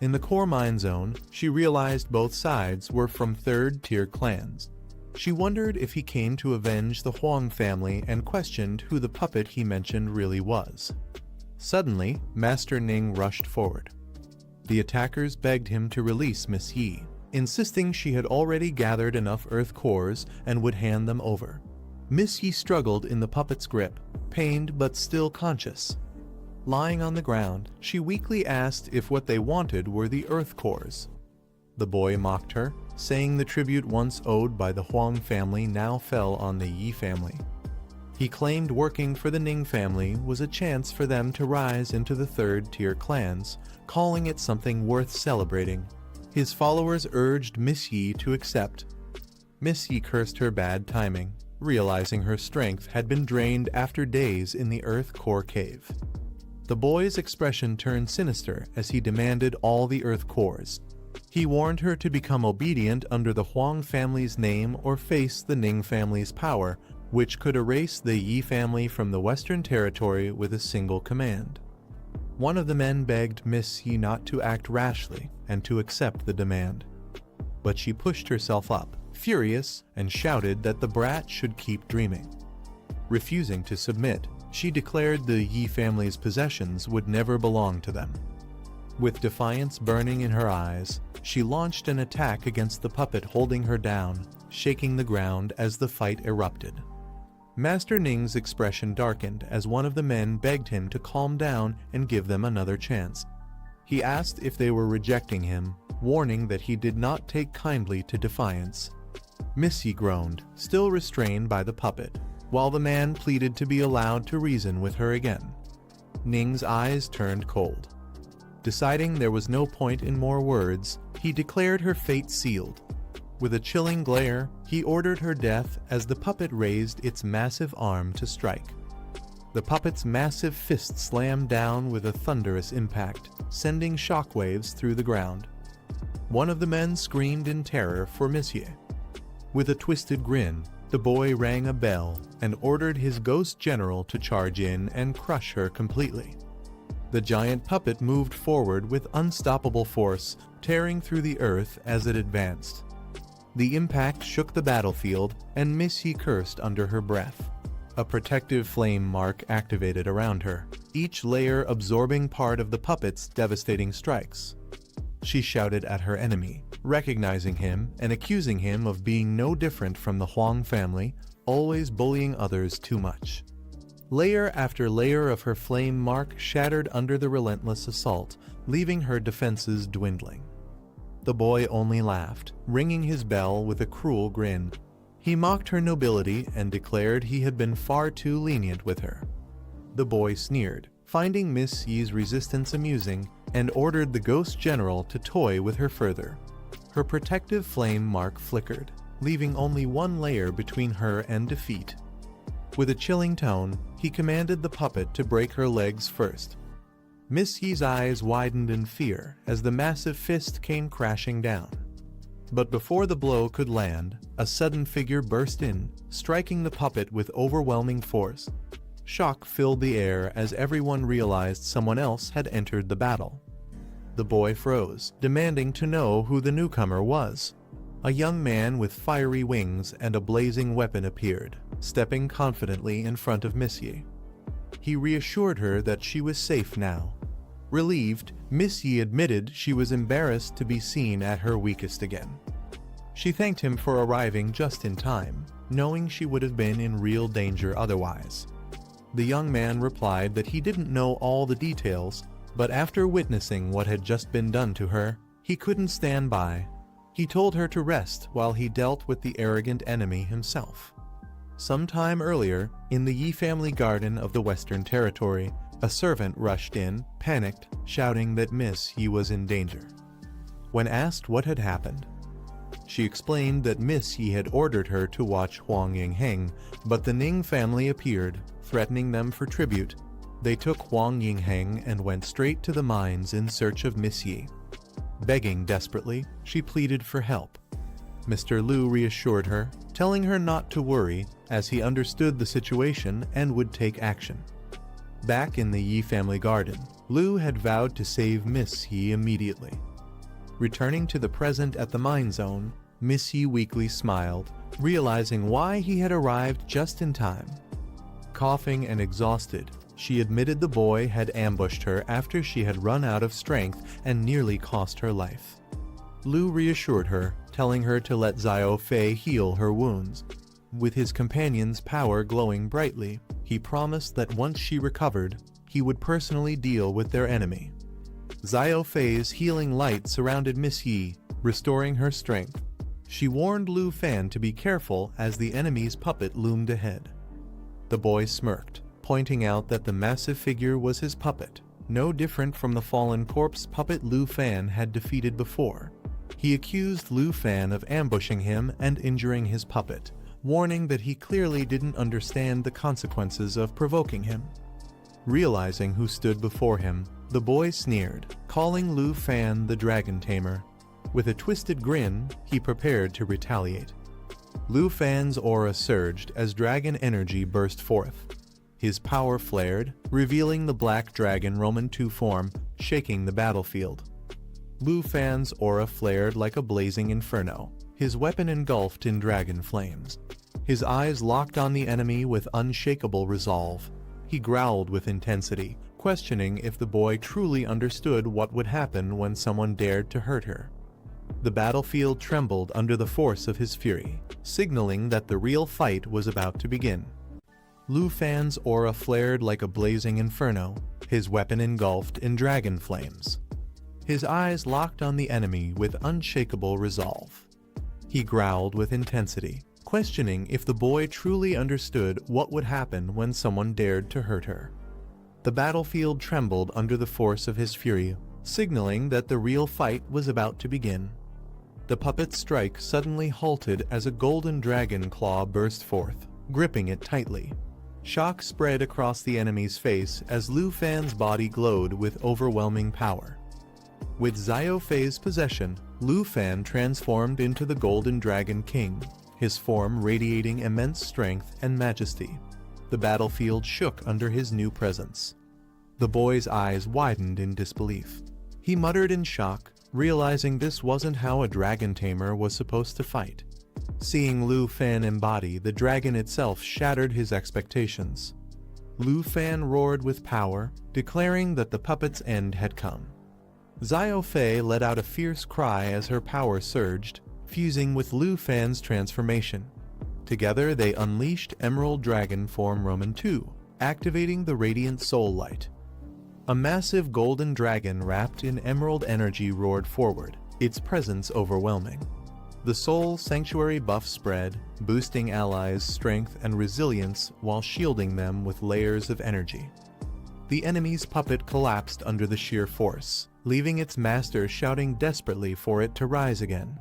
In the core mine zone, she realized both sides were from third-tier clans. She wondered if he came to avenge the Huang family and questioned who the puppet he mentioned really was. Suddenly, Master Ning rushed forward. The attackers begged him to release Miss Yi, insisting she had already gathered enough earth cores and would hand them over. Miss Yi struggled in the puppet's grip, pained but still conscious. Lying on the ground, she weakly asked if what they wanted were the earth cores. The boy mocked her, saying the tribute once owed by the Huang family now fell on the Yi family. He claimed working for the Ning family was a chance for them to rise into the third-tier clans, calling it something worth celebrating. His followers urged Miss Yi to accept. Miss Yi cursed her bad timing, realizing her strength had been drained after days in the earth core cave. The boy's expression turned sinister as he demanded all the earth cores. He warned her to become obedient under the Huang family's name or face the Ning family's power, which could erase the Yi family from the Western Territory with a single command. One of the men begged Miss Yi not to act rashly and to accept the demand. But she pushed herself up, furious, and shouted that the brat should keep dreaming. Refusing to submit, she declared the Yi family's possessions would never belong to them. With defiance burning in her eyes, she launched an attack against the puppet holding her down, shaking the ground as the fight erupted. Master Ning's expression darkened as one of the men begged him to calm down and give them another chance. He asked if they were rejecting him, warning that he did not take kindly to defiance. Miss Yi groaned, still restrained by the puppet, while the man pleaded to be allowed to reason with her again. Ning's eyes turned cold. Deciding there was no point in more words, he declared her fate sealed. With a chilling glare, he ordered her death as the puppet raised its massive arm to strike. The puppet's massive fist slammed down with a thunderous impact, sending shockwaves through the ground. One of the men screamed in terror for Monsieur. With a twisted grin, the boy rang a bell and ordered his ghost general to charge in and crush her completely. The giant puppet moved forward with unstoppable force, tearing through the earth as it advanced. The impact shook the battlefield, and Miss Yi cursed under her breath. A protective flame mark activated around her, each layer absorbing part of the puppet's devastating strikes. She shouted at her enemy, recognizing him and accusing him of being no different from the Huang family, always bullying others too much. Layer after layer of her flame mark shattered under the relentless assault, leaving her defenses dwindling. The boy only laughed, ringing his bell with a cruel grin. He mocked her nobility and declared he had been far too lenient with her. The boy sneered, finding Miss Yi's resistance amusing, and ordered the ghost general to toy with her further. Her protective flame mark flickered, leaving only one layer between her and defeat. With a chilling tone, he commanded the puppet to break her legs first. Miss Yi's eyes widened in fear as the massive fist came crashing down. But before the blow could land, a sudden figure burst in, striking the puppet with overwhelming force. Shock filled the air as everyone realized someone else had entered the battle. The boy froze, demanding to know who the newcomer was. A young man with fiery wings and a blazing weapon appeared, stepping confidently in front of Miss Yi. He reassured her that she was safe now. Relieved, Miss Yi admitted she was embarrassed to be seen at her weakest again. She thanked him for arriving just in time, knowing she would have been in real danger otherwise. The young man replied that he didn't know all the details, but after witnessing what had just been done to her, he couldn't stand by. He told her to rest while he dealt with the arrogant enemy himself. Sometime earlier, in the Yi family garden of the Western Territory, a servant rushed in, panicked, shouting that Miss Yi was in danger. When asked what had happened, she explained that Miss Yi had ordered her to watch Huang Yingheng, but the Ning family appeared, threatening them for tribute. They took Huang Yingheng and went straight to the mines in search of Miss Yi. Begging desperately, she pleaded for help. Mr. Liu reassured her, telling her not to worry as he understood the situation and would take action. Back in the Yi family garden, Liu had vowed to save Miss Yi immediately. Returning to the present at the mine zone, Miss Yi weakly smiled, realizing why he had arrived just in time. Coughing and exhausted, she admitted the boy had ambushed her after she had run out of strength and nearly cost her life. Lu reassured her, telling her to let Xiao Fei heal her wounds. With his companion's power glowing brightly, he promised that once she recovered, he would personally deal with their enemy. Xiao Fei's healing light surrounded Miss Yi, restoring her strength. She warned Lu Fan to be careful as the enemy's puppet loomed ahead. The boy smirked, pointing out that the massive figure was his puppet, no different from the fallen corpse puppet Lu Fan had defeated before. He accused Lu Fan of ambushing him and injuring his puppet, warning that he clearly didn't understand the consequences of provoking him. Realizing who stood before him, the boy sneered, calling Lu Fan the Dragon Tamer. With a twisted grin, he prepared to retaliate. Lu Fan's aura surged as dragon energy burst forth. His power flared, revealing the black dragon Roman II form, shaking the battlefield. Lu Fan's aura flared like a blazing inferno, his weapon engulfed in dragon flames. His eyes locked on the enemy with unshakable resolve. He growled with intensity, questioning if the boy truly understood what would happen when someone dared to hurt her. The battlefield trembled under the force of his fury, signaling that the real fight was about to begin. Lu Fan's aura flared like a blazing inferno, his weapon engulfed in dragon flames. His eyes locked on the enemy with unshakable resolve. He growled with intensity, questioning if the boy truly understood what would happen when someone dared to hurt her. The battlefield trembled under the force of his fury, signaling that the real fight was about to begin. The puppet's strike suddenly halted as a golden dragon claw burst forth, gripping it tightly. Shock spread across the enemy's face as Lu Fan's body glowed with overwhelming power. With Xiao Fei's possession, Lu Fan transformed into the Golden Dragon King, his form radiating immense strength and majesty. The battlefield shook under his new presence. The boy's eyes widened in disbelief. He muttered in shock, realizing this wasn't how a dragon tamer was supposed to fight. Seeing Lu Fan embody the dragon itself shattered his expectations. Lu Fan roared with power, declaring that the puppet's end had come. Xiao Fei let out a fierce cry as her power surged, fusing with Lu Fan's transformation. Together they unleashed Emerald Dragon Form Roman II, activating the Radiant Soul Light. A massive golden dragon wrapped in emerald energy roared forward, its presence overwhelming. The Soul Sanctuary buff spread, boosting allies' strength and resilience while shielding them with layers of energy. The enemy's puppet collapsed under the sheer force, leaving its master shouting desperately for it to rise again.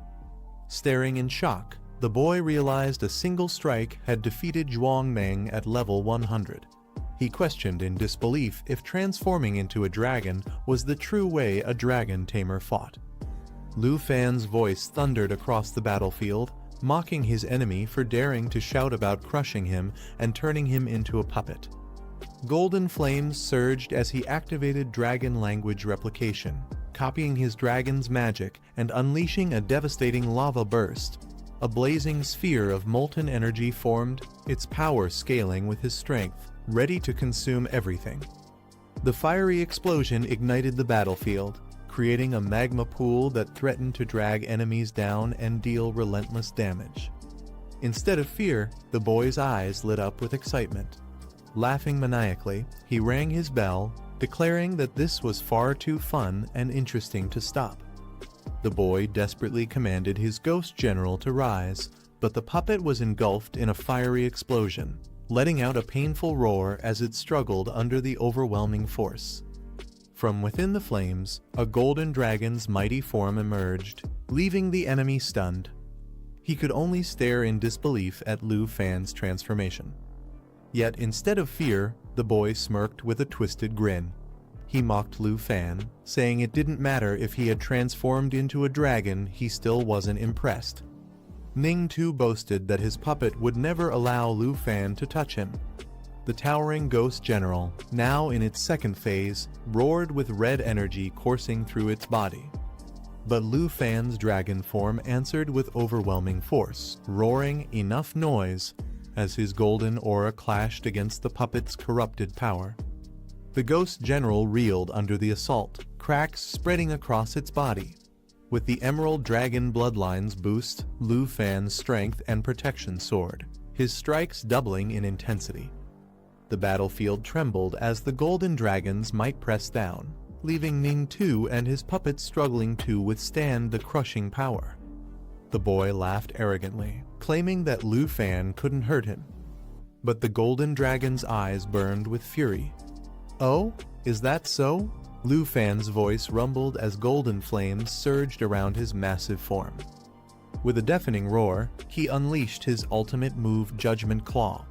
Staring in shock, the boy realized a single strike had defeated Zhuang Meng at level 100. He questioned in disbelief if transforming into a dragon was the true way a dragon tamer fought. Lu Fan's voice thundered across the battlefield, mocking his enemy for daring to shout about crushing him and turning him into a puppet. Golden flames surged as he activated dragon language replication, copying his dragon's magic and unleashing a devastating lava burst. A blazing sphere of molten energy formed, its power scaling with his strength, ready to consume everything. The fiery explosion ignited the battlefield, creating a magma pool that threatened to drag enemies down and deal relentless damage. Instead of fear, the boy's eyes lit up with excitement. Laughing maniacally, he rang his bell, declaring that this was far too fun and interesting to stop. The boy desperately commanded his ghost general to rise, but the puppet was engulfed in a fiery explosion, letting out a painful roar as it struggled under the overwhelming force. From within the flames, a golden dragon's mighty form emerged, leaving the enemy stunned. He could only stare in disbelief at Lu Fan's transformation. Yet instead of fear, the boy smirked with a twisted grin. He mocked Lu Fan, saying it didn't matter if he had transformed into a dragon, he still wasn't impressed. Ning too boasted that his puppet would never allow Lu Fan to touch him. The towering ghost general, now in its second phase, roared with red energy coursing through its body. But Lu Fan's dragon form answered with overwhelming force, roaring enough noise as his golden aura clashed against the puppet's corrupted power. The ghost general reeled under the assault, cracks spreading across its body. With the emerald dragon bloodlines boost, Lu Fan's strength and protection soared, his strikes doubling in intensity. The battlefield trembled as the golden dragons might press down, leaving Ning Tu and his puppets struggling to withstand the crushing power. The boy laughed arrogantly, claiming that Lu Fan couldn't hurt him. But the golden dragon's eyes burned with fury. "Oh, is that so?" Lu Fan's voice rumbled as golden flames surged around his massive form. With a deafening roar, he unleashed his ultimate move, Judgment Claw.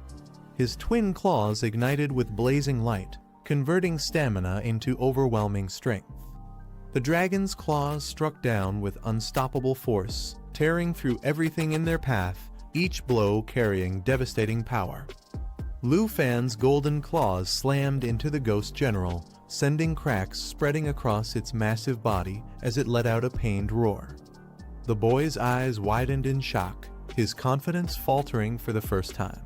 His twin claws ignited with blazing light, converting stamina into overwhelming strength. The dragon's claws struck down with unstoppable force, tearing through everything in their path, each blow carrying devastating power. Lu Fan's golden claws slammed into the ghost general, sending cracks spreading across its massive body as it let out a pained roar. The boy's eyes widened in shock, his confidence faltering for the first time.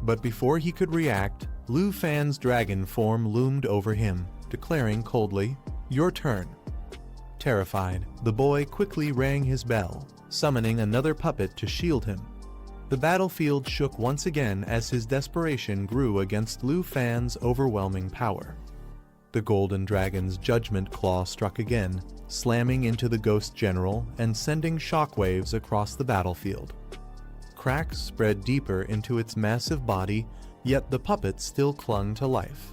But before he could react, Lu Fan's dragon form loomed over him, declaring coldly, "Your turn." Terrified, the boy quickly rang his bell, summoning another puppet to shield him. The battlefield shook once again as his desperation grew against Lu Fan's overwhelming power. The golden dragon's judgment claw struck again, slamming into the ghost general and sending shockwaves across the battlefield. Cracks spread deeper into its massive body, yet the puppet still clung to life.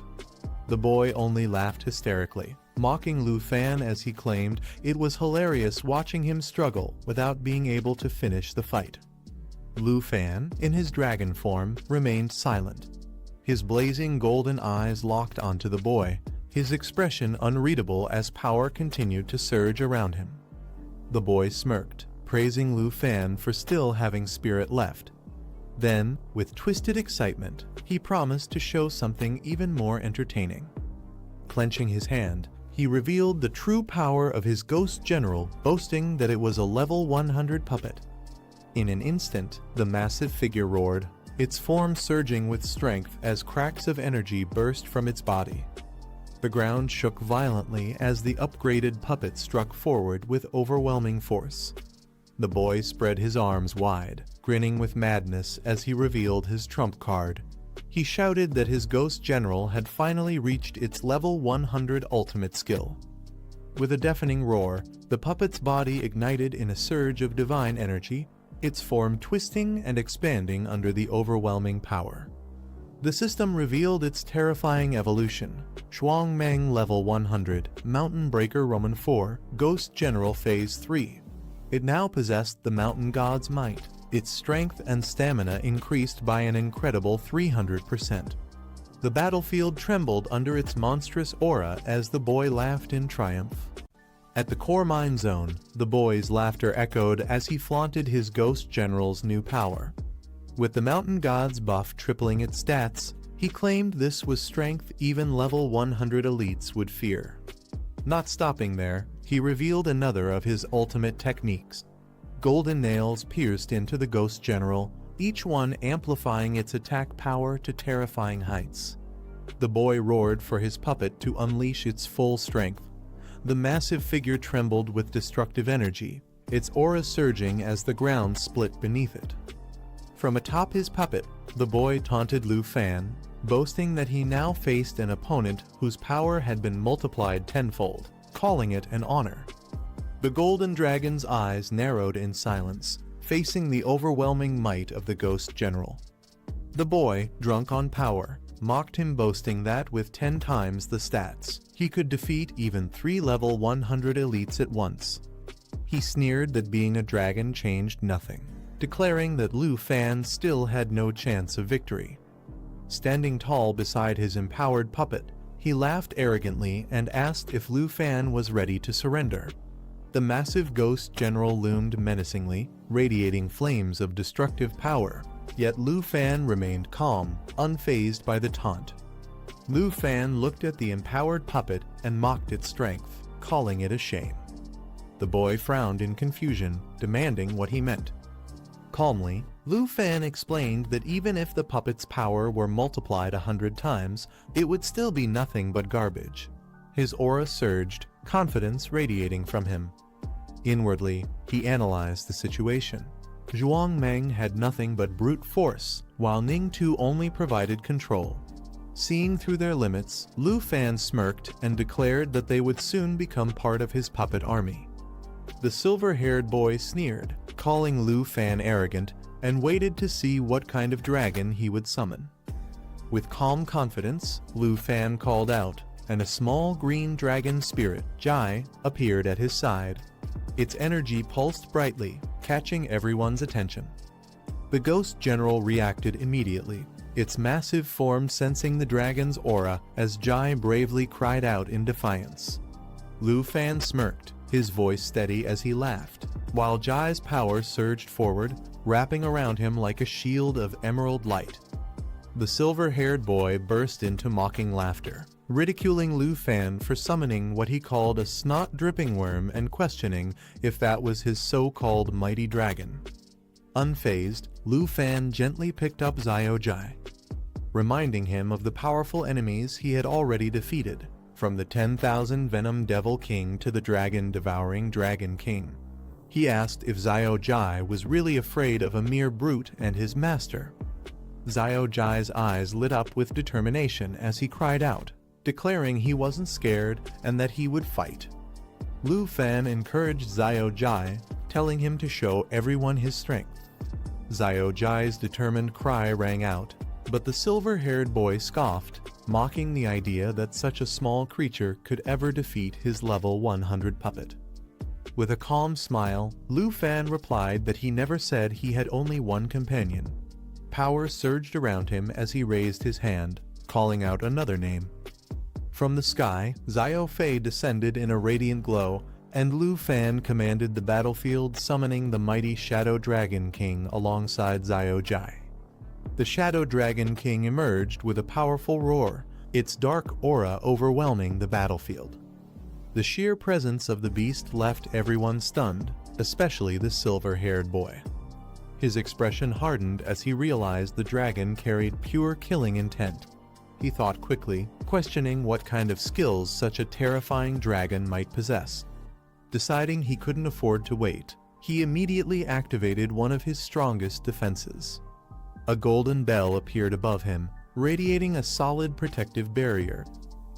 The boy only laughed hysterically, mocking Lu Fan as he claimed it was hilarious watching him struggle without being able to finish the fight. Lu Fan, in his dragon form, remained silent. His blazing golden eyes locked onto the boy, his expression unreadable as power continued to surge around him. The boy smirked, praising Lu Fan for still having spirit left. Then, with twisted excitement, he promised to show something even more entertaining. Clenching his hand, he revealed the true power of his ghost general, boasting that it was a level 100 puppet. In an instant, the massive figure roared, its form surging with strength as cracks of energy burst from its body. The ground shook violently as the upgraded puppet struck forward with overwhelming force. The boy spread his arms wide, grinning with madness as he revealed his trump card. He shouted that his ghost general had finally reached its level 100 ultimate skill. With a deafening roar, the puppet's body ignited in a surge of divine energy, its form twisting and expanding under the overwhelming power. The system revealed its terrifying evolution: Shuangmeng Level 100, Mountain Breaker Roman 4, Ghost General Phase 3. It now possessed the mountain god's might, its strength and stamina increased by an incredible 300%. The battlefield trembled under its monstrous aura as the boy laughed in triumph. At the core mine zone, the boy's laughter echoed as he flaunted his ghost general's new power. With the mountain god's buff tripling its stats, he claimed this was strength even level 100 elites would fear. Not stopping there, he revealed another of his ultimate techniques. Golden nails pierced into the ghost general, each one amplifying its attack power to terrifying heights. The boy roared for his puppet to unleash its full strength. The massive figure trembled with destructive energy, its aura surging as the ground split beneath it. From atop his puppet, the boy taunted Lu Fan, boasting that he now faced an opponent whose power had been multiplied tenfold, calling it an honor. The golden dragon's eyes narrowed in silence, facing the overwhelming might of the ghost general. The boy, drunk on power, mocked him, boasting that with 10 times the stats, he could defeat even 3 level 100 elites at once. He sneered that being a dragon changed nothing, declaring that Lu Fan still had no chance of victory. Standing tall beside his empowered puppet, he laughed arrogantly and asked if Lu Fan was ready to surrender. The massive ghost general loomed menacingly, radiating flames of destructive power, yet Lu Fan remained calm, unfazed by the taunt. Lu Fan looked at the empowered puppet and mocked its strength, calling it a shame. The boy frowned in confusion, demanding what he meant. Calmly, Lu Fan explained that even if the puppet's power were multiplied 100 times, it would still be nothing but garbage. His aura surged, confidence radiating from him. Inwardly, he analyzed the situation. Zhuang Meng had nothing but brute force, while Ningtu only provided control. Seeing through their limits, Lu Fan smirked and declared that they would soon become part of his puppet army. The silver-haired boy sneered, calling Lu Fan arrogant, and waited to see what kind of dragon he would summon. With calm confidence, Lu Fan called out, and a small green dragon spirit, Jai, appeared at his side. Its energy pulsed brightly, catching everyone's attention. The Ghost General reacted immediately, its massive form sensing the dragon's aura as Jai bravely cried out in defiance. Lu Fan smirked, his voice steady as he laughed, while Jai's power surged forward, wrapping around him like a shield of emerald light. The silver-haired boy burst into mocking laughter, ridiculing Lu Fan for summoning what he called a snot-dripping worm and questioning if that was his so-called mighty dragon. Unfazed, Lu Fan gently picked up Xiao Jai, reminding him of the powerful enemies he had already defeated, from the 10,000 Venom Devil King to the Dragon-devouring Dragon King. He asked if Xiao Jai was really afraid of a mere brute and his master. Xiao Jai's eyes lit up with determination as he cried out, declaring he wasn't scared and that he would fight. Lu Fan encouraged Xiao Jai, telling him to show everyone his strength. Xiao Jai's determined cry rang out, but the silver-haired boy scoffed, mocking the idea that such a small creature could ever defeat his level 100 puppet. With a calm smile, Lu Fan replied that he never said he had only one companion. Power surged around him as he raised his hand, calling out another name. From the sky, Xiao Fei descended in a radiant glow, and Lu Fan commanded the battlefield, summoning the mighty Shadow Dragon King alongside Xiao Jai. The Shadow Dragon King emerged with a powerful roar, its dark aura overwhelming the battlefield. The sheer presence of the beast left everyone stunned, especially the silver-haired boy. His expression hardened as he realized the dragon carried pure killing intent. He thought quickly, questioning what kind of skills such a terrifying dragon might possess. Deciding he couldn't afford to wait, he immediately activated one of his strongest defenses. A golden bell appeared above him, radiating a solid protective barrier.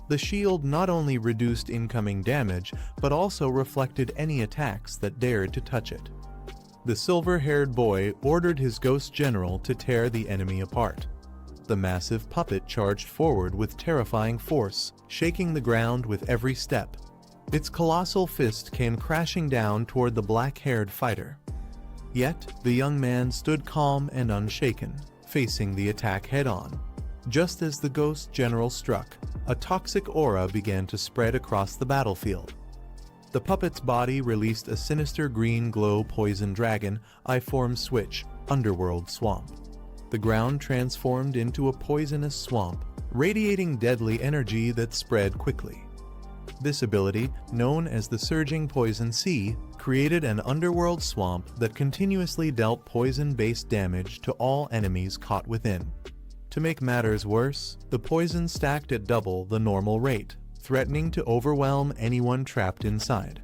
The shield not only reduced incoming damage, but also reflected any attacks that dared to touch it. The silver-haired boy ordered his ghost general to tear the enemy apart. The massive puppet charged forward with terrifying force, shaking the ground with every step. Its colossal fist came crashing down toward the black-haired fighter. Yet, the young man stood calm and unshaken, facing the attack head-on. Just as the ghost general struck, a toxic aura began to spread across the battlefield. The puppet's body released a sinister green glow poison dragon, I-form switch, underworld swamp. The ground transformed into a poisonous swamp, radiating deadly energy that spread quickly. This ability, known as the Surging Poison Sea, created an underworld swamp that continuously dealt poison-based damage to all enemies caught within. To make matters worse, the poison stacked at double the normal rate, threatening to overwhelm anyone trapped inside.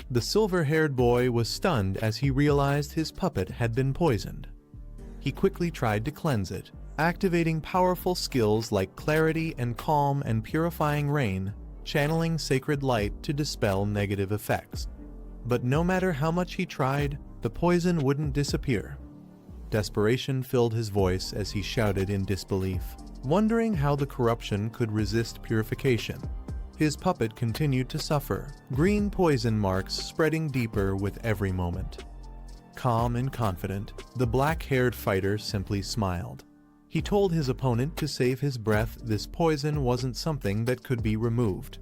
The silver-haired boy was stunned as he realized his puppet had been poisoned. He quickly tried to cleanse it, activating powerful skills like Clarity and Calm and Purifying Rain, channeling sacred light to dispel negative effects. But no matter how much he tried, the poison wouldn't disappear. Desperation filled his voice as he shouted in disbelief, wondering how the corruption could resist purification. His puppet continued to suffer, green poison marks spreading deeper with every moment. Calm and confident, the black-haired fighter simply smiled. He told his opponent to save his breath. This poison wasn't something that could be removed.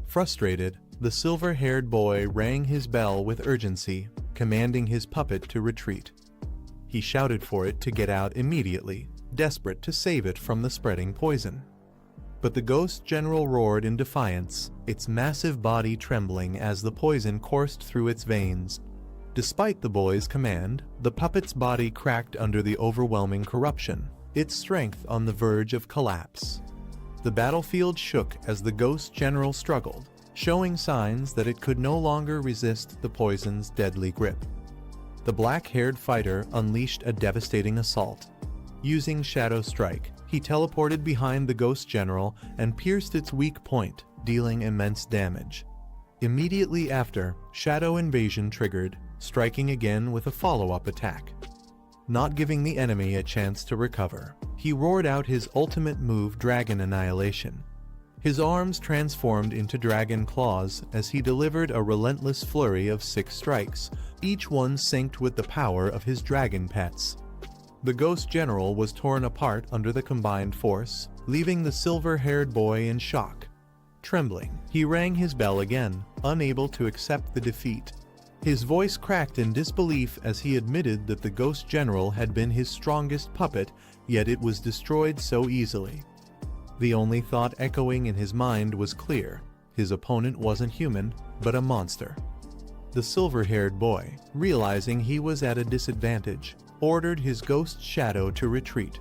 Frustrated, the silver-haired boy rang his bell with urgency, commanding his puppet to retreat. He shouted for it to get out immediately, desperate to save it from the spreading poison. But the ghost general roared in defiance, its massive body trembling as the poison coursed through its veins. Despite the boy's command, the puppet's body cracked under the overwhelming corruption, its strength on the verge of collapse. The battlefield shook as the ghost general struggled, showing signs that it could no longer resist the poison's deadly grip. The black-haired fighter unleashed a devastating assault. Using Shadow Strike, he teleported behind the ghost general and pierced its weak point, dealing immense damage. Immediately after, Shadow Invasion triggered, striking again with a follow-up attack. Not giving the enemy a chance to recover, he roared out his ultimate move, Dragon Annihilation. His arms transformed into dragon claws as he delivered a relentless flurry of 6 strikes, each one synced with the power of his dragon pets. The ghost general was torn apart under the combined force, leaving the silver-haired boy in shock. Trembling, he rang his bell again, unable to accept the defeat. His voice cracked in disbelief as he admitted that the ghost general had been his strongest puppet, yet it was destroyed so easily. The only thought echoing in his mind was clear: his opponent wasn't human, but a monster. The silver-haired boy, realizing he was at a disadvantage, ordered his ghost shadow to retreat.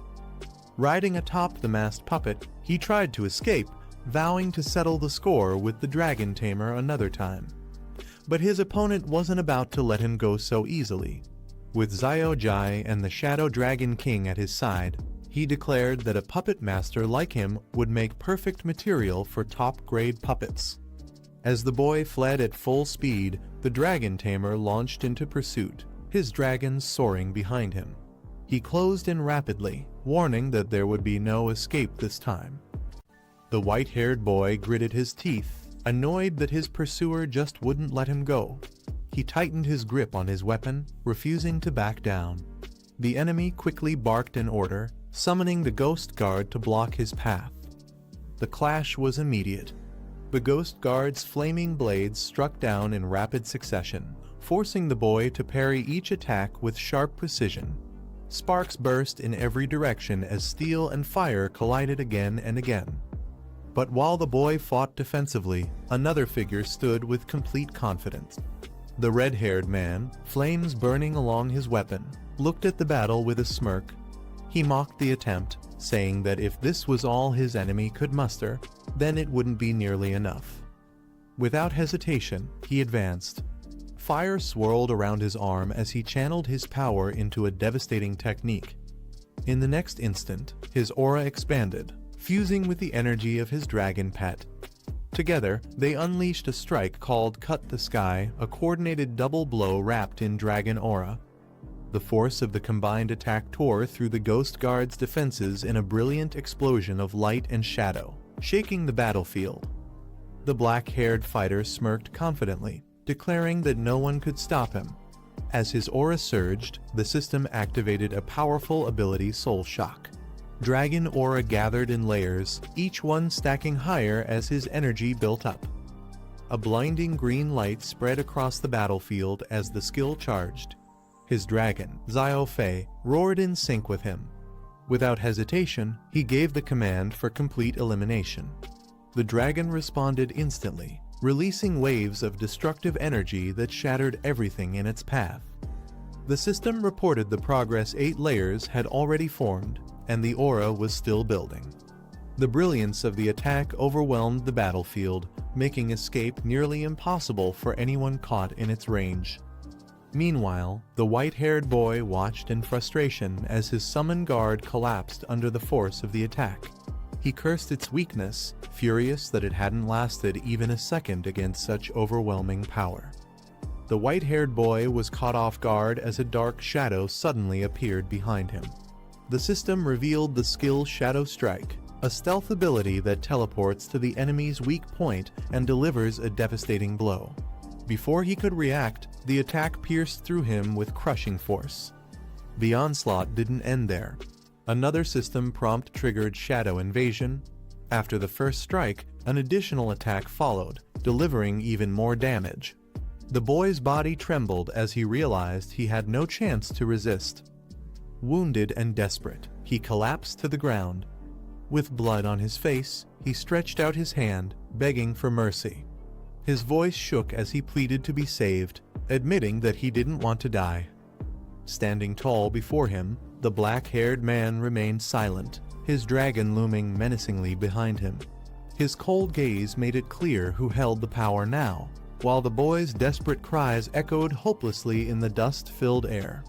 Riding atop the masked puppet, he tried to escape, vowing to settle the score with the dragon tamer another time. But his opponent wasn't about to let him go so easily. With Xiao Jai and the Shadow Dragon King at his side, he declared that a puppet master like him would make perfect material for top-grade puppets. As the boy fled at full speed, the dragon tamer launched into pursuit, his dragons soaring behind him. He closed in rapidly, warning that there would be no escape this time. The white-haired boy gritted his teeth, annoyed that his pursuer just wouldn't let him go. He tightened his grip on his weapon, refusing to back down. The enemy quickly barked an order, summoning the ghost guard to block his path. The clash was immediate. The ghost guard's flaming blades struck down in rapid succession, forcing the boy to parry each attack with sharp precision. Sparks burst in every direction as steel and fire collided again and again. But while the boy fought defensively, another figure stood with complete confidence. The red-haired man, flames burning along his weapon, looked at the battle with a smirk. He mocked the attempt, saying that if this was all his enemy could muster, then it wouldn't be nearly enough. Without hesitation, he advanced. Fire swirled around his arm as he channeled his power into a devastating technique. In the next instant, his aura expanded, fusing with the energy of his dragon pet. Together, they unleashed a strike called Cut the Sky, a coordinated double blow wrapped in dragon aura. The force of the combined attack tore through the Ghost Guard's defenses in a brilliant explosion of light and shadow, shaking the battlefield. The black-haired fighter smirked confidently, declaring that no one could stop him. As his aura surged, the system activated a powerful ability, Soul Shock. Dragon aura gathered in layers, each one stacking higher as his energy built up. A blinding green light spread across the battlefield as the skill charged. His dragon, Xiao Fei, roared in sync with him. Without hesitation, he gave the command for complete elimination. The dragon responded instantly, releasing waves of destructive energy that shattered everything in its path. The system reported the progress 8 layers had already formed, and the aura was still building. The brilliance of the attack overwhelmed the battlefield, making escape nearly impossible for anyone caught in its range. Meanwhile, the white-haired boy watched in frustration as his summon guard collapsed under the force of the attack. He cursed its weakness, furious that it hadn't lasted even a second against such overwhelming power. The white-haired boy was caught off guard as a dark shadow suddenly appeared behind him. The system revealed the skill Shadow Strike, a stealth ability that teleports to the enemy's weak point and delivers a devastating blow. Before he could react, the attack pierced through him with crushing force. The onslaught didn't end there. Another system prompt triggered Shadow Invasion. After the first strike, an additional attack followed, delivering even more damage. The boy's body trembled as he realized he had no chance to resist. Wounded and desperate, he collapsed to the ground. With blood on his face, he stretched out his hand, begging for mercy. His voice shook as he pleaded to be saved, admitting that he didn't want to die. Standing tall before him, the black-haired man remained silent, his dragon looming menacingly behind him. His cold gaze made it clear who held the power now, while the boy's desperate cries echoed hopelessly in the dust-filled air.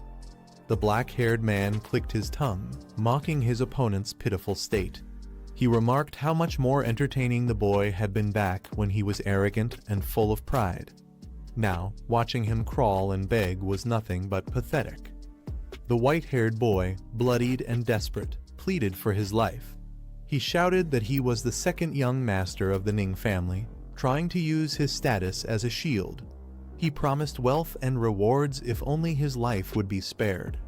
The black-haired man clicked his tongue, mocking his opponent's pitiful state. He remarked how much more entertaining the boy had been back when he was arrogant and full of pride. Now, watching him crawl and beg was nothing but pathetic. The white-haired boy, bloodied and desperate, pleaded for his life. He shouted that he was the second young master of the Ning family, trying to use his status as a shield. He promised wealth and rewards if only his life would be spared.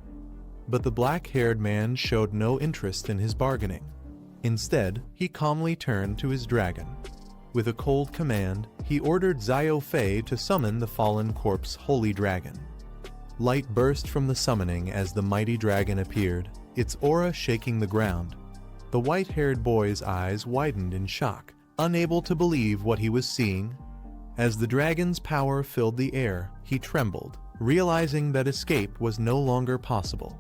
But the black-haired man showed no interest in his bargaining. Instead, he calmly turned to his dragon. With a cold command, he ordered Xiao Fei to summon the fallen corpse holy dragon. Light burst from the summoning as the mighty dragon appeared, its aura shaking the ground. The white-haired boy's eyes widened in shock, unable to believe what he was seeing. As the dragon's power filled the air, he trembled, realizing that escape was no longer possible.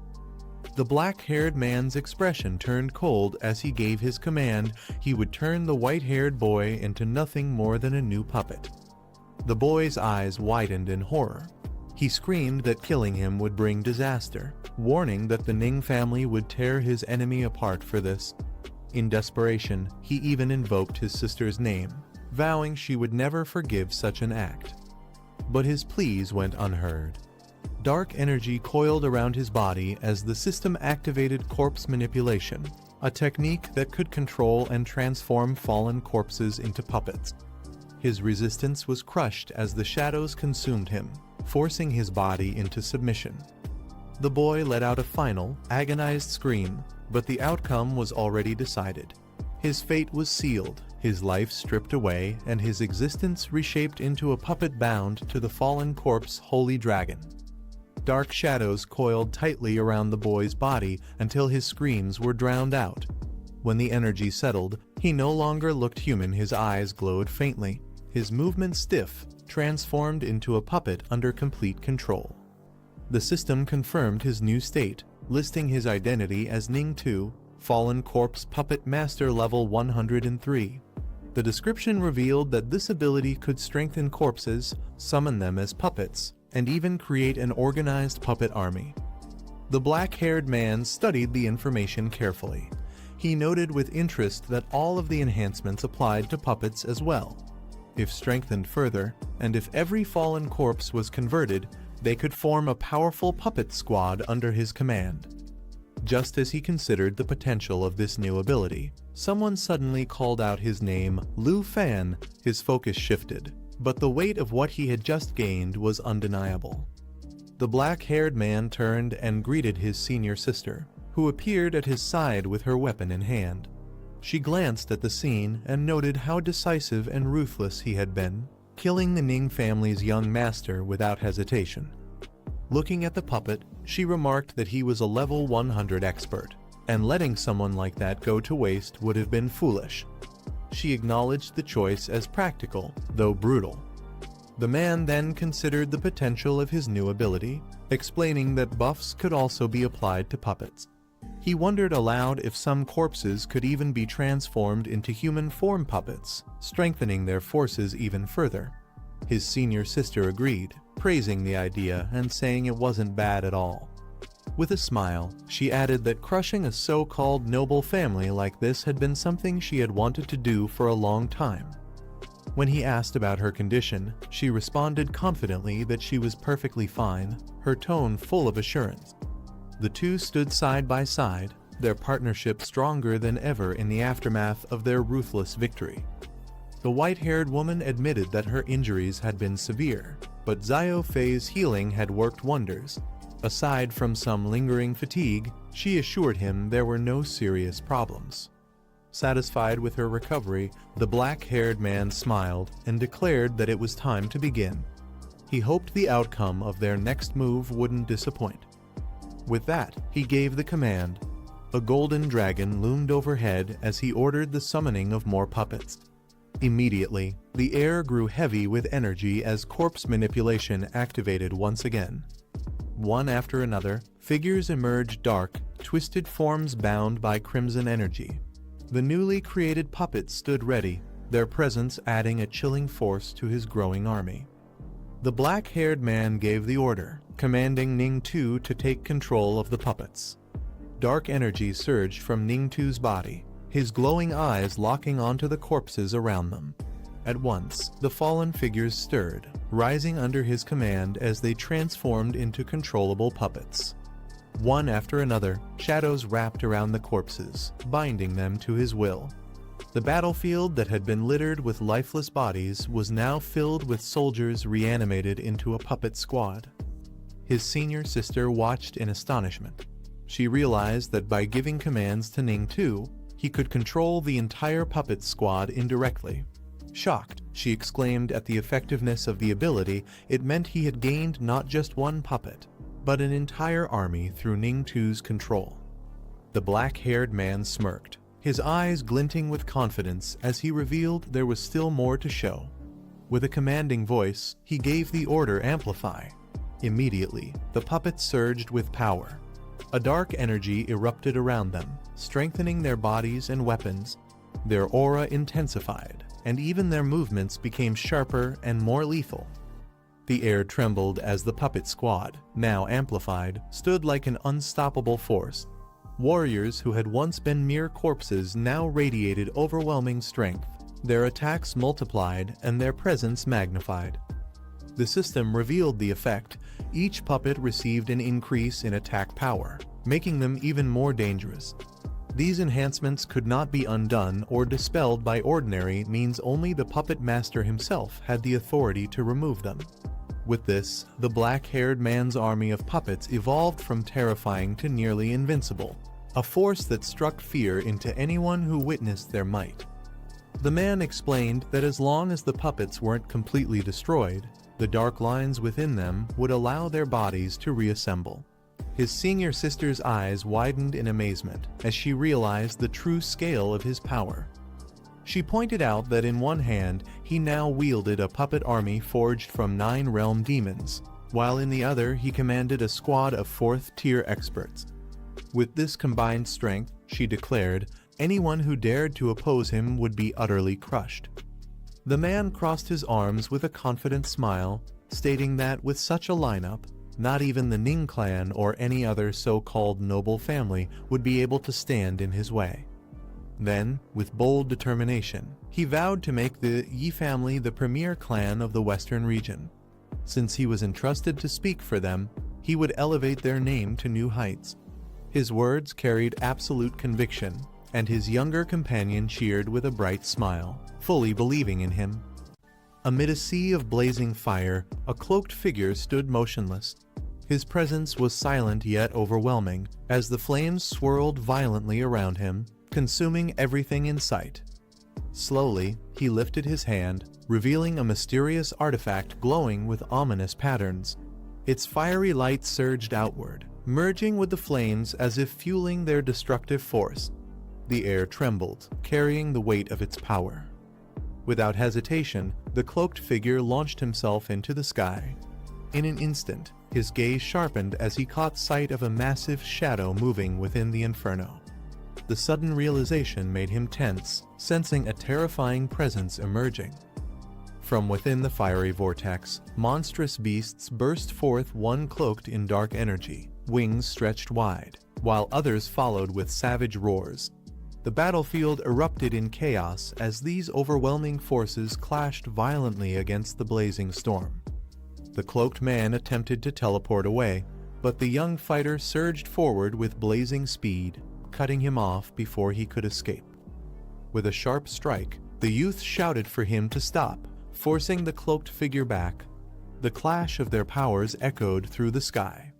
The black-haired man's expression turned cold as he gave his command he would turn the white-haired boy into nothing more than a new puppet. The boy's eyes widened in horror. He screamed that killing him would bring disaster, warning that the Ning family would tear his enemy apart for this. In desperation, he even invoked his sister's name, vowing she would never forgive such an act. But his pleas went unheard. Dark energy coiled around his body as the system activated corpse manipulation, a technique that could control and transform fallen corpses into puppets. His resistance was crushed as the shadows consumed him, forcing his body into submission. The boy let out a final, agonized scream, but the outcome was already decided. His fate was sealed, his life stripped away, and his existence reshaped into a puppet bound to the fallen corpse holy dragon. Dark shadows coiled tightly around the boy's body until his screams were drowned out. When the energy settled, he no longer looked human. His eyes glowed faintly, his movements stiff, transformed into a puppet under complete control. The system confirmed his new state, listing his identity as Ning 2, Fallen Corpse Puppet Master Level 103. The description revealed that this ability could strengthen corpses, summon them as puppets, and even create an organized puppet army. The black-haired man studied the information carefully. He noted with interest that all of the enhancements applied to puppets as well. If strengthened further, and if every fallen corpse was converted, they could form a powerful puppet squad under his command. Just as he considered the potential of this new ability, someone suddenly called out his name, Lu Fan. His focus shifted, but the weight of what he had just gained was undeniable. The black-haired man turned and greeted his senior sister, who appeared at his side with her weapon in hand. She glanced at the scene and noted how decisive and ruthless he had been, killing the Ning family's young master without hesitation. Looking at the puppet, she remarked that he was a level 100 expert, and letting someone like that go to waste would have been foolish. She acknowledged the choice as practical, though brutal. The man then considered the potential of his new ability, explaining that buffs could also be applied to puppets. He wondered aloud if some corpses could even be transformed into human form puppets, strengthening their forces even further. His senior sister agreed, praising the idea and saying it wasn't bad at all. With a smile, she added that crushing a so-called noble family like this had been something she had wanted to do for a long time. When he asked about her condition, she responded confidently that she was perfectly fine, her tone full of assurance. The two stood side by side, their partnership stronger than ever in the aftermath of their ruthless victory. The white-haired woman admitted that her injuries had been severe, but Xiao Fei's healing had worked wonders. Aside from some lingering fatigue, she assured him there were no serious problems. Satisfied with her recovery, the black-haired man smiled and declared that it was time to begin. He hoped the outcome of their next move wouldn't disappoint. With that, he gave the command, A golden dragon loomed overhead as he ordered the summoning of more puppets. Immediately, the air grew heavy with energy as corpse manipulation activated once again. One after another, figures emerged, dark, twisted forms bound by crimson energy. The newly created puppets stood ready, their presence adding a chilling force to his growing army. The black-haired man gave the order, commanding Ning-Tu to take control of the puppets. Dark energy surged from Ning-Tu's body, his glowing eyes locking onto the corpses around them. At once, the fallen figures stirred, rising under his command as they transformed into controllable puppets. One after another, shadows wrapped around the corpses, binding them to his will. The battlefield that had been littered with lifeless bodies was now filled with soldiers reanimated into a puppet squad. His senior sister watched in astonishment. She realized that by giving commands to Ning-Tu, he could control the entire puppet squad indirectly. Shocked, she exclaimed at the effectiveness of the ability. It meant he had gained not just one puppet, but an entire army through Ning-Tu's control. The black-haired man smirked, his eyes glinting with confidence as he revealed there was still more to show. With a commanding voice, he gave the order, amplify. Immediately, the puppets surged with power. A dark energy erupted around them, strengthening their bodies and weapons. Their aura intensified, and even their movements became sharper and more lethal. The air trembled as the puppet squad, now amplified, stood like an unstoppable force. Warriors who had once been mere corpses now radiated overwhelming strength. Their attacks multiplied and their presence magnified. The system revealed the effect. Each puppet received an increase in attack power, making them even more dangerous. These enhancements could not be undone or dispelled by ordinary means. Only the puppet master himself had the authority to remove them. With this, the black-haired man's army of puppets evolved from terrifying to nearly invincible, a force that struck fear into anyone who witnessed their might. The man explained that as long as the puppets weren't completely destroyed, the dark lines within them would allow their bodies to reassemble. His senior sister's eyes widened in amazement as she realized the true scale of his power. She pointed out that in one hand, he now wielded a puppet army forged from 9 realm demons, while in the other he commanded a squad of 4th-tier experts. With this combined strength, she declared, anyone who dared to oppose him would be utterly crushed. The man crossed his arms with a confident smile, stating that with such a lineup, not even the Ning clan or any other so-called noble family would be able to stand in his way. Then, with bold determination, he vowed to make the Yi family the premier clan of the western region. Since he was entrusted to speak for them, he would elevate their name to new heights. His words carried absolute conviction, and his younger companion cheered with a bright smile, fully believing in him. Amid a sea of blazing fire, a cloaked figure stood motionless. His presence was silent yet overwhelming, as the flames swirled violently around him, consuming everything in sight. Slowly, he lifted his hand, revealing a mysterious artifact glowing with ominous patterns. Its fiery light surged outward, merging with the flames as if fueling their destructive force. The air trembled, carrying the weight of its power. Without hesitation, the cloaked figure launched himself into the sky. In an instant, his gaze sharpened as he caught sight of a massive shadow moving within the inferno. The sudden realization made him tense, sensing a terrifying presence emerging. From within the fiery vortex, monstrous beasts burst forth, one cloaked in dark energy, wings stretched wide, while others followed with savage roars. The battlefield erupted in chaos as these overwhelming forces clashed violently against the blazing storm. The cloaked man attempted to teleport away, but the young fighter surged forward with blazing speed, cutting him off before he could escape. With a sharp strike, the youth shouted for him to stop, forcing the cloaked figure back. The clash of their powers echoed through the sky.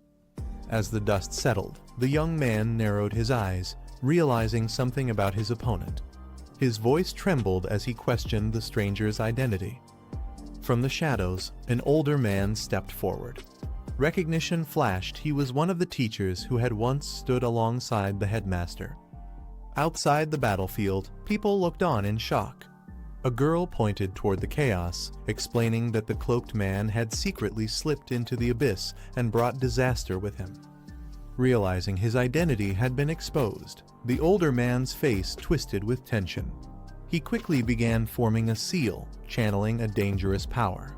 As the dust settled, the young man narrowed his eyes, realizing something about his opponent. His voice trembled as he questioned the stranger's identity. From the shadows, an older man stepped forward. Recognition flashed. He was one of the teachers who had once stood alongside the headmaster. Outside the battlefield, people looked on in shock. A girl pointed toward the chaos, explaining that the cloaked man had secretly slipped into the abyss and brought disaster with him. Realizing his identity had been exposed, the older man's face twisted with tension. He quickly began forming a seal, channeling a dangerous power.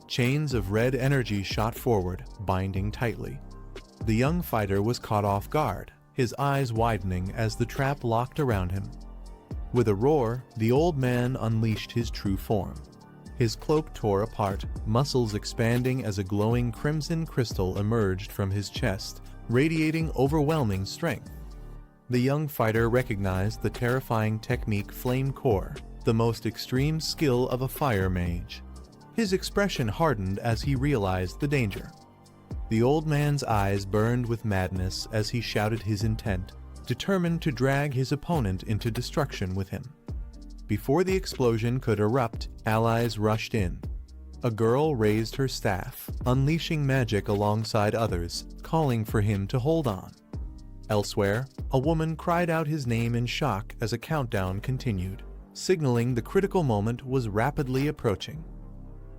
Chains of red energy shot forward, binding tightly. The young fighter was caught off guard, his eyes widening as the trap locked around him. With a roar, the old man unleashed his true form. His cloak tore apart, muscles expanding as a glowing crimson crystal emerged from his chest, radiating overwhelming strength. The young fighter recognized the terrifying technique Flame Core, the most extreme skill of a fire mage. His expression hardened as he realized the danger. The old man's eyes burned with madness as he shouted his intent, determined to drag his opponent into destruction with him. Before the explosion could erupt, allies rushed in. A girl raised her staff, unleashing magic alongside others, calling for him to hold on. Elsewhere, a woman cried out his name in shock as a countdown continued, signaling the critical moment was rapidly approaching.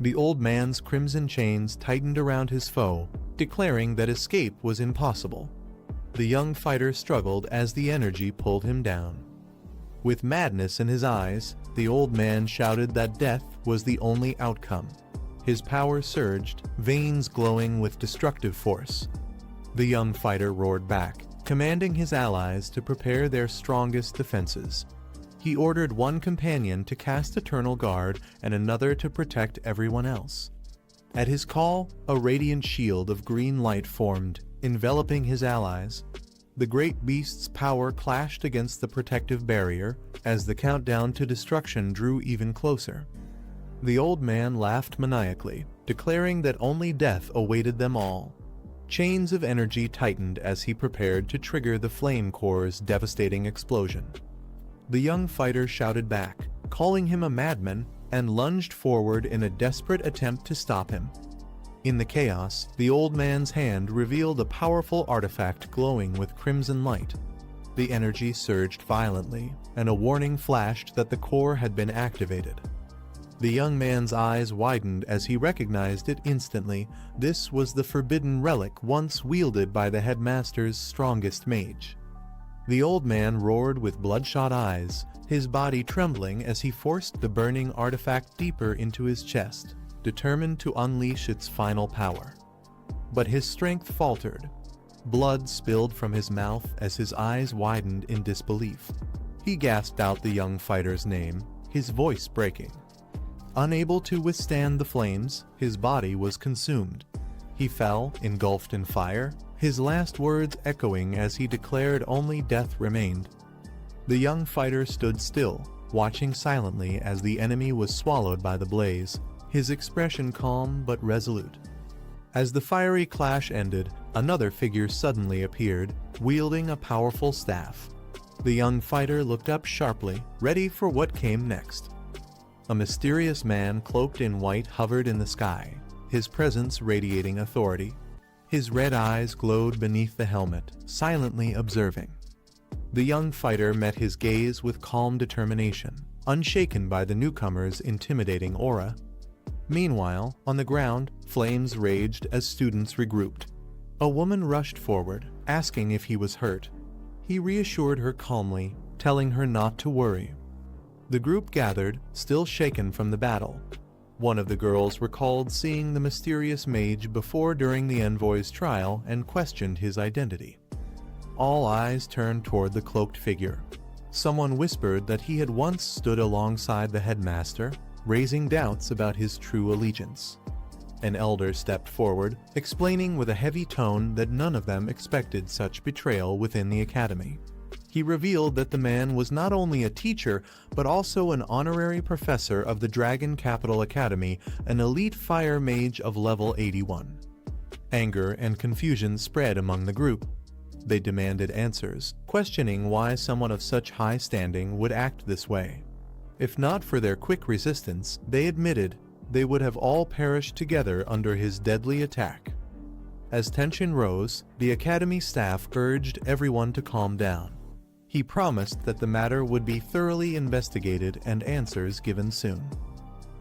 The old man's crimson chains tightened around his foe, declaring that escape was impossible. The young fighter struggled as the energy pulled him down. With madness in his eyes, the old man shouted that death was the only outcome. His power surged, veins glowing with destructive force. The young fighter roared back, commanding his allies to prepare their strongest defenses. He ordered one companion to cast Eternal Guard and another to protect everyone else. At his call, a radiant shield of green light formed, enveloping his allies. The great beast's power clashed against the protective barrier as the countdown to destruction drew even closer. The old man laughed maniacally, declaring that only death awaited them all. Chains of energy tightened as he prepared to trigger the Flame Core's devastating explosion. The young fighter shouted back, calling him a madman, and lunged forward in a desperate attempt to stop him. In the chaos, the old man's hand revealed a powerful artifact glowing with crimson light. The energy surged violently, and a warning flashed that the core had been activated. The young man's eyes widened as he recognized it instantly. This was the forbidden relic once wielded by the headmaster's strongest mage. The old man roared with bloodshot eyes, his body trembling as he forced the burning artifact deeper into his chest, determined to unleash its final power. But his strength faltered. Blood spilled from his mouth as his eyes widened in disbelief. He gasped out the young fighter's name, his voice breaking. Unable to withstand the flames, his body was consumed. He fell, engulfed in fire, his last words echoing as he declared only death remained. The young fighter stood still, watching silently as the enemy was swallowed by the blaze, his expression calm but resolute. As the fiery clash ended, another figure suddenly appeared, wielding a powerful staff. The young fighter looked up sharply, ready for what came next. A mysterious man cloaked in white hovered in the sky, his presence radiating authority. His red eyes glowed beneath the helmet, silently observing. The young fighter met his gaze with calm determination, unshaken by the newcomer's intimidating aura. Meanwhile, on the ground, flames raged as students regrouped. A woman rushed forward, asking if he was hurt. He reassured her calmly, telling her not to worry. The group gathered, still shaken from the battle. One of the girls recalled seeing the mysterious mage before during the envoy's trial and questioned his identity. All eyes turned toward the cloaked figure. Someone whispered that he had once stood alongside the headmaster, raising doubts about his true allegiance. An elder stepped forward, explaining with a heavy tone that none of them expected such betrayal within the academy. He revealed that the man was not only a teacher, but also an honorary professor of the Dragon Capital Academy, an elite fire mage of level 81. Anger and confusion spread among the group. They demanded answers, questioning why someone of such high standing would act this way. If not for their quick resistance, they admitted, they would have all perished together under his deadly attack. As tension rose, the academy staff urged everyone to calm down. He promised that the matter would be thoroughly investigated and answers given soon.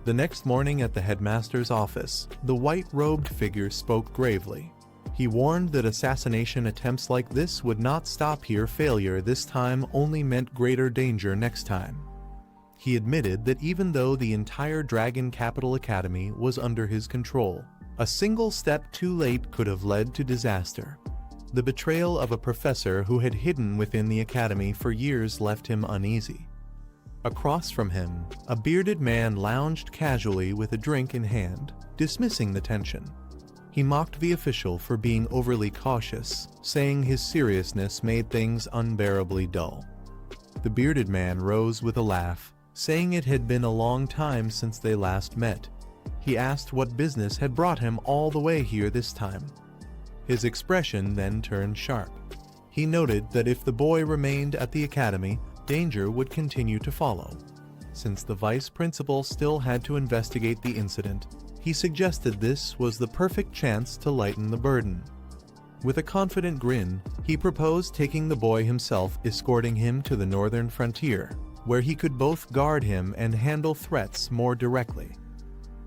The next morning at the headmaster's office, the white-robed figure spoke gravely. He warned that assassination attempts like this would not stop here. Failure this time only meant greater danger next time. He admitted that even though the entire Dragon Capital Academy was under his control, a single step too late could have led to disaster. The betrayal of a professor who had hidden within the academy for years left him uneasy. Across from him, a bearded man lounged casually with a drink in hand, dismissing the tension. He mocked the official for being overly cautious, saying his seriousness made things unbearably dull. The bearded man rose with a laugh, saying it had been a long time since they last met. He asked what business had brought him all the way here this time. His expression then turned sharp. He noted that if the boy remained at the academy, danger would continue to follow. Since the vice principal still had to investigate the incident, he suggested this was the perfect chance to lighten the burden. With a confident grin, he proposed taking the boy himself, escorting him to the northern frontier, where he could both guard him and handle threats more directly.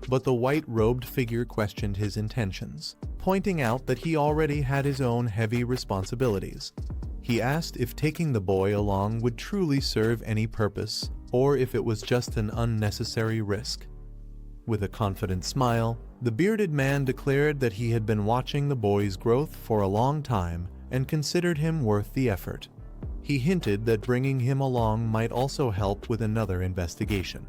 But the white-robed figure questioned his intentions, pointing out that he already had his own heavy responsibilities. He asked if taking the boy along would truly serve any purpose, or if it was just an unnecessary risk. With a confident smile, the bearded man declared that he had been watching the boy's growth for a long time and considered him worth the effort. He hinted that bringing him along might also help with another investigation.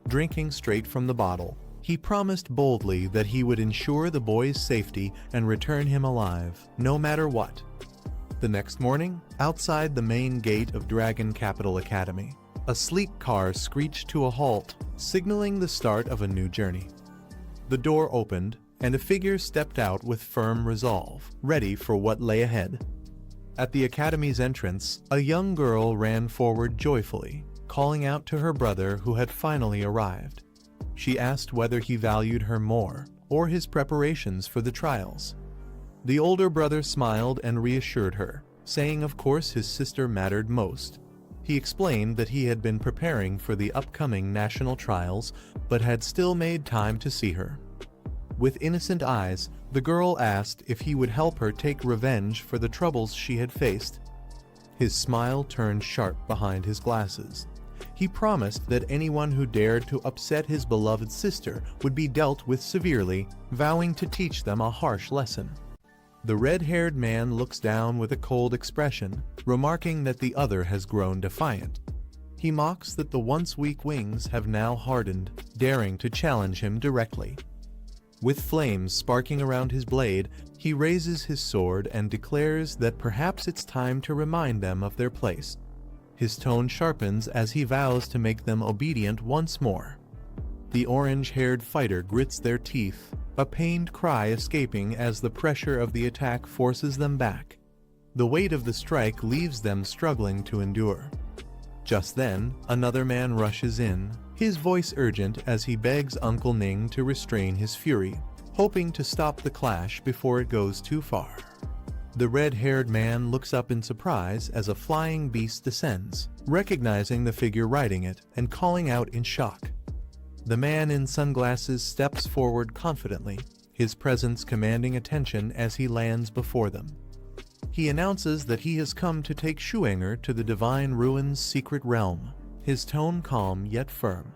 Drinking straight from the bottle, he promised boldly that he would ensure the boy's safety and return him alive, no matter what. The next morning, outside the main gate of Dragon Capital Academy, a sleek car screeched to a halt, signaling the start of a new journey. The door opened, and a figure stepped out with firm resolve, ready for what lay ahead. At the academy's entrance, a young girl ran forward joyfully, calling out to her brother who had finally arrived. She asked whether he valued her more, or his preparations for the trials. The older brother smiled and reassured her, saying of course his sister mattered most. He explained that he had been preparing for the upcoming national trials, but had still made time to see her. With innocent eyes, the girl asked if he would help her take revenge for the troubles she had faced. His smile turned sharp behind his glasses. He promised that anyone who dared to upset his beloved sister would be dealt with severely, vowing to teach them a harsh lesson. The red-haired man looks down with a cold expression, remarking that the other has grown defiant. He mocks that the once weak wings have now hardened, daring to challenge him directly. With flames sparking around his blade, he raises his sword and declares that perhaps it's time to remind them of their place. His tone sharpens as he vows to make them obedient once more. The orange-haired fighter grits their teeth, a pained cry escaping as the pressure of the attack forces them back. The weight of the strike leaves them struggling to endure. Just then, another man rushes in, his voice urgent as he begs Uncle Ning to restrain his fury, hoping to stop the clash before it goes too far. The red-haired man looks up in surprise as a flying beast descends, recognizing the figure riding it and calling out in shock. The man in sunglasses steps forward confidently, his presence commanding attention as he lands before them. He announces that he has come to take Shuanger to the Divine Ruin's secret realm, his tone calm yet firm.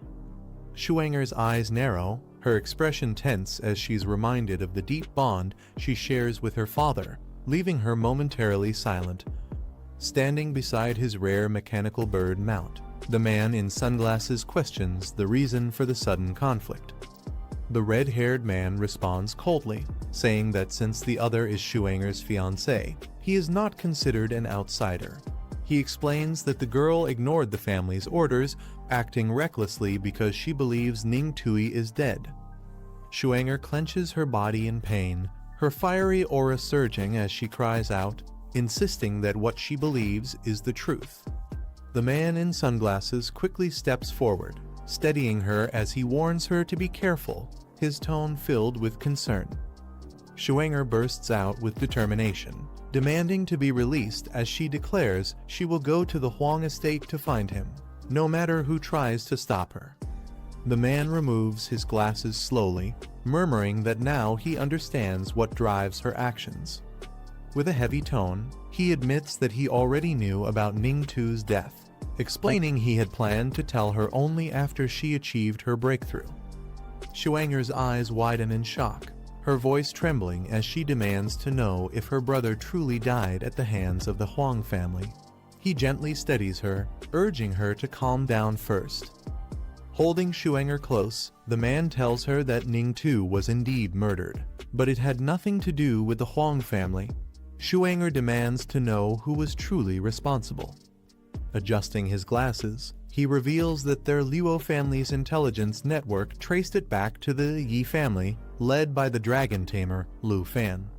Shuanger's eyes narrow, her expression tense as she's reminded of the deep bond she shares with her father, leaving her momentarily silent. Standing beside his rare mechanical bird mount, the man in sunglasses questions the reason for the sudden conflict. The red-haired man responds coldly, saying that since the other is Shuanger's fiancée, he is not considered an outsider. He explains that the girl ignored the family's orders, acting recklessly because she believes Ning Tui is dead. Shuanger clenches her body in pain, her fiery aura surging as she cries out, insisting that what she believes is the truth. The man in sunglasses quickly steps forward, steadying her as he warns her to be careful, his tone filled with concern. Shuenger bursts out with determination, demanding to be released as she declares she will go to the Huang estate to find him, no matter who tries to stop her. The man removes his glasses slowly, murmuring that now he understands what drives her actions. With a heavy tone, he admits that he already knew about Ningtu's death, explaining he had planned to tell her only after she achieved her breakthrough. Shuenger's eyes widen in shock, her voice trembling as she demands to know if her brother truly died at the hands of the Huang family. He gently steadies her, urging her to calm down first. Holding Shuenger close, the man tells her that Ningtu was indeed murdered, but it had nothing to do with the Huang family. Shuenger demands to know who was truly responsible. Adjusting his glasses, he reveals that their Luo family's intelligence network traced it back to the Yi family, led by the dragon tamer, Lu Fan.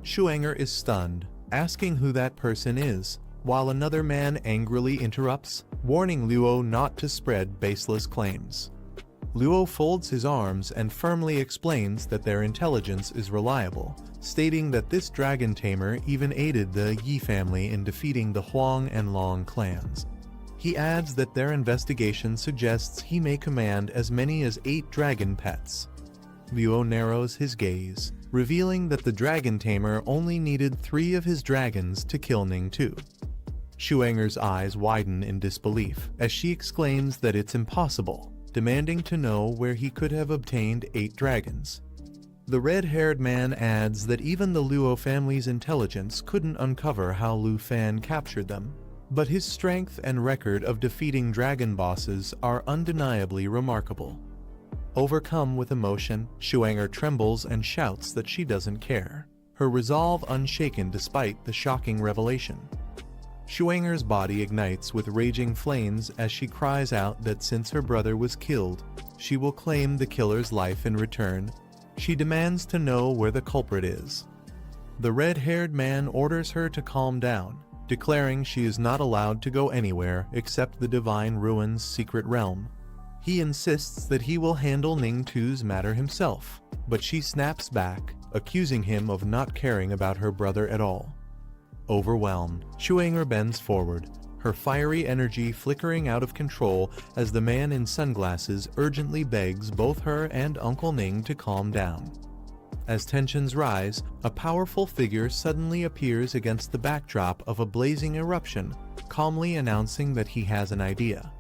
Shuenger is stunned, asking who that person is, while another man angrily interrupts, warning Luo not to spread baseless claims. Luo folds his arms and firmly explains that their intelligence is reliable, stating that this dragon tamer even aided the Yi family in defeating the Huang and Long clans. He adds that their investigation suggests he may command as many as 8 dragon pets. Luo narrows his gaze, revealing that the dragon tamer only needed 3 of his dragons to kill Ningtu. Shuenger's eyes widen in disbelief as she exclaims that it's impossible, demanding to know where he could have obtained 8 dragons. The red-haired man adds that even the Luo family's intelligence couldn't uncover how Lu Fan captured them, but his strength and record of defeating dragon bosses are undeniably remarkable. Overcome with emotion, Shuenger trembles and shouts that she doesn't care, her resolve unshaken despite the shocking revelation. Shuenger's body ignites with raging flames as she cries out that since her brother was killed, she will claim the killer's life in return. She demands to know where the culprit is. The red-haired man orders her to calm down, declaring she is not allowed to go anywhere except the Divine Ruin's secret realm. He insists that he will handle Ningtu's matter himself, but she snaps back, accusing him of not caring about her brother at all. Overwhelmed, Shuenger bends forward, her fiery energy flickering out of control as the man in sunglasses urgently begs both her and Uncle Ning to calm down. As tensions rise, a powerful figure suddenly appears against the backdrop of a blazing eruption, calmly announcing that he has an idea.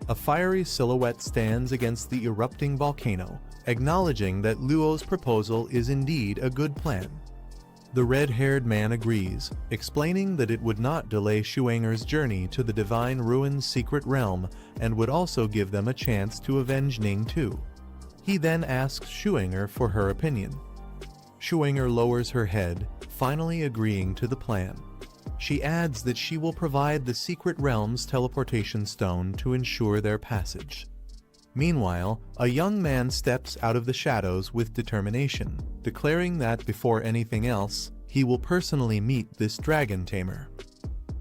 A fiery silhouette stands against the erupting volcano, acknowledging that Luo's proposal is indeed a good plan. The red-haired man agrees, explaining that it would not delay Shuenger's journey to the Divine Ruin's secret realm and would also give them a chance to avenge Ningtu. He then asks Shuenger for her opinion. Shuenger lowers her head, finally agreeing to the plan. She adds that she will provide the secret realm's teleportation stone to ensure their passage. Meanwhile, a young man steps out of the shadows with determination, declaring that before anything else, he will personally meet this dragon tamer.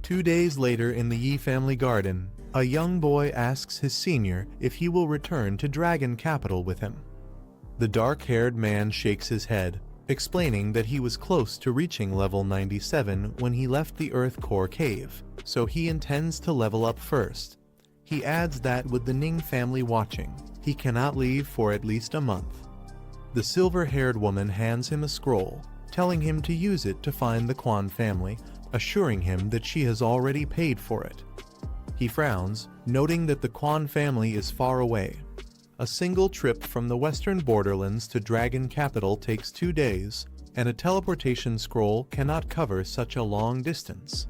2 days later in the Yi family garden, a young boy asks his senior if he will return to Dragon Capital with him. The dark-haired man shakes his head, explaining that he was close to reaching level 97 when he left the Earth Core Cave, so he intends to level up first. He adds that with the Ning family watching, he cannot leave for at least a month. The silver-haired woman hands him a scroll, telling him to use it to find the Quan family, assuring him that she has already paid for it. He frowns, noting that the Quan family is far away. A single trip from the western borderlands to Dragon Capital takes 2 days, and a teleportation scroll cannot cover such a long distance.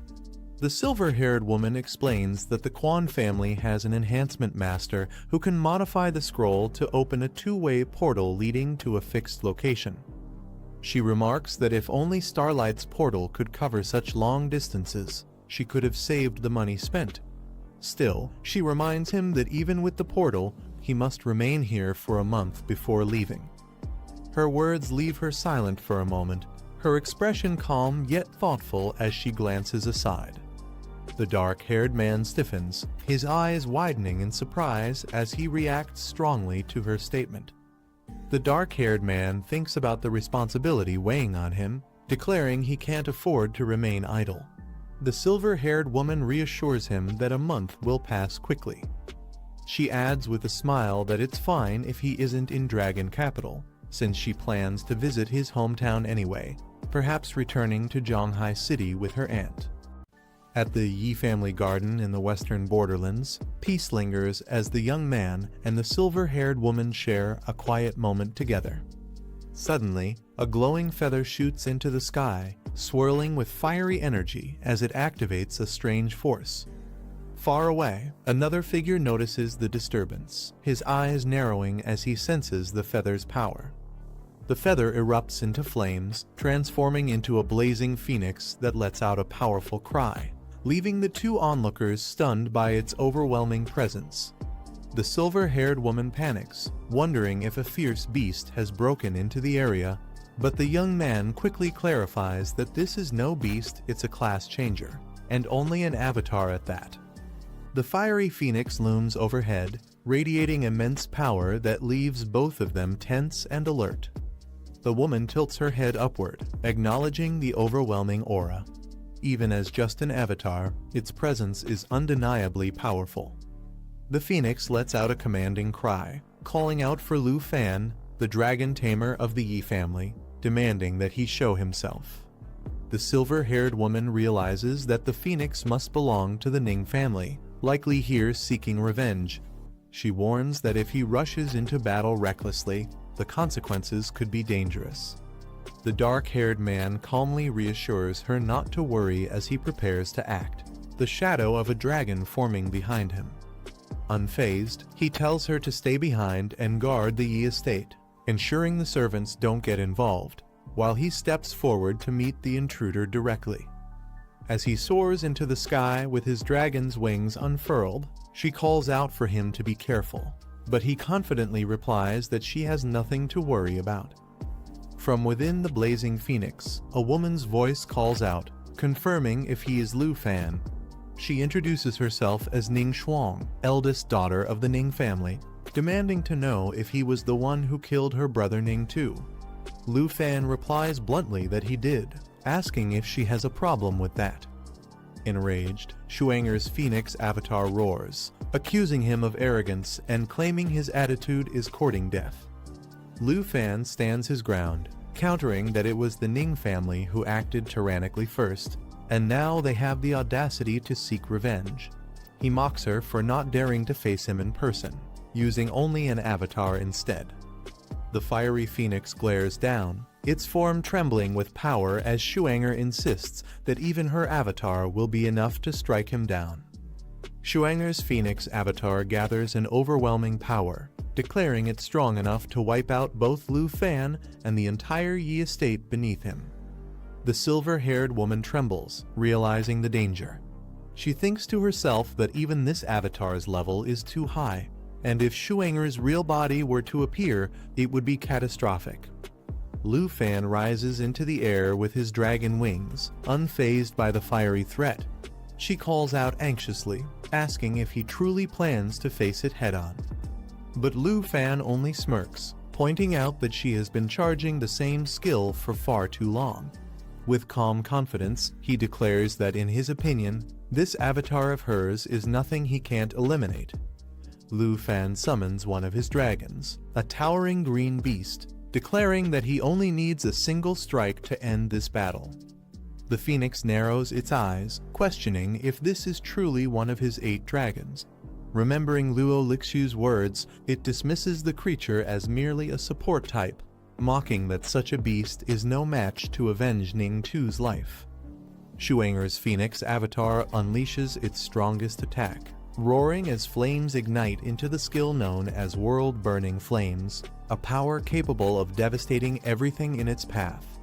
The silver-haired woman explains that the Quan family has an enhancement master who can modify the scroll to open a 2-way portal leading to a fixed location. She remarks that if only Starlight's portal could cover such long distances, she could have saved the money spent. Still, she reminds him that even with the portal, he must remain here for a month before leaving. Her words leave her silent for a moment, her expression calm yet thoughtful as she glances aside. The dark-haired man stiffens, his eyes widening in surprise as he reacts strongly to her statement. The dark-haired man thinks about the responsibility weighing on him, declaring he can't afford to remain idle. The silver-haired woman reassures him that a month will pass quickly. She adds with a smile that it's fine if he isn't in Dragon Capital, since she plans to visit his hometown anyway, perhaps returning to Zhonghai City with her aunt. At the Yi family garden in the western borderlands, peace lingers as the young man and the silver-haired woman share a quiet moment together. Suddenly, a glowing feather shoots into the sky, swirling with fiery energy as it activates a strange force. Far away, another figure notices the disturbance, his eyes narrowing as he senses the feather's power. The feather erupts into flames, transforming into a blazing phoenix that lets out a powerful cry, leaving the two onlookers stunned by its overwhelming presence. The silver-haired woman panics, wondering if a fierce beast has broken into the area, but the young man quickly clarifies that this is no beast, it's a class changer, and only an avatar at that. The fiery phoenix looms overhead, radiating immense power that leaves both of them tense and alert. The woman tilts her head upward, acknowledging the overwhelming aura. Even as just an avatar, its presence is undeniably powerful. The phoenix lets out a commanding cry, calling out for Lu Fan, the dragon tamer of the Yi family, demanding that he show himself. The silver-haired woman realizes that the phoenix must belong to the Ning family, likely here seeking revenge. She warns that if he rushes into battle recklessly, the consequences could be dangerous. The dark-haired man calmly reassures her not to worry as he prepares to act, the shadow of a dragon forming behind him. Unfazed, he tells her to stay behind and guard the Yi estate, ensuring the servants don't get involved, while he steps forward to meet the intruder directly. As he soars into the sky with his dragon's wings unfurled, she calls out for him to be careful, but he confidently replies that she has nothing to worry about. From within the blazing phoenix, a woman's voice calls out, confirming if he is Lu Fan. She introduces herself as Ning Shuang, eldest daughter of the Ning family, demanding to know if he was the one who killed her brother Ning too. Lu Fan replies bluntly that he did, asking if she has a problem with that. Enraged, Shuanger's phoenix avatar roars, accusing him of arrogance and claiming his attitude is courting death. Lu Fan stands his ground, countering that it was the Ning family who acted tyrannically first, and now they have the audacity to seek revenge. He mocks her for not daring to face him in person, using only an avatar instead. The fiery phoenix glares down, its form trembling with power as Shuanger insists that even her avatar will be enough to strike him down. Shuanger's phoenix avatar gathers an overwhelming power, declaring it strong enough to wipe out both Lu Fan and the entire Yi estate beneath him. The silver-haired woman trembles, realizing the danger. She thinks to herself that even this avatar's level is too high, and if Shuanger's real body were to appear, it would be catastrophic. Lu Fan rises into the air with his dragon wings, unfazed by the fiery threat. She calls out anxiously, asking if he truly plans to face it head-on. But Lu Fan only smirks, pointing out that she has been charging the same skill for far too long. With calm confidence, he declares that in his opinion, this avatar of hers is nothing he can't eliminate. Lu Fan summons one of his dragons, a towering green beast, declaring that he only needs a single strike to end this battle. The phoenix narrows its eyes, questioning if this is truly one of his 8 dragons. Remembering Luo Lixu's words, it dismisses the creature as merely a support type, mocking that such a beast is no match to avenge Ning Tu's life. Shuanger's phoenix avatar unleashes its strongest attack, roaring as flames ignite into the skill known as world-burning flames, a power capable of devastating everything in its path.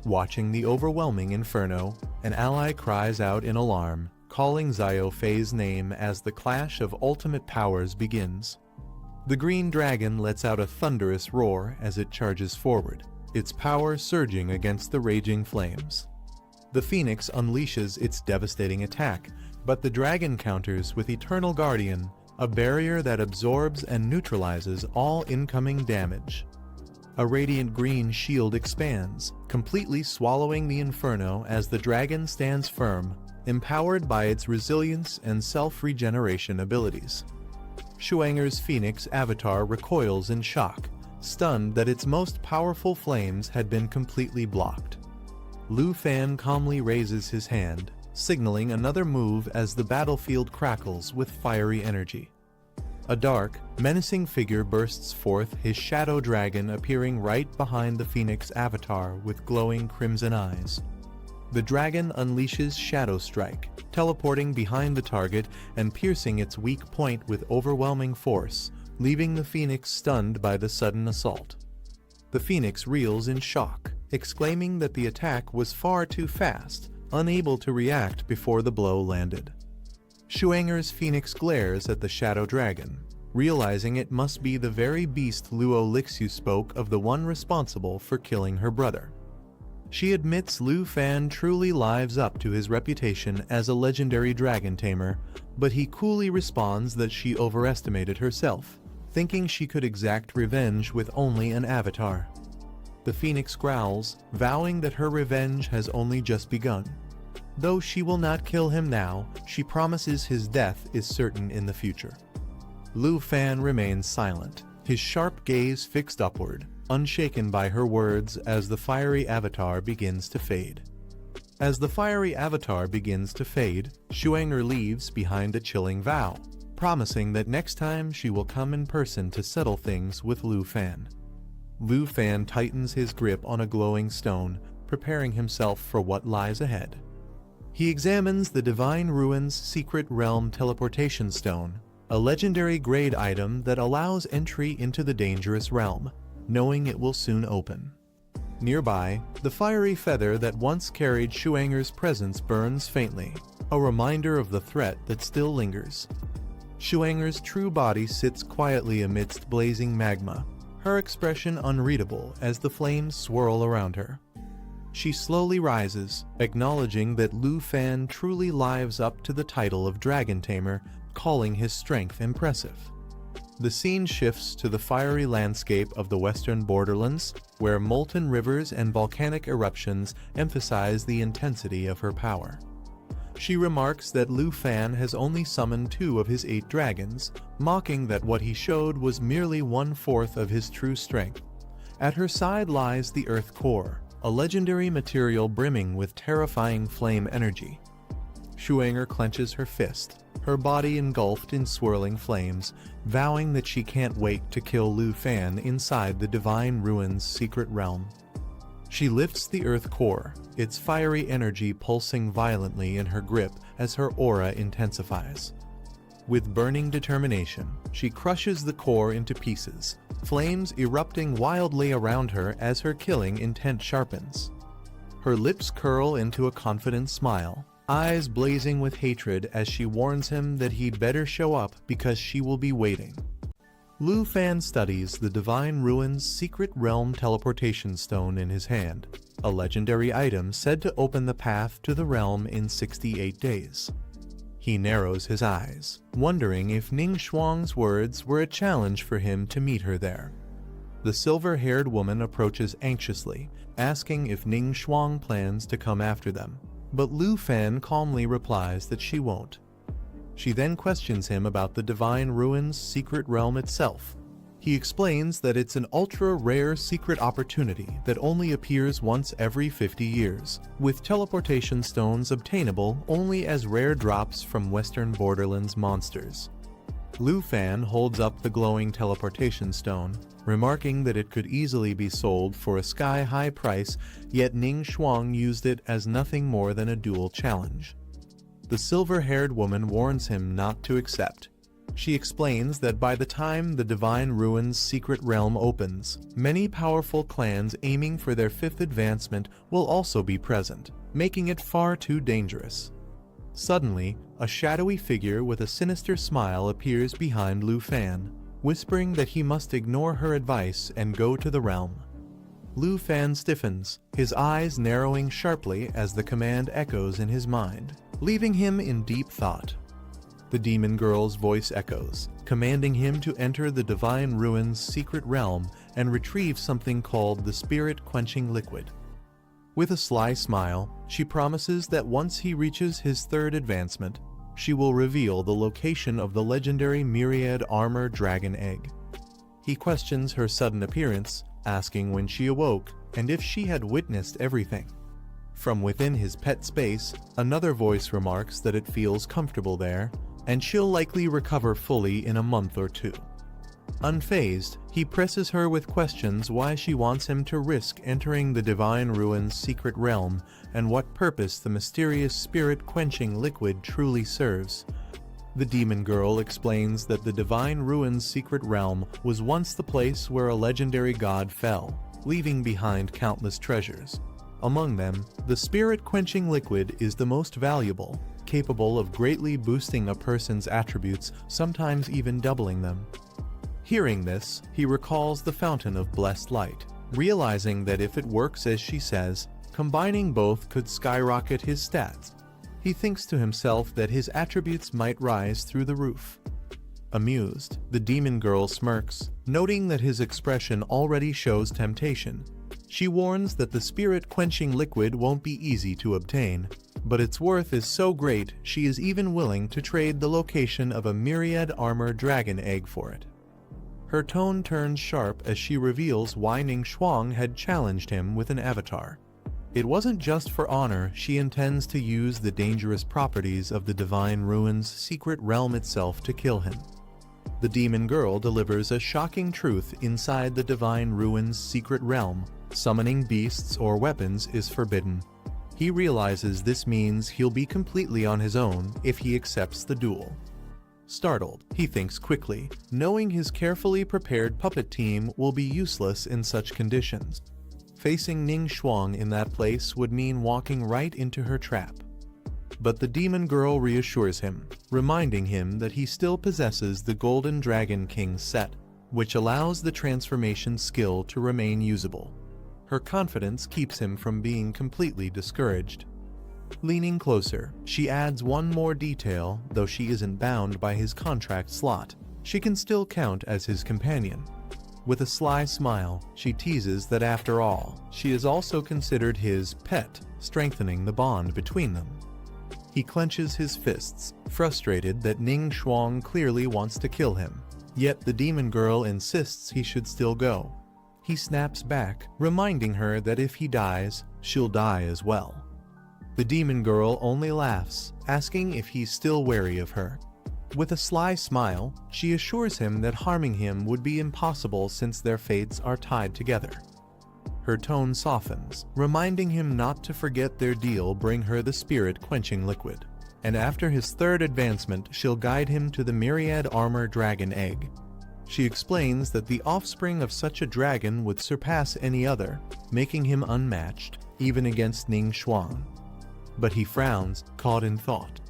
Watching the overwhelming inferno, an ally cries out in alarm, calling Xiao Fei's name as the clash of ultimate powers begins. The green dragon lets out a thunderous roar as it charges forward, its power surging against the raging flames. The phoenix unleashes its devastating attack, but the dragon counters with Eternal Guardian, a barrier that absorbs and neutralizes all incoming damage. A radiant green shield expands, completely swallowing the inferno as the dragon stands firm, empowered by its resilience and self-regeneration abilities. Shuanger's phoenix avatar recoils in shock, stunned that its most powerful flames had been completely blocked. Lu Fan calmly raises his hand, signaling another move as the battlefield crackles with fiery energy. A dark, menacing figure bursts forth, his shadow dragon appearing right behind the phoenix avatar with glowing crimson eyes. The dragon unleashes Shadow Strike, teleporting behind the target and piercing its weak point with overwhelming force, leaving the phoenix stunned by the sudden assault. The phoenix reels in shock, exclaiming that the attack was far too fast, unable to react before the blow landed. Shuanger's phoenix glares at the shadow dragon, realizing it must be the very beast Luo Lixu spoke of, the one responsible for killing her brother. She admits Lu Fan truly lives up to his reputation as a legendary dragon tamer, but he coolly responds that she overestimated herself, thinking she could exact revenge with only an avatar. The phoenix growls, vowing that her revenge has only just begun. Though she will not kill him now, she promises his death is certain in the future. Lu Fan remains silent, his sharp gaze fixed upward, unshaken by her words as the fiery avatar begins to fade. As the fiery avatar begins to fade, Shuanger leaves behind a chilling vow, promising that next time she will come in person to settle things with Lu Fan. Lu Fan tightens his grip on a glowing stone, preparing himself for what lies ahead. He examines the Divine Ruins Secret Realm Teleportation Stone, a legendary grade item that allows entry into the dangerous realm, knowing it will soon open. Nearby, the fiery feather that once carried Shuanger's presence burns faintly, a reminder of the threat that still lingers. Shuanger's true body sits quietly amidst blazing magma, her expression unreadable as the flames swirl around her. She slowly rises, acknowledging that Lu Fan truly lives up to the title of Dragon Tamer, calling his strength impressive. The scene shifts to the fiery landscape of the western borderlands, where molten rivers and volcanic eruptions emphasize the intensity of her power. She remarks that Lu Fan has only summoned 2 of his 8 dragons, mocking that what he showed was merely 1/4 of his true strength. At her side lies the Earth Core, a legendary material brimming with terrifying flame energy. Shuanger clenches her fist, her body engulfed in swirling flames, vowing that she can't wait to kill Lu Fan inside the Divine Ruins Secret Realm. She lifts the Earth Core, its fiery energy pulsing violently in her grip as her aura intensifies. With burning determination, she crushes the core into pieces, flames erupting wildly around her as her killing intent sharpens. Her lips curl into a confident smile, eyes blazing with hatred as she warns him that he'd better show up because she will be waiting. Lu Fan studies the Divine Ruins Secret Realm Teleportation Stone in his hand, a legendary item said to open the path to the realm in 68 days. He narrows his eyes, wondering if Ning Shuang's words were a challenge for him to meet her there. The silver-haired woman approaches anxiously, asking if Ning Shuang plans to come after them, but Lu Fan calmly replies that she won't. She then questions him about the Divine Ruins Secret Realm itself. He explains that it's an ultra-rare secret opportunity that only appears once every 50 years, with teleportation stones obtainable only as rare drops from Western Borderlands monsters. Lu Fan holds up the glowing teleportation stone, remarking that it could easily be sold for a sky-high price, yet Ning Shuang used it as nothing more than a dual challenge. The silver-haired woman warns him not to accept. She explains that by the time the Divine Ruins Secret Realm opens, many powerful clans aiming for their 5th advancement will also be present, making it far too dangerous. Suddenly, a shadowy figure with a sinister smile appears behind Lu Fan, whispering that he must ignore her advice and go to the realm. Lu Fan stiffens, his eyes narrowing sharply as the command echoes in his mind, leaving him in deep thought. The demon girl's voice echoes, commanding him to enter the Divine Ruins Secret Realm and retrieve something called the spirit-quenching liquid. With a sly smile, she promises that once he reaches his third advancement, she will reveal the location of the legendary myriad armor dragon egg. He questions her sudden appearance, asking when she awoke and if she had witnessed everything. From within his pet space, another voice remarks that it feels comfortable there, and she'll likely recover fully in a month or two. Unfazed, he presses her with questions why she wants him to risk entering the Divine Ruin's secret realm and what purpose the mysterious spirit-quenching liquid truly serves. The demon girl explains that the Divine Ruin's secret realm was once the place where a legendary god fell, leaving behind countless treasures. Among them, the spirit-quenching liquid is the most valuable, capable of greatly boosting a person's attributes, sometimes even doubling them. Hearing this, he recalls the Fountain of Blessed Light, realizing that if it works as she says, combining both could skyrocket his stats. He thinks to himself that his attributes might rise through the roof. Amused, the demon girl smirks, noting that his expression already shows temptation. She warns that the spirit-quenching liquid won't be easy to obtain, but its worth is so great she is even willing to trade the location of a myriad armor dragon egg for it. Her tone turns sharp as she reveals why Ning Shuang had challenged him with an avatar. It wasn't just for honor. She intends to use the dangerous properties of the Divine Ruin's secret realm itself to kill him. The demon girl delivers a shocking truth inside the Divine Ruin's secret realm. Summoning beasts or weapons is forbidden. He realizes this means he'll be completely on his own if he accepts the duel. Startled, he thinks quickly, knowing his carefully prepared puppet team will be useless in such conditions. Facing Ning Shuang in that place would mean walking right into her trap. But the demon girl reassures him, reminding him that he still possesses the Golden Dragon King set, which allows the transformation skill to remain usable. Her confidence keeps him from being completely discouraged. Leaning closer, she adds one more detail. Though she isn't bound by his contract slot, she can still count as his companion. With a sly smile, she teases that after all, she is also considered his pet, strengthening the bond between them. He clenches his fists, frustrated that Ning Shuang clearly wants to kill him, yet the demon girl insists he should still go. He snaps back, reminding her that if he dies, she'll die as well. The demon girl only laughs, asking if he's still wary of her. With a sly smile, she assures him that harming him would be impossible since their fates are tied together. Her tone softens, reminding him not to forget their deal bring her the spirit-quenching liquid. And after his third advancement, she'll guide him to the myriad armor dragon egg. She explains that the offspring of such a dragon would surpass any other, making him unmatched, even against Ning Shuang. But he frowns, caught in thought.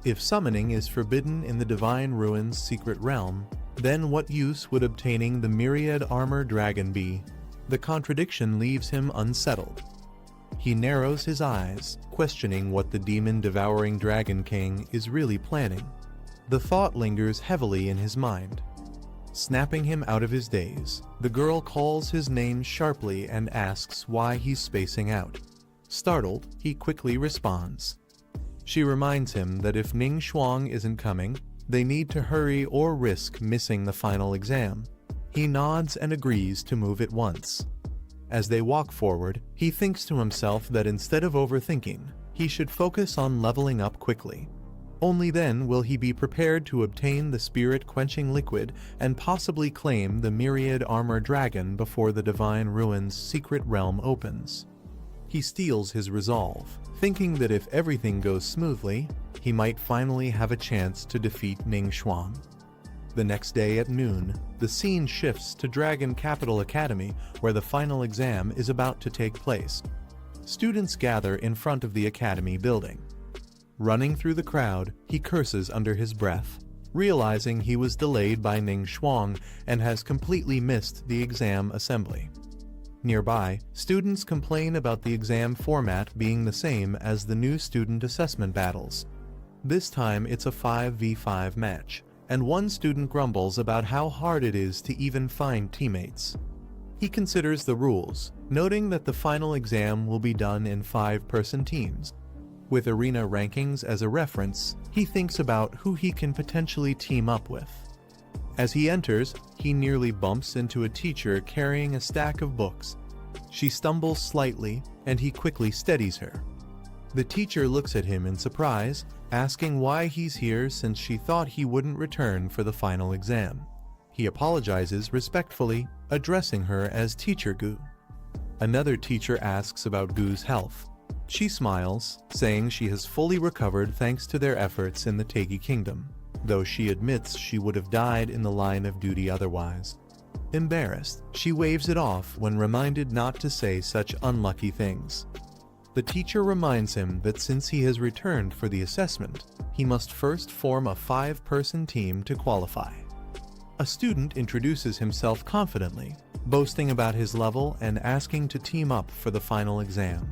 If summoning is forbidden in the Divine Ruin's secret realm, then what use would obtaining the myriad armor dragon be? The contradiction leaves him unsettled. He narrows his eyes, questioning what the demon-devouring Dragon King is really planning. The thought lingers heavily in his mind. Snapping him out of his daze, the girl calls his name sharply and asks why he's spacing out. Startled, he quickly responds. She reminds him that if Ning Shuang isn't coming, they need to hurry or risk missing the final exam. He nods and agrees to move at once. As they walk forward, he thinks to himself that instead of overthinking, he should focus on leveling up quickly. Only then will he be prepared to obtain the spirit-quenching liquid and possibly claim the myriad armor dragon before the Divine Ruin's secret realm opens. He steels his resolve, thinking that if everything goes smoothly, he might finally have a chance to defeat Ning Shuang. The next day at noon, the scene shifts to Dragon Capital Academy, where the final exam is about to take place. Students gather in front of the academy building. Running through the crowd, he curses under his breath, realizing he was delayed by Ning Shuang and has completely missed the exam assembly. Nearby, students complain about the exam format being the same as the new student assessment battles. This time it's a 5v5 match, and one student grumbles about how hard it is to even find teammates. He considers the rules, noting that the final exam will be done in 5-person teams. With arena rankings as a reference, he thinks about who he can potentially team up with. As he enters, he nearly bumps into a teacher carrying a stack of books. She stumbles slightly, and he quickly steadies her. The teacher looks at him in surprise, asking why he's here since she thought he wouldn't return for the final exam. He apologizes respectfully, addressing her as Teacher Gu. Another teacher asks about Gu's health. She smiles, saying she has fully recovered thanks to their efforts in the Taegi Kingdom, though she admits she would have died in the line of duty otherwise. Embarrassed, she waves it off when reminded not to say such unlucky things. The teacher reminds him that since he has returned for the assessment, he must first form a 5-person team to qualify. A student introduces himself confidently, boasting about his level and asking to team up for the final exam.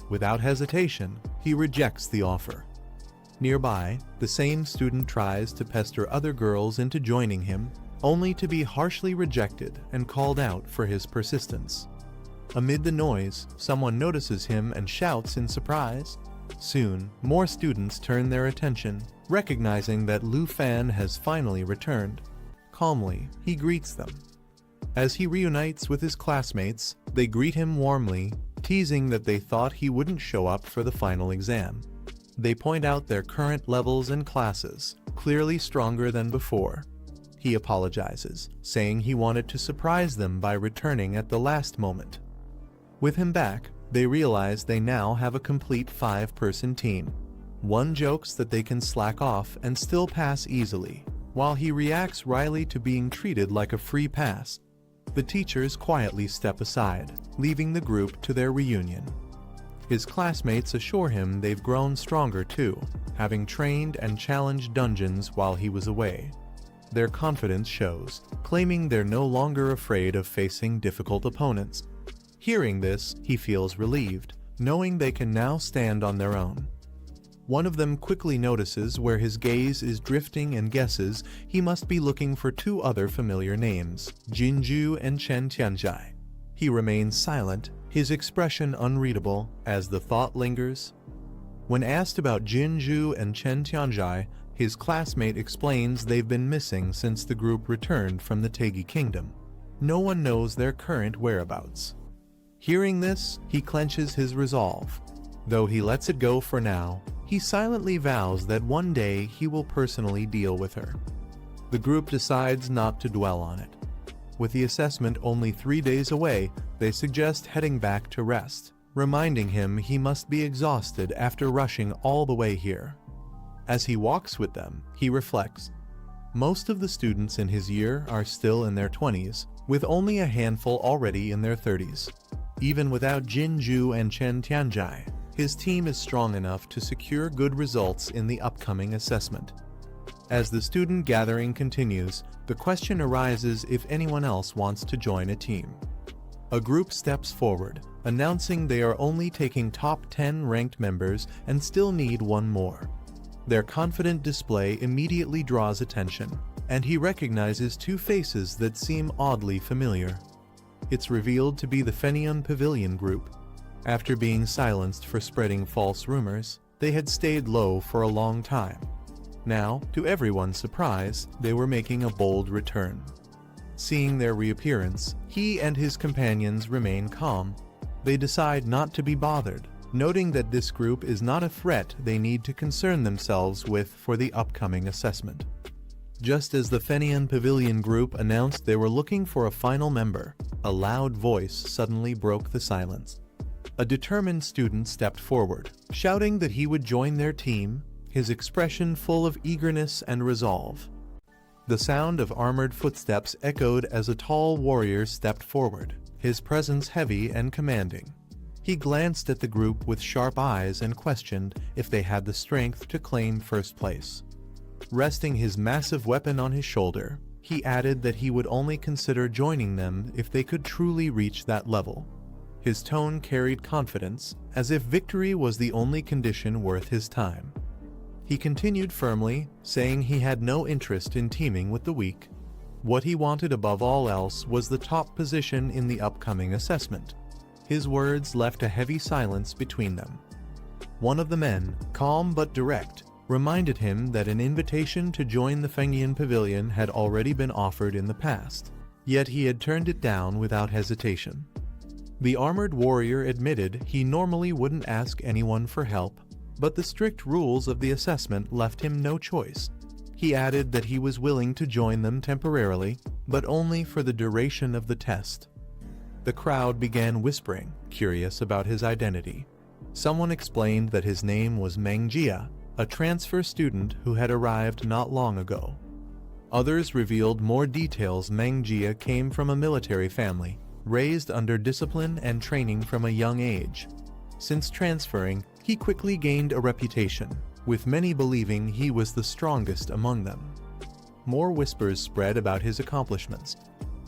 Without hesitation, he rejects the offer. Nearby, the same student tries to pester other girls into joining him, only to be harshly rejected and called out for his persistence. Amid the noise, someone notices him and shouts in surprise. Soon, more students turn their attention, recognizing that Lu Fan has finally returned. Calmly, he greets them. As he reunites with his classmates, they greet him warmly, teasing that they thought he wouldn't show up for the final exam. They point out their current levels and classes, clearly stronger than before. He apologizes, saying he wanted to surprise them by returning at the last moment. With him back, they realize they now have a complete 5-person team. One jokes that they can slack off and still pass easily, while he reacts wryly to being treated like a free pass. The teachers quietly step aside, leaving the group to their reunion. His classmates assure him they've grown stronger too, having trained and challenged dungeons while he was away. Their confidence shows, claiming they're no longer afraid of facing difficult opponents. Hearing this, he feels relieved, knowing they can now stand on their own. One of them quickly notices where his gaze is drifting and guesses he must be looking for 2 other familiar names, Jinju and Chen Tianjai. He remains silent, his expression unreadable, as the thought lingers. When asked about Jinju and Chen Tianjai, his classmate explains they've been missing since the group returned from the Taegi Kingdom. No one knows their current whereabouts. Hearing this, he clenches his resolve. Though he lets it go for now, he silently vows that one day he will personally deal with her. The group decides not to dwell on it. With the assessment only 3 days away, they suggest heading back to rest, reminding him he must be exhausted after rushing all the way here. As he walks with them, he reflects. Most of the students in his year are still in their 20s, with only a handful already in their 30s. Even without Jinju and Chen Tianjai, his team is strong enough to secure good results in the upcoming assessment. As the student gathering continues, the question arises if anyone else wants to join a team. A group steps forward, announcing they are only taking top 10 ranked members and still need one more. Their confident display immediately draws attention, and he recognizes 2 faces that seem oddly familiar. It's revealed to be the Fenion Pavilion group. After being silenced for spreading false rumors, they had stayed low for a long time. Now, to everyone's surprise, they were making a bold return. Seeing their reappearance, he and his companions remain calm. They decide not to be bothered, noting that this group is not a threat they need to concern themselves with for the upcoming assessment. Just as the Fenion Pavilion group announced they were looking for a final member, a loud voice suddenly broke the silence. A determined student stepped forward, shouting that he would join their team, his expression full of eagerness and resolve. The sound of armored footsteps echoed as a tall warrior stepped forward, his presence heavy and commanding. He glanced at the group with sharp eyes and questioned if they had the strength to claim first place. Resting his massive weapon on his shoulder, he added that he would only consider joining them if they could truly reach that level. His tone carried confidence, as if victory was the only condition worth his time. He continued firmly, saying he had no interest in teaming with the weak. What he wanted above all else was the top position in the upcoming assessment. His words left a heavy silence between them. One of the men, calm but direct, reminded him that an invitation to join the Fengyan Pavilion had already been offered in the past, yet he had turned it down without hesitation. The armored warrior admitted he normally wouldn't ask anyone for help, but the strict rules of the assessment left him no choice. He added that he was willing to join them temporarily, but only for the duration of the test. The crowd began whispering, curious about his identity. Someone explained that his name was Mangjia, a transfer student who had arrived not long ago. Others revealed more details. Mangjia came from a military family, raised under discipline and training from a young age. Since transferring, he quickly gained a reputation, with many believing he was the strongest among them. More whispers spread about his accomplishments.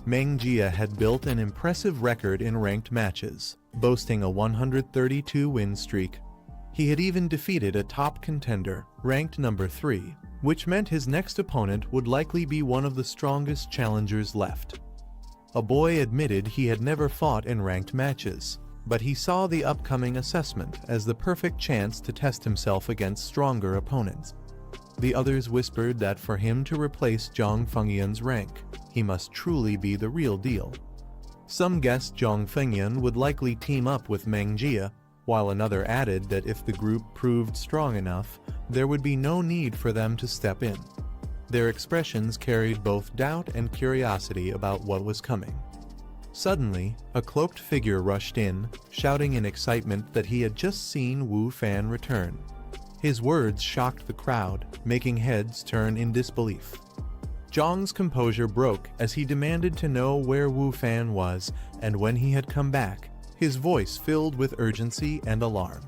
Mangjia had built an impressive record in ranked matches, boasting a 132-win streak. He had even defeated a top contender, ranked number 3, which meant his next opponent would likely be one of the strongest challengers left. A boy admitted he had never fought in ranked matches, but he saw the upcoming assessment as the perfect chance to test himself against stronger opponents. The others whispered that for him to replace Zhang Fengyan's rank, he must truly be the real deal. Some guessed Zhang Fengyan would likely team up with Mangjia, while another added that if the group proved strong enough, there would be no need for them to step in. Their expressions carried both doubt and curiosity about what was coming. Suddenly, a cloaked figure rushed in, shouting in excitement that he had just seen Wu Fan return. His words shocked the crowd, making heads turn in disbelief. Zhang's composure broke as he demanded to know where Wu Fan was and when he had come back, his voice filled with urgency and alarm.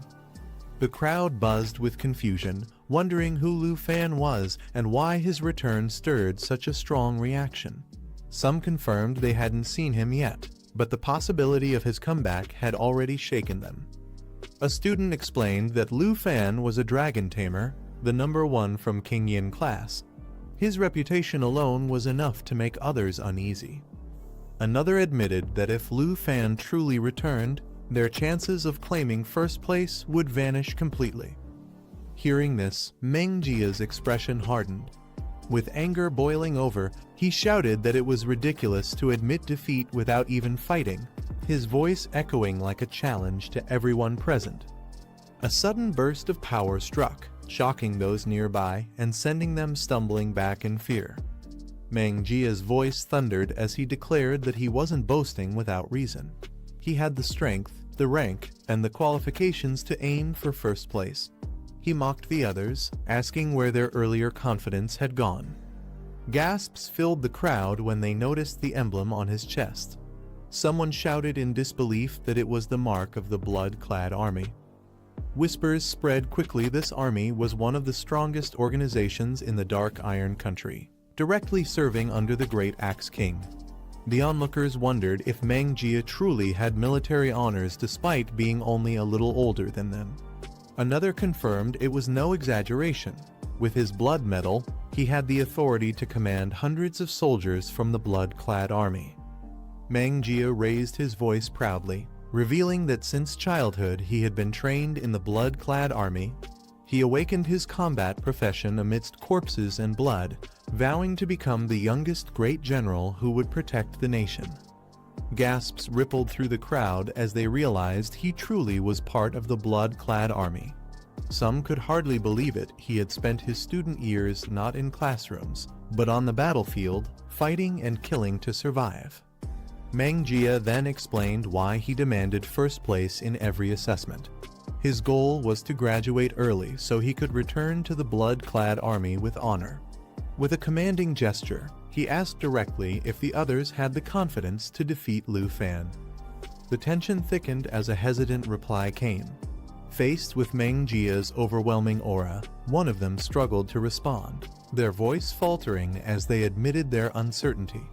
The crowd buzzed with confusion, wondering who Lu Fan was and why his return stirred such a strong reaction. Some confirmed they hadn't seen him yet, but the possibility of his comeback had already shaken them. A student explained that Lu Fan was a dragon tamer, the number 1 from King Yin class. His reputation alone was enough to make others uneasy. Another admitted that if Lu Fan truly returned, their chances of claiming first place would vanish completely. Hearing this, Mengjia's expression hardened. With anger boiling over, he shouted that it was ridiculous to admit defeat without even fighting, his voice echoing like a challenge to everyone present. A sudden burst of power struck, shocking those nearby and sending them stumbling back in fear. Mangjia's voice thundered as he declared that he wasn't boasting without reason. He had the strength, the rank, and the qualifications to aim for first place. He mocked the others, asking where their earlier confidence had gone. Gasps filled the crowd when they noticed the emblem on his chest. Someone shouted in disbelief that it was the mark of the blood-clad army. Whispers spread quickly. This army was one of the strongest organizations in the Dark Iron Country, directly serving under the Great Axe King. The onlookers wondered if Mangjia truly had military honors despite being only a little older than them. Another confirmed it was no exaggeration. With his blood medal, he had the authority to command hundreds of soldiers from the blood-clad army. Mangjia raised his voice proudly, revealing that since childhood he had been trained in the blood-clad army. He awakened his combat profession amidst corpses and blood, vowing to become the youngest great general who would protect the nation. Gasps rippled through the crowd as they realized he truly was part of the blood-clad army. Some could hardly believe it. He had spent his student years not in classrooms, but on the battlefield, fighting and killing to survive. Mangjia then explained why he demanded first place in every assessment. His goal was to graduate early so he could return to the blood-clad army with honor. With a commanding gesture, he asked directly if the others had the confidence to defeat Lu Fan. The tension thickened as a hesitant reply came. Faced with Mangjia's overwhelming aura, one of them struggled to respond, their voice faltering as they admitted their uncertainty.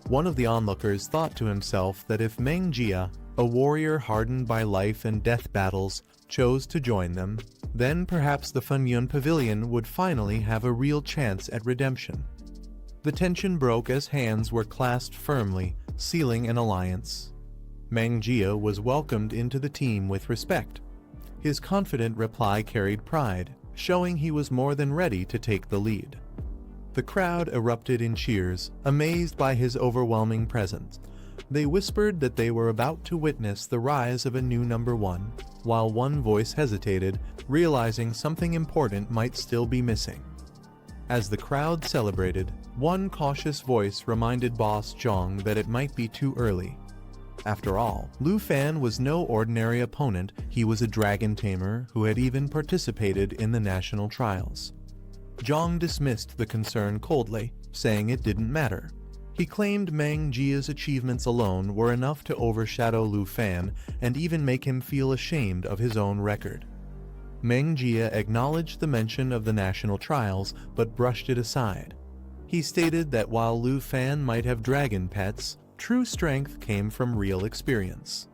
One of the onlookers thought to himself that if Mangjia, a warrior hardened by life and death battles, chose to join them, then perhaps the Fengyan Pavilion would finally have a real chance at redemption. The tension broke as hands were clasped firmly, sealing an alliance. Mangjia was welcomed into the team with respect. His confident reply carried pride, showing he was more than ready to take the lead. The crowd erupted in cheers, amazed by his overwhelming presence. They whispered that they were about to witness the rise of a new number one, while one voice hesitated, realizing something important might still be missing. As the crowd celebrated, one cautious voice reminded Boss Zhong that it might be too early. After all, Lu Fan was no ordinary opponent. He was a dragon tamer who had even participated in the national trials. Zhong dismissed the concern coldly, saying it didn't matter. He claimed Mangjia's achievements alone were enough to overshadow Lu Fan and even make him feel ashamed of his own record. Mangjia acknowledged the mention of the national trials but brushed it aside. He stated that while Lu Fan might have dragon pets, true strength came from real experience.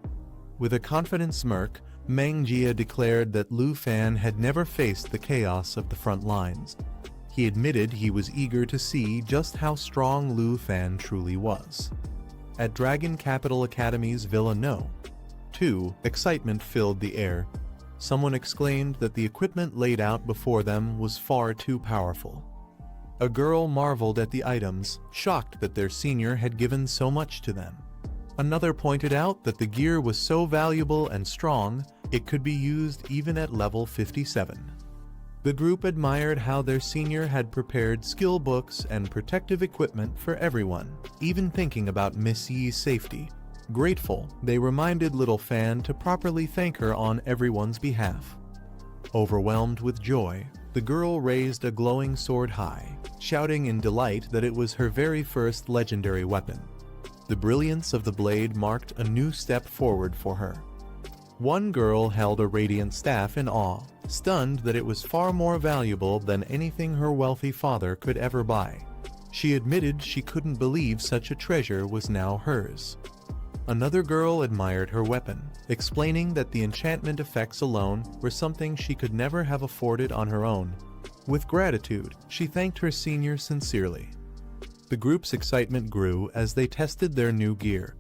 With a confident smirk, Mangjia declared that Lu Fan had never faced the chaos of the front lines. He admitted he was eager to see just how strong Lu Fan truly was. At Dragon Capital Academy's Villa No. 2, excitement filled the air. Someone exclaimed that the equipment laid out before them was far too powerful. A girl marveled at the items, shocked that their senior had given so much to them. Another pointed out that the gear was so valuable and strong, it could be used even at level 57. The group admired how their senior had prepared skill books and protective equipment for everyone, even thinking about Miss Yi's safety. Grateful, they reminded Little Fan to properly thank her on everyone's behalf. Overwhelmed with joy, the girl raised a glowing sword high, shouting in delight that it was her very first legendary weapon. The brilliance of the blade marked a new step forward for her. One girl held a radiant staff in awe, stunned that it was far more valuable than anything her wealthy father could ever buy. She admitted she couldn't believe such a treasure was now hers. Another girl admired her weapon, explaining that the enchantment effects alone were something she could never have afforded on her own. With gratitude, she thanked her senior sincerely. The group's excitement grew as they tested their new gear.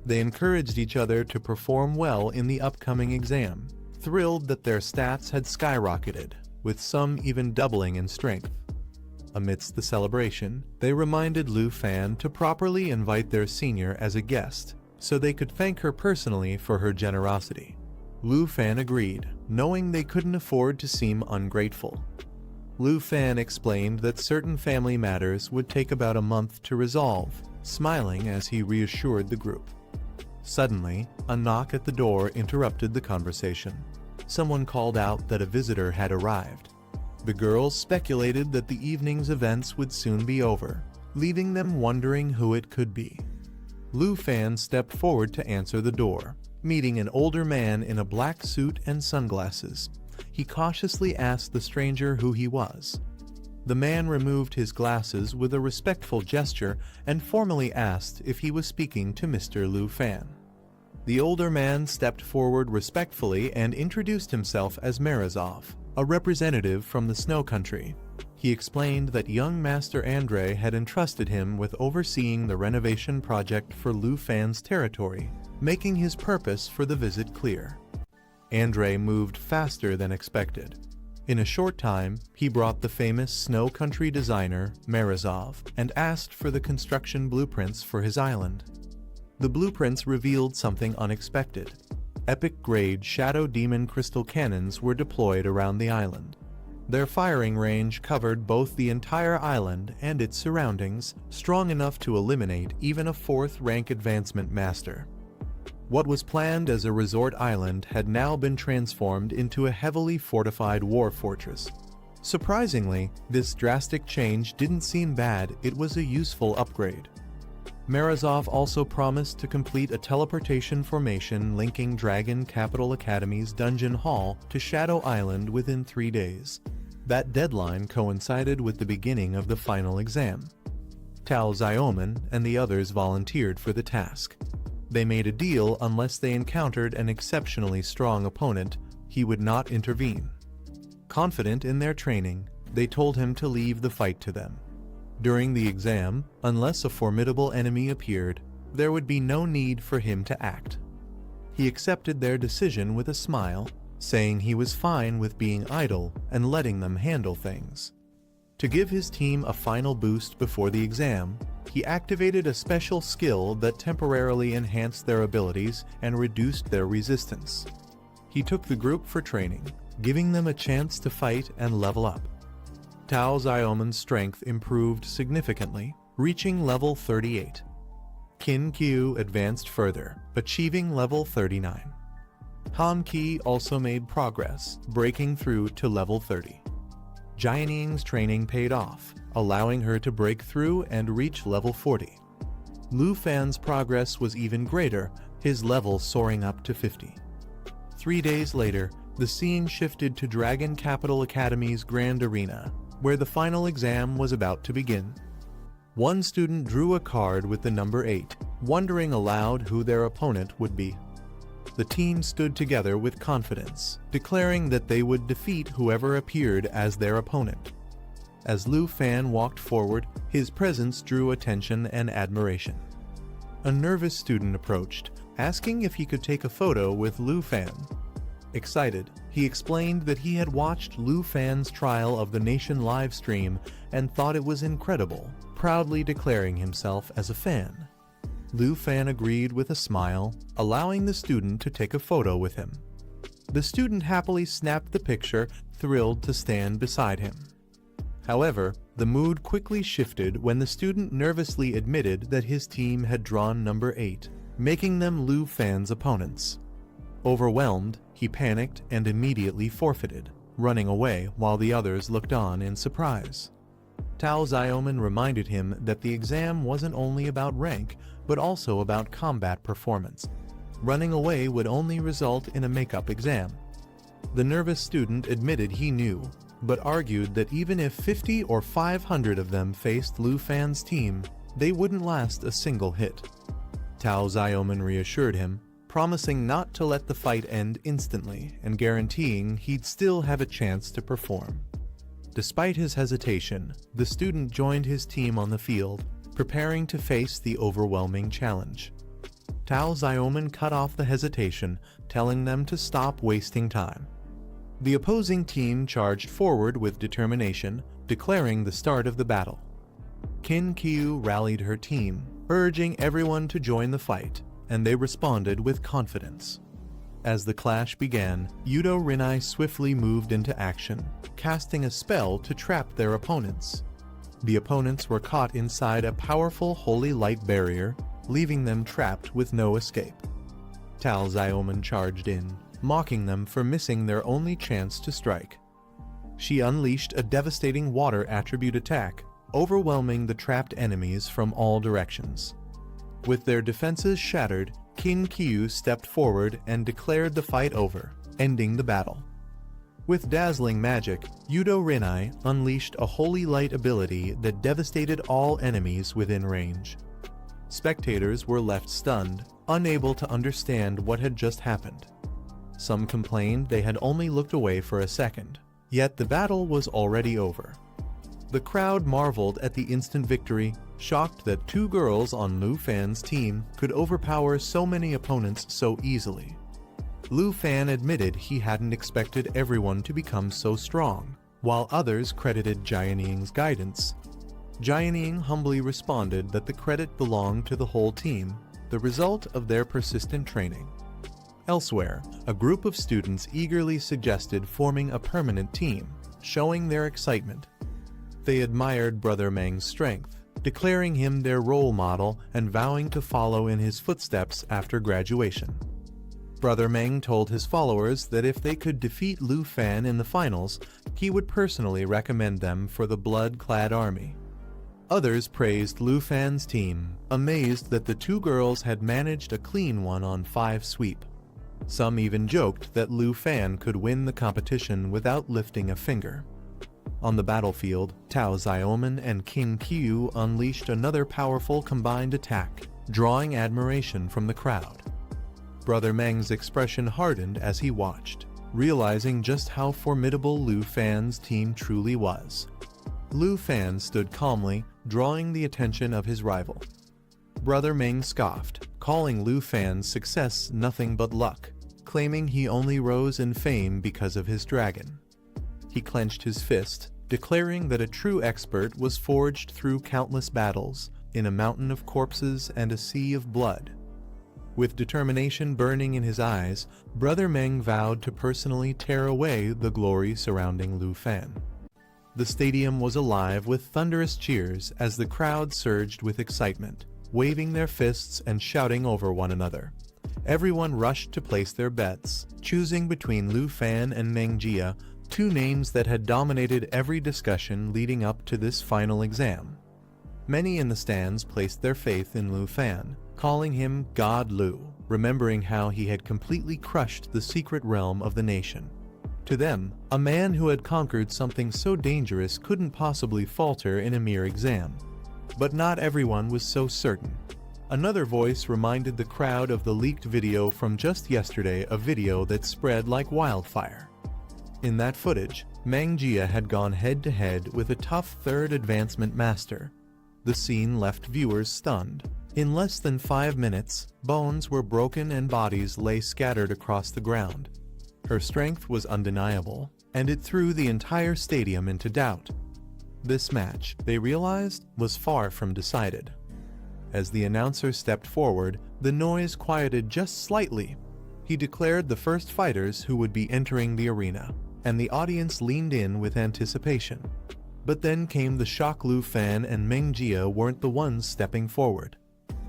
They encouraged each other to perform well in the upcoming exam, thrilled that their stats had skyrocketed, with some even doubling in strength. Amidst the celebration, they reminded Lu Fan to properly invite their senior as a guest, so they could thank her personally for her generosity. Lu Fan agreed, knowing they couldn't afford to seem ungrateful. Lu Fan explained that certain family matters would take about a month to resolve, smiling as he reassured the group. Suddenly, a knock at the door interrupted the conversation. Someone called out that a visitor had arrived. The girls speculated that the evening's events would soon be over, leaving them wondering who it could be. Lu Fan stepped forward to answer the door, meeting an older man in a black suit and sunglasses. He cautiously asked the stranger who he was. The man removed his glasses with a respectful gesture and formally asked if he was speaking to Mr. Lu Fan. The older man stepped forward respectfully and introduced himself as Morozov, a representative from the Snow Country. He explained that young Master Andre had entrusted him with overseeing the renovation project for Lu Fan's territory, making his purpose for the visit clear. Andre moved faster than expected. In a short time, he brought the famous Snow Country designer, Morozov, and asked for the construction blueprints for his island. The blueprints revealed something unexpected. Epic-grade Shadow Demon crystal cannons were deployed around the island. Their firing range covered both the entire island and its surroundings, strong enough to eliminate even a 4th rank advancement master. What was planned as a resort island had now been transformed into a heavily fortified war fortress. Surprisingly, this drastic change didn't seem bad, it was a useful upgrade. Morozov also promised to complete a teleportation formation linking Dragon Capital Academy's dungeon hall to Shadow Island within 3 days. That deadline coincided with the beginning of the final exam. Tao Xiaoman and the others volunteered for the task. They made a deal unless they encountered an exceptionally strong opponent, he would not intervene. Confident in their training, they told him to leave the fight to them. During the exam, unless a formidable enemy appeared, there would be no need for him to act. He accepted their decision with a smile, saying he was fine with being idle and letting them handle things. To give his team a final boost before the exam, he activated a special skill that temporarily enhanced their abilities and reduced their resistance. He took the group for training, giving them a chance to fight and level up. Tao Xiaoman's strength improved significantly, reaching level 38. Qin Qiu advanced further, achieving level 39. Han Qi also made progress, breaking through to level 30. Jianing's training paid off, allowing her to break through and reach level 40. Lu Fan's progress was even greater, his level soaring up to 50. 3 days later, the scene shifted to Dragon Capital Academy's Grand Arena, where the final exam was about to begin. One student drew a card with the number 8, wondering aloud who their opponent would be. The team stood together with confidence, declaring that they would defeat whoever appeared as their opponent. As Lu Fan walked forward, his presence drew attention and admiration. A nervous student approached, asking if he could take a photo with Lu Fan. Excited, he explained that he had watched Lu Fan's trial of the nation live stream and thought it was incredible, proudly declaring himself as a fan. Lu Fan agreed with a smile, allowing the student to take a photo with him. The student happily snapped the picture, thrilled to stand beside him. However, the mood quickly shifted when the student nervously admitted that his team had drawn number 8, making them Lu Fan's opponents. Overwhelmed, he panicked and immediately forfeited, running away while the others looked on in surprise. Tao Xiaoman reminded him that the exam wasn't only about rank, but also about combat performance. Running away would only result in a makeup exam. The nervous student admitted he knew, but argued that even if 50 or 500 of them faced Lu Fan's team, they wouldn't last a single hit. Tao Xiaoman reassured him, promising not to let the fight end instantly and guaranteeing he'd still have a chance to perform. Despite his hesitation, the student joined his team on the field, preparing to face the overwhelming challenge. Tao Xiaoman cut off the hesitation, telling them to stop wasting time. The opposing team charged forward with determination, declaring the start of the battle. Qin Qiu rallied her team, urging everyone to join the fight, and they responded with confidence. As the clash began, Yudo Rinai swiftly moved into action, casting a spell to trap their opponents. The opponents were caught inside a powerful holy light barrier, leaving them trapped with no escape. Tao Xiaoman charged in, mocking them for missing their only chance to strike. She unleashed a devastating water attribute attack, overwhelming the trapped enemies from all directions. With their defenses shattered, Qin Qiu stepped forward and declared the fight over, ending the battle. With dazzling magic, Yudo Rinai unleashed a holy light ability that devastated all enemies within range. Spectators were left stunned, unable to understand what had just happened. Some complained they had only looked away for a second, yet the battle was already over. The crowd marveled at the instant victory, shocked that 2 girls on Lu Fan's team could overpower so many opponents so easily. Lu Fan admitted he hadn't expected everyone to become so strong, while others credited Jianing's guidance. Jianing humbly responded that the credit belonged to the whole team, the result of their persistent training. Elsewhere, a group of students eagerly suggested forming a permanent team, showing their excitement. They admired Brother Meng's strength, declaring him their role model and vowing to follow in his footsteps after graduation. Brother Meng told his followers that if they could defeat Lu Fan in the finals, he would personally recommend them for the blood-clad army. Others praised Lu Fan's team, amazed that the 2 girls had managed a clean one on 5 sweep. Some even joked that Lu Fan could win the competition without lifting a finger. On the battlefield, Tao Xiaoman and Qin Qiu unleashed another powerful combined attack, drawing admiration from the crowd. Brother Meng's expression hardened as he watched, realizing just how formidable Lu Fan's team truly was. Lu Fan stood calmly, drawing the attention of his rival. Brother Meng scoffed, calling Lu Fan's success nothing but luck, claiming he only rose in fame because of his dragon. He clenched his fist, declaring that a true expert was forged through countless battles, in a mountain of corpses and a sea of blood. With determination burning in his eyes, Brother Meng vowed to personally tear away the glory surrounding Lu Fan. The stadium was alive with thunderous cheers as the crowd surged with excitement, waving their fists and shouting over one another. Everyone rushed to place their bets, choosing between Lu Fan and Meng Jia, two names that had dominated every discussion leading up to this final exam. Many in the stands placed their faith in Lu Fan, calling him God Lu, remembering how he had completely crushed the secret realm of the nation. To them, a man who had conquered something so dangerous couldn't possibly falter in a mere exam. But not everyone was so certain. Another voice reminded the crowd of the leaked video from just yesterday, a video that spread like wildfire. In that footage, Meng Jia had gone head-to-head with a tough third advancement master. The scene left viewers stunned. In less than 5 minutes, bones were broken and bodies lay scattered across the ground. Her strength was undeniable, and it threw the entire stadium into doubt. This match, they realized, was far from decided. As the announcer stepped forward, the noise quieted just slightly. He declared the first fighters who would be entering the arena, and the audience leaned in with anticipation. But then came the shock. Lu Fan and Meng Jia weren't the ones stepping forward.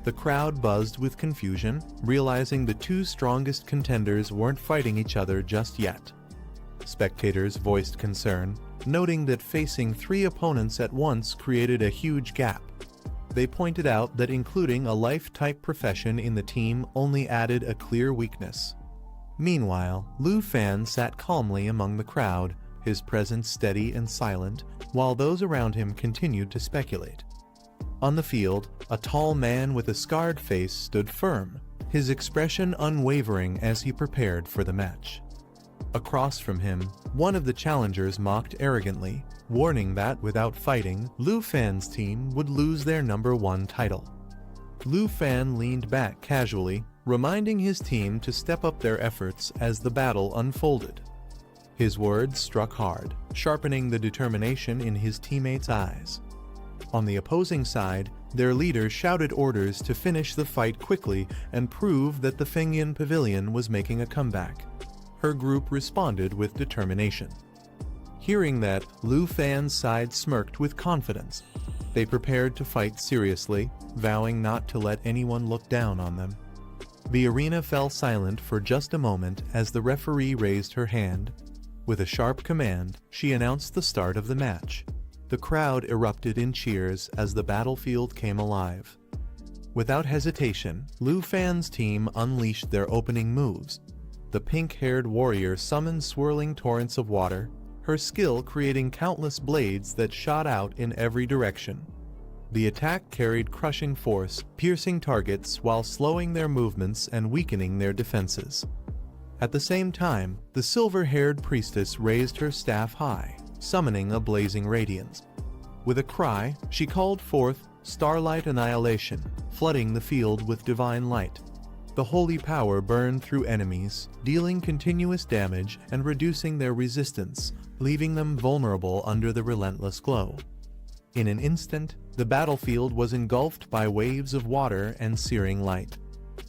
The crowd buzzed with confusion, realizing the two strongest contenders weren't fighting each other just yet. Spectators voiced concern, noting that facing 3 opponents at once created a huge gap. They pointed out that including a life-type profession in the team only added a clear weakness. Meanwhile, Lu Fan sat calmly among the crowd, his presence steady and silent, while those around him continued to speculate. On the field, a tall man with a scarred face stood firm, his expression unwavering as he prepared for the match. Across from him, one of the challengers mocked arrogantly, warning that without fighting, Lu Fan's team would lose their #1 title. Lu Fan leaned back casually, reminding his team to step up their efforts as the battle unfolded. His words struck hard, sharpening the determination in his teammates' eyes. On the opposing side, their leader shouted orders to finish the fight quickly and prove that the Fengyan Pavilion was making a comeback. Her group responded with determination. Hearing that, Lu Fan's side smirked with confidence. They prepared to fight seriously, vowing not to let anyone look down on them. The arena fell silent for just a moment as the referee raised her hand. With a sharp command, she announced the start of the match. The crowd erupted in cheers as the battlefield came alive. Without hesitation, Lu Fan's team unleashed their opening moves. The pink-haired warrior summoned swirling torrents of water, her skill creating countless blades that shot out in every direction. The attack carried crushing force, piercing targets while slowing their movements and weakening their defenses. At the same time, the silver-haired priestess raised her staff high, summoning a blazing radiance. With a cry, she called forth starlight annihilation, flooding the field with divine light. The holy power burned through enemies, dealing continuous damage and reducing their resistance, leaving them vulnerable under the relentless glow. In an instant, the battlefield was engulfed by waves of water and searing light.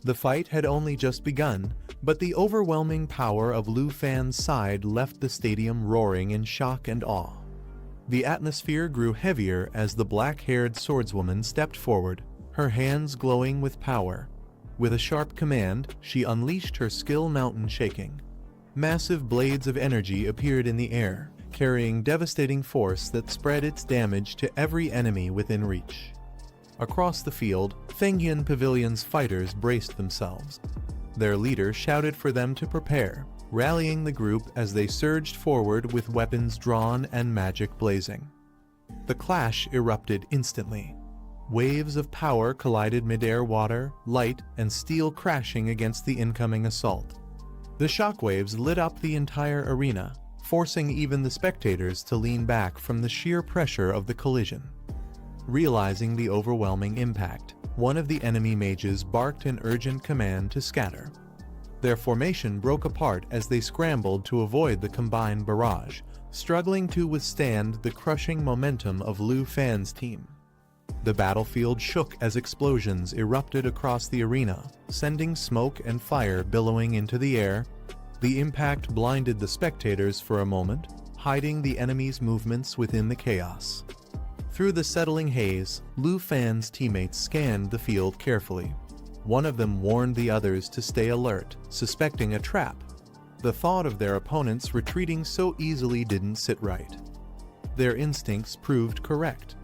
The fight had only just begun, but the overwhelming power of Lu Fan's side left the stadium roaring in shock and awe. The atmosphere grew heavier as the black-haired swordswoman stepped forward, her hands glowing with power. With a sharp command, she unleashed her skill, mountain shaking. Massive blades of energy appeared in the air, carrying devastating force that spread its damage to every enemy within reach. Across the field, Fengyan Pavilion's fighters braced themselves. Their leader shouted for them to prepare, rallying the group as they surged forward with weapons drawn and magic blazing. The clash erupted instantly. Waves of power collided mid-air, water, light, and steel crashing against the incoming assault. The shockwaves lit up the entire arena, forcing even the spectators to lean back from the sheer pressure of the collision. Realizing the overwhelming impact, one of the enemy mages barked an urgent command to scatter. Their formation broke apart as they scrambled to avoid the combined barrage, struggling to withstand the crushing momentum of Lu Fan's team. The battlefield shook as explosions erupted across the arena, sending smoke and fire billowing into the air. The impact blinded the spectators for a moment, hiding the enemy's movements within the chaos. Through the settling haze, Lu Fan's teammates scanned the field carefully. One of them warned the others to stay alert, suspecting a trap. The thought of their opponents retreating so easily didn't sit right. Their instincts proved correct.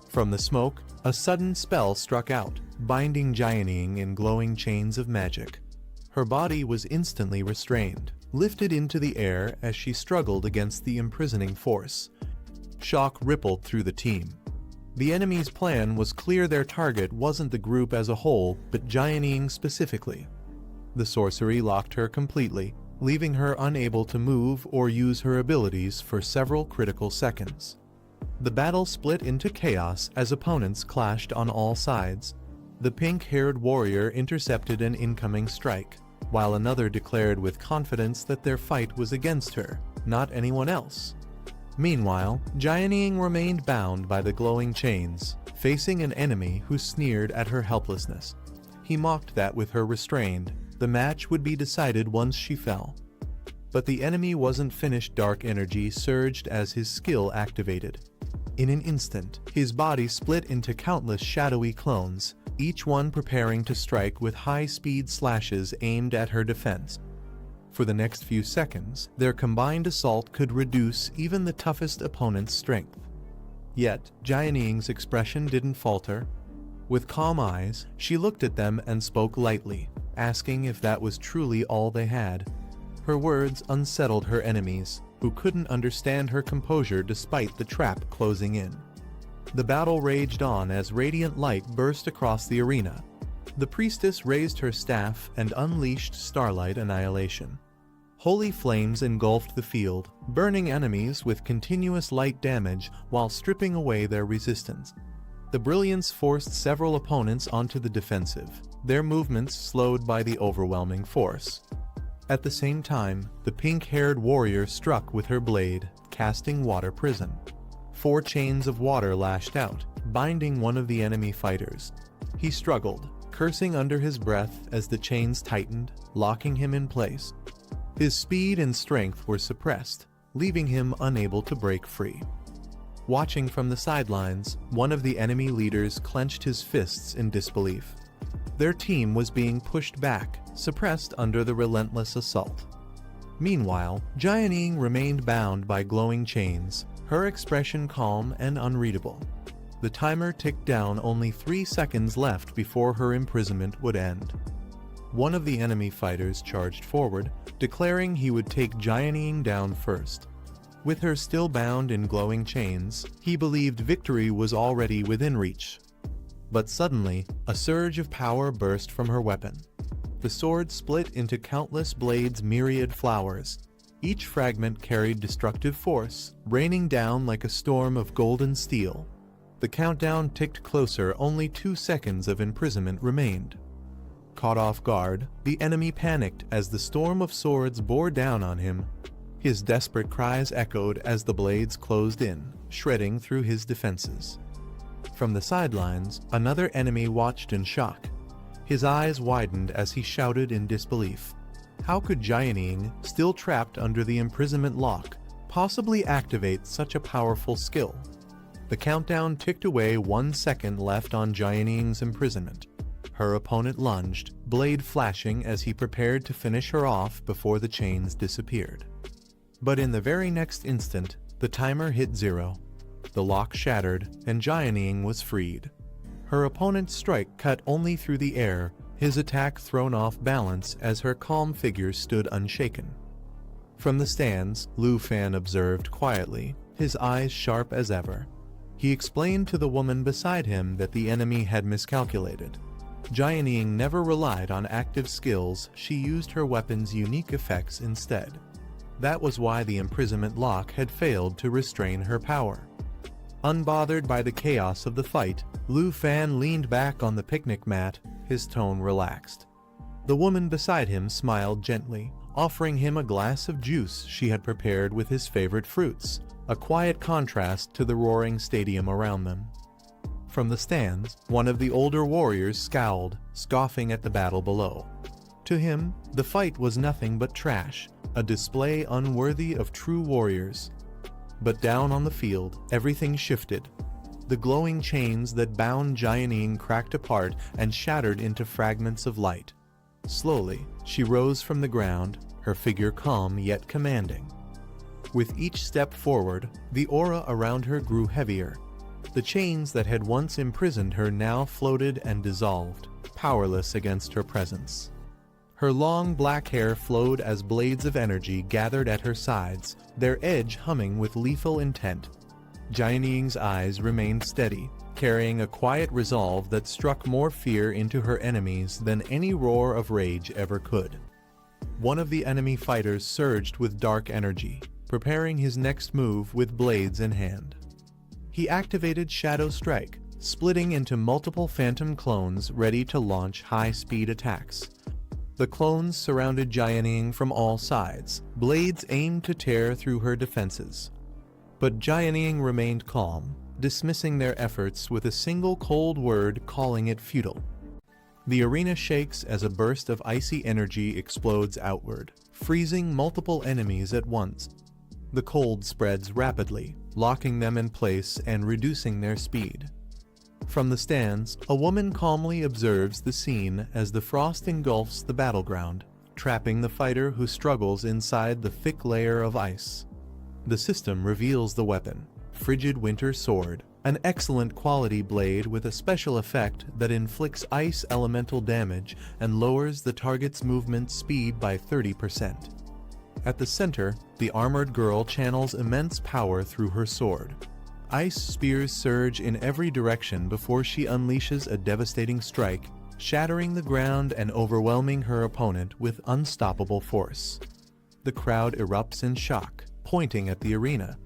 From the smoke, a sudden spell struck out, binding Jianying in glowing chains of magic. Her body was instantly restrained, lifted into the air as she struggled against the imprisoning force. Shock rippled through the team. The enemy's plan was clear. Their target wasn't the group as a whole, but Jianying specifically. The sorcery locked her completely, leaving her unable to move or use her abilities for several critical seconds. The battle split into chaos as opponents clashed on all sides. The pink-haired warrior intercepted an incoming strike, while another declared with confidence that their fight was against her, not anyone else. Meanwhile, Jianying remained bound by the glowing chains, facing an enemy who sneered at her helplessness. He mocked that with her restrained, the match would be decided once she fell. But the enemy wasn't finished. Dark energy surged as his skill activated. In an instant, his body split into countless shadowy clones, each one preparing to strike with high-speed slashes aimed at her defense. For the next few seconds, their combined assault could reduce even the toughest opponent's strength. Yet, Jianying's expression didn't falter. With calm eyes, she looked at them and spoke lightly, asking if that was truly all they had. Her words unsettled her enemies, who couldn't understand her composure despite the trap closing in. The battle raged on as radiant light burst across the arena. The priestess raised her staff and unleashed starlight annihilation. Holy flames engulfed the field, burning enemies with continuous light damage while stripping away their resistance. The brilliance forced several opponents onto the defensive, their movements slowed by the overwhelming force. At the same time, the pink-haired warrior struck with her blade, casting water prison. 4 chains of water lashed out, binding one of the enemy fighters. He struggled, cursing under his breath as the chains tightened, locking him in place. His speed and strength were suppressed, leaving him unable to break free. Watching from the sidelines, one of the enemy leaders clenched his fists in disbelief. Their team was being pushed back, suppressed under the relentless assault. Meanwhile, Jianying remained bound by glowing chains, her expression calm and unreadable. The timer ticked down, only 3 seconds left before her imprisonment would end. One of the enemy fighters charged forward, declaring he would take Jianying down first. With her still bound in glowing chains, he believed victory was already within reach. But suddenly, a surge of power burst from her weapon. The sword split into countless blades, myriad flowers. Each fragment carried destructive force, raining down like a storm of golden steel. The countdown ticked closer. Only 2 seconds of imprisonment remained. Caught off guard, the enemy panicked as the storm of swords bore down on him. His desperate cries echoed as the blades closed in, shredding through his defenses. From the sidelines, another enemy watched in shock. His eyes widened as he shouted in disbelief. How could Jianying, still trapped under the imprisonment lock, possibly activate such a powerful skill? The countdown ticked away. 1 second left on Jianying's imprisonment. Her opponent lunged, blade flashing as he prepared to finish her off before the chains disappeared. But in the very next instant, the timer hit 0. The lock shattered, and Jianying was freed. Her opponent's strike cut only through the air, his attack thrown off balance as her calm figure stood unshaken. From the stands, Lu Fan observed quietly, his eyes sharp as ever. He explained to the woman beside him that the enemy had miscalculated. Jianying never relied on active skills, she used her weapon's unique effects instead. That was why the imprisonment lock had failed to restrain her power. Unbothered by the chaos of the fight, Lu Fan leaned back on the picnic mat, his tone relaxed. The woman beside him smiled gently, offering him a glass of juice she had prepared with his favorite fruits, a quiet contrast to the roaring stadium around them. From the stands, one of the older warriors scowled, scoffing at the battle below. To him, the fight was nothing but trash, a display unworthy of true warriors. But down on the field, everything shifted. The glowing chains that bound Jianing cracked apart and shattered into fragments of light. Slowly, she rose from the ground, her figure calm yet commanding. With each step forward, the aura around her grew heavier. The chains that had once imprisoned her now floated and dissolved, powerless against her presence. Her long black hair flowed as blades of energy gathered at her sides, their edge humming with lethal intent. Jianing's eyes remained steady, carrying a quiet resolve that struck more fear into her enemies than any roar of rage ever could. One of the enemy fighters surged with dark energy, preparing his next move with blades in hand. He activated Shadow Strike, splitting into multiple phantom clones ready to launch high-speed attacks. The clones surrounded Jianing from all sides, blades aimed to tear through her defenses. But Jianing remained calm, dismissing their efforts with a single cold word, calling it futile. The arena shakes as a burst of icy energy explodes outward, freezing multiple enemies at once. The cold spreads rapidly, locking them in place and reducing their speed. From the stands, a woman calmly observes the scene as the frost engulfs the battleground, trapping the fighter who struggles inside the thick layer of ice. The system reveals the weapon, Frigid Winter Sword, an excellent quality blade with a special effect that inflicts ice elemental damage and lowers the target's movement speed by 30%. At the center, the armored girl channels immense power through her sword. Ice spears surge in every direction before she unleashes a devastating strike, shattering the ground and overwhelming her opponent with unstoppable force. The crowd erupts in shock, pointing at the arena.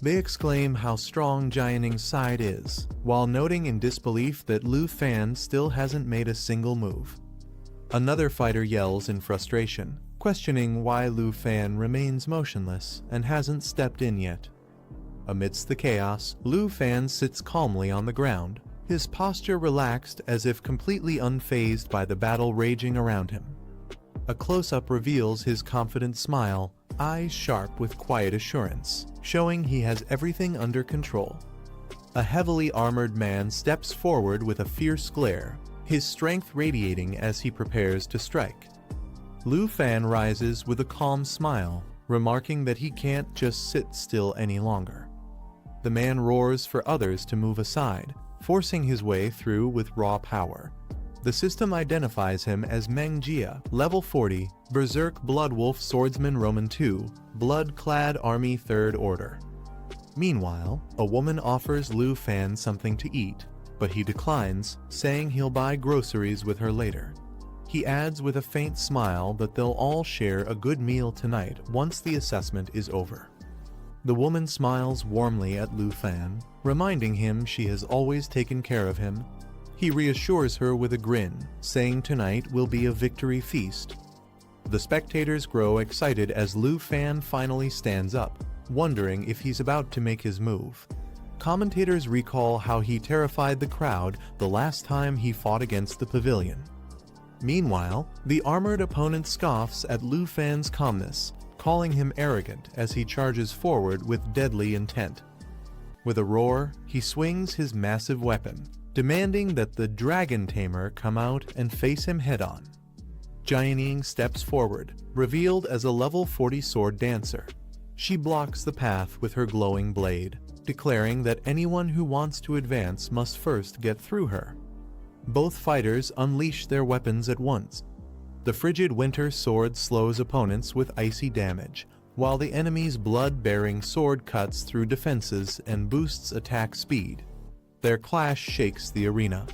They exclaim how strong Jianing's side is, while noting in disbelief that Lu Fan still hasn't made a single move. Another fighter yells in frustration, questioning why Lu Fan remains motionless and hasn't stepped in yet. Amidst the chaos, Lu Fan sits calmly on the ground, his posture relaxed as if completely unfazed by the battle raging around him. A close-up reveals his confident smile, eyes sharp with quiet assurance, showing he has everything under control. A heavily armored man steps forward with a fierce glare, his strength radiating as he prepares to strike. Lu Fan rises with a calm smile, remarking that he can't just sit still any longer. The man roars for others to move aside, forcing his way through with raw power. The system identifies him as Mangjia, level 40, Berserk Bloodwolf Swordsman Roman II, Blood-clad Army 3rd Order. Meanwhile, a woman offers Lu Fan something to eat, but he declines, saying he'll buy groceries with her later. He adds with a faint smile that they'll all share a good meal tonight once the assessment is over. The woman smiles warmly at Lu Fan, reminding him she has always taken care of him. He reassures her with a grin, saying tonight will be a victory feast. The spectators grow excited as Lu Fan finally stands up, wondering if he's about to make his move. Commentators recall how he terrified the crowd the last time he fought against the pavilion. Meanwhile, the armored opponent scoffs at Lu Fan's calmness, calling him arrogant as he charges forward with deadly intent. With a roar, he swings his massive weapon, demanding that the Dragon Tamer come out and face him head-on. Jianing steps forward, revealed as a level 40 sword dancer. She blocks the path with her glowing blade, declaring that anyone who wants to advance must first get through her. Both fighters unleash their weapons at once. The Frigid Winter Sword slows opponents with icy damage, while the enemy's blood-bearing sword cuts through defenses and boosts attack speed. Their clash shakes the arena.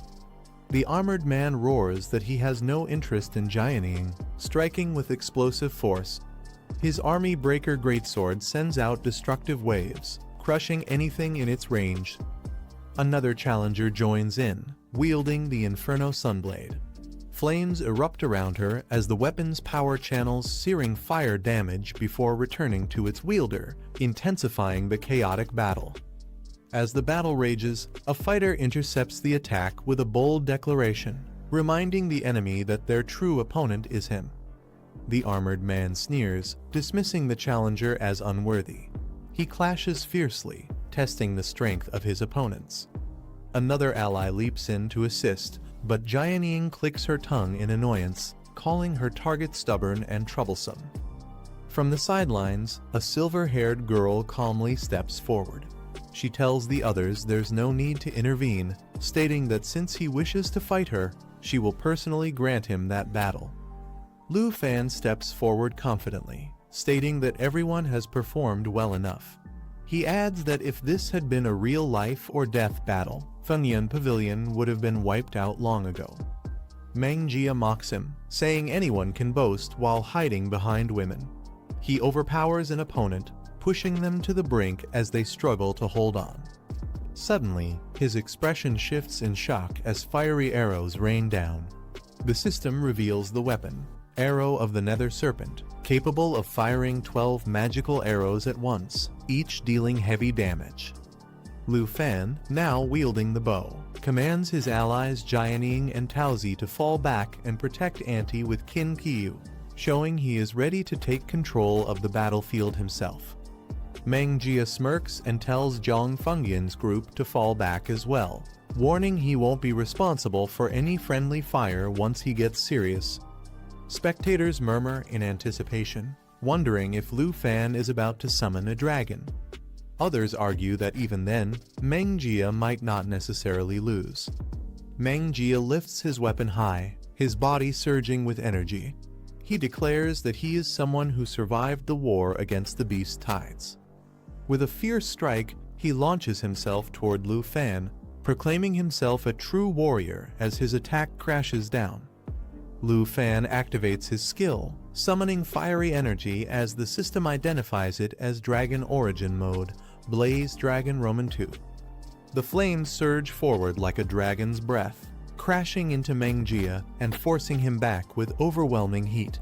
The armored man roars that he has no interest in Jianing, striking with explosive force. His army breaker greatsword sends out destructive waves, crushing anything in its range. Another challenger joins in, wielding the Inferno Sunblade. Flames erupt around her as the weapon's power channels searing fire damage before returning to its wielder, intensifying the chaotic battle. As the battle rages, a fighter intercepts the attack with a bold declaration, reminding the enemy that their true opponent is him. The armored man sneers, dismissing the challenger as unworthy. He clashes fiercely, testing the strength of his opponents. Another ally leaps in to assist, but Jianying clicks her tongue in annoyance, calling her target stubborn and troublesome. From the sidelines, a silver-haired girl calmly steps forward. She tells the others there's no need to intervene, stating that since he wishes to fight her, she will personally grant him that battle. Lu Fan steps forward confidently, stating that everyone has performed well enough. He adds that if this had been a real life or death battle, Fengyan Pavilion would have been wiped out long ago. Meng Jia mocks him, saying anyone can boast while hiding behind women. He overpowers an opponent, pushing them to the brink as they struggle to hold on. Suddenly, his expression shifts in shock as fiery arrows rain down. The system reveals the weapon, Arrow of the Nether Serpent, capable of firing 12 magical arrows at once, each dealing heavy damage. Lu Fan, now wielding the bow, commands his allies Jianying and Taozi to fall back and protect Anti with Qin Qiu, showing he is ready to take control of the battlefield himself. Meng Jia smirks and tells Zhang Fengyan's group to fall back as well, warning he won't be responsible for any friendly fire once he gets serious. Spectators murmur in anticipation, wondering if Lu Fan is about to summon a dragon. Others argue that even then, Meng Jia might not necessarily lose. Meng Jia lifts his weapon high, his body surging with energy. He declares that he is someone who survived the war against the beast tides. With a fierce strike, he launches himself toward Lu Fan, proclaiming himself a true warrior as his attack crashes down. Lu Fan activates his skill, summoning fiery energy as the system identifies it as Dragon Origin Mode, Blaze Dragon Roman 2. The flames surge forward like a dragon's breath, crashing into Meng Jia and forcing him back with overwhelming heat.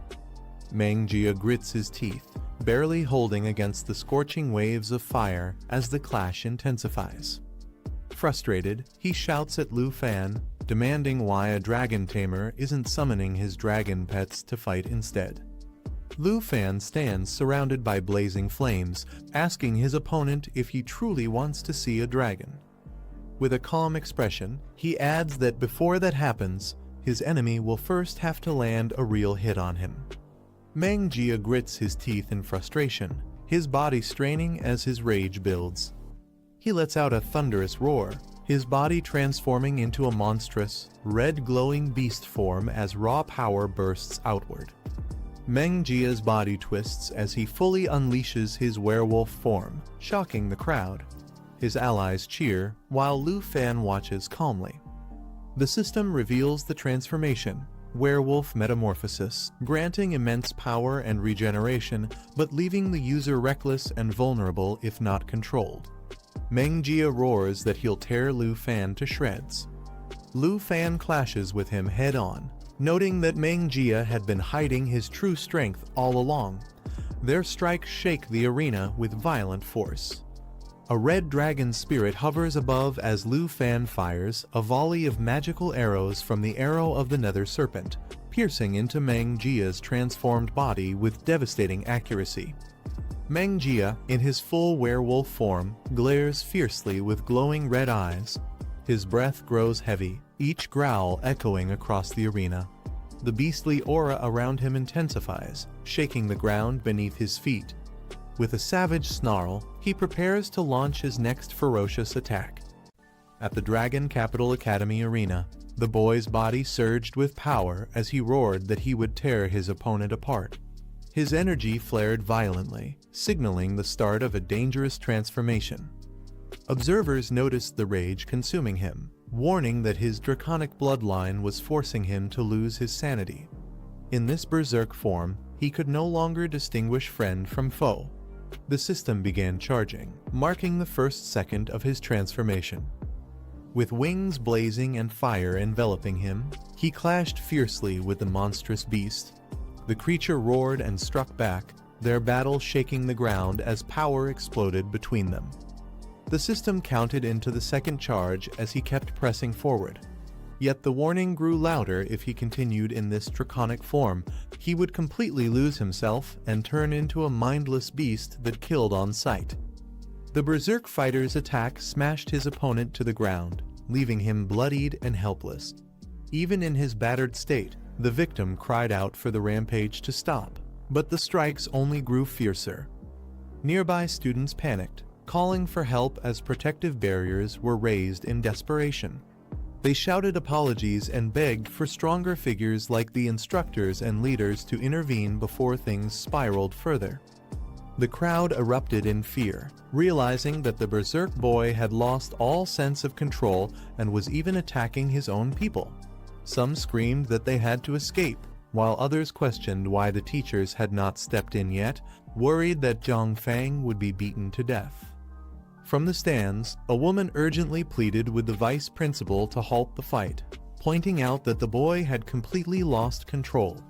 Meng Jia grits his teeth, barely holding against the scorching waves of fire as the clash intensifies. Frustrated, he shouts at Lu Fan, demanding why a dragon tamer isn't summoning his dragon pets to fight instead. Lu Fan stands surrounded by blazing flames, asking his opponent if he truly wants to see a dragon. With a calm expression, he adds that before that happens, his enemy will first have to land a real hit on him. Meng Jia grits his teeth in frustration, his body straining as his rage builds. He lets out a thunderous roar, his body transforming into a monstrous, red glowing beast form as raw power bursts outward. Meng Jia's body twists as he fully unleashes his werewolf form, shocking the crowd. His allies cheer, while Lu Fan watches calmly. The system reveals the transformation, Werewolf Metamorphosis, granting immense power and regeneration, but leaving the user reckless and vulnerable if not controlled. Meng Jia roars that he'll tear Lu Fan to shreds. Lu Fan clashes with him head-on, noting that Meng Jia had been hiding his true strength all along. Their strikes shake the arena with violent force. A red dragon spirit hovers above as Lu Fan fires a volley of magical arrows from the Arrow of the Nether Serpent, piercing into Meng Jia's transformed body with devastating accuracy. Meng Jia, in his full werewolf form, glares fiercely with glowing red eyes. His breath grows heavy, each growl echoing across the arena. The beastly aura around him intensifies, shaking the ground beneath his feet. With a savage snarl, he prepares to launch his next ferocious attack. At the Dragon Capital Academy arena, the boy's body surged with power as he roared that he would tear his opponent apart. His energy flared violently, signaling the start of a dangerous transformation. Observers noticed the rage consuming him, warning that his draconic bloodline was forcing him to lose his sanity. In this berserk form, he could no longer distinguish friend from foe. The system began charging, marking the first second of his transformation. With wings blazing and fire enveloping him, he clashed fiercely with the monstrous beast. The creature roared and struck back, their battle shaking the ground as power exploded between them. The system counted into the second charge as he kept pressing forward. Yet the warning grew louder. If he continued in this draconic form, he would completely lose himself and turn into a mindless beast that killed on sight. The berserk fighter's attack smashed his opponent to the ground, leaving him bloodied and helpless. Even in his battered state, the victim cried out for the rampage to stop, but the strikes only grew fiercer. Nearby students panicked, calling for help as protective barriers were raised in desperation. They shouted apologies and begged for stronger figures like the instructors and leaders to intervene before things spiraled further. The crowd erupted in fear, realizing that the berserk boy had lost all sense of control and was even attacking his own people. Some screamed that they had to escape, while others questioned why the teachers had not stepped in yet, worried that Zhang Fang would be beaten to death. From the stands, a woman urgently pleaded with the vice principal to halt the fight, pointing out that the boy had completely lost control.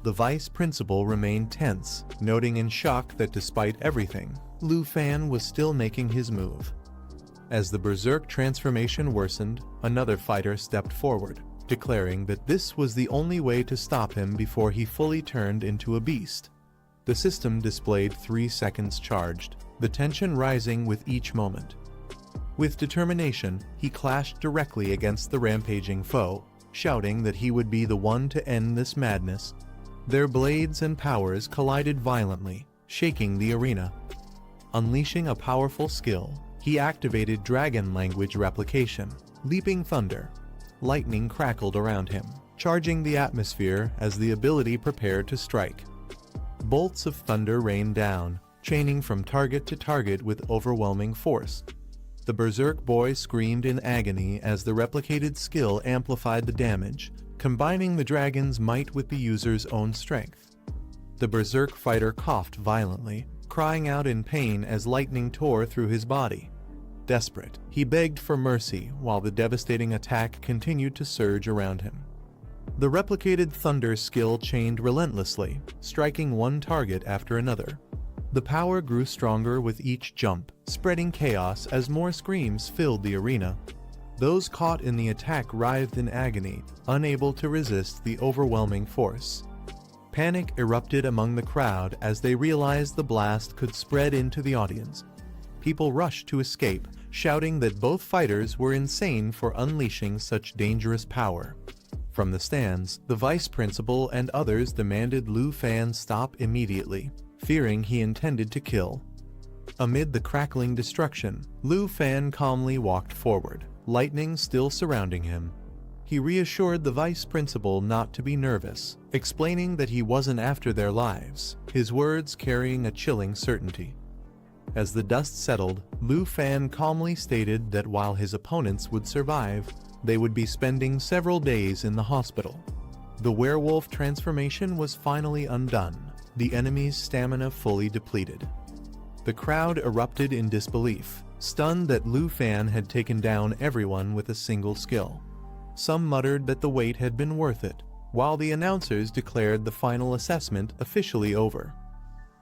The vice principal remained tense, noting in shock that despite everything, Lu Fan was still making his move. As the berserk transformation worsened, another fighter stepped forward, declaring that this was the only way to stop him before he fully turned into a beast. The system displayed 3 seconds charged, the tension rising with each moment. With determination, he clashed directly against the rampaging foe, shouting that he would be the one to end this madness. Their blades and powers collided violently, shaking the arena. Unleashing a powerful skill, he activated dragon language replication, leaping thunder. Lightning crackled around him, charging the atmosphere as the ability prepared to strike. Bolts of thunder rained down, chaining from target to target with overwhelming force. The berserk boy screamed in agony as the replicated skill amplified the damage, combining the dragon's might with the user's own strength. The berserk fighter coughed violently, crying out in pain as lightning tore through his body. Desperate, he begged for mercy while the devastating attack continued to surge around him. The replicated thunder skill chained relentlessly, striking one target after another. The power grew stronger with each jump, spreading chaos as more screams filled the arena. Those caught in the attack writhed in agony, unable to resist the overwhelming force. Panic erupted among the crowd as they realized the blast could spread into the audience. People rushed to escape, shouting that both fighters were insane for unleashing such dangerous power. From the stands, the vice principal and others demanded Lu Fan stop immediately, fearing he intended to kill. Amid the crackling destruction, Lu Fan calmly walked forward, lightning still surrounding him. He reassured the vice principal not to be nervous, explaining that he wasn't after their lives, his words carrying a chilling certainty. As the dust settled, Lu Fan calmly stated that while his opponents would survive, they would be spending several days in the hospital. The werewolf transformation was finally undone, the enemy's stamina fully depleted. The crowd erupted in disbelief, stunned that Lu Fan had taken down everyone with a single skill. Some muttered that the wait had been worth it, while the announcers declared the final assessment officially over.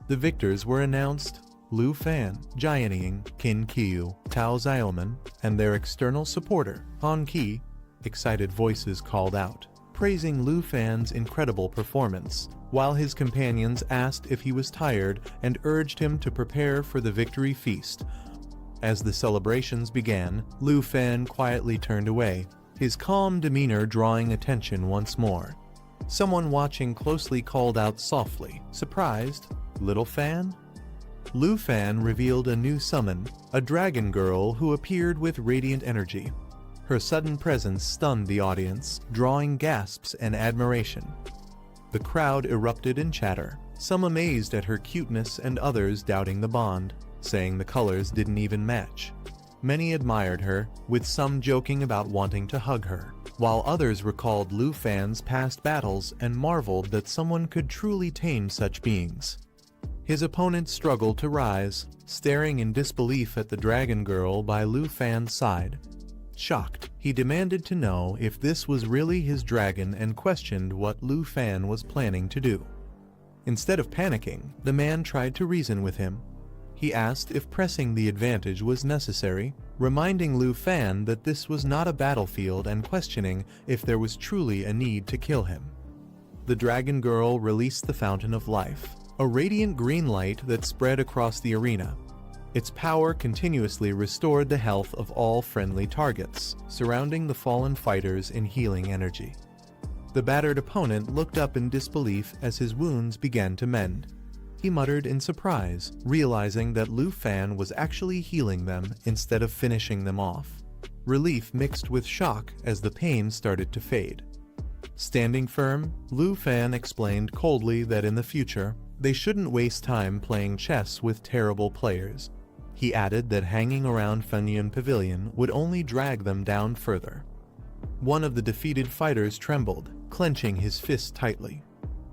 The victors were announced: Lu Fan, Jianying, Qin Qiu, Tao Xiaoman, and their external supporter, Han Qi. Excited voices called out, praising Lu Fan's incredible performance, while his companions asked if he was tired and urged him to prepare for the victory feast. As the celebrations began, Lu Fan quietly turned away, his calm demeanor drawing attention once more. Someone watching closely called out softly, surprised, "Little Fan?" Lu Fan revealed a new summon, a dragon girl who appeared with radiant energy. Her sudden presence stunned the audience, drawing gasps and admiration. The crowd erupted in chatter, some amazed at her cuteness and others doubting the bond, saying the colors didn't even match. Many admired her, with some joking about wanting to hug her, while others recalled Lu Fan's past battles and marveled that someone could truly tame such beings. His opponent struggled to rise, staring in disbelief at the dragon girl by Lu Fan's side. Shocked, he demanded to know if this was really his dragon and questioned what Lu Fan was planning to do. Instead of panicking, the man tried to reason with him. He asked if pressing the advantage was necessary, reminding Lu Fan that this was not a battlefield and questioning if there was truly a need to kill him. The dragon girl released the Fountain of Life, a radiant green light that spread across the arena. Its power continuously restored the health of all friendly targets, surrounding the fallen fighters in healing energy. The battered opponent looked up in disbelief as his wounds began to mend. He muttered in surprise, realizing that Lu Fan was actually healing them instead of finishing them off. Relief mixed with shock as the pain started to fade. Standing firm, Lu Fan explained coldly that in the future, they shouldn't waste time playing chess with terrible players. He added that hanging around Funyun Pavilion would only drag them down further. One of the defeated fighters trembled, clenching his fist tightly.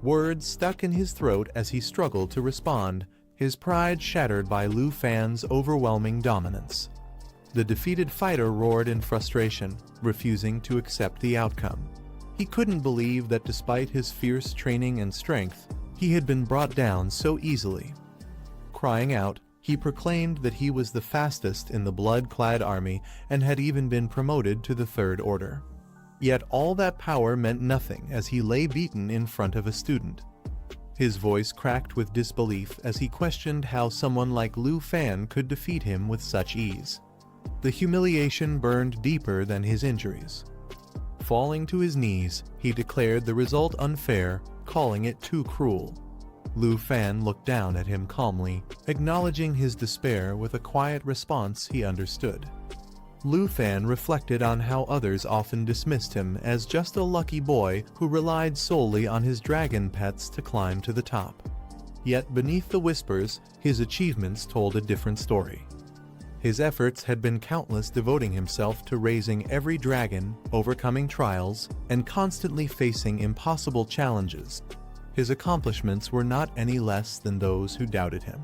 Words stuck in his throat as he struggled to respond, his pride shattered by Lu Fan's overwhelming dominance. The defeated fighter roared in frustration, refusing to accept the outcome. He couldn't believe that despite his fierce training and strength, he had been brought down so easily. Crying out, he proclaimed that he was the fastest in the blood-clad army and had even been promoted to the Third Order. Yet all that power meant nothing as he lay beaten in front of a student. His voice cracked with disbelief as he questioned how someone like Lu Fan could defeat him with such ease. The humiliation burned deeper than his injuries. Falling to his knees, he declared the result unfair, calling it too cruel. Lu Fan looked down at him calmly, acknowledging his despair with a quiet response he understood. Lu Fan reflected on how others often dismissed him as just a lucky boy who relied solely on his dragon pets to climb to the top. Yet beneath the whispers, his achievements told a different story. His efforts had been countless, devoting himself to raising every dragon, overcoming trials, and constantly facing impossible challenges. His accomplishments were not any less than those who doubted him.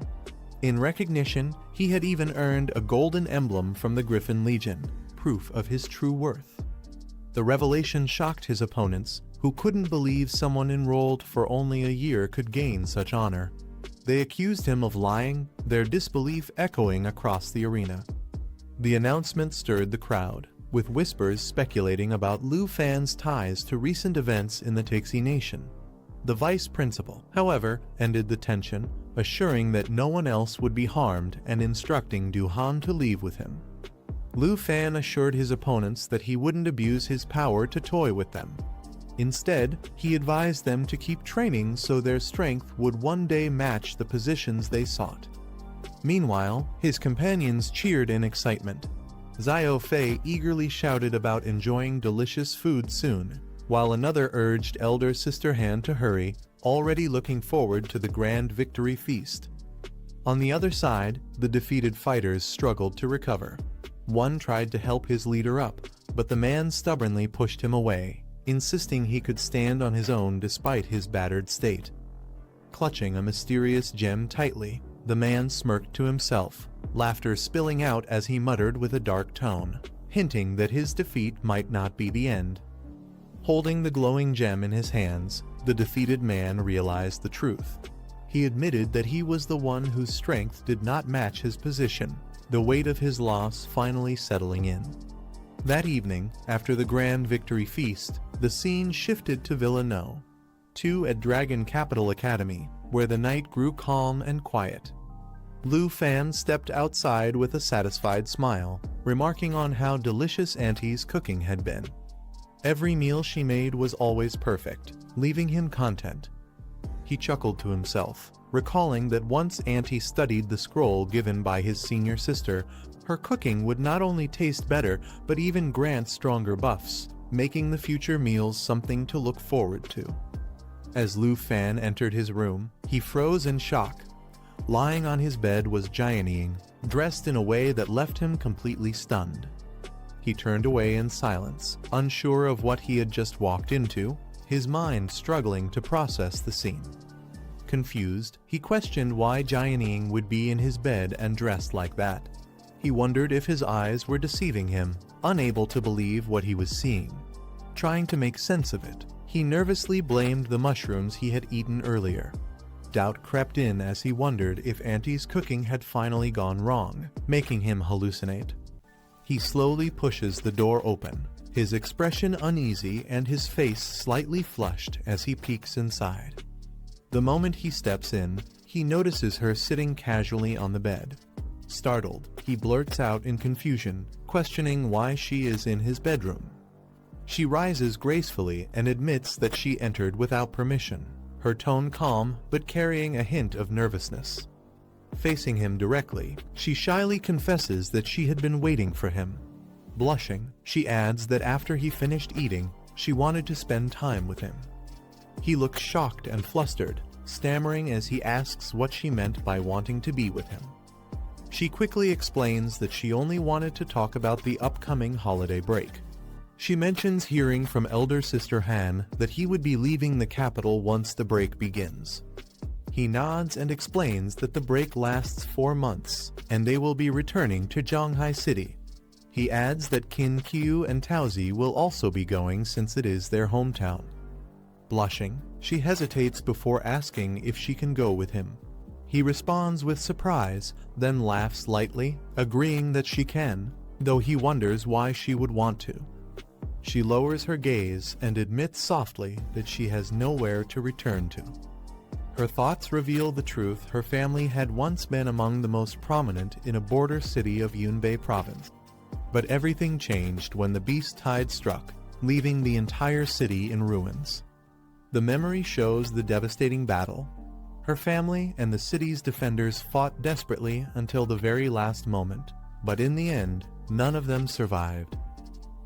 In recognition, he had even earned a golden emblem from the Griffin Legion, proof of his true worth. The revelation shocked his opponents, who couldn't believe someone enrolled for only a year could gain such honor. They accused him of lying, their disbelief echoing across the arena. The announcement stirred the crowd, with whispers speculating about Lu Fan's ties to recent events in the Tixi Nation. The vice principal, however, ended the tension, assuring that no one else would be harmed and instructing Duhan to leave with him. Lu Fan assured his opponents that he wouldn't abuse his power to toy with them. Instead, he advised them to keep training so their strength would one day match the positions they sought. Meanwhile, his companions cheered in excitement. Xiao Fei eagerly shouted about enjoying delicious food soon, while another urged elder sister Han to hurry, already looking forward to the grand victory feast. On the other side, the defeated fighters struggled to recover. One tried to help his leader up, but the man stubbornly pushed him away, insisting he could stand on his own despite his battered state. Clutching a mysterious gem tightly, the man smirked to himself, laughter spilling out as he muttered with a dark tone, hinting that his defeat might not be the end. Holding the glowing gem in his hands, the defeated man realized the truth. He admitted that he was the one whose strength did not match his position, the weight of his loss finally settling in. That evening, after the grand victory feast, the scene shifted to Villa No. 2 at Dragon Capital Academy, where the night grew calm and quiet. Lu Fan stepped outside with a satisfied smile, remarking on how delicious Auntie's cooking had been. Every meal she made was always perfect, leaving him content. He chuckled to himself, recalling that once Auntie studied the scroll given by his senior sister, her cooking would not only taste better but even grant stronger buffs, making the future meals something to look forward to. As Lu Fan entered his room, he froze in shock. Lying on his bed was Giant Ying, dressed in a way that left him completely stunned. He turned away in silence, unsure of what he had just walked into, his mind struggling to process the scene. Confused, he questioned why Jianing would be in his bed and dressed like that. He wondered if his eyes were deceiving him, unable to believe what he was seeing. Trying to make sense of it, he nervously blamed the mushrooms he had eaten earlier. Doubt crept in as he wondered if Auntie's cooking had finally gone wrong, making him hallucinate. He slowly pushes the door open, his expression uneasy and his face slightly flushed as he peeks inside. The moment he steps in, he notices her sitting casually on the bed. Startled, he blurts out in confusion, questioning why she is in his bedroom. She rises gracefully and admits that she entered without permission, her tone calm but carrying a hint of nervousness. Facing him directly, she shyly confesses that she had been waiting for him. Blushing, she adds that after he finished eating, she wanted to spend time with him. He looks shocked and flustered, stammering as he asks what she meant by wanting to be with him. She quickly explains that she only wanted to talk about the upcoming holiday break. She mentions hearing from elder sister Han that he would be leaving the capital once the break begins. He nods and explains that the break lasts 4 months, and they will be returning to Zhanghai City. He adds that Qin Qiu and Taozi will also be going since it is their hometown. Blushing, she hesitates before asking if she can go with him. He responds with surprise, then laughs lightly, agreeing that she can, though he wonders why she would want to. She lowers her gaze and admits softly that she has nowhere to return to. Her thoughts reveal the truth her family had once been among the most prominent in a border city of Yunbei province. But everything changed when the beast tide struck, leaving the entire city in ruins. The memory shows the devastating battle. Her family and the city's defenders fought desperately until the very last moment, but in the end, none of them survived.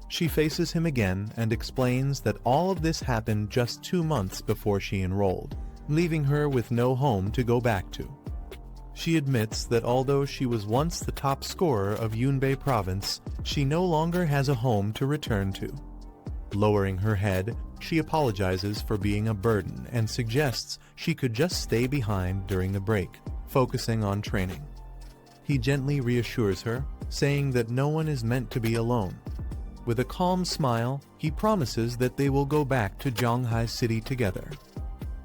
She faces him again and explains that all of this happened just 2 months before she enrolled, leaving her with no home to go back to. She admits that although she was once the top scorer of Yunbei province, she no longer has a home to return to. Lowering her head, she apologizes for being a burden and suggests she could just stay behind during the break, focusing on training. He gently reassures her, saying that no one is meant to be alone. With a calm smile, he promises that they will go back to Zhanghai City together.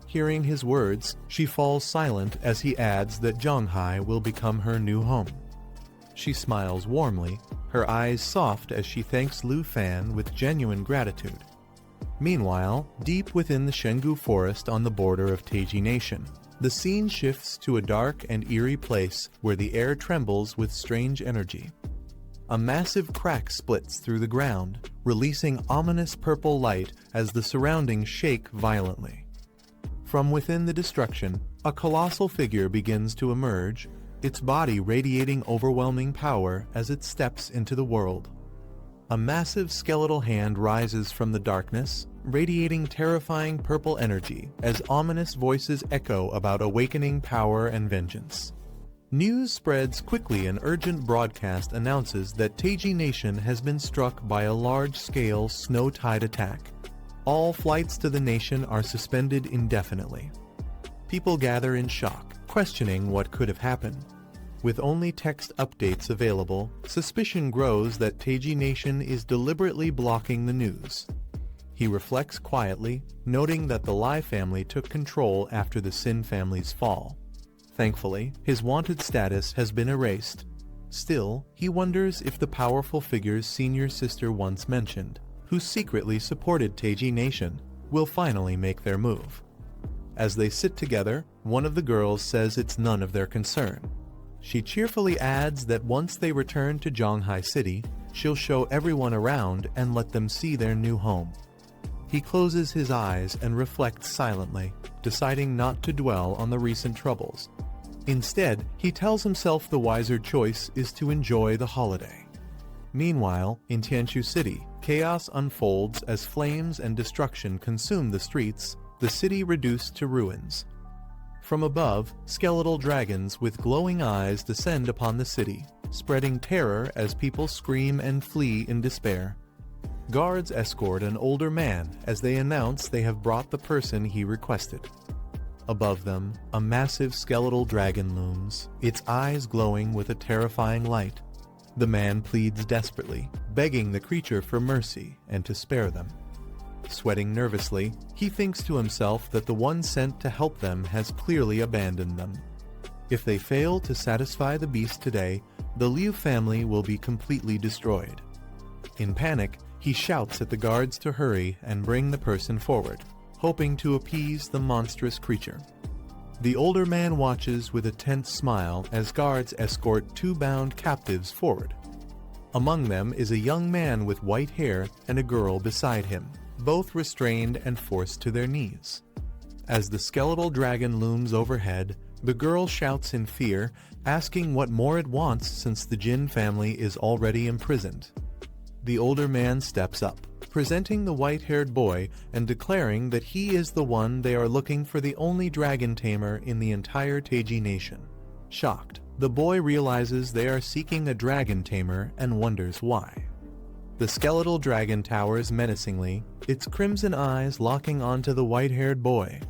Hearing his words, she falls silent as he adds that Zhanghai will become her new home. She smiles warmly, her eyes soft as she thanks Lu Fan with genuine gratitude. Meanwhile, deep within the Shengu forest on the border of Taiji Nation, the scene shifts to a dark and eerie place where the air trembles with strange energy. A massive crack splits through the ground, releasing ominous purple light as the surroundings shake violently. From within the destruction, a colossal figure begins to emerge, its body radiating overwhelming power as it steps into the world. A massive skeletal hand rises from the darkness, radiating terrifying purple energy as ominous voices echo about awakening power and vengeance. News spreads quickly. An urgent broadcast announces that Taiji Nation has been struck by a large-scale snow tide attack. All flights to the nation are suspended indefinitely. People gather in shock, questioning what could have happened. With only text updates available, suspicion grows that Taiji Nation is deliberately blocking the news. He reflects quietly, noting that the Lai family took control after the Sin family's fall. Thankfully, his wanted status has been erased. Still, he wonders if the powerful figure's senior sister once mentioned, who secretly supported Taiji Nation, will finally make their move. As they sit together, one of the girls says it's none of their concern. She cheerfully adds that once they return to Zhanghai City, she'll show everyone around and let them see their new home. He closes his eyes and reflects silently, deciding not to dwell on the recent troubles. Instead, he tells himself the wiser choice is to enjoy the holiday. Meanwhile, in Tianshu City, chaos unfolds as flames and destruction consume the streets, the city reduced to ruins. From above, skeletal dragons with glowing eyes descend upon the city, spreading terror as people scream and flee in despair. Guards escort an older man as they announce they have brought the person he requested. Above them, a massive skeletal dragon looms, its eyes glowing with a terrifying light. The man pleads desperately, begging the creature for mercy and to spare them. Sweating nervously, he thinks to himself that the one sent to help them has clearly abandoned them. If they fail to satisfy the beast today, the Liu family will be completely destroyed. In panic, he shouts at the guards to hurry and bring the person forward, hoping to appease the monstrous creature. The older man watches with a tense smile as guards escort two bound captives forward. Among them is a young man with white hair and a girl beside him, both restrained and forced to their knees. As the skeletal dragon looms overhead, the girl shouts in fear, asking what more it wants since the Jin family is already imprisoned. The older man steps up, presenting the white-haired boy and declaring that he is the one they are looking for, the only dragon tamer in the entire Taiji nation. Shocked, the boy realizes they are seeking a dragon tamer and wonders why. The skeletal dragon towers menacingly, its crimson eyes locking onto the white-haired boy.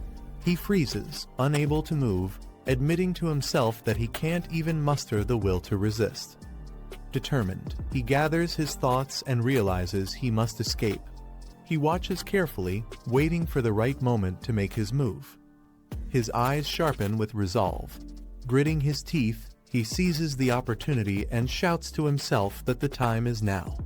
He freezes, unable to move, admitting to himself that he can't even muster the will to resist. Determined, he gathers his thoughts and realizes he must escape. He watches carefully, waiting for the right moment to make his move. His eyes sharpen with resolve. Gritting his teeth, he seizes the opportunity and shouts to himself that the time is now.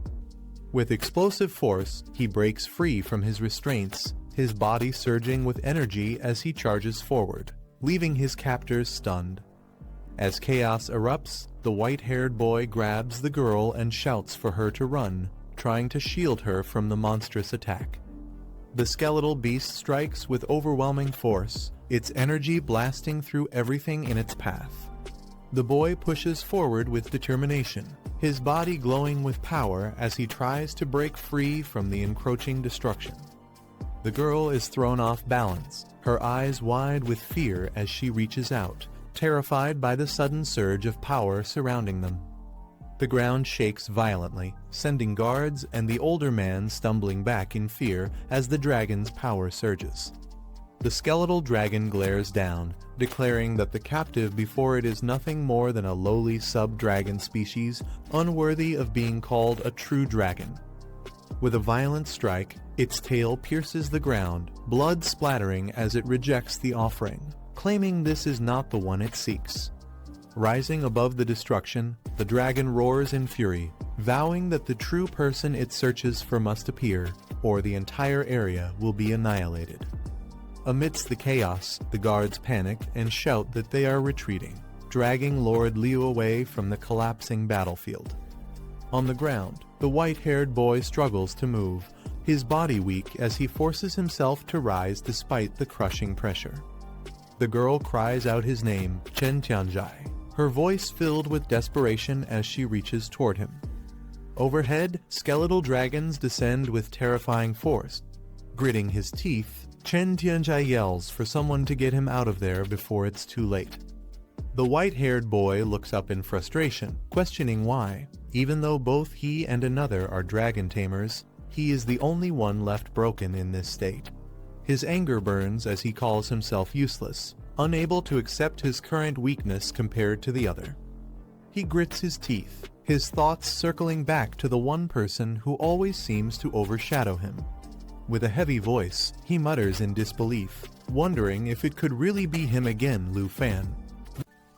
With explosive force, he breaks free from his restraints, his body surging with energy as he charges forward, leaving his captors stunned. As chaos erupts, the white-haired boy grabs the girl and shouts for her to run, trying to shield her from the monstrous attack. The skeletal beast strikes with overwhelming force, its energy blasting through everything in its path. The boy pushes forward with determination, his body glowing with power as he tries to break free from the encroaching destruction. The girl is thrown off balance, her eyes wide with fear as she reaches out, terrified by the sudden surge of power surrounding them. The ground shakes violently, sending guards and the older man stumbling back in fear as the dragon's power surges. The skeletal dragon glares down, declaring that the captive before it is nothing more than a lowly sub-dragon species, unworthy of being called a true dragon. With a violent strike, its tail pierces the ground, blood splattering as it rejects the offering, claiming this is not the one it seeks. Rising above the destruction, the dragon roars in fury, vowing that the true person it searches for must appear, or the entire area will be annihilated. Amidst the chaos, the guards panic and shout that they are retreating, dragging Lord Liu away from the collapsing battlefield. On the ground, the white-haired boy struggles to move, his body weak as he forces himself to rise despite the crushing pressure. The girl cries out his name, Chen Tianzhai, her voice filled with desperation as she reaches toward him. Overhead, skeletal dragons descend with terrifying force. Gritting his teeth, Chen Tianzhai yells for someone to get him out of there before it's too late. The white-haired boy looks up in frustration, questioning why, even though both he and another are dragon tamers, he is the only one left broken in this state. His anger burns as he calls himself useless, unable to accept his current weakness compared to the other. He grits his teeth, his thoughts circling back to the one person who always seems to overshadow him. With a heavy voice, he mutters in disbelief, wondering if it could really be him again, Lu Fan.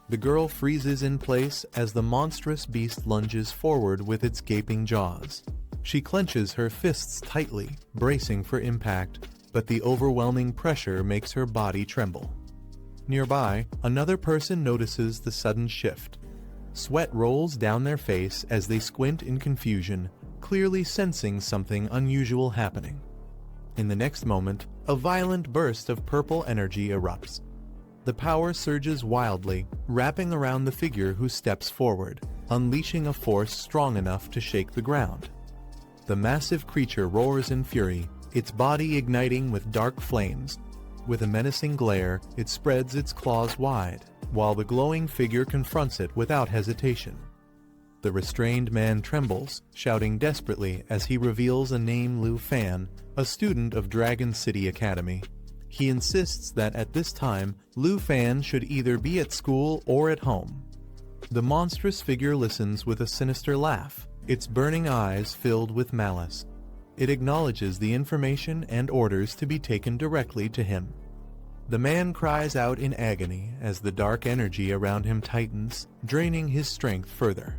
The girl freezes in place as the monstrous beast lunges forward with its gaping jaws. She clenches her fists tightly, bracing for impact, but the overwhelming pressure makes her body tremble. Nearby, another person notices the sudden shift. Sweat rolls down their face as they squint in confusion, clearly sensing something unusual happening. In the next moment, a violent burst of purple energy erupts. The power surges wildly, wrapping around the figure who steps forward, unleashing a force strong enough to shake the ground. The massive creature roars in fury, its body igniting with dark flames. With a menacing glare, it spreads its claws wide, while the glowing figure confronts it without hesitation. The restrained man trembles, shouting desperately as he reveals a name, Lu Fan, a student of Dragon City Academy. He insists that at this time, Lu Fan should either be at school or at home. The monstrous figure listens with a sinister laugh, its burning eyes filled with malice. It acknowledges the information and orders to be taken directly to him. The man cries out in agony as the dark energy around him tightens, draining his strength further.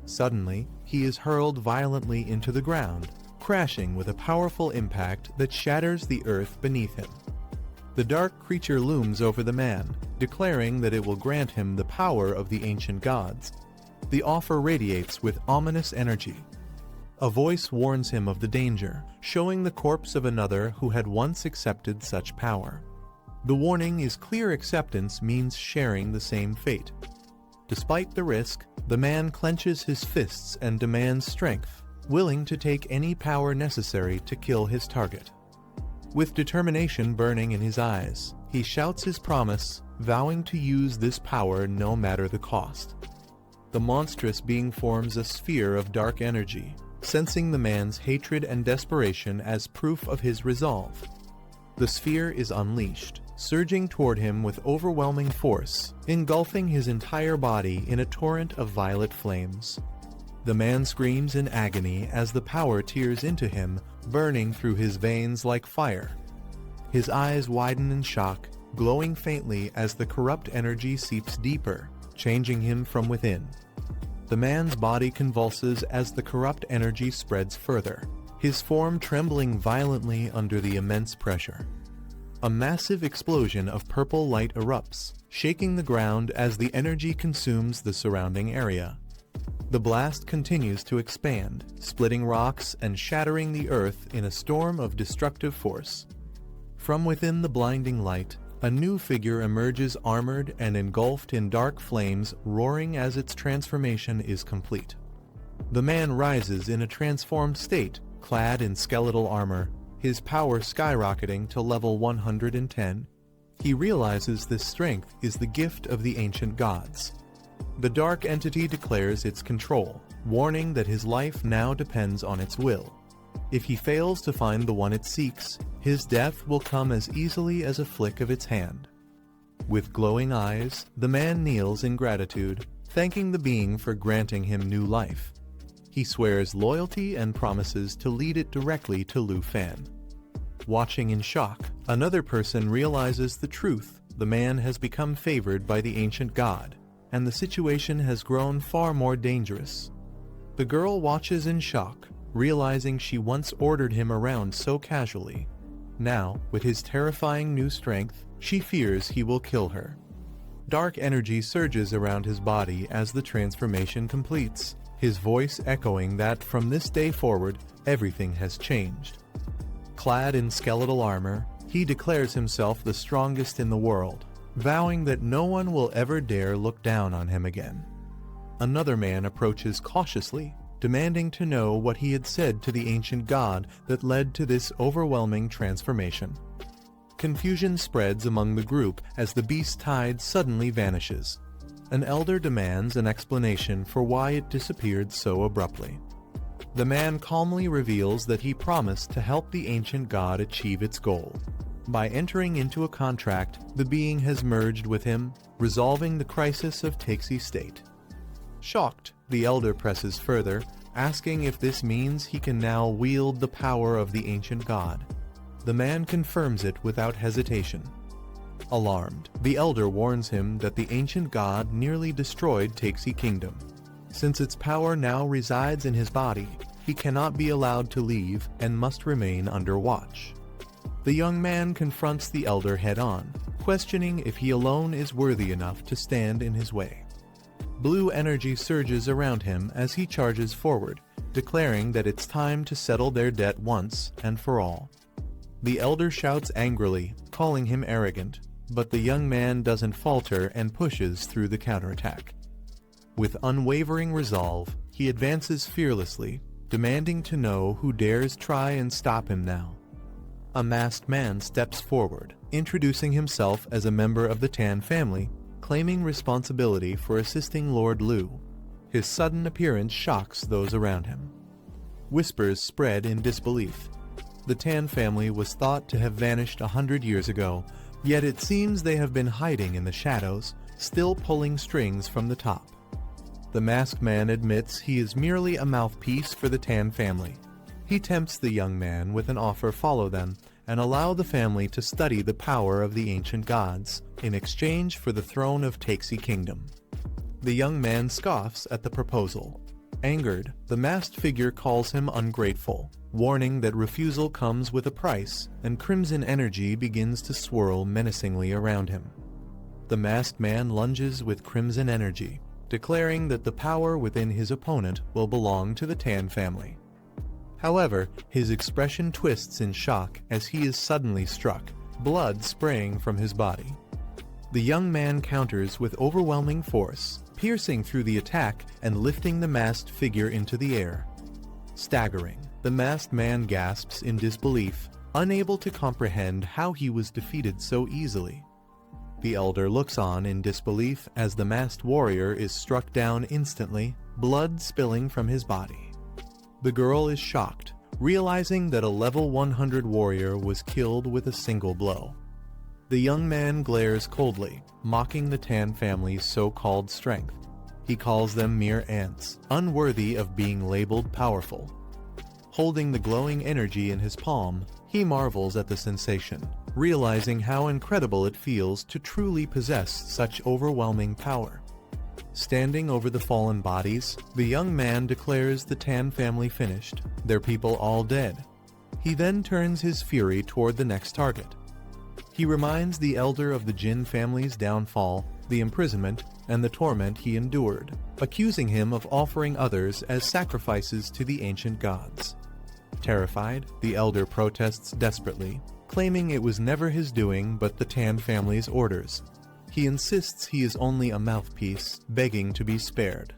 Suddenly, he is hurled violently into the ground, crashing with a powerful impact that shatters the earth beneath him. The dark creature looms over the man, declaring that it will grant him the power of the ancient gods. The offer radiates with ominous energy. A voice warns him of the danger, showing the corpse of another who had once accepted such power. The warning is clear acceptance means sharing the same fate. Despite the risk, the man clenches his fists and demands strength, willing to take any power necessary to kill his target. With determination burning in his eyes, he shouts his promise, vowing to use this power no matter the cost. The monstrous being forms a sphere of dark energy, sensing the man's hatred and desperation as proof of his resolve. The sphere is unleashed, surging toward him with overwhelming force, engulfing his entire body in a torrent of violet flames. The man screams in agony as the power tears into him, burning through his veins like fire. His eyes widen in shock, glowing faintly as the corrupt energy seeps deeper, changing him from within. The man's body convulses as the corrupt energy spreads further, his form trembling violently under the immense pressure. A massive explosion of purple light erupts, shaking the ground as the energy consumes the surrounding area. The blast continues to expand, splitting rocks and shattering the earth in a storm of destructive force. From within the blinding light, a new figure emerges armored and engulfed in dark flames, roaring as its transformation is complete. The man rises in a transformed state, clad in skeletal armor, his power skyrocketing to level 110. He realizes this strength is the gift of the ancient gods. The dark entity declares its control, warning that his life now depends on its will. If he fails to find the one it seeks, his death will come as easily as a flick of its hand. With glowing eyes, the man kneels in gratitude, thanking the being for granting him new life. He swears loyalty and promises to lead it directly to Lu Fan. Watching in shock, another person realizes the truth. The man has become favored by the ancient god, and the situation has grown far more dangerous. The girl watches in shock, realizing she once ordered him around so casually. Now, with his terrifying new strength, she fears he will kill her. Dark energy surges around his body as the transformation completes, his voice echoing that from this day forward, everything has changed. Clad in skeletal armor, he declares himself the strongest in the world, vowing that no one will ever dare look down on him again. Another man approaches cautiously, demanding to know what he had said to the ancient god that led to this overwhelming transformation. Confusion spreads among the group as the beast tide suddenly vanishes. An elder demands an explanation for why it disappeared so abruptly. The man calmly reveals that he promised to help the ancient god achieve its goal. By entering into a contract, the being has merged with him, resolving the crisis of Taxi State. Shocked, the elder presses further, asking if this means he can now wield the power of the ancient god. The man confirms it without hesitation. Alarmed, the elder warns him that the ancient god nearly destroyed Taxi Kingdom. Since its power now resides in his body, he cannot be allowed to leave and must remain under watch. The young man confronts the elder head-on, questioning if he alone is worthy enough to stand in his way. Blue energy surges around him as he charges forward, declaring that it's time to settle their debt once and for all. The elder shouts angrily, calling him arrogant, but the young man doesn't falter and pushes through the counterattack. With unwavering resolve, he advances fearlessly, demanding to know who dares try and stop him now. A masked man steps forward, introducing himself as a member of the Tan family, claiming responsibility for assisting Lord Lu. His sudden appearance shocks those around him. Whispers spread in disbelief. The Tan family was thought to have vanished 100 years ago, yet it seems they have been hiding in the shadows, still pulling strings from the top. The masked man admits he is merely a mouthpiece for the Tan family. He tempts the young man with an offer to follow them and allow the family to study the power of the ancient gods in exchange for the throne of Taxi Kingdom. The young man scoffs at the proposal. Angered, the masked figure calls him ungrateful, warning that refusal comes with a price, and crimson energy begins to swirl menacingly around him. The masked man lunges with crimson energy, declaring that the power within his opponent will belong to the Tan family. However, his expression twists in shock as he is suddenly struck, blood spraying from his body. The young man counters with overwhelming force, piercing through the attack and lifting the masked figure into the air. Staggering, the masked man gasps in disbelief, unable to comprehend how he was defeated so easily. The elder looks on in disbelief as the masked warrior is struck down instantly, blood spilling from his body. The girl is shocked, realizing that a level 100 warrior was killed with a single blow. The young man glares coldly, mocking the Tan family's so-called strength. He calls them mere ants, unworthy of being labeled powerful. Holding the glowing energy in his palm, he marvels at the sensation, realizing how incredible it feels to truly possess such overwhelming power. Standing over the fallen bodies, the young man declares the Tan family finished, their people all dead. He then turns his fury toward the next target. He reminds the elder of the Jin family's downfall, the imprisonment, and the torment he endured, accusing him of offering others as sacrifices to the ancient gods. Terrified, the elder protests desperately, claiming it was never his doing but the Tan family's orders. He insists he is only a mouthpiece, begging to be spared.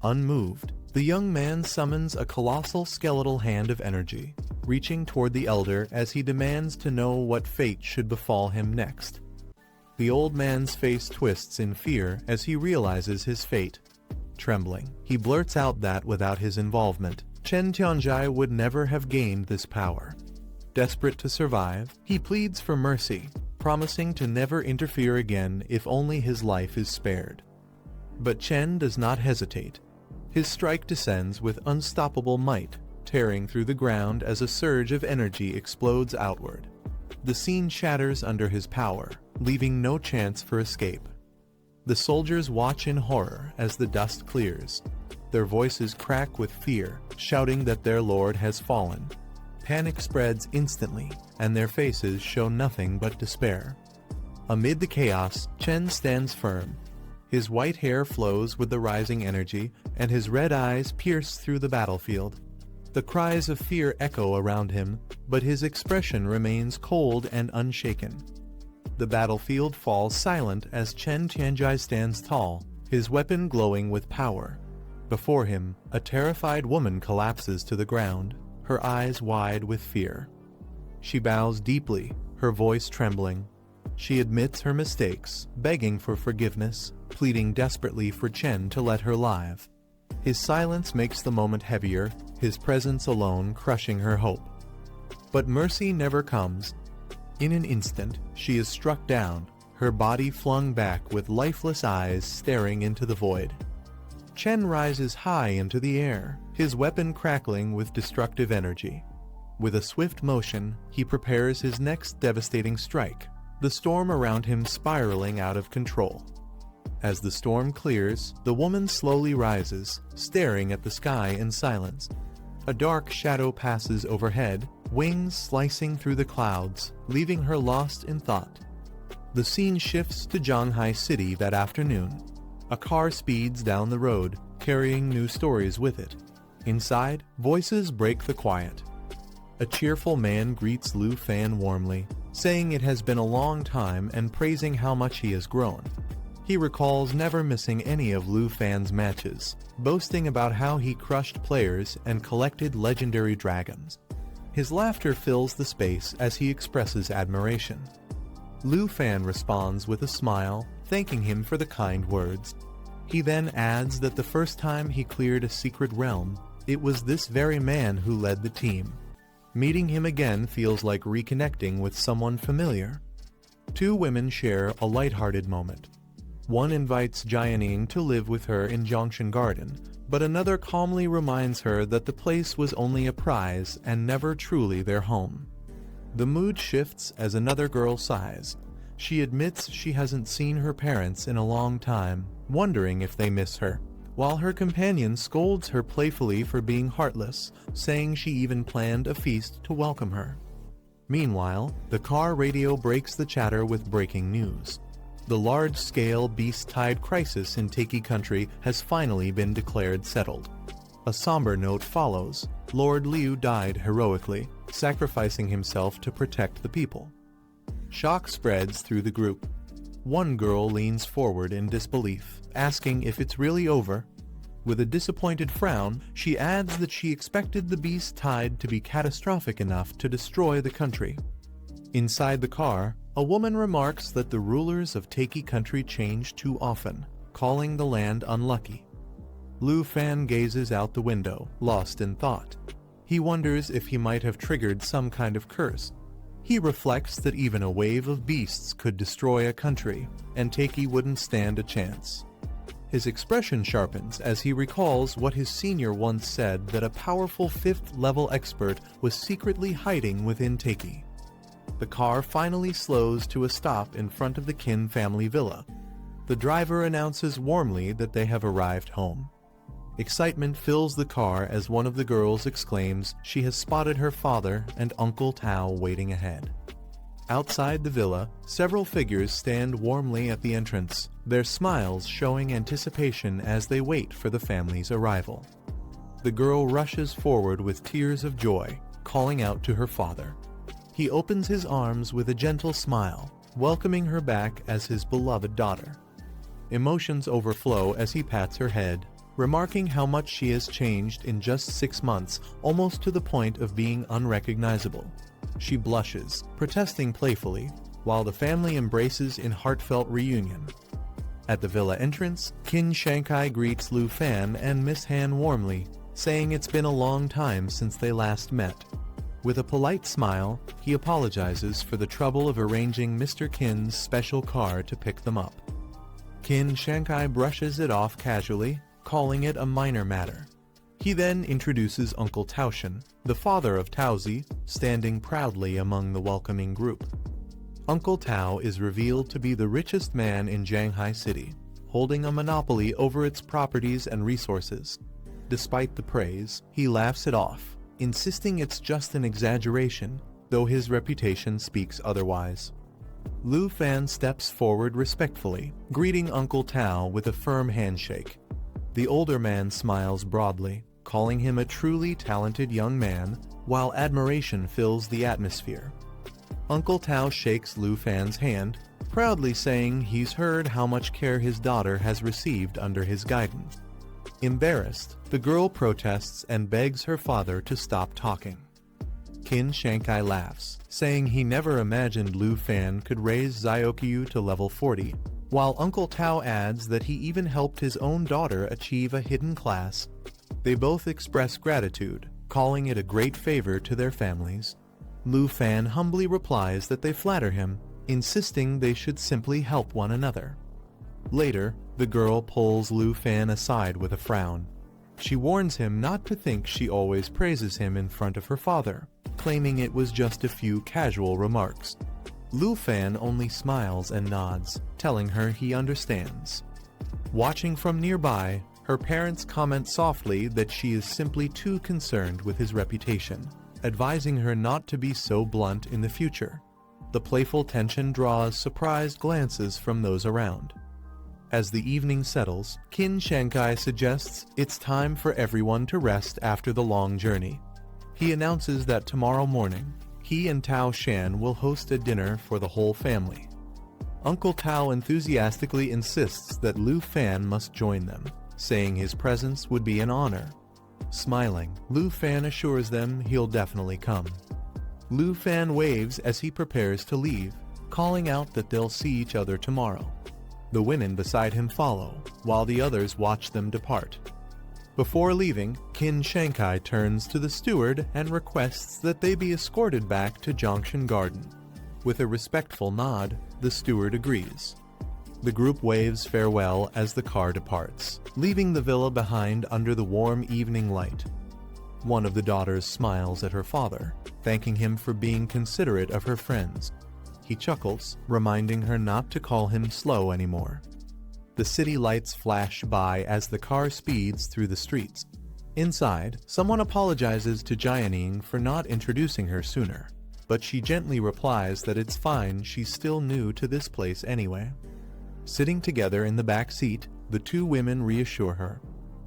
Unmoved, the young man summons a colossal skeletal hand of energy, reaching toward the elder as he demands to know what fate should befall him next. The old man's face twists in fear as he realizes his fate. Trembling, he blurts out that without his involvement, Chen Tianjai would never have gained this power. Desperate to survive, he pleads for mercy, promising to never interfere again if only his life is spared. But Chen does not hesitate. His strike descends with unstoppable might, tearing through the ground as a surge of energy explodes outward. The scene shatters under his power, leaving no chance for escape. The soldiers watch in horror as the dust clears. Their voices crack with fear, shouting that their lord has fallen. Panic spreads instantly, and their faces show nothing but despair. Amid the chaos, Chen stands firm. His white hair flows with the rising energy, and his red eyes pierce through the battlefield. The cries of fear echo around him, but his expression remains cold and unshaken. The battlefield falls silent as Chen Tianjai stands tall, his weapon glowing with power. Before him, a terrified woman collapses to the ground, her eyes wide with fear. She bows deeply, her voice trembling. She admits her mistakes, begging for forgiveness, pleading desperately for Chen to let her live. His silence makes the moment heavier, his presence alone crushing her hope. But mercy never comes. In an instant, she is struck down, her body flung back with lifeless eyes staring into the void. Chen rises high into the air, his weapon crackling with destructive energy. With a swift motion, he prepares his next devastating strike, the storm around him spiraling out of control. As the storm clears, the woman slowly rises, staring at the sky in silence. A dark shadow passes overhead, wings slicing through the clouds, leaving her lost in thought. The scene shifts to Zhanghai City that afternoon. A car speeds down the road, carrying new stories with it. Inside, voices break the quiet. A cheerful man greets Lu Fan warmly, saying it has been a long time and praising how much he has grown. He recalls never missing any of Lu Fan's matches, boasting about how he crushed players and collected legendary dragons. His laughter fills the space as he expresses admiration. Lu Fan responds with a smile, thanking him for the kind words. He then adds that the first time he cleared a secret realm, it was this very man who led the team. Meeting him again feels like reconnecting with someone familiar. Two women share a lighthearted moment. One invites Jianning to live with her in Zhongshan Garden, but another calmly reminds her that the place was only a prize and never truly their home. The mood shifts as another girl sighs. She admits she hasn't seen her parents in a long time, wondering if they miss her, while her companion scolds her playfully for being heartless, saying she even planned a feast to welcome her. Meanwhile, the car radio breaks the chatter with breaking news. The large-scale beast-tide crisis in Taiki country has finally been declared settled. A somber note follows. Lord Liu died heroically, sacrificing himself to protect the people. Shock spreads through the group. One girl leans forward in disbelief, asking if it's really over. With a disappointed frown, she adds that she expected the beast tide to be catastrophic enough to destroy the country. Inside the car, a woman remarks that the rulers of Taiki country change too often, calling the land unlucky. Lu Fan gazes out the window, lost in thought. He wonders if he might have triggered some kind of curse. He reflects that even a wave of beasts could destroy a country, and Taiki wouldn't stand a chance. His expression sharpens as he recalls what his senior once said, that a powerful 5th-level expert was secretly hiding within Taiki. The car finally slows to a stop in front of the Qin family villa. The driver announces warmly that they have arrived home. Excitement fills the car as one of the girls exclaims she has spotted her father and Uncle Tao waiting ahead. Outside the villa, several figures stand warmly at the entrance, their smiles showing anticipation as they wait for the family's arrival. The girl rushes forward with tears of joy, calling out to her father. He opens his arms with a gentle smile, welcoming her back as his beloved daughter. Emotions overflow as he pats her head, remarking how much she has changed in just 6 months, almost to the point of being unrecognizable. She blushes, protesting playfully, while the family embraces in heartfelt reunion. At the villa entrance, Qin Shankai greets Lu Fan and Miss Han warmly, saying it's been a long time since they last met. With a polite smile, he apologizes for the trouble of arranging Mr. Qin's special car to pick them up. Qin Shankai brushes it off casually, calling it a minor matter. He then introduces Uncle Taoshan, the father of Taozi, standing proudly among the welcoming group. Uncle Tao is revealed to be the richest man in Shanghai City, holding a monopoly over its properties and resources. Despite the praise, he laughs it off, insisting it's just an exaggeration, though his reputation speaks otherwise. Lu Fan steps forward respectfully, greeting Uncle Tao with a firm handshake. The older man smiles broadly, calling him a truly talented young man, while admiration fills the atmosphere. Uncle Tao shakes Lu Fan's hand, proudly saying he's heard how much care his daughter has received under his guidance. Embarrassed, the girl protests and begs her father to stop talking. Qin Shankai laughs, saying he never imagined Lu Fan could raise Xiaokyu to level 40, while Uncle Tao adds that he even helped his own daughter achieve a hidden class. They both express gratitude, calling it a great favor to their families. Lu Fan humbly replies that they flatter him, insisting they should simply help one another. Later, the girl pulls Lu Fan aside with a frown. She warns him not to think she always praises him in front of her father, claiming it was just a few casual remarks. Lu Fan only smiles and nods, telling her he understands. Watching from nearby, her parents comment softly that she is simply too concerned with his reputation, advising her not to be so blunt in the future. The playful tension draws surprised glances from those around. As the evening settles, Qin Shankai suggests it's time for everyone to rest after the long journey. He announces that tomorrow morning, he and Tao Shan will host a dinner for the whole family. Uncle Tao enthusiastically insists that Lu Fan must join them, saying his presence would be an honor. Smiling, Lu Fan assures them he'll definitely come. Lu Fan waves as he prepares to leave, calling out that they'll see each other tomorrow. The women beside him follow, while the others watch them depart. Before leaving, Qin Shankai turns to the steward and requests that they be escorted back to Junction Garden. With a respectful nod, the steward agrees. The group waves farewell as the car departs, leaving the villa behind under the warm evening light. One of the daughters smiles at her father, thanking him for being considerate of her friends. He chuckles, reminding her not to call him slow anymore. The city lights flash by as the car speeds through the streets. Inside, someone apologizes to Jianing for not introducing her sooner, but she gently replies that it's fine, she's still new to this place anyway. Sitting together in the back seat, the two women reassure her.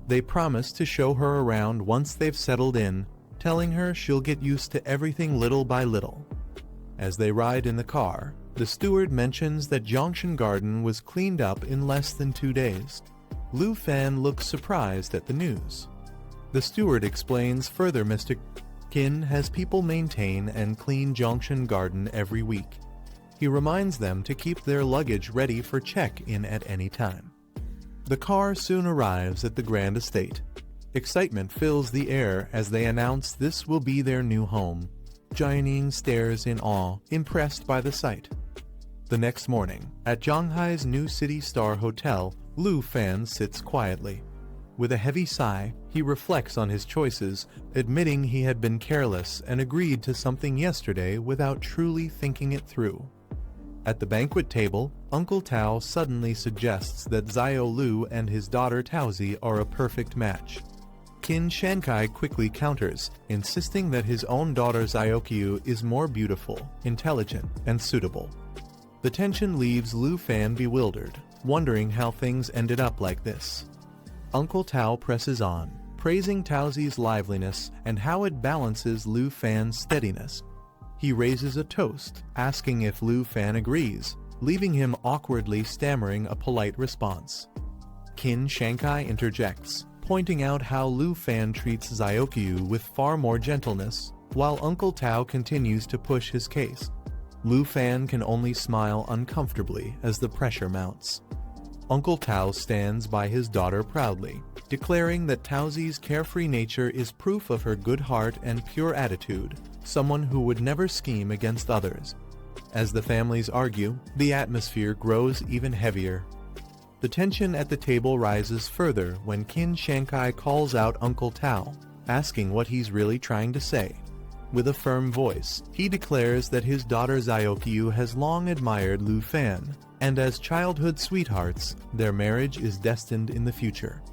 They promise to show her around once they've settled in, telling her she'll get used to everything little by little. As they ride in the car, the steward mentions that Junction Garden was cleaned up in less than 2 days. Lu Fan looks surprised at the news. The steward explains further Mr. Qin has people maintain and clean Junction Garden every week. He reminds them to keep their luggage ready for check-in at any time. The car soon arrives at the grand estate. Excitement fills the air as they announce this will be their new home. Jianing stares in awe, impressed by the sight. The next morning, at Zhanghai's new City Star Hotel, Lu Fan sits quietly. With a heavy sigh, he reflects on his choices, admitting he had been careless and agreed to something yesterday without truly thinking it through. At the banquet table, Uncle Tao suddenly suggests that Xiao Lu and his daughter Taozi are a perfect match. Qin Shankai quickly counters, insisting that his own daughter Xiaoqiu is more beautiful, intelligent, and suitable. The tension leaves Lu Fan bewildered, wondering how things ended up like this. Uncle Tao presses on, praising Taozi's liveliness and how it balances Lu Fan's steadiness. He raises a toast, asking if Lu Fan agrees, leaving him awkwardly stammering a polite response. Qin Shankai interjects, pointing out how Lu Fan treats Xiaoqiu with far more gentleness, while Uncle Tao continues to push his case. Lu Fan can only smile uncomfortably as the pressure mounts. Uncle Tao stands by his daughter proudly, declaring that Taozi's carefree nature is proof of her good heart and pure attitude, someone who would never scheme against others. As the families argue, the atmosphere grows even heavier. The tension at the table rises further when Qin Shankai calls out Uncle Tao, asking what he's really trying to say. With a firm voice, he declares that his daughter Xiaoqiu has long admired Lu Fan, and as childhood sweethearts, their marriage is destined in the future.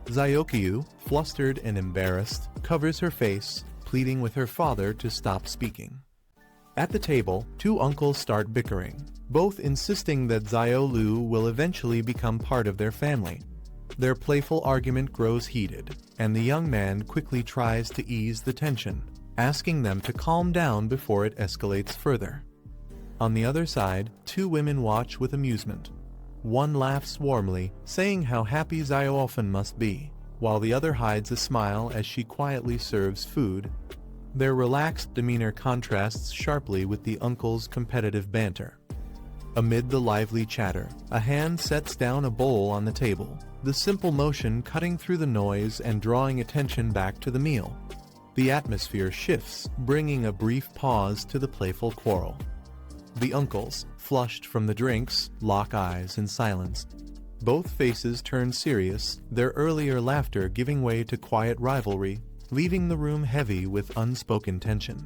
Xiaoqiu, flustered and embarrassed, covers her face, pleading with her father to stop speaking. At the table, two uncles start bickering, both insisting that Xiao Lu will eventually become part of their family. Their playful argument grows heated, and the young man quickly tries to ease the tension, asking them to calm down before it escalates further. On the other side, two women watch with amusement. One laughs warmly, saying how happy Xiao often must be, while the other hides a smile as she quietly serves food. Their relaxed demeanor contrasts sharply with the uncle's competitive banter. Amid the lively chatter, a hand sets down a bowl on the table, the simple motion cutting through the noise and drawing attention back to the meal. The atmosphere shifts, bringing a brief pause to the playful quarrel. The uncles, flushed from the drinks, lock eyes in silence. Both faces turn serious, their earlier laughter giving way to quiet rivalry, leaving the room heavy with unspoken tension.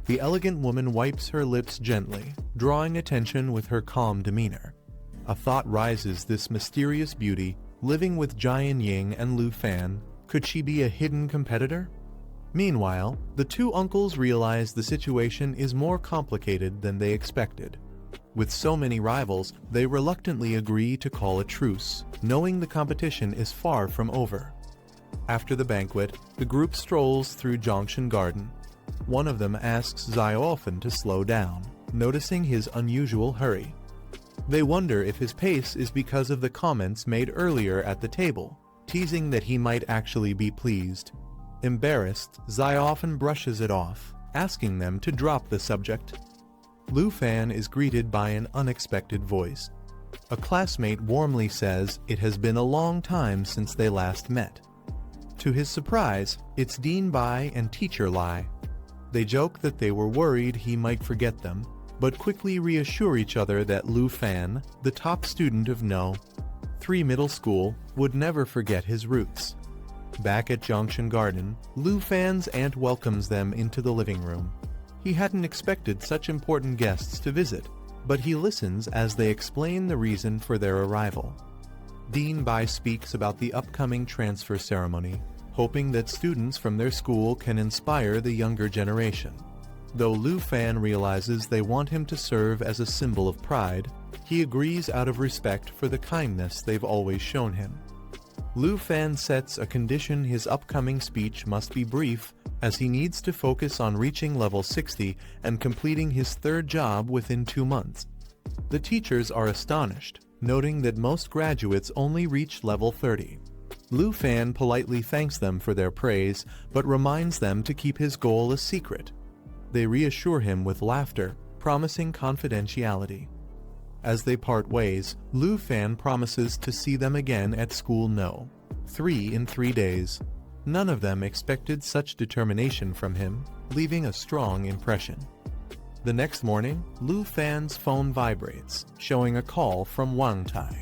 The elegant woman wipes her lips gently, drawing attention with her calm demeanor. A thought rises: this mysterious beauty, living with Jian Ying and Lu Fan, could she be a hidden competitor? Meanwhile, the two uncles realize the situation is more complicated than they expected. With so many rivals, they reluctantly agree to call a truce, knowing the competition is far from over. After the banquet, the group strolls through Junction Garden. One of them asks Xiaofen to slow down, noticing his unusual hurry. They wonder if his pace is because of the comments made earlier at the table, teasing that he might actually be pleased. Embarrassed, Xiaofen brushes it off, asking them to drop the subject. Lu Fan is greeted by an unexpected voice. A classmate warmly says it has been a long time since they last met. To his surprise, it's Dean Bai and Teacher Lai. They joke that they were worried he might forget them, but quickly reassure each other that Lu Fan, the top student of No. 3 Middle School, would never forget his roots. Back at Junction Garden, Lu Fan's aunt welcomes them into the living room. He hadn't expected such important guests to visit, but he listens as they explain the reason for their arrival. Dean Bai speaks about the upcoming transfer ceremony, hoping that students from their school can inspire the younger generation. Though Lu Fan realizes they want him to serve as a symbol of pride, he agrees out of respect for the kindness they've always shown him. Lu Fan sets a condition: his upcoming speech must be brief, as he needs to focus on reaching level 60 and completing his third job within 2 months. The teachers are astonished, noting that most graduates only reach level 30. Lu Fan politely thanks them for their praise, but reminds them to keep his goal a secret. They reassure him with laughter, promising confidentiality. As they part ways, Lu Fan promises to see them again at school No. 3 in 3 days. None of them expected such determination from him, leaving a strong impression. The next morning, Lu Fan's phone vibrates, showing a call from Wang Tai.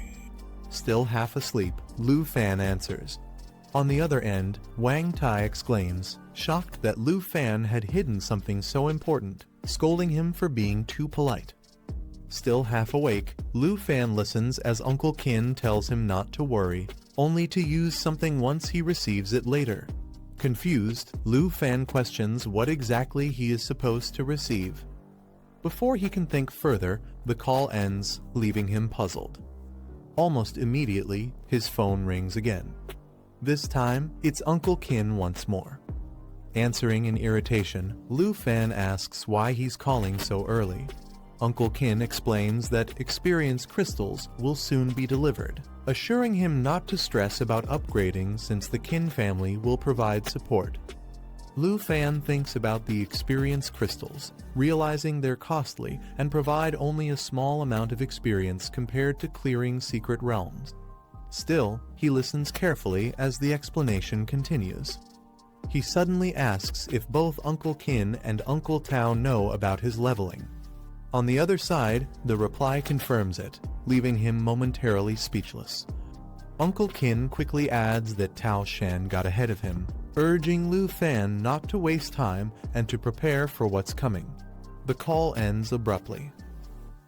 Still half asleep, Lu Fan answers. On the other end, Wang Tai exclaims, shocked that Lu Fan had hidden something so important, scolding him for being too polite. Still half awake, Lu Fan listens as Uncle Qin tells him not to worry, only to use something once he receives it later. Confused, Lu Fan questions what exactly he is supposed to receive. Before he can think further, the call ends, leaving him puzzled. Almost immediately, his phone rings again. This time, it's Uncle Qin once more. Answering in irritation, Lu Fan asks why he's calling so early. Uncle Qin explains that experience crystals will soon be delivered, assuring him not to stress about upgrading since the Qin family will provide support. Lu Fan thinks about the experience crystals, realizing they're costly and provide only a small amount of experience compared to clearing secret realms. Still, he listens carefully as the explanation continues. He suddenly asks if both Uncle Qin and Uncle Tao know about his leveling. On the other side, the reply confirms it, leaving him momentarily speechless. Uncle Qin quickly adds that Tao Shan got ahead of him, urging Lu Fan not to waste time and to prepare for what's coming. The call ends abruptly.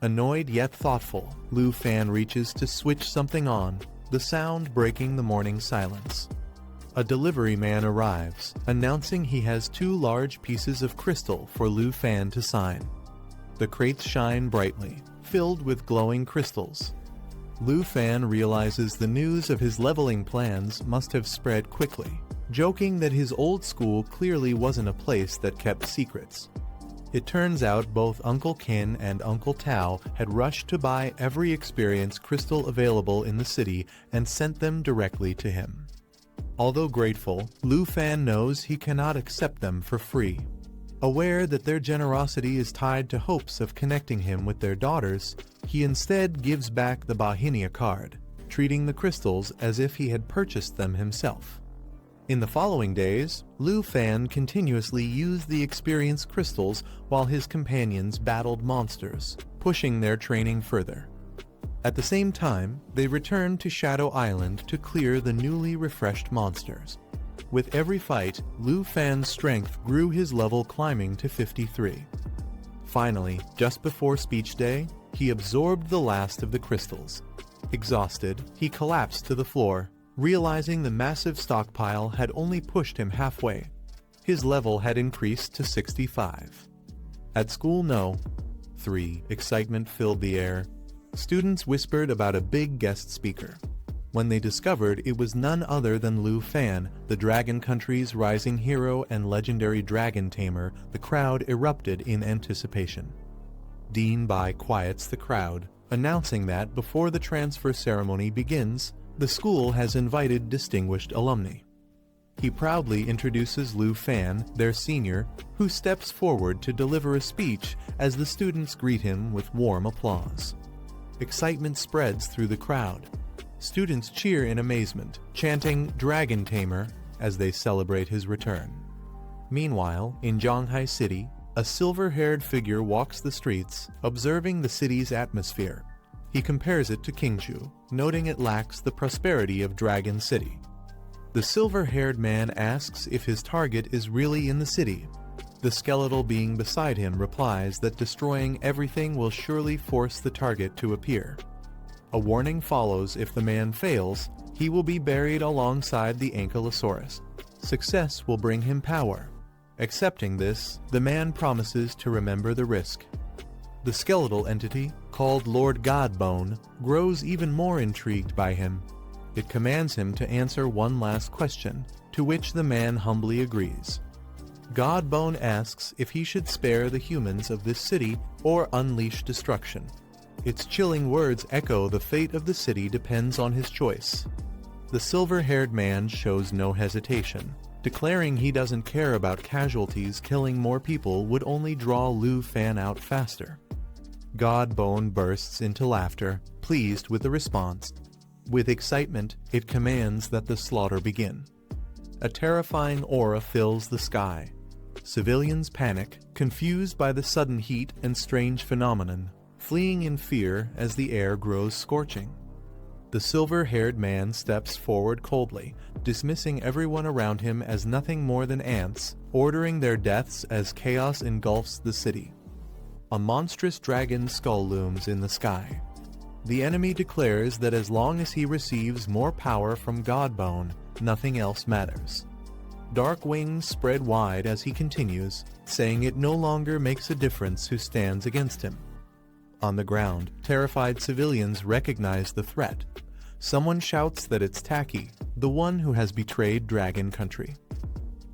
Annoyed yet thoughtful, Lu Fan reaches to switch something on, the sound breaking the morning silence. A delivery man arrives, announcing he has 2 large pieces of crystal for Lu Fan to sign. The crates shine brightly, filled with glowing crystals. Lu Fan realizes the news of his leveling plans must have spread quickly, joking that his old school clearly wasn't a place that kept secrets. It turns out both Uncle Qin and Uncle Tao had rushed to buy every experience crystal available in the city and sent them directly to him. Although grateful, Lu Fan knows he cannot accept them for free. Aware that their generosity is tied to hopes of connecting him with their daughters, he instead gives back the Bahinia card, treating the crystals as if he had purchased them himself. In the following days, Lu Fan continuously used the experience crystals while his companions battled monsters, pushing their training further. At the same time, they returned to Shadow Island to clear the newly refreshed monsters. With every fight, Lu Fan's strength grew, his level climbing to 53. Finally, just before speech day, he absorbed the last of the crystals. Exhausted, he collapsed to the floor, realizing the massive stockpile had only pushed him halfway. His level had increased to 65. At school No. 3, excitement filled the air. Students whispered about a big guest speaker. When they discovered it was none other than Lu Fan, the Dragon Country's rising hero and legendary dragon tamer, the crowd erupted in anticipation. Dean Bai quiets the crowd, announcing that before the transfer ceremony begins, the school has invited distinguished alumni. He proudly introduces Lu Fan, their senior, who steps forward to deliver a speech as the students greet him with warm applause. Excitement spreads through the crowd. Students cheer in amazement, chanting "Dragon Tamer," as they celebrate his return. Meanwhile, in Zhanghai City, a silver-haired figure walks the streets, observing the city's atmosphere. He compares it to Qingzhou, noting it lacks the prosperity of Dragon City. The silver-haired man asks if his target is really in the city. The skeletal being beside him replies that destroying everything will surely force the target to appear. A warning follows: if the man fails, he will be buried alongside the Ankylosaurus. Success will bring him power. Accepting this, the man promises to remember the risk. The skeletal entity, called Lord Godbone, grows even more intrigued by him. It commands him to answer one last question, to which the man humbly agrees. Godbone asks if he should spare the humans of this city or unleash destruction. Its chilling words echo the fate of the city depends on his choice. The silver-haired man shows no hesitation, declaring he doesn't care about casualties. Killing more people would only draw Lu Fan out faster. Godbone bursts into laughter, pleased with the response. With excitement, it commands that the slaughter begin. A terrifying aura fills the sky. Civilians panic, confused by the sudden heat and strange phenomenon, fleeing in fear as the air grows scorching. The silver-haired man steps forward coldly, dismissing everyone around him as nothing more than ants, ordering their deaths as chaos engulfs the city. A monstrous dragon skull looms in the sky. The enemy declares that as long as he receives more power from Godbone, nothing else matters. Dark wings spread wide as he continues, saying it no longer makes a difference who stands against him. On the ground, terrified civilians recognize the threat. Someone shouts that it's Taki, the one who has betrayed Dragon Country.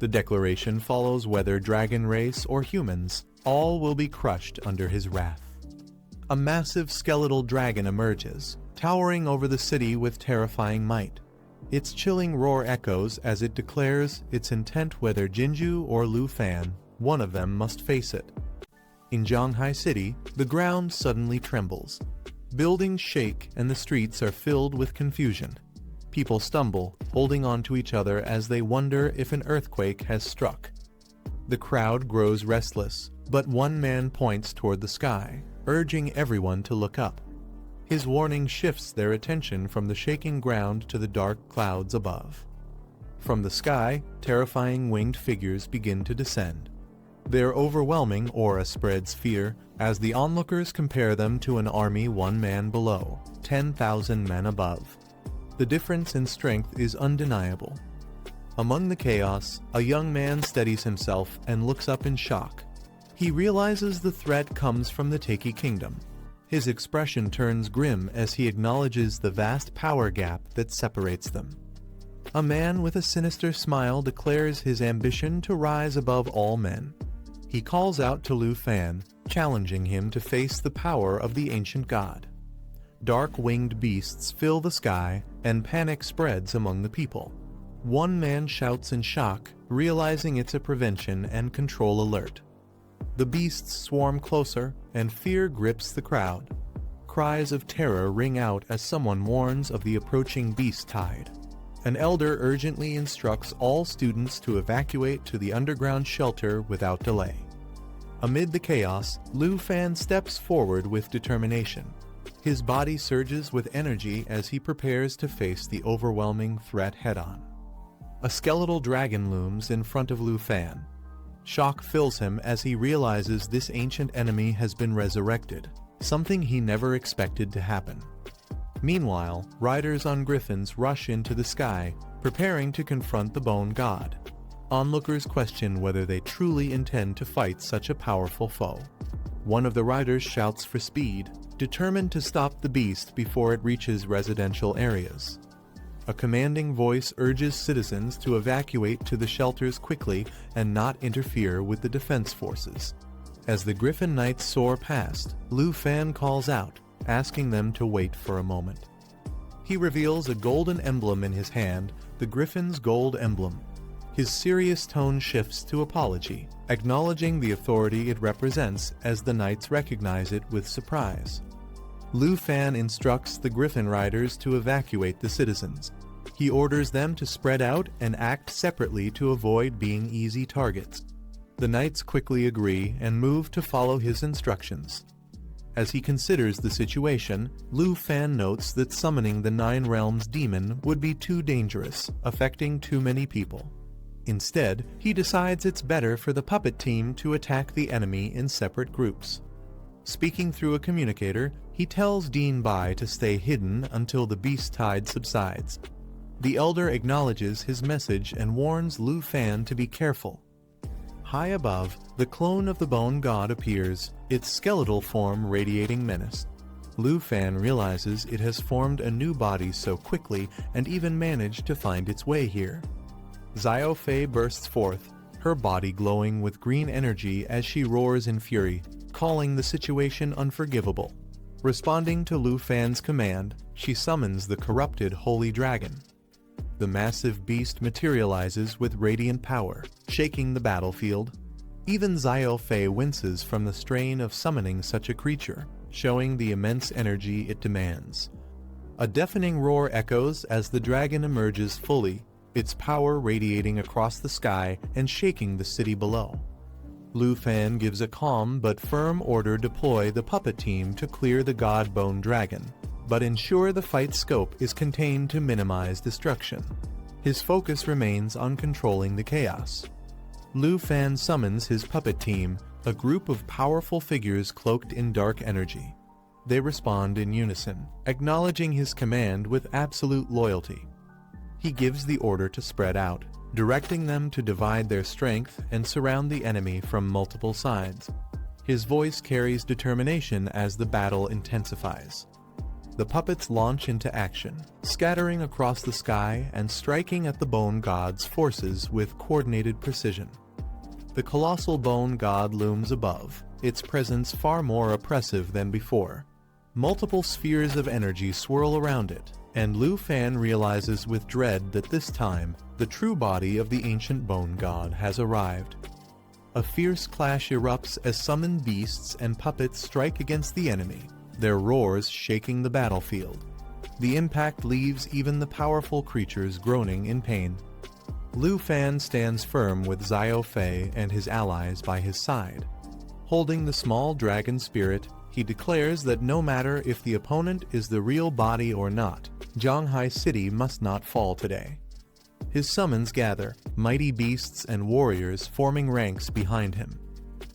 The declaration follows: whether dragon race or humans, all will be crushed under his wrath. A massive skeletal dragon emerges, towering over the city with terrifying might. Its chilling roar echoes as it declares its intent: whether Jinju or Lu Fan, one of them must face it. In Zhanghai City, the ground suddenly trembles. Buildings shake and the streets are filled with confusion. People stumble, holding on to each other as they wonder if an earthquake has struck. The crowd grows restless, but one man points toward the sky, urging everyone to look up. His warning shifts their attention from the shaking ground to the dark clouds above. From the sky, terrifying winged figures begin to descend. Their overwhelming aura spreads fear as the onlookers compare them to an army one man below, 10,000 men above. The difference in strength is undeniable. Among the chaos, a young man steadies himself and looks up in shock. He realizes the threat comes from the Taki Kingdom. His expression turns grim as he acknowledges the vast power gap that separates them. A man with a sinister smile declares his ambition to rise above all men. He calls out to Lu Fan, challenging him to face the power of the ancient god. Dark-winged beasts fill the sky, and panic spreads among the people. One man shouts in shock, realizing it's a prevention and control alert. The beasts swarm closer, and fear grips the crowd. Cries of terror ring out as someone warns of the approaching beast tide. An elder urgently instructs all students to evacuate to the underground shelter without delay. Amid the chaos, Lu Fan steps forward with determination. His body surges with energy as he prepares to face the overwhelming threat head-on. A skeletal dragon looms in front of Lu Fan. Shock fills him as he realizes this ancient enemy has been resurrected, something he never expected to happen. Meanwhile, riders on griffins rush into the sky, preparing to confront the bone god. Onlookers question whether they truly intend to fight such a powerful foe. One of the riders shouts for speed, determined to stop the beast before it reaches residential areas. A commanding voice urges citizens to evacuate to the shelters quickly and not interfere with the defense forces. As the Griffin Knights soar past, Lu Fan calls out, asking them to wait for a moment. He reveals a golden emblem in his hand, the Griffin's gold emblem. His serious tone shifts to apology, acknowledging the authority it represents as the Knights recognize it with surprise. Lu Fan instructs the Griffin riders to evacuate the citizens. He orders them to spread out and act separately to avoid being easy targets. The knights quickly agree and move to follow his instructions. As he considers the situation, Lu Fan notes that summoning the Nine Realms demon would be too dangerous, affecting too many people. Instead, he decides it's better for the puppet team to attack the enemy in separate groups. Speaking through a communicator, he tells Dean Bai to stay hidden until the beast tide subsides. The elder acknowledges his message and warns Lu Fan to be careful. High above, the clone of the bone god appears, its skeletal form radiating menace. Lu Fan realizes it has formed a new body so quickly and even managed to find its way here. Xiao Fei bursts forth, her body glowing with green energy as she roars in fury, calling the situation unforgivable. Responding to Lu Fan's command, she summons the corrupted holy dragon. The massive beast materializes with radiant power, shaking the battlefield. Even Xiao Fei winces from the strain of summoning such a creature, showing the immense energy it demands. A deafening roar echoes as the dragon emerges fully, its power radiating across the sky and shaking the city below. Lu Fan gives a calm but firm order to deploy the puppet team to clear the god bone dragon, but ensure the fight scope is contained to minimize destruction. His focus remains on controlling the chaos. Lu Fan summons his puppet team, a group of powerful figures cloaked in dark energy. They respond in unison, acknowledging his command with absolute loyalty. He gives the order to spread out, directing them to divide their strength and surround the enemy from multiple sides. His voice carries determination as the battle intensifies. The puppets launch into action, scattering across the sky and striking at the bone god's forces with coordinated precision. The colossal bone god looms above, its presence far more oppressive than before. Multiple spheres of energy swirl around it, and Lu Fan realizes with dread that this time, the true body of the ancient bone god has arrived. A fierce clash erupts as summoned beasts and puppets strike against the enemy, their roars shaking the battlefield. The impact leaves even the powerful creatures groaning in pain. Lu Fan stands firm with Xiao Fei and his allies by his side. Holding the small dragon spirit, he declares that no matter if the opponent is the real body or not, Zhanghai City must not fall today. His summons gather, mighty beasts and warriors forming ranks behind him.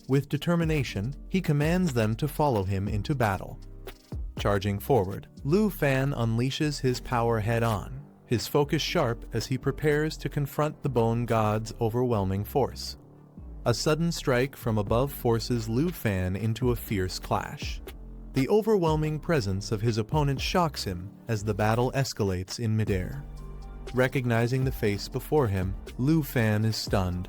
With determination, he commands them to follow him into battle. Charging forward, Lu Fan unleashes his power head-on, his focus sharp as he prepares to confront the bone god's overwhelming force. A sudden strike from above forces Lu Fan into a fierce clash. The overwhelming presence of his opponent shocks him as the battle escalates in midair. Recognizing the face before him, Lu Fan is stunned.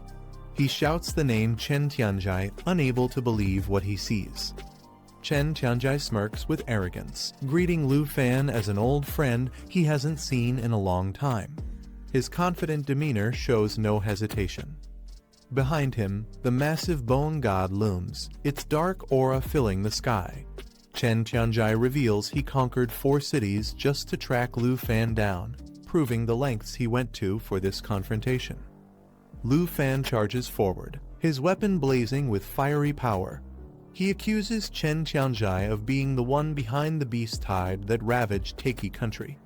He shouts the name Chen Tianjai, unable to believe what he sees. Chen Tianjai smirks with arrogance, greeting Lu Fan as an old friend he hasn't seen in a long time. His confident demeanor shows no hesitation. Behind him, the massive bone god looms, its dark aura filling the sky. Chen Tianjai reveals he conquered 4 cities just to track Lu Fan down, proving the lengths he went to for this confrontation. Lu Fan charges forward, his weapon blazing with fiery power. He accuses Chen Tianjai of being the one behind the beast tide that ravaged Taiki country.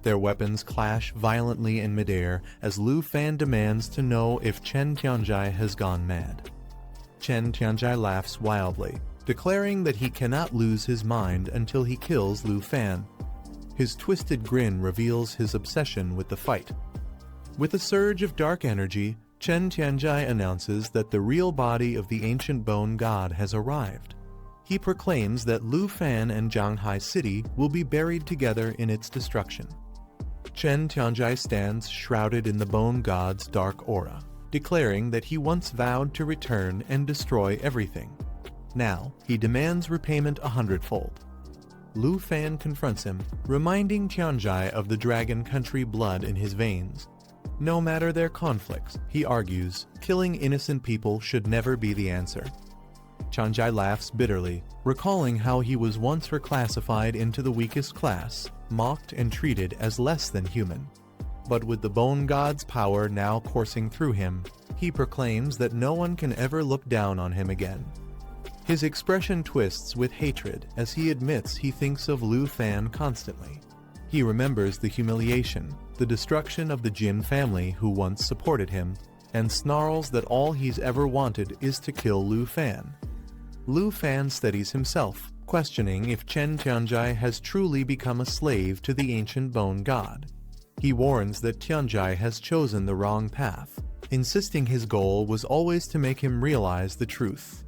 Their weapons clash violently in midair as Lu Fan demands to know if Chen Tianjai has gone mad. Chen Tianjai laughs wildly, declaring that he cannot lose his mind until he kills Lu Fan. His twisted grin reveals his obsession with the fight. With a surge of dark energy, Chen Tianjai announces that the real body of the ancient bone god has arrived. He proclaims that Lu Fan and Zhanghai City will be buried together in its destruction. Chen Tianjai stands shrouded in the bone god's dark aura, declaring that he once vowed to return and destroy everything. Now, he demands repayment 100-fold. Lu Fan confronts him, reminding Tianjai of the dragon country blood in his veins. No matter their conflicts, he argues, killing innocent people should never be the answer. Tianjai laughs bitterly, recalling how he was once reclassified into the weakest class, mocked and treated as less than human. But with the Bone God's power now coursing through him, he proclaims that no one can ever look down on him again. His expression twists with hatred as he admits he thinks of Lu Fan constantly. He remembers the humiliation, the destruction of the Jin family who once supported him, and snarls that all he's ever wanted is to kill Lu Fan. Lu Fan steadies himself, questioning if Chen Tianjai has truly become a slave to the ancient Bone God. He warns that Tianjai has chosen the wrong path, insisting his goal was always to make him realize the truth.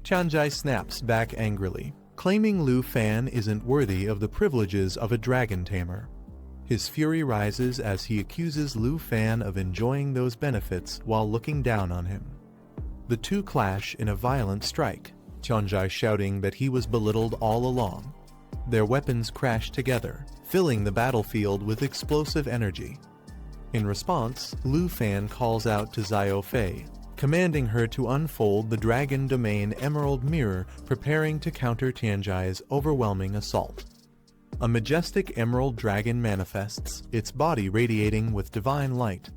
Tianjai snaps back angrily, claiming Lu Fan isn't worthy of the privileges of a dragon tamer. His fury rises as he accuses Lu Fan of enjoying those benefits while looking down on him. The two clash in a violent strike, Tianjai shouting that he was belittled all along. Their weapons crash together, filling the battlefield with explosive energy. In response, Lu Fan calls out to Xiao Fei, commanding her to unfold the Dragon Domain Emerald Mirror, preparing to counter Tianjai's overwhelming assault. A majestic emerald dragon manifests, its body radiating with divine light.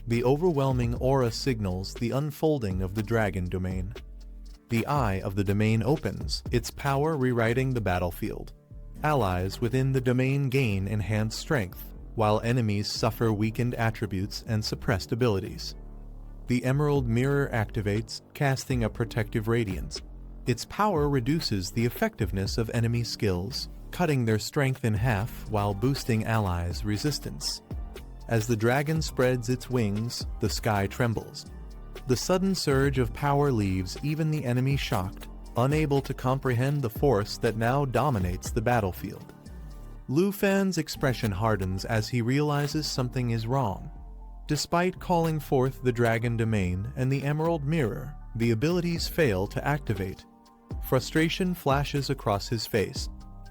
The overwhelming aura signals the unfolding of the Dragon Domain. The eye of the domain opens, its power rewriting the battlefield. Allies within the domain gain enhanced strength, while enemies suffer weakened attributes and suppressed abilities. The Emerald Mirror activates, casting a protective radiance. Its power reduces the effectiveness of enemy skills, cutting their strength in half while boosting allies' resistance. As the dragon spreads its wings, the sky trembles. The sudden surge of power leaves even the enemy shocked, unable to comprehend the force that now dominates the battlefield. Lu Fan's expression hardens as he realizes something is wrong. Despite calling forth the Dragon Domain and the Emerald Mirror, the abilities fail to activate. Frustration flashes across his face.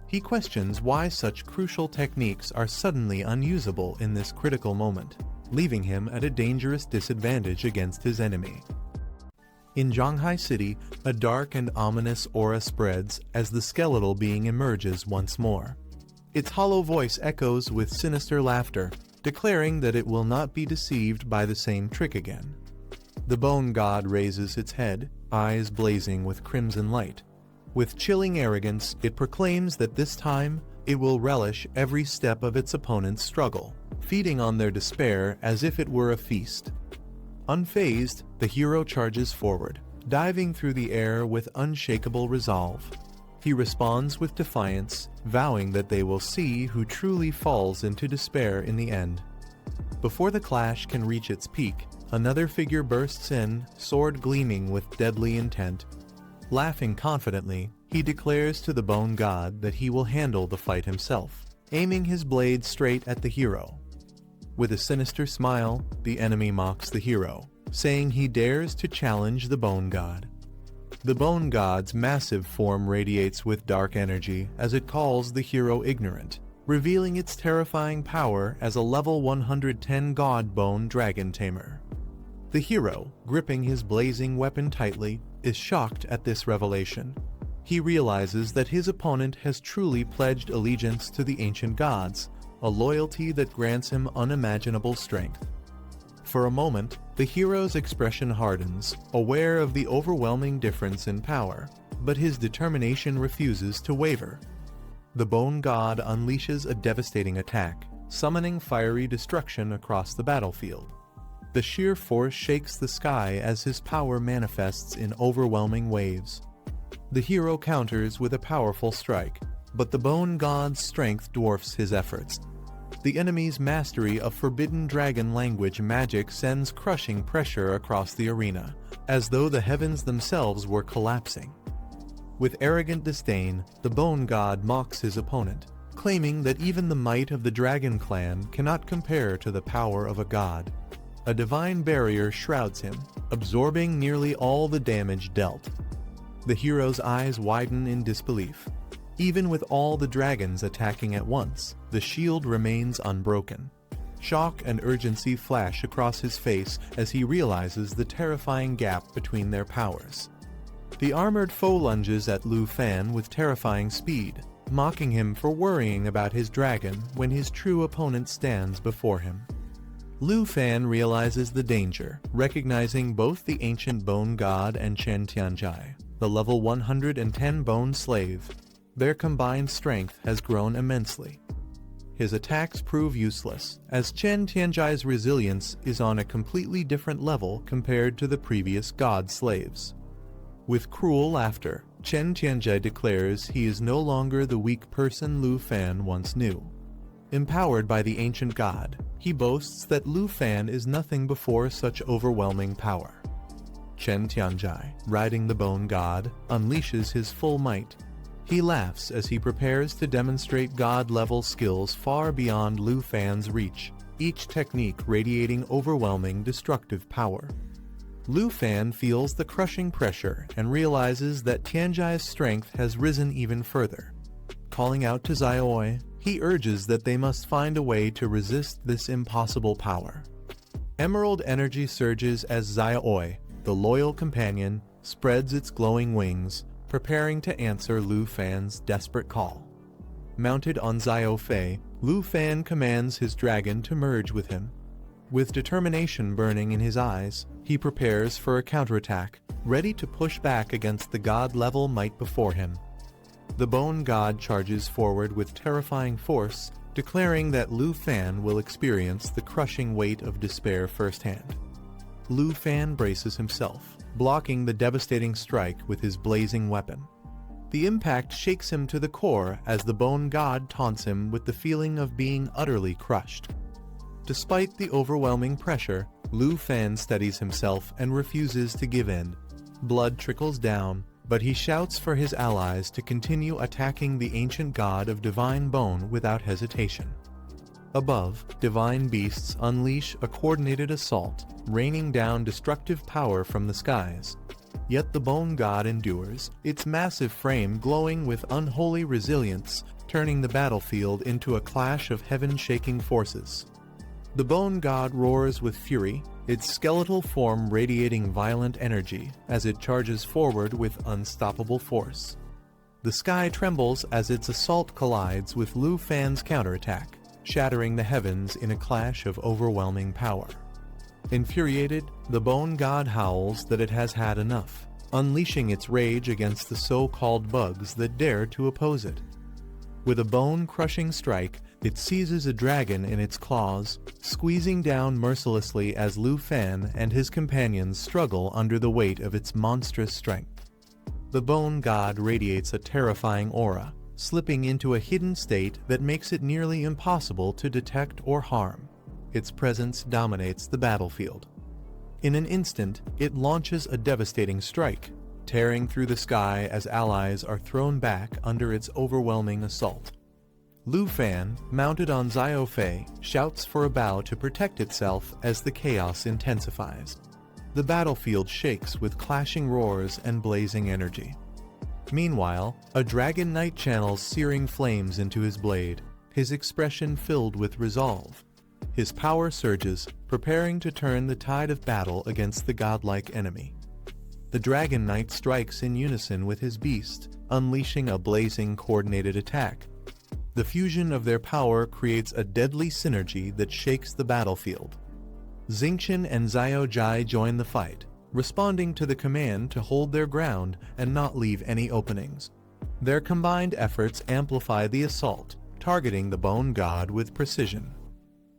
He questions why such crucial techniques are suddenly unusable in this critical moment, leaving him at a dangerous disadvantage against his enemy. In Zhanghai City, a dark and ominous aura spreads as the skeletal being emerges once more. Its hollow voice echoes with sinister laughter, declaring that it will not be deceived by the same trick again. The Bone God raises its head, eyes blazing with crimson light. With chilling arrogance, it proclaims that this time, it will relish every step of its opponent's struggle, feeding on their despair as if it were a feast. Unfazed, the hero charges forward, diving through the air with unshakable resolve. He responds with defiance, vowing that they will see who truly falls into despair in the end. Before the clash can reach its peak, another figure bursts in, sword gleaming with deadly intent. Laughing confidently, he declares to the Bone God that he will handle the fight himself, aiming his blade straight at the hero. With a sinister smile, the enemy mocks the hero, saying he dares to challenge the Bone God. The Bone God's massive form radiates with dark energy as it calls the hero ignorant, revealing its terrifying power as a level 110 God Bone Dragon Tamer. The hero, gripping his blazing weapon tightly, is shocked at this revelation. He realizes that his opponent has truly pledged allegiance to the ancient gods, a loyalty that grants him unimaginable strength. For a moment, the hero's expression hardens, aware of the overwhelming difference in power, but his determination refuses to waver. The Bone God unleashes a devastating attack, summoning fiery destruction across the battlefield. The sheer force shakes the sky as his power manifests in overwhelming waves. The hero counters with a powerful strike, but the Bone God's strength dwarfs his efforts. The enemy's mastery of forbidden dragon language magic sends crushing pressure across the arena, as though the heavens themselves were collapsing. With arrogant disdain, the Bone God mocks his opponent, claiming that even the might of the Dragon Clan cannot compare to the power of a god. A divine barrier shrouds him, absorbing nearly all the damage dealt. The hero's eyes widen in disbelief. Even with all the dragons attacking at once, the shield remains unbroken. Shock and urgency flash across his face as he realizes the terrifying gap between their powers. The armored foe lunges at Lu Fan with terrifying speed, mocking him for worrying about his dragon when his true opponent stands before him. Lu Fan realizes the danger, recognizing both the ancient bone god and Chen Tianjai, the level 110 bone slave. Their combined strength has grown immensely. His attacks prove useless, as Chen Tianjai's resilience is on a completely different level compared to the previous god slaves. With cruel laughter, Chen Tianjai declares he is no longer the weak person Lu Fan once knew. Empowered by the ancient god, he boasts that Lu Fan is nothing before such overwhelming power. Chen Tianjai, riding the bone god, unleashes his full might. He laughs as he prepares to demonstrate god-level skills far beyond Lu Fan's reach, each technique radiating overwhelming destructive power. Lu Fan feels the crushing pressure and realizes that Tianjai's strength has risen even further. Calling out to Xiaoi, he urges that they must find a way to resist this impossible power. Emerald energy surges as Xiaoi, the loyal companion, spreads its glowing wings, preparing to answer Lu Fan's desperate call. Mounted on Xiaofei, Lu Fan commands his dragon to merge with him. With determination burning in his eyes, he prepares for a counterattack, ready to push back against the god-level might before him. The bone god charges forward with terrifying force, declaring that Lu Fan will experience the crushing weight of despair firsthand. Lu Fan braces himself, blocking the devastating strike with his blazing weapon. The impact shakes him to the core as the bone god taunts him with the feeling of being utterly crushed. Despite the overwhelming pressure, Lu Fan steadies himself and refuses to give in. Blood trickles down, but he shouts for his allies to continue attacking the ancient god of divine bone without hesitation. Above, divine beasts unleash a coordinated assault, raining down destructive power from the skies. Yet the bone god endures, its massive frame glowing with unholy resilience, turning the battlefield into a clash of heaven-shaking forces. The bone god roars with fury, its skeletal form radiating violent energy as it charges forward with unstoppable force. The sky trembles as its assault collides with Lu Fan's counterattack, shattering the heavens in a clash of overwhelming power. Infuriated, the bone god howls that it has had enough, unleashing its rage against the so-called bugs that dare to oppose it. With a bone-crushing strike, it seizes a dragon in its claws, squeezing down mercilessly as Lu Fan and his companions struggle under the weight of its monstrous strength. The bone god radiates a terrifying aura, slipping into a hidden state that makes it nearly impossible to detect or harm. Its presence dominates the battlefield. In an instant, it launches a devastating strike, tearing through the sky as allies are thrown back under its overwhelming assault. Lu Fan, mounted on Xiaofei, shouts for a bow to protect itself as the chaos intensifies. The battlefield shakes with clashing roars and blazing energy. Meanwhile, a dragon knight channels searing flames into his blade, his expression filled with resolve. His power surges, preparing to turn the tide of battle against the godlike enemy. The dragon knight strikes in unison with his beast, unleashing a blazing coordinated attack. The fusion of their power creates a deadly synergy that shakes the battlefield. Xingqian and Xiaojai join the fight, responding to the command to hold their ground and not leave any openings. Their combined efforts amplify the assault, targeting the bone god with precision.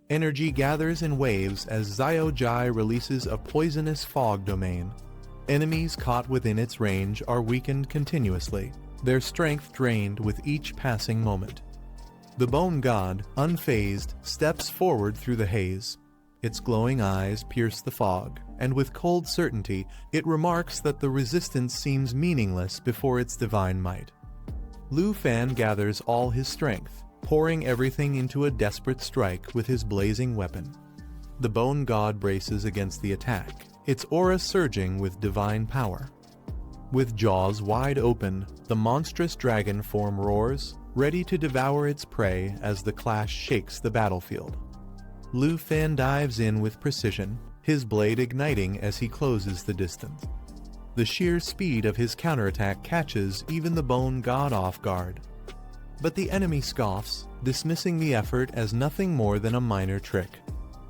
Energy gathers in waves as Xiaojai releases a poisonous fog domain. Enemies caught within its range are weakened continuously, their strength drained with each passing moment. The bone god, unfazed, steps forward through the haze. Its glowing eyes pierce the fog, and with cold certainty, it remarks that the resistance seems meaningless before its divine might. Lu Fan gathers all his strength, pouring everything into a desperate strike with his blazing weapon. The bone god braces against the attack, its aura surging with divine power. With jaws wide open, the monstrous dragon form roars, ready to devour its prey as the clash shakes the battlefield. Lu Fan dives in with precision, his blade igniting as he closes the distance. The sheer speed of his counterattack catches even the bone god off guard. But the enemy scoffs, dismissing the effort as nothing more than a minor trick.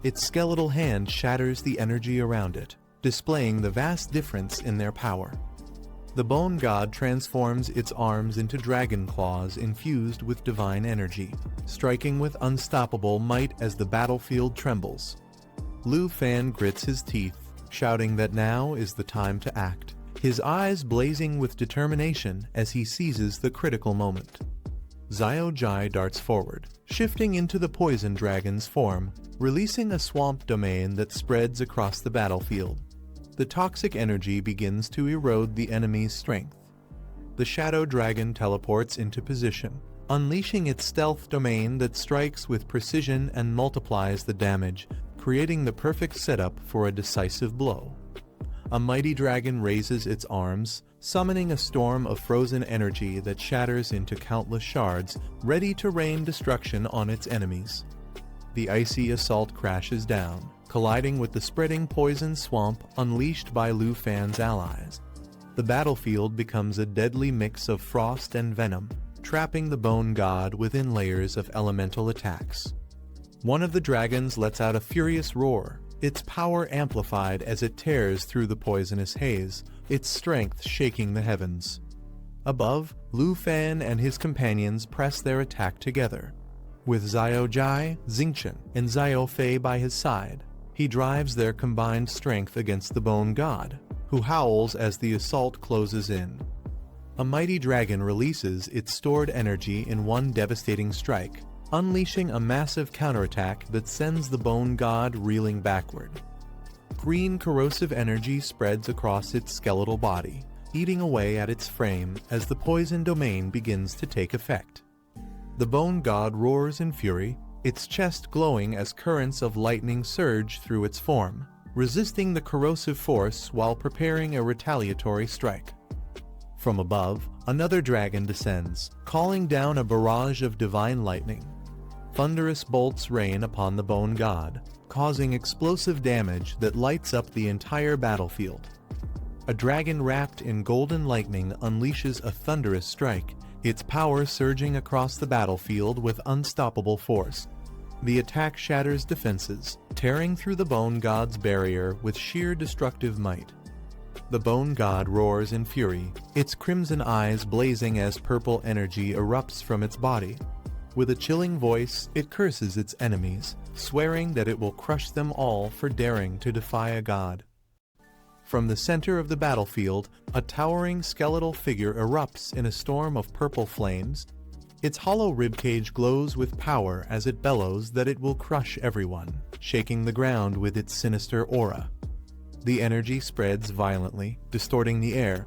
Its skeletal hand shatters the energy around it, displaying the vast difference in their power. The bone god transforms its arms into dragon claws infused with divine energy, striking with unstoppable might as the battlefield trembles. Lu Fan grits his teeth, shouting that now is the time to act, his eyes blazing with determination as he seizes the critical moment. Xiao Jai darts forward, shifting into the poison dragon's form, releasing a swamp domain that spreads across the battlefield. The toxic energy begins to erode the enemy's strength. The shadow dragon teleports into position, unleashing its stealth domain that strikes with precision and multiplies the damage, creating the perfect setup for a decisive blow. A mighty dragon raises its arms, summoning a storm of frozen energy that shatters into countless shards, ready to rain destruction on its enemies. The icy assault crashes down, colliding with the spreading poison swamp unleashed by Lu Fan's allies. The battlefield becomes a deadly mix of frost and venom, trapping the bone god within layers of elemental attacks. One of the dragons lets out a furious roar, its power amplified as it tears through the poisonous haze, its strength shaking the heavens. Above, Lu Fan and his companions press their attack together. With Xiao Jai, Xingchen, and Xiao Fei by his side, he drives their combined strength against the bone god, who howls as the assault closes in. A mighty dragon releases its stored energy in one devastating strike, unleashing a massive counterattack that sends the bone god reeling backward. Green corrosive energy spreads across its skeletal body, eating away at its frame as the poison domain begins to take effect. The bone god roars in fury, its chest glowing as currents of lightning surge through its form, resisting the corrosive force while preparing a retaliatory strike. From above, another dragon descends, calling down a barrage of divine lightning. Thunderous bolts rain upon the bone god, causing explosive damage that lights up the entire battlefield. A dragon wrapped in golden lightning unleashes a thunderous strike, its power surging across the battlefield with unstoppable force. The attack shatters defenses, tearing through the bone god's barrier with sheer destructive might. The bone god roars in fury, its crimson eyes blazing as purple energy erupts from its body. With a chilling voice, it curses its enemies, swearing that it will crush them all for daring to defy a god. From the center of the battlefield, a towering skeletal figure erupts in a storm of purple flames. Its hollow ribcage glows with power as it bellows that it will crush everyone, shaking the ground with its sinister aura. The energy spreads violently, distorting the air.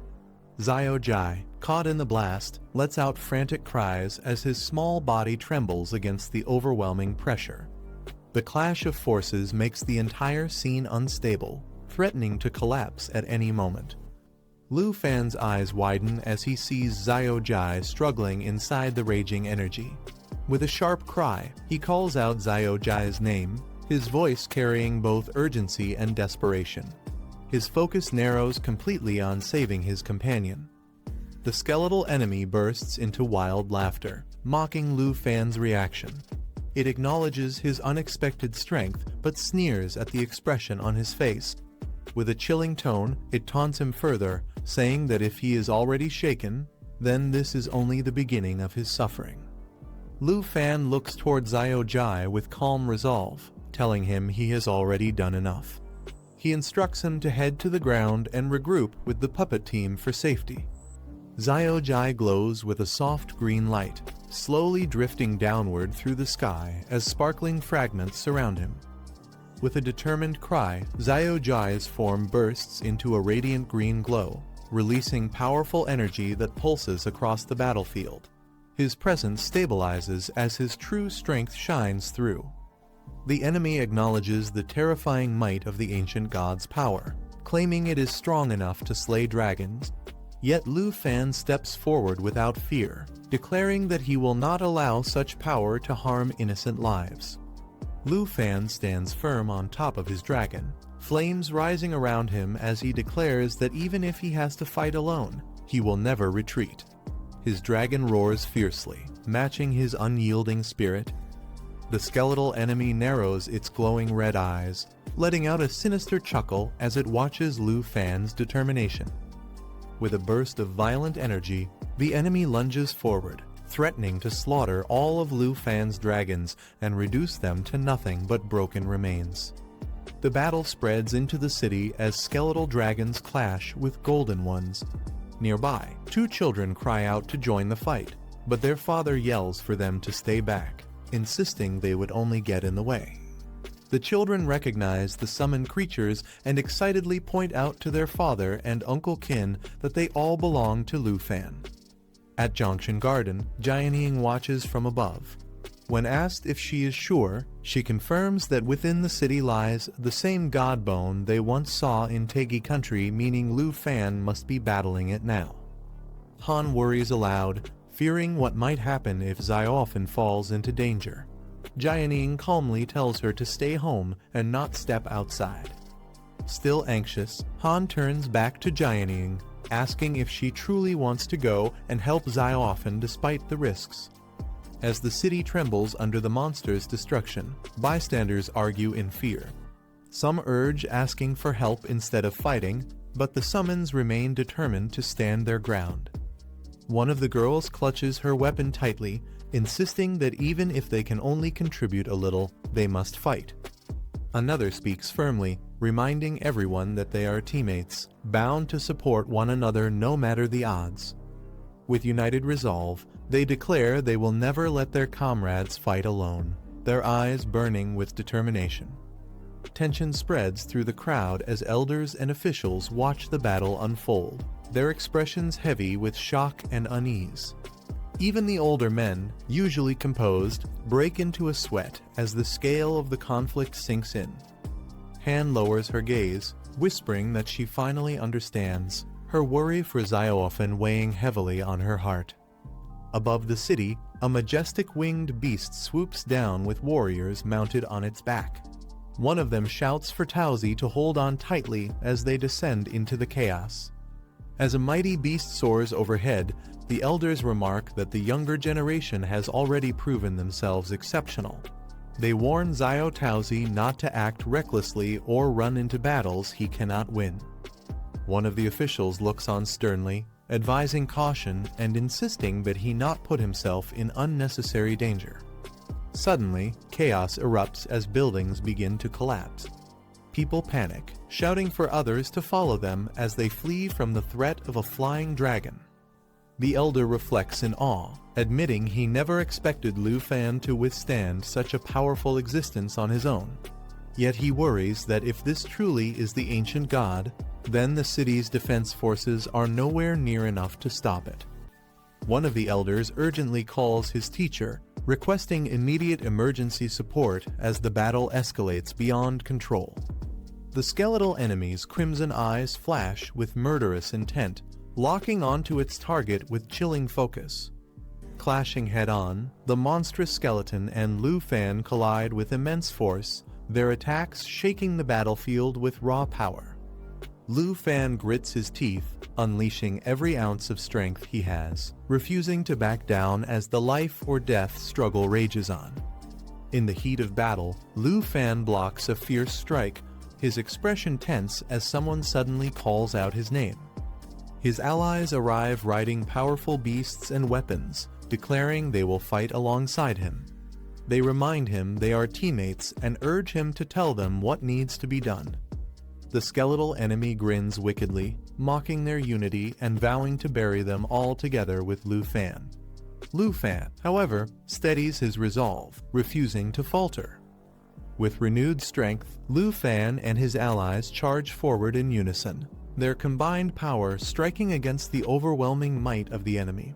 Xiao Jai, caught in the blast, lets out frantic cries as his small body trembles against the overwhelming pressure. The clash of forces makes the entire scene unstable, threatening to collapse at any moment. Lu Fan's eyes widen as he sees Xiao Jai struggling inside the raging energy. With a sharp cry, he calls out Xiao Jai's name, his voice carrying both urgency and desperation. His focus narrows completely on saving his companion. The skeletal enemy bursts into wild laughter, mocking Lu Fan's reaction. It acknowledges his unexpected strength, but sneers at the expression on his face. With a chilling tone, it taunts him further, saying that if he is already shaken, then this is only the beginning of his suffering. Lu Fan looks toward Xiao Jai with calm resolve, telling him he has already done enough. He instructs him to head to the ground and regroup with the puppet team for safety. Xiao Jai glows with a soft green light, slowly drifting downward through the sky as sparkling fragments surround him. With a determined cry, Xiao Jai's form bursts into a radiant green glow, releasing powerful energy that pulses across the battlefield. His presence stabilizes as his true strength shines through. The enemy acknowledges the terrifying might of the ancient god's power, claiming it is strong enough to slay dragons. Yet Lu Fan steps forward without fear, declaring that he will not allow such power to harm innocent lives. Lu Fan stands firm on top of his dragon, flames rising around him as he declares that even if he has to fight alone, he will never retreat. His dragon roars fiercely, matching his unyielding spirit. The skeletal enemy narrows its glowing red eyes, letting out a sinister chuckle as it watches Lu Fan's determination. With a burst of violent energy, the enemy lunges forward, threatening to slaughter all of Lu Fan's dragons and reduce them to nothing but broken remains. The battle spreads into the city as skeletal dragons clash with golden ones. Nearby, two children cry out to join the fight, but their father yells for them to stay back, insisting they would only get in the way. The children recognize the summoned creatures and excitedly point out to their father and Uncle Qin that they all belong to Lu Fan. At Junction Garden, Jianying watches from above. When asked if she is sure, she confirms that within the city lies the same god bone they once saw in Tegi country, meaning Lu Fan must be battling it now. Han worries aloud, fearing what might happen if Xiaofen falls into danger. Jianying calmly tells her to stay home and not step outside. Still anxious, Han turns back to Jianying, asking if she truly wants to go and help Xiaofen despite the risks. As the city trembles under the monster's destruction, bystanders argue in fear. Some urge asking for help instead of fighting, but the summons remain determined to stand their ground. One of the girls clutches her weapon tightly, insisting that even if they can only contribute a little, they must fight. Another speaks firmly, reminding everyone that they are teammates, bound to support one another no matter the odds. With united resolve, they declare they will never let their comrades fight alone, their eyes burning with determination. Tension spreads through the crowd as elders and officials watch the battle unfold, their expressions heavy with shock and unease. Even the older men, usually composed, break into a sweat as the scale of the conflict sinks in. Han lowers her gaze, whispering that she finally understands, her worry for Xiaofen weighing heavily on her heart. Above the city, a majestic winged beast swoops down with warriors mounted on its back. One of them shouts for Tauzi to hold on tightly as they descend into the chaos. As a mighty beast soars overhead, the elders remark that the younger generation has already proven themselves exceptional. They warn Xiao Tauzi not to act recklessly or run into battles he cannot win. One of the officials looks on sternly, advising caution and insisting that he not put himself in unnecessary danger. Suddenly, chaos erupts as buildings begin to collapse. People panic, shouting for others to follow them as they flee from the threat of a flying dragon. The elder reflects in awe, admitting he never expected Lu Fan to withstand such a powerful existence on his own. Yet he worries that if this truly is the ancient god, then the city's defense forces are nowhere near enough to stop it. One of the elders urgently calls his teacher, requesting immediate emergency support as the battle escalates beyond control. The skeletal enemy's crimson eyes flash with murderous intent, locking onto its target with chilling focus. Clashing head-on, the monstrous skeleton and Lu Fan collide with immense force, their attacks shaking the battlefield with raw power. Lu Fan grits his teeth, unleashing every ounce of strength he has, refusing to back down as the life-or-death struggle rages on. In the heat of battle, Lu Fan blocks a fierce strike, his expression tense as someone suddenly calls out his name. His allies arrive riding powerful beasts and weapons, declaring they will fight alongside him. They remind him they are teammates and urge him to tell them what needs to be done. The skeletal enemy grins wickedly, mocking their unity and vowing to bury them all together with Lu Fan. Lu Fan, however, steadies his resolve, refusing to falter. With renewed strength, Lu Fan and his allies charge forward in unison, their combined power striking against the overwhelming might of the enemy.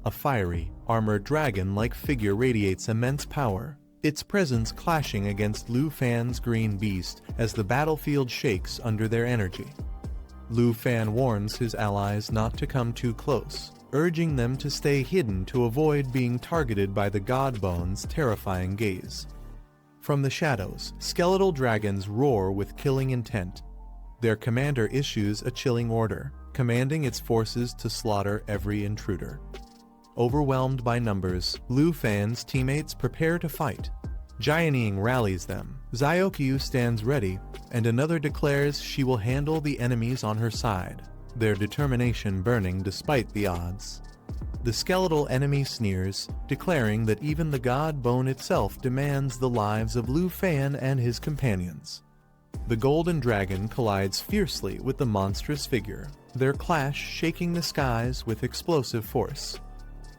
A fiery, armored dragon-like figure radiates immense power, its presence clashing against Lu Fan's green beast as the battlefield shakes under their energy. Lu Fan warns his allies not to come too close, urging them to stay hidden to avoid being targeted by the god bone's terrifying gaze. From the shadows, skeletal dragons roar with killing intent. Their commander issues a chilling order, commanding its forces to slaughter every intruder. Overwhelmed by numbers, Lu Fan's teammates prepare to fight. Jianying rallies them. Xiaokyu stands ready, and another declares she will handle the enemies on her side, their determination burning despite the odds. The skeletal enemy sneers, declaring that even the god bone itself demands the lives of Lu Fan and his companions. The golden dragon collides fiercely with the monstrous figure, their clash shaking the skies with explosive force.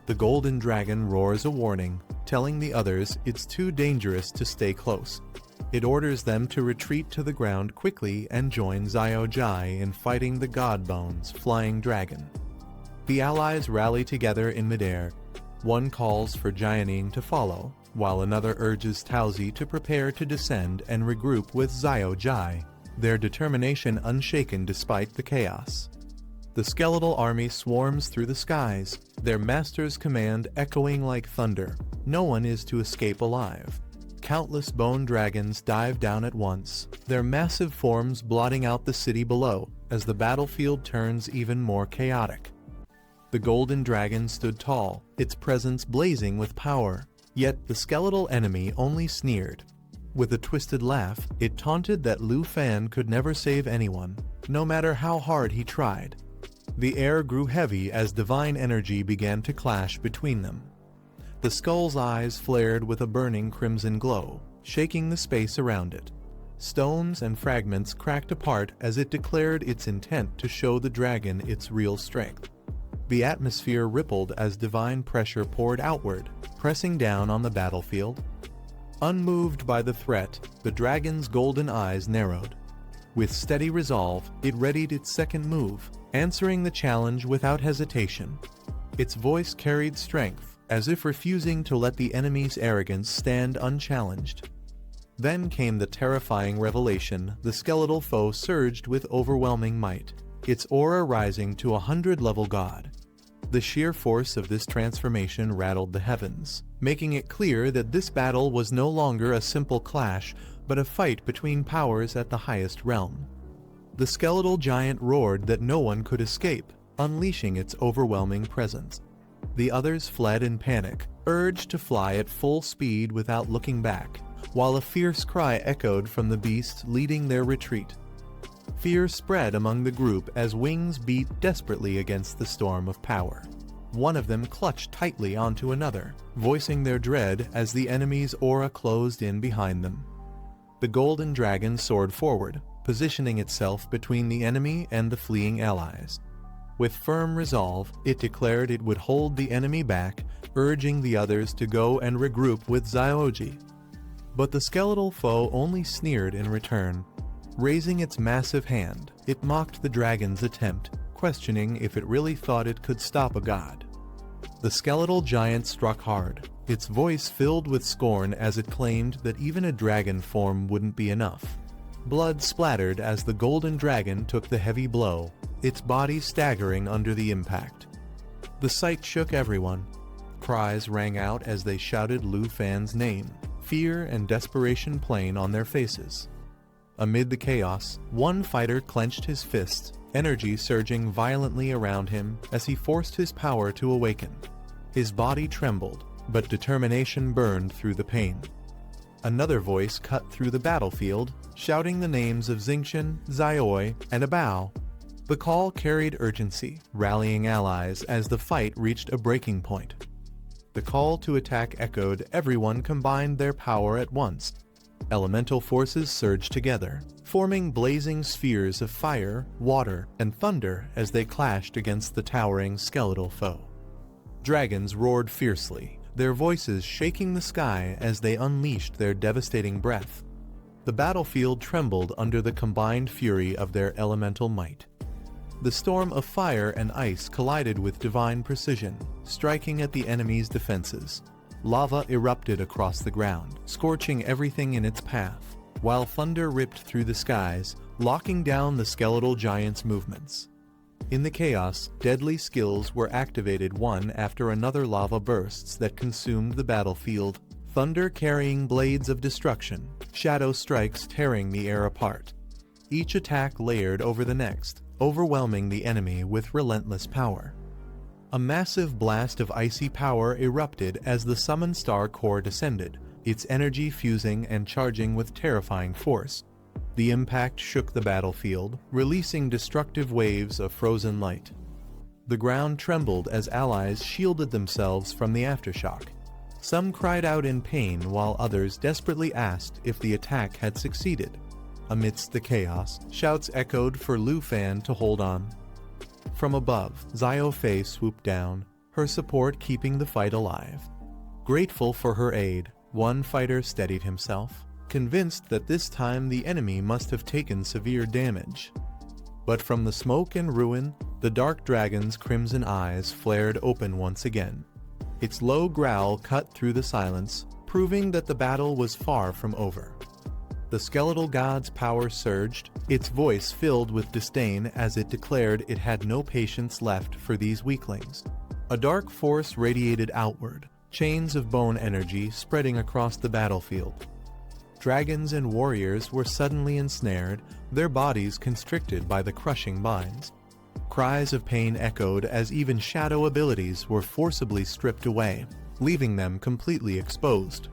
The golden dragon roars a warning, telling the others it's too dangerous to stay close. It orders them to retreat to the ground quickly and join Xiao Jai in fighting the Godbone's flying dragon. The allies rally together in midair. One calls for Jianying to follow, while another urges Taozi to prepare to descend and regroup with Xiao Jai, their determination unshaken despite the chaos. The skeletal army swarms through the skies, their master's command echoing like thunder. No one is to escape alive. Countless bone dragons dive down at once, their massive forms blotting out the city below as the battlefield turns even more chaotic. The golden dragon stood tall, its presence blazing with power, yet the skeletal enemy only sneered. With a twisted laugh, it taunted that Lu Fan could never save anyone, no matter how hard he tried. The air grew heavy as divine energy began to clash between them. The skull's eyes flared with a burning crimson glow, shaking the space around it. Stones and fragments cracked apart as it declared its intent to show the dragon its real strength. The atmosphere rippled as divine pressure poured outward, pressing down on the battlefield. Unmoved by the threat, the dragon's golden eyes narrowed. With steady resolve, it readied its second move, answering the challenge without hesitation. Its voice carried strength, as if refusing to let the enemy's arrogance stand unchallenged. Then came the terrifying revelation: the skeletal foe surged with overwhelming might, its aura rising to 100-level god. The sheer force of this transformation rattled the heavens, making it clear that this battle was no longer a simple clash, but a fight between powers at the highest realm. The skeletal giant roared that no one could escape, unleashing its overwhelming presence. The others fled in panic, urged to fly at full speed without looking back, while a fierce cry echoed from the beast leading their retreat. Fear spread among the group as wings beat desperately against the storm of power. One of them clutched tightly onto another, voicing their dread as the enemy's aura closed in behind them. The golden dragon soared forward, positioning itself between the enemy and the fleeing allies. With firm resolve, it declared it would hold the enemy back, urging the others to go and regroup with Xiaoji. But the skeletal foe only sneered in return. Raising its massive hand, it mocked the dragon's attempt, questioning if it really thought it could stop a god. The skeletal giant struck hard, its voice filled with scorn as it claimed that even a dragon form wouldn't be enough. Blood splattered as the golden dragon took the heavy blow, its body staggering under the impact. The sight shook everyone. Cries rang out as they shouted Lu Fan's name, fear and desperation plain on their faces. Amid the chaos, one fighter clenched his fist, energy surging violently around him as he forced his power to awaken. His body trembled, but determination burned through the pain. Another voice cut through the battlefield, shouting the names of Xingqian, Xiaoi, and Abao. The call carried urgency, rallying allies as the fight reached a breaking point. The call to attack echoed, everyone combined their power at once. Elemental forces surged together, forming blazing spheres of fire, water, and thunder as they clashed against the towering skeletal foe. Dragons roared fiercely, their voices shaking the sky as they unleashed their devastating breath. The battlefield trembled under the combined fury of their elemental might. The storm of fire and ice collided with divine precision, striking at the enemy's defenses. Lava erupted across the ground, scorching everything in its path, while thunder ripped through the skies, locking down the skeletal giant's movements. In the chaos, deadly skills were activated one after another lava bursts that consumed the battlefield, thunder carrying blades of destruction, shadow strikes tearing the air apart. Each attack layered over the next, overwhelming the enemy with relentless power. A massive blast of icy power erupted as the Summon Star Core descended, its energy fusing and charging with terrifying force. The impact shook the battlefield, releasing destructive waves of frozen light. The ground trembled as allies shielded themselves from the aftershock. Some cried out in pain while others desperately asked if the attack had succeeded. Amidst the chaos, shouts echoed for Lu Fan to hold on. From above, Xiao Fei swooped down, her support keeping the fight alive. Grateful for her aid, one fighter steadied himself, convinced that this time the enemy must have taken severe damage. But from the smoke and ruin, the dark dragon's crimson eyes flared open once again. Its low growl cut through the silence, proving that the battle was far from over. The skeletal god's power surged, its voice filled with disdain as it declared it had no patience left for these weaklings. A dark force radiated outward, chains of bone energy spreading across the battlefield. Dragons and warriors were suddenly ensnared, their bodies constricted by the crushing binds. Cries of pain echoed as even shadow abilities were forcibly stripped away, leaving them completely exposed.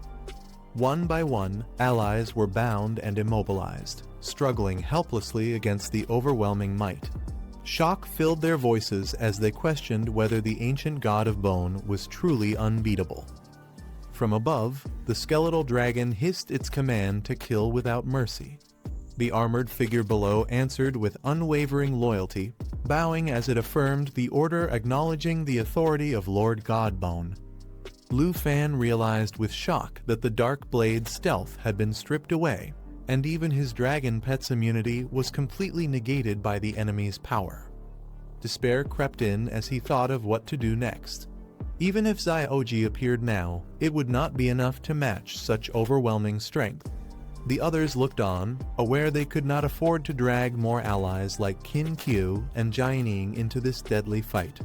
One by one, allies were bound and immobilized, struggling helplessly against the overwhelming might. Shock filled their voices as they questioned whether the ancient god of bone was truly unbeatable. From above, the skeletal dragon hissed its command to kill without mercy. The armored figure below answered with unwavering loyalty, bowing as it affirmed the order acknowledging the authority of Lord Godbone. Lu Fan realized with shock that the Dark Blade's stealth had been stripped away, and even his dragon pet's immunity was completely negated by the enemy's power. Despair crept in as he thought of what to do next. Even if Xiaoji appeared now, it would not be enough to match such overwhelming strength. The others looked on, aware they could not afford to drag more allies like Qin Qiu and Jianing into this deadly fight.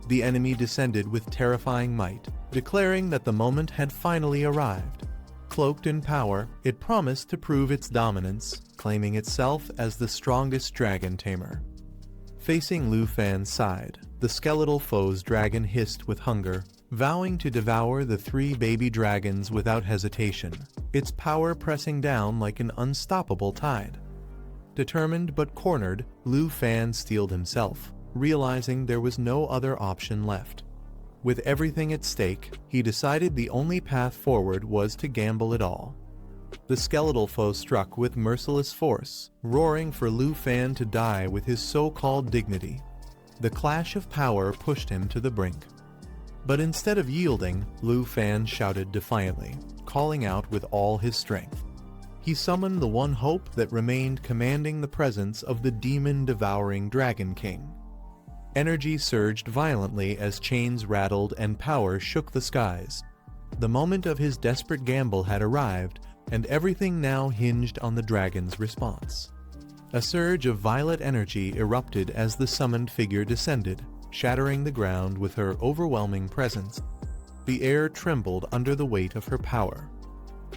The enemy descended with terrifying might, declaring that the moment had finally arrived. Cloaked in power, it promised to prove its dominance, claiming itself as the strongest dragon tamer. Facing Lu Fan's side, the skeletal foe's dragon hissed with hunger, vowing to devour the 3 baby dragons without hesitation, its power pressing down like an unstoppable tide. Determined but cornered, Lu Fan steeled himself, realizing there was no other option left. With everything at stake, he decided the only path forward was to gamble it all. The skeletal foe struck with merciless force, roaring for Lu Fan to die with his so-called dignity. The clash of power pushed him to the brink. But instead of yielding, Lu Fan shouted defiantly, calling out with all his strength. He summoned the one hope that remained, commanding the presence of the demon-devouring Dragon King. Energy surged violently as chains rattled and power shook the skies. The moment of his desperate gamble had arrived, and everything now hinged on the dragon's response. A surge of violet energy erupted as the summoned figure descended, shattering the ground with her overwhelming presence. The air trembled under the weight of her power.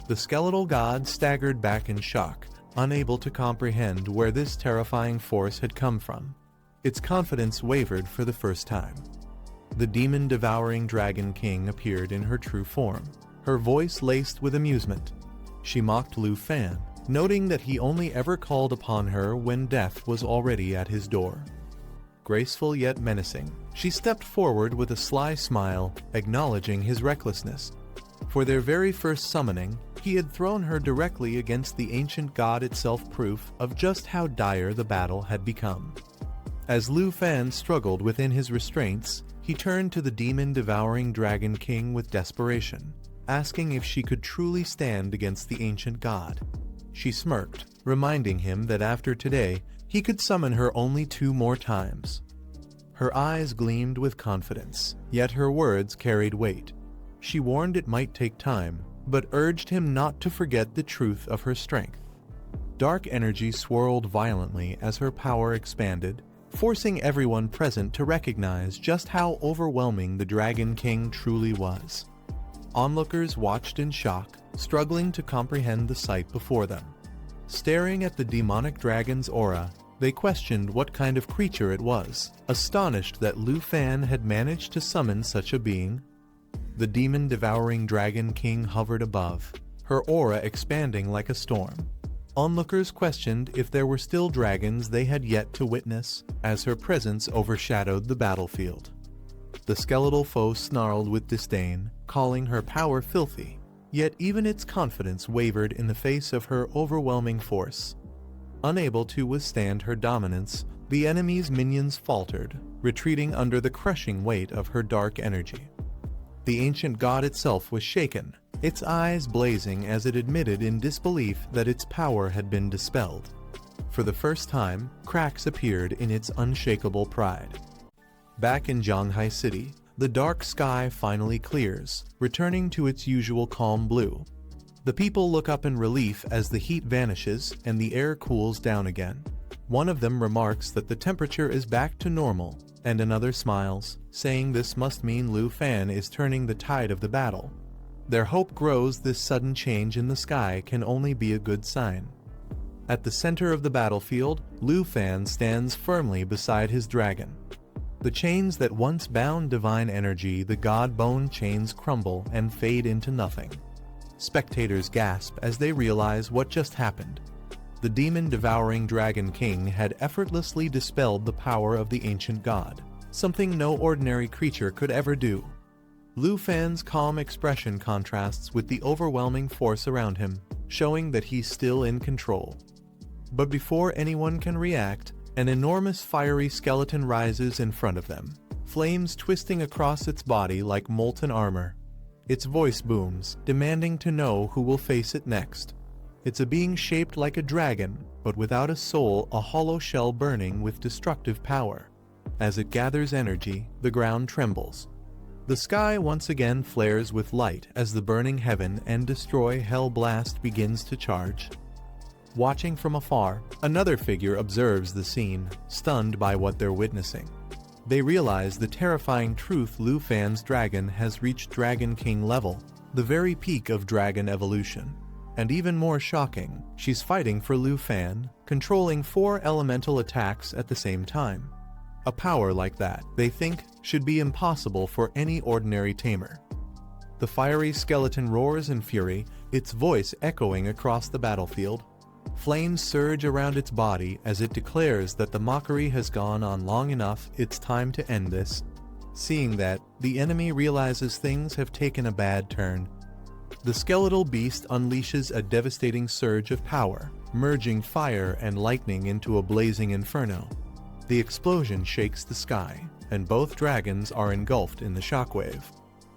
The skeletal god staggered back in shock, unable to comprehend where this terrifying force had come from. Its confidence wavered for the first time. The demon-devouring Dragon King appeared in her true form, her voice laced with amusement. She mocked Lu Fan, noting that he only ever called upon her when death was already at his door. Graceful yet menacing, she stepped forward with a sly smile, acknowledging his recklessness. For their very first summoning, he had thrown her directly against the ancient god itself, proof of just how dire the battle had become. As Lu Fan struggled within his restraints, he turned to the demon-devouring Dragon King with desperation, asking if she could truly stand against the ancient god. She smirked, reminding him that after today, he could summon her only 2 more times. Her eyes gleamed with confidence, yet her words carried weight. She warned it might take time, but urged him not to forget the truth of her strength. Dark energy swirled violently as her power expanded, forcing everyone present to recognize just how overwhelming the Dragon King truly was. Onlookers watched in shock, struggling to comprehend the sight before them. Staring at the demonic dragon's aura, they questioned what kind of creature it was, astonished that Lu Fan had managed to summon such a being. The demon-devouring dragon king hovered above, her aura expanding like a storm. Onlookers questioned if there were still dragons they had yet to witness, as her presence overshadowed the battlefield. The skeletal foe snarled with disdain, calling her power filthy, yet even its confidence wavered in the face of her overwhelming force. Unable to withstand her dominance, the enemy's minions faltered, retreating under the crushing weight of her dark energy. The ancient god itself was shaken, its eyes blazing as it admitted in disbelief that its power had been dispelled. For the first time, cracks appeared in its unshakable pride. Back in Zhanghai City, the dark sky finally clears, returning to its usual calm blue. The people look up in relief as the heat vanishes and the air cools down again. One of them remarks that the temperature is back to normal, and another smiles, saying this must mean Lu Fan is turning the tide of the battle. Their hope grows. This sudden change in the sky can only be a good sign. At the center of the battlefield, Lu Fan stands firmly beside his dragon. The chains that once bound divine energy, the god bone chains, crumble and fade into nothing. Spectators gasp as they realize what just happened. The demon-devouring dragon king had effortlessly dispelled the power of the ancient god, something no ordinary creature could ever do. Lu Fan's calm expression contrasts with the overwhelming force around him, showing that he's still in control. But before anyone can react, an enormous fiery skeleton rises in front of them, flames twisting across its body like molten armor. Its voice booms, demanding to know who will face it next. It's a being shaped like a dragon, but without a soul, a hollow shell burning with destructive power. As it gathers energy, the ground trembles. The sky once again flares with light as the burning heaven and destroy hell blast begins to charge. Watching from afar, another figure observes the scene, stunned by what they're witnessing. They realize the terrifying truth: Lu Fan's dragon has reached Dragon King level, the very peak of dragon evolution. And even more shocking, she's fighting for Lu Fan, controlling 4 elemental attacks at the same time. A power like that, they think, should be impossible for any ordinary tamer. The fiery skeleton roars in fury, its voice echoing across the battlefield. Flames surge around its body as it declares that the mockery has gone on long enough, it's time to end this. Seeing that, the enemy realizes things have taken a bad turn. The skeletal beast unleashes a devastating surge of power, merging fire and lightning into a blazing inferno. The explosion shakes the sky, and both dragons are engulfed in the shockwave.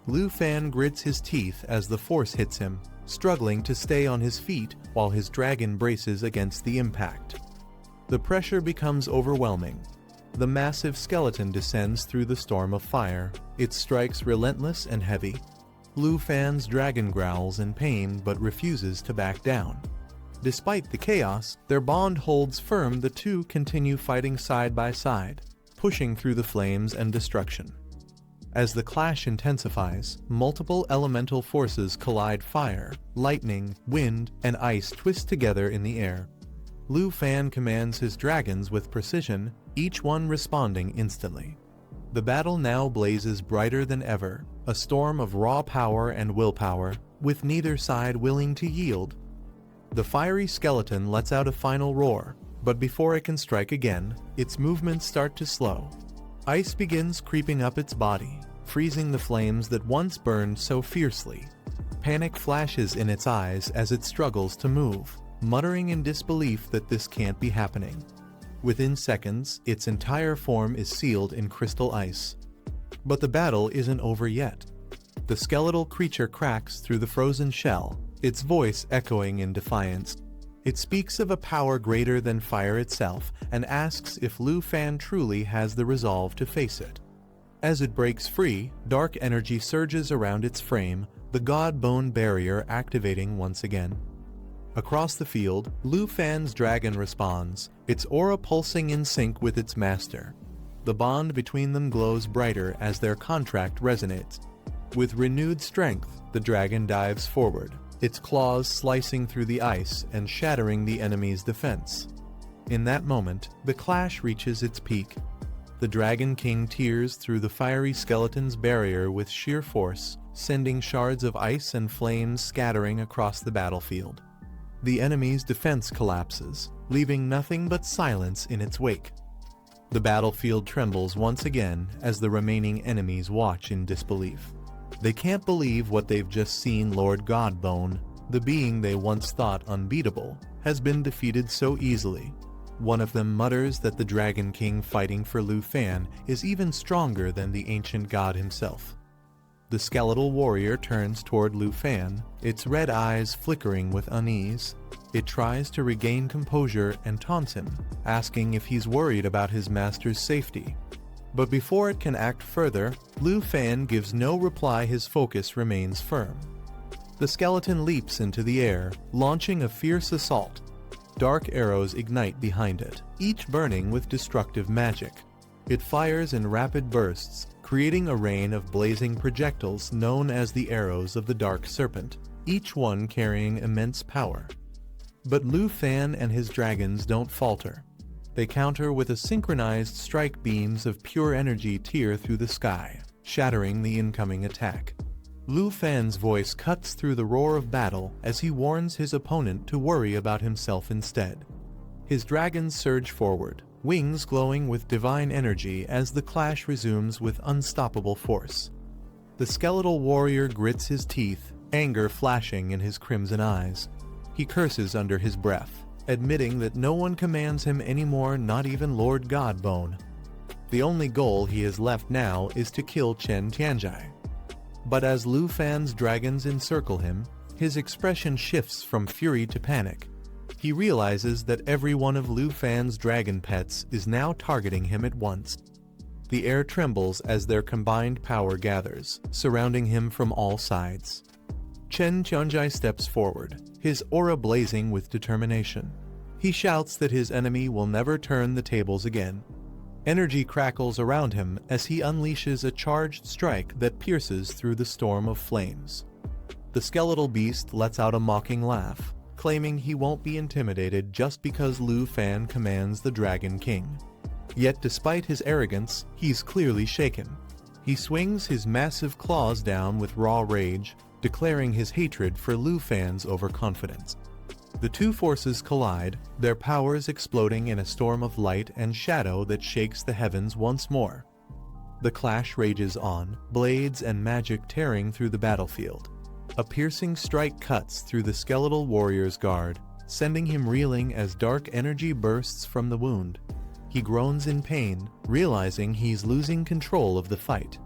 Lu Fan grits his teeth as the force hits him, struggling to stay on his feet while his dragon braces against the impact. The pressure becomes overwhelming. The massive skeleton descends through the storm of fire, its strikes relentless and heavy. Lu Fan's dragon growls in pain but refuses to back down. Despite the chaos, their bond holds firm. The two continue fighting side by side, pushing through the flames and destruction. As the clash intensifies, multiple elemental forces collide. Fire, lightning, wind, and ice twist together in the air. Lu Fan commands his dragons with precision, each one responding instantly. The battle now blazes brighter than ever, a storm of raw power and willpower, with neither side willing to yield. The fiery skeleton lets out a final roar, but before it can strike again, its movements start to slow. Ice begins creeping up its body, freezing the flames that once burned so fiercely. Panic flashes in its eyes as it struggles to move, muttering in disbelief that this can't be happening. Within seconds, its entire form is sealed in crystal ice. But the battle isn't over yet. The skeletal creature cracks through the frozen shell, its voice echoing in defiance. It speaks of a power greater than fire itself and asks if Lu Fan truly has the resolve to face it. As it breaks free, dark energy surges around its frame, the god bone barrier activating once again. Across the field, Lu Fan's dragon responds, its aura pulsing in sync with its master. The bond between them glows brighter as their contract resonates. With renewed strength, the dragon dives forward, its claws slicing through the ice and shattering the enemy's defense. In that moment, the clash reaches its peak. The Dragon King tears through the fiery skeleton's barrier with sheer force, sending shards of ice and flames scattering across the battlefield. The enemy's defense collapses, leaving nothing but silence in its wake. The battlefield trembles once again as the remaining enemies watch in disbelief. They can't believe what they've just seen. Lord Godbone, the being they once thought unbeatable, has been defeated so easily. One of them mutters that the Dragon King fighting for Lu Fan is even stronger than the ancient god himself. The skeletal warrior turns toward Lu Fan, its red eyes flickering with unease. It tries to regain composure and taunts him, asking if he's worried about his master's safety. But before it can act further, Lu Fan gives no reply. His focus remains firm. The skeleton leaps into the air, launching a fierce assault. Dark arrows ignite behind it, each burning with destructive magic. It fires in rapid bursts, creating a rain of blazing projectiles known as the arrows of the Dark Serpent, each one carrying immense power. But Lu Fan and his dragons don't falter. They counter with a synchronized strike. Beams of pure energy tear through the sky, shattering the incoming attack. Lu Fan's voice cuts through the roar of battle as he warns his opponent to worry about himself instead. His dragons surge forward, wings glowing with divine energy as the clash resumes with unstoppable force. The skeletal warrior grits his teeth, anger flashing in his crimson eyes. He curses under his breath, admitting that no one commands him anymore, not even Lord Godbone. The only goal he has left now is to kill Chen Tianjai. But as Lu Fan's dragons encircle him, his expression shifts from fury to panic. He realizes that every one of Lu Fan's dragon pets is now targeting him at once. The air trembles as their combined power gathers, surrounding him from all sides. Chen Tianjai steps forward, his aura blazing with determination. He shouts that his enemy will never turn the tables again. Energy crackles around him as he unleashes a charged strike that pierces through the storm of flames. The skeletal beast lets out a mocking laugh, claiming he won't be intimidated just because Lu Fan commands the Dragon King. Yet despite his arrogance, he's clearly shaken. He swings his massive claws down with raw rage, declaring his hatred for Lu Fan's overconfidence. The two forces collide, their powers exploding in a storm of light and shadow that shakes the heavens once more. The clash rages on, blades and magic tearing through the battlefield. A piercing strike cuts through the skeletal warrior's guard, sending him reeling as dark energy bursts from the wound. He groans in pain, realizing he's losing control of the fight.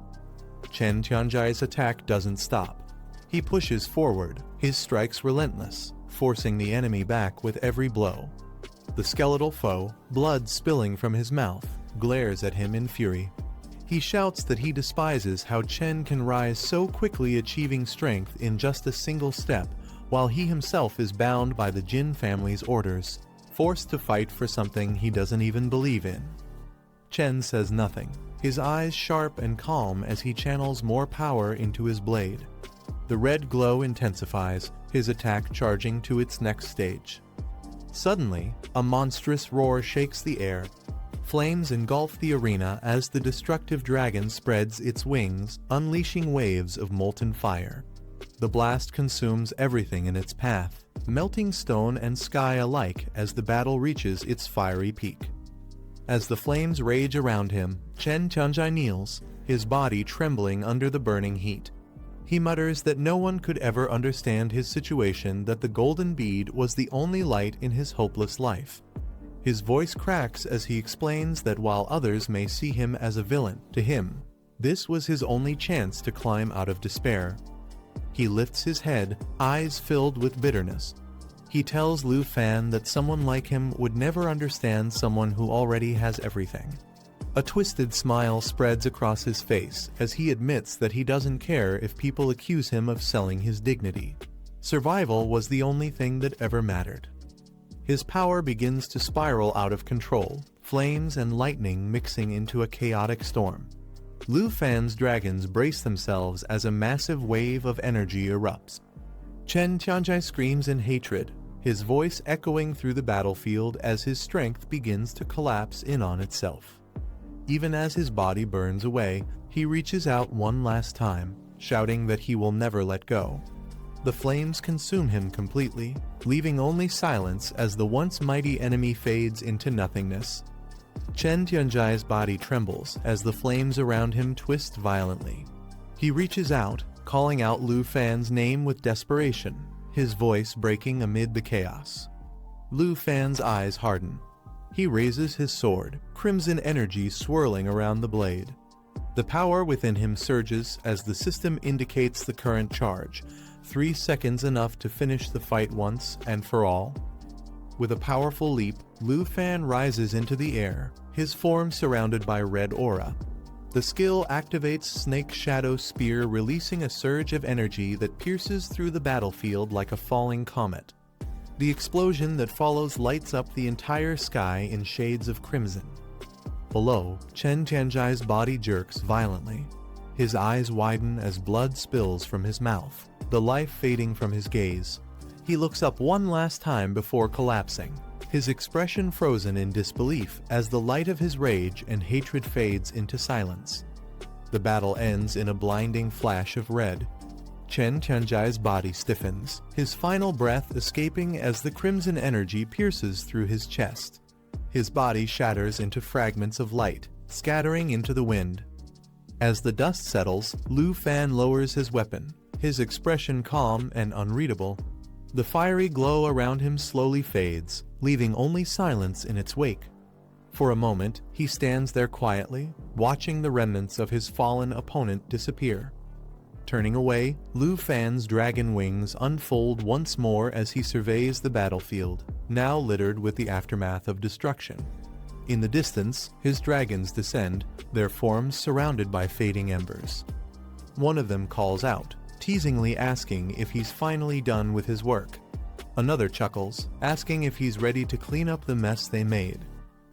Chen Tianjai's attack doesn't stop. He pushes forward, his strikes relentless, forcing the enemy back with every blow. The skeletal foe, blood spilling from his mouth, glares at him in fury. He shouts that he despises how Chen can rise so quickly, achieving strength in just a single step, while he himself is bound by the Jin family's orders, forced to fight for something he doesn't even believe in. Chen says nothing, his eyes sharp and calm as he channels more power into his blade. The red glow intensifies, his attack charging to its next stage. Suddenly, a monstrous roar shakes the air. Flames engulf the arena as the destructive dragon spreads its wings, unleashing waves of molten fire. The blast consumes everything in its path, melting stone and sky alike as the battle reaches its fiery peak. As the flames rage around him, Chen Tianjai kneels, his body trembling under the burning heat. He mutters that no one could ever understand his situation, that the golden bead was the only light in his hopeless life. His voice cracks as he explains that while others may see him as a villain, to him, this was his only chance to climb out of despair. He lifts his head, eyes filled with bitterness. He tells Lu Fan that someone like him would never understand someone who already has everything. A twisted smile spreads across his face as he admits that he doesn't care if people accuse him of selling his dignity. Survival was the only thing that ever mattered. His power begins to spiral out of control, flames and lightning mixing into a chaotic storm. Lu Fan's dragons brace themselves as a massive wave of energy erupts. Chen Tianjai screams in hatred, his voice echoing through the battlefield as his strength begins to collapse in on itself. Even as his body burns away, he reaches out one last time, shouting that he will never let go. The flames consume him completely, leaving only silence as the once mighty enemy fades into nothingness. Chen Tianjai's body trembles as the flames around him twist violently. He reaches out, calling out Lu Fan's name with desperation, his voice breaking amid the chaos. Lu Fan's eyes harden. He raises his sword, crimson energy swirling around the blade. The power within him surges as the system indicates the current charge, 3 seconds enough to finish the fight once and for all. With a powerful leap, Lu Fan rises into the air, his form surrounded by red aura. The skill activates Snake Shadow Spear, releasing a surge of energy that pierces through the battlefield like a falling comet. The explosion that follows lights up the entire sky in shades of crimson. Below, Chen Tianjai's body jerks violently. His eyes widen as blood spills from his mouth, the life fading from his gaze. He looks up one last time before collapsing, his expression frozen in disbelief as the light of his rage and hatred fades into silence. The battle ends in a blinding flash of red. Chen Tianjai's body stiffens, his final breath escaping as the crimson energy pierces through his chest. His body shatters into fragments of light, scattering into the wind. As the dust settles, Lu Fan lowers his weapon, his expression calm and unreadable. The fiery glow around him slowly fades, leaving only silence in its wake. For a moment, he stands there quietly, watching the remnants of his fallen opponent disappear. Turning away, Lu Fan's dragon wings unfold once more as he surveys the battlefield, now littered with the aftermath of destruction. In the distance, his dragons descend, their forms surrounded by fading embers. One of them calls out, teasingly asking if he's finally done with his work. Another chuckles, asking if he's ready to clean up the mess they made.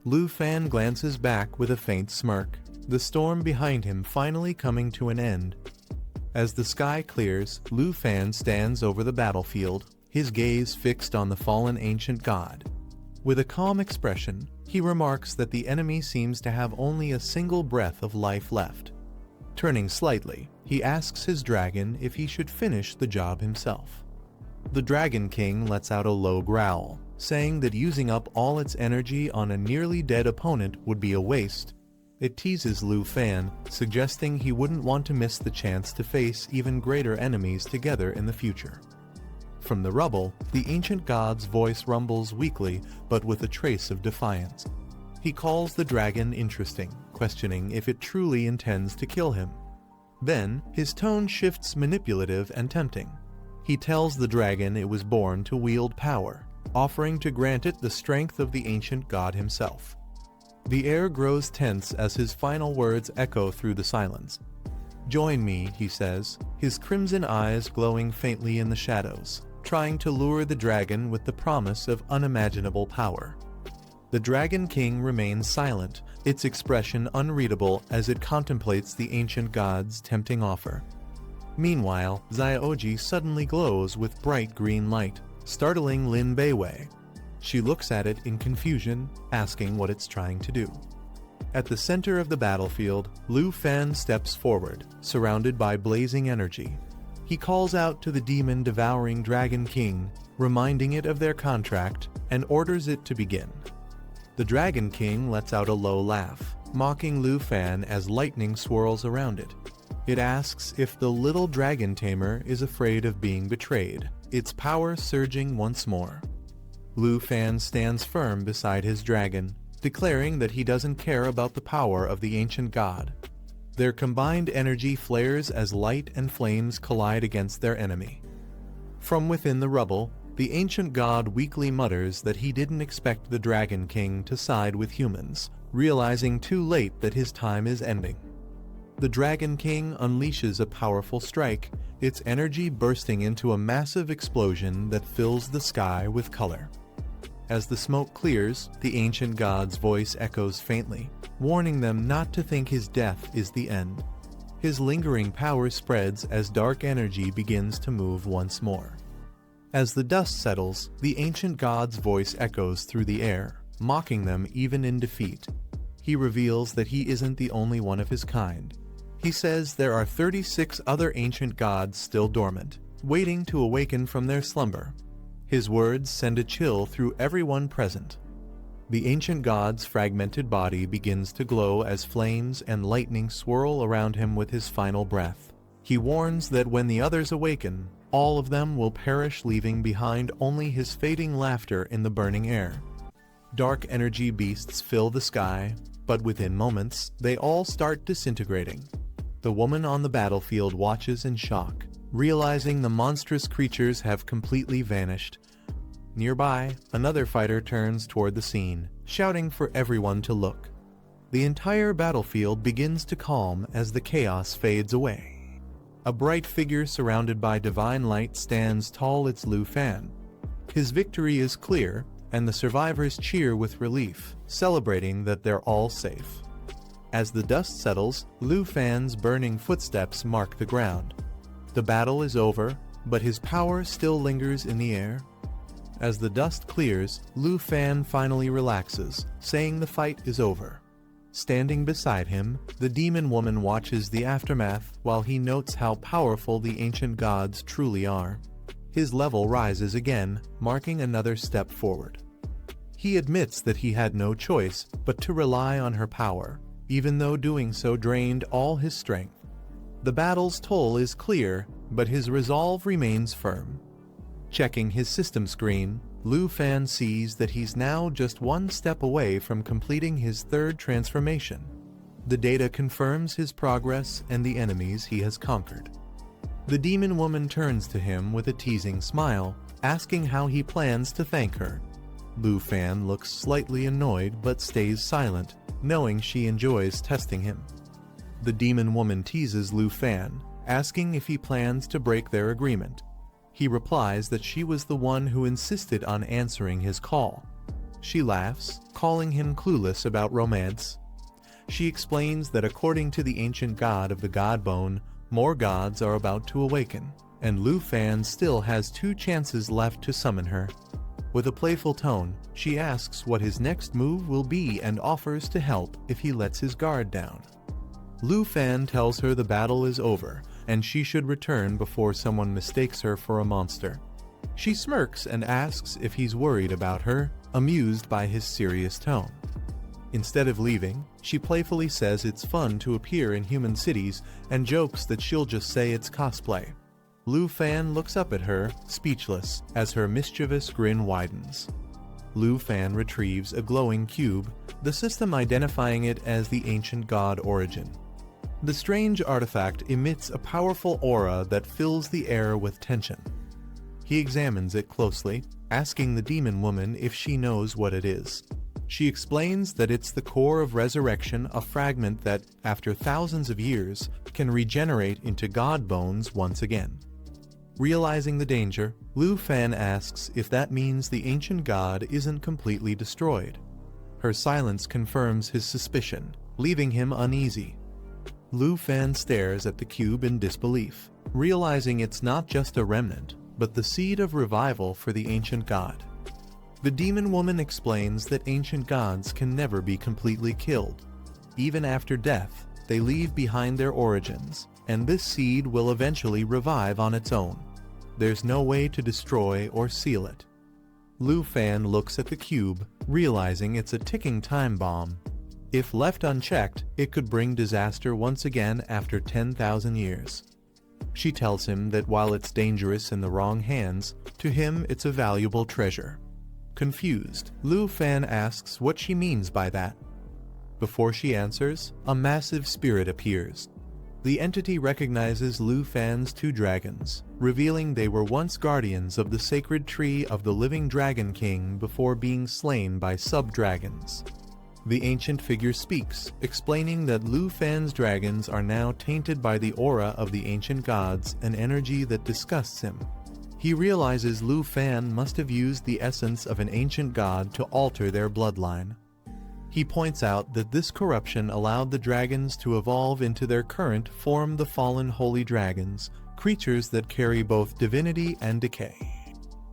Lu Fan glances back with a faint smirk, the storm behind him finally coming to an end. As the sky clears, Lu Fan stands over the battlefield, his gaze fixed on the fallen ancient god. With a calm expression, he remarks that the enemy seems to have only a single breath of life left. Turning slightly, he asks his dragon if he should finish the job himself. The Dragon King lets out a low growl, saying that using up all its energy on a nearly dead opponent would be a waste. It teases Lu Fan, suggesting he wouldn't want to miss the chance to face even greater enemies together in the future. From the rubble, the ancient god's voice rumbles weakly, but with a trace of defiance. He calls the dragon interesting, questioning if it truly intends to kill him. Then, his tone shifts manipulative and tempting. He tells the dragon it was born to wield power, offering to grant it the strength of the ancient god himself. The air grows tense as his final words echo through the silence. "Join me," he says, his crimson eyes glowing faintly in the shadows, trying to lure the dragon with the promise of unimaginable power. The Dragon King remains silent, its expression unreadable as it contemplates the ancient god's tempting offer. Meanwhile, Xiaoji suddenly glows with bright green light, startling Lin Beiwei. She looks at it in confusion, asking what it's trying to do. At the center of the battlefield, Lu Fan steps forward, surrounded by blazing energy. He calls out to the demon-devouring Dragon King, reminding it of their contract, and orders it to begin. The Dragon King lets out a low laugh, mocking Lu Fan as lightning swirls around it. It asks if the little dragon tamer is afraid of being betrayed, its power surging once more. Lu Fan stands firm beside his dragon, declaring that he doesn't care about the power of the ancient god. Their combined energy flares as light and flames collide against their enemy. From within the rubble, the ancient god weakly mutters that he didn't expect the Dragon King to side with humans, realizing too late that his time is ending. The Dragon King unleashes a powerful strike, its energy bursting into a massive explosion that fills the sky with color. As the smoke clears, the ancient god's voice echoes faintly, warning them not to think his death is the end. His lingering power spreads as dark energy begins to move once more. As the dust settles, the ancient god's voice echoes through the air, mocking them even in defeat. he reveals that he isn't the only one of his kind. He says there are 36 other ancient gods still dormant, waiting to awaken from their slumber. His words send a chill through everyone present. The ancient god's fragmented body begins to glow as flames and lightning swirl around him with his final breath. He warns that when the others awaken, all of them will perish, leaving behind only his fading laughter in the burning air. Dark energy beasts fill the sky, but within moments, they all start disintegrating. The woman on the battlefield watches in shock, realizing the monstrous creatures have completely vanished. Nearby, another fighter turns toward the scene, shouting for everyone to look. The entire battlefield begins to calm as the chaos fades away. A bright figure surrounded by divine light stands tall. It's Lu Fan. His victory is clear, and the survivors cheer with relief, celebrating that they're all safe. As the dust settles, Lu Fan's burning footsteps mark the ground. The battle is over, but his power still lingers in the air. As the dust clears, Lu Fan finally relaxes, saying the fight is over. Standing beside him, the demon woman watches the aftermath while he notes how powerful the ancient gods truly are. His level rises again, marking another step forward. He admits that he had no choice but to rely on her power, even though doing so drained all his strength. The battle's toll is clear, but his resolve remains firm. Checking his system screen, Lu Fan sees that he's now just one step away from completing his third transformation. The data confirms his progress and the enemies he has conquered. The demon woman turns to him with a teasing smile, asking how he plans to thank her. Lu Fan looks slightly annoyed but stays silent, knowing she enjoys testing him. The demon woman teases Lu Fan, asking if he plans to break their agreement. He replies that she was the one who insisted on answering his call. She laughs, calling him clueless about romance. She explains that according to the ancient god of the god bone, more gods are about to awaken, and Lu Fan still has 2 chances left to summon her. With a playful tone, she asks what his next move will be and offers to help if he lets his guard down. Lu Fan tells her the battle is over, and she should return before someone mistakes her for a monster. She smirks and asks if he's worried about her, amused by his serious tone. Instead of leaving, she playfully says it's fun to appear in human cities and jokes that she'll just say it's cosplay. Lu Fan looks up at her, speechless, as her mischievous grin widens. Lu Fan retrieves a glowing cube, the system identifying it as the ancient god Origin. The strange artifact emits a powerful aura that fills the air with tension. He examines it closely, asking the demon woman if she knows what it is. She explains that it's the core of resurrection, a fragment that, after thousands of years, can regenerate into god bones once again. Realizing the danger, Lu Fan asks if that means the ancient god isn't completely destroyed. Her silence confirms his suspicion, leaving him uneasy. Lu Fan stares at the cube in disbelief, realizing it's not just a remnant, but the seed of revival for the ancient god. The demon woman explains that ancient gods can never be completely killed. Even after death, they leave behind their origins, and this seed will eventually revive on its own. There's no way to destroy or seal it. Lu Fan looks at the cube, realizing it's a ticking time bomb. If left unchecked, it could bring disaster once again after 10,000 years. She tells him that while it's dangerous in the wrong hands, to him it's a valuable treasure. Confused, Lu Fan asks what she means by that. Before she answers, a massive spirit appears. The entity recognizes Lu Fan's 2 dragons, revealing they were once guardians of the sacred tree of the living Dragon King before being slain by sub-dragons. The ancient figure speaks, explaining that Lu Fan's dragons are now tainted by the aura of the ancient gods, an energy that disgusts him. He realizes Lu Fan must have used the essence of an ancient god to alter their bloodline. He points out that this corruption allowed the dragons to evolve into their current form, the fallen holy dragons, creatures that carry both divinity and decay.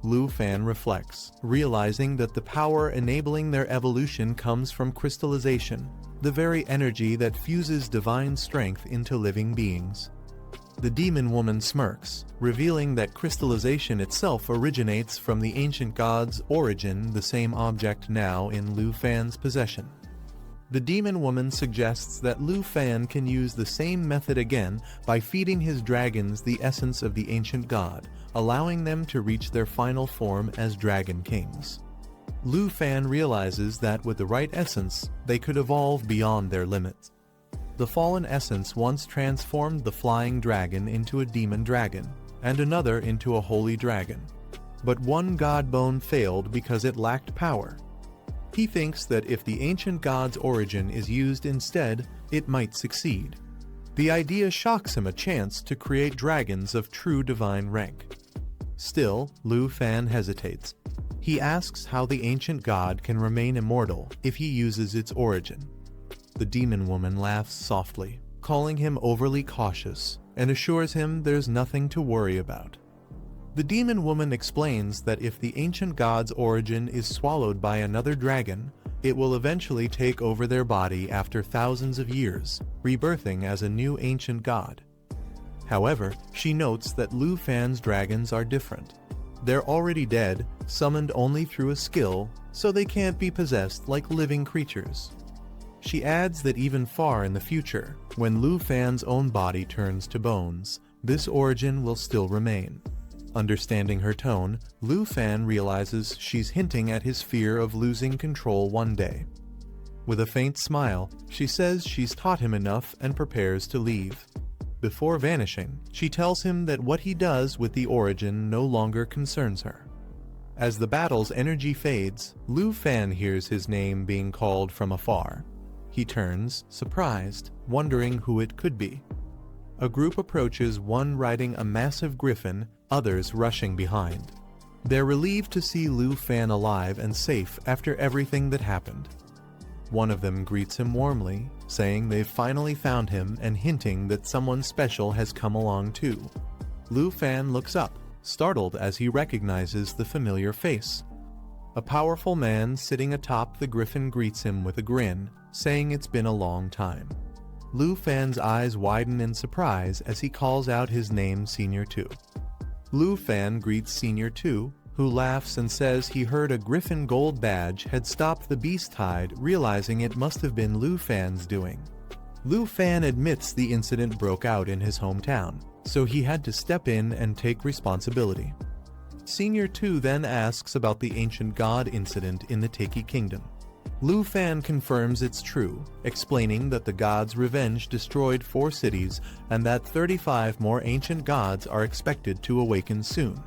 Lu Fan reflects, realizing that the power enabling their evolution comes from crystallization, the very energy that fuses divine strength into living beings. The demon woman smirks, revealing that crystallization itself originates from the ancient gods' origin, the same object now in Lu Fan's possession. The demon woman suggests that Lu Fan can use the same method again by feeding his dragons the essence of the ancient god, allowing them to reach their final form as dragon kings. Lu Fan realizes that with the right essence, they could evolve beyond their limits. The fallen essence once transformed the flying dragon into a demon dragon, and another into a holy dragon. But one god bone failed because it lacked power. He thinks that if the ancient god's origin is used instead, it might succeed. The idea shocks him a chance to create dragons of true divine rank. Still, Lu Fan hesitates. He asks how the ancient god can remain immortal if he uses its origin. The demon woman laughs softly, calling him overly cautious, and assures him there's nothing to worry about. The demon woman explains that if the ancient god's origin is swallowed by another dragon, it will eventually take over their body after thousands of years, rebirthing as a new ancient god. However, she notes that Lu Fan's dragons are different. They're already dead, summoned only through a skill, so they can't be possessed like living creatures. She adds that even far in the future, when Lu Fan's own body turns to bones, this origin will still remain. Understanding her tone, Lu Fan realizes she's hinting at his fear of losing control one day. With a faint smile, she says she's taught him enough and prepares to leave. Before vanishing, she tells him that what he does with the origin no longer concerns her. As the battle's energy fades, Lu Fan hears his name being called from afar. He turns, surprised, wondering who it could be. A group approaches, one riding a massive griffin, others rushing behind. They're relieved to see Lu Fan alive and safe after everything that happened. One of them greets him warmly, saying they've finally found him and hinting that someone special has come along too. Lu Fan looks up, startled as he recognizes the familiar face. A powerful man sitting atop the griffin greets him with a grin, saying it's been a long time. Lu Fan's eyes widen in surprise as he calls out his name, Senior 2. Lu Fan greets Senior 2, who laughs and says he heard a griffin gold badge had stopped the beast tide, realizing it must have been Lu Fan's doing. Lu Fan admits the incident broke out in his hometown, so he had to step in and take responsibility. Senior 2 then asks about the ancient god incident in the Taiki Kingdom. Lu Fan confirms it's true, explaining that the gods' revenge destroyed 4 cities and that 35 more ancient gods are expected to awaken soon.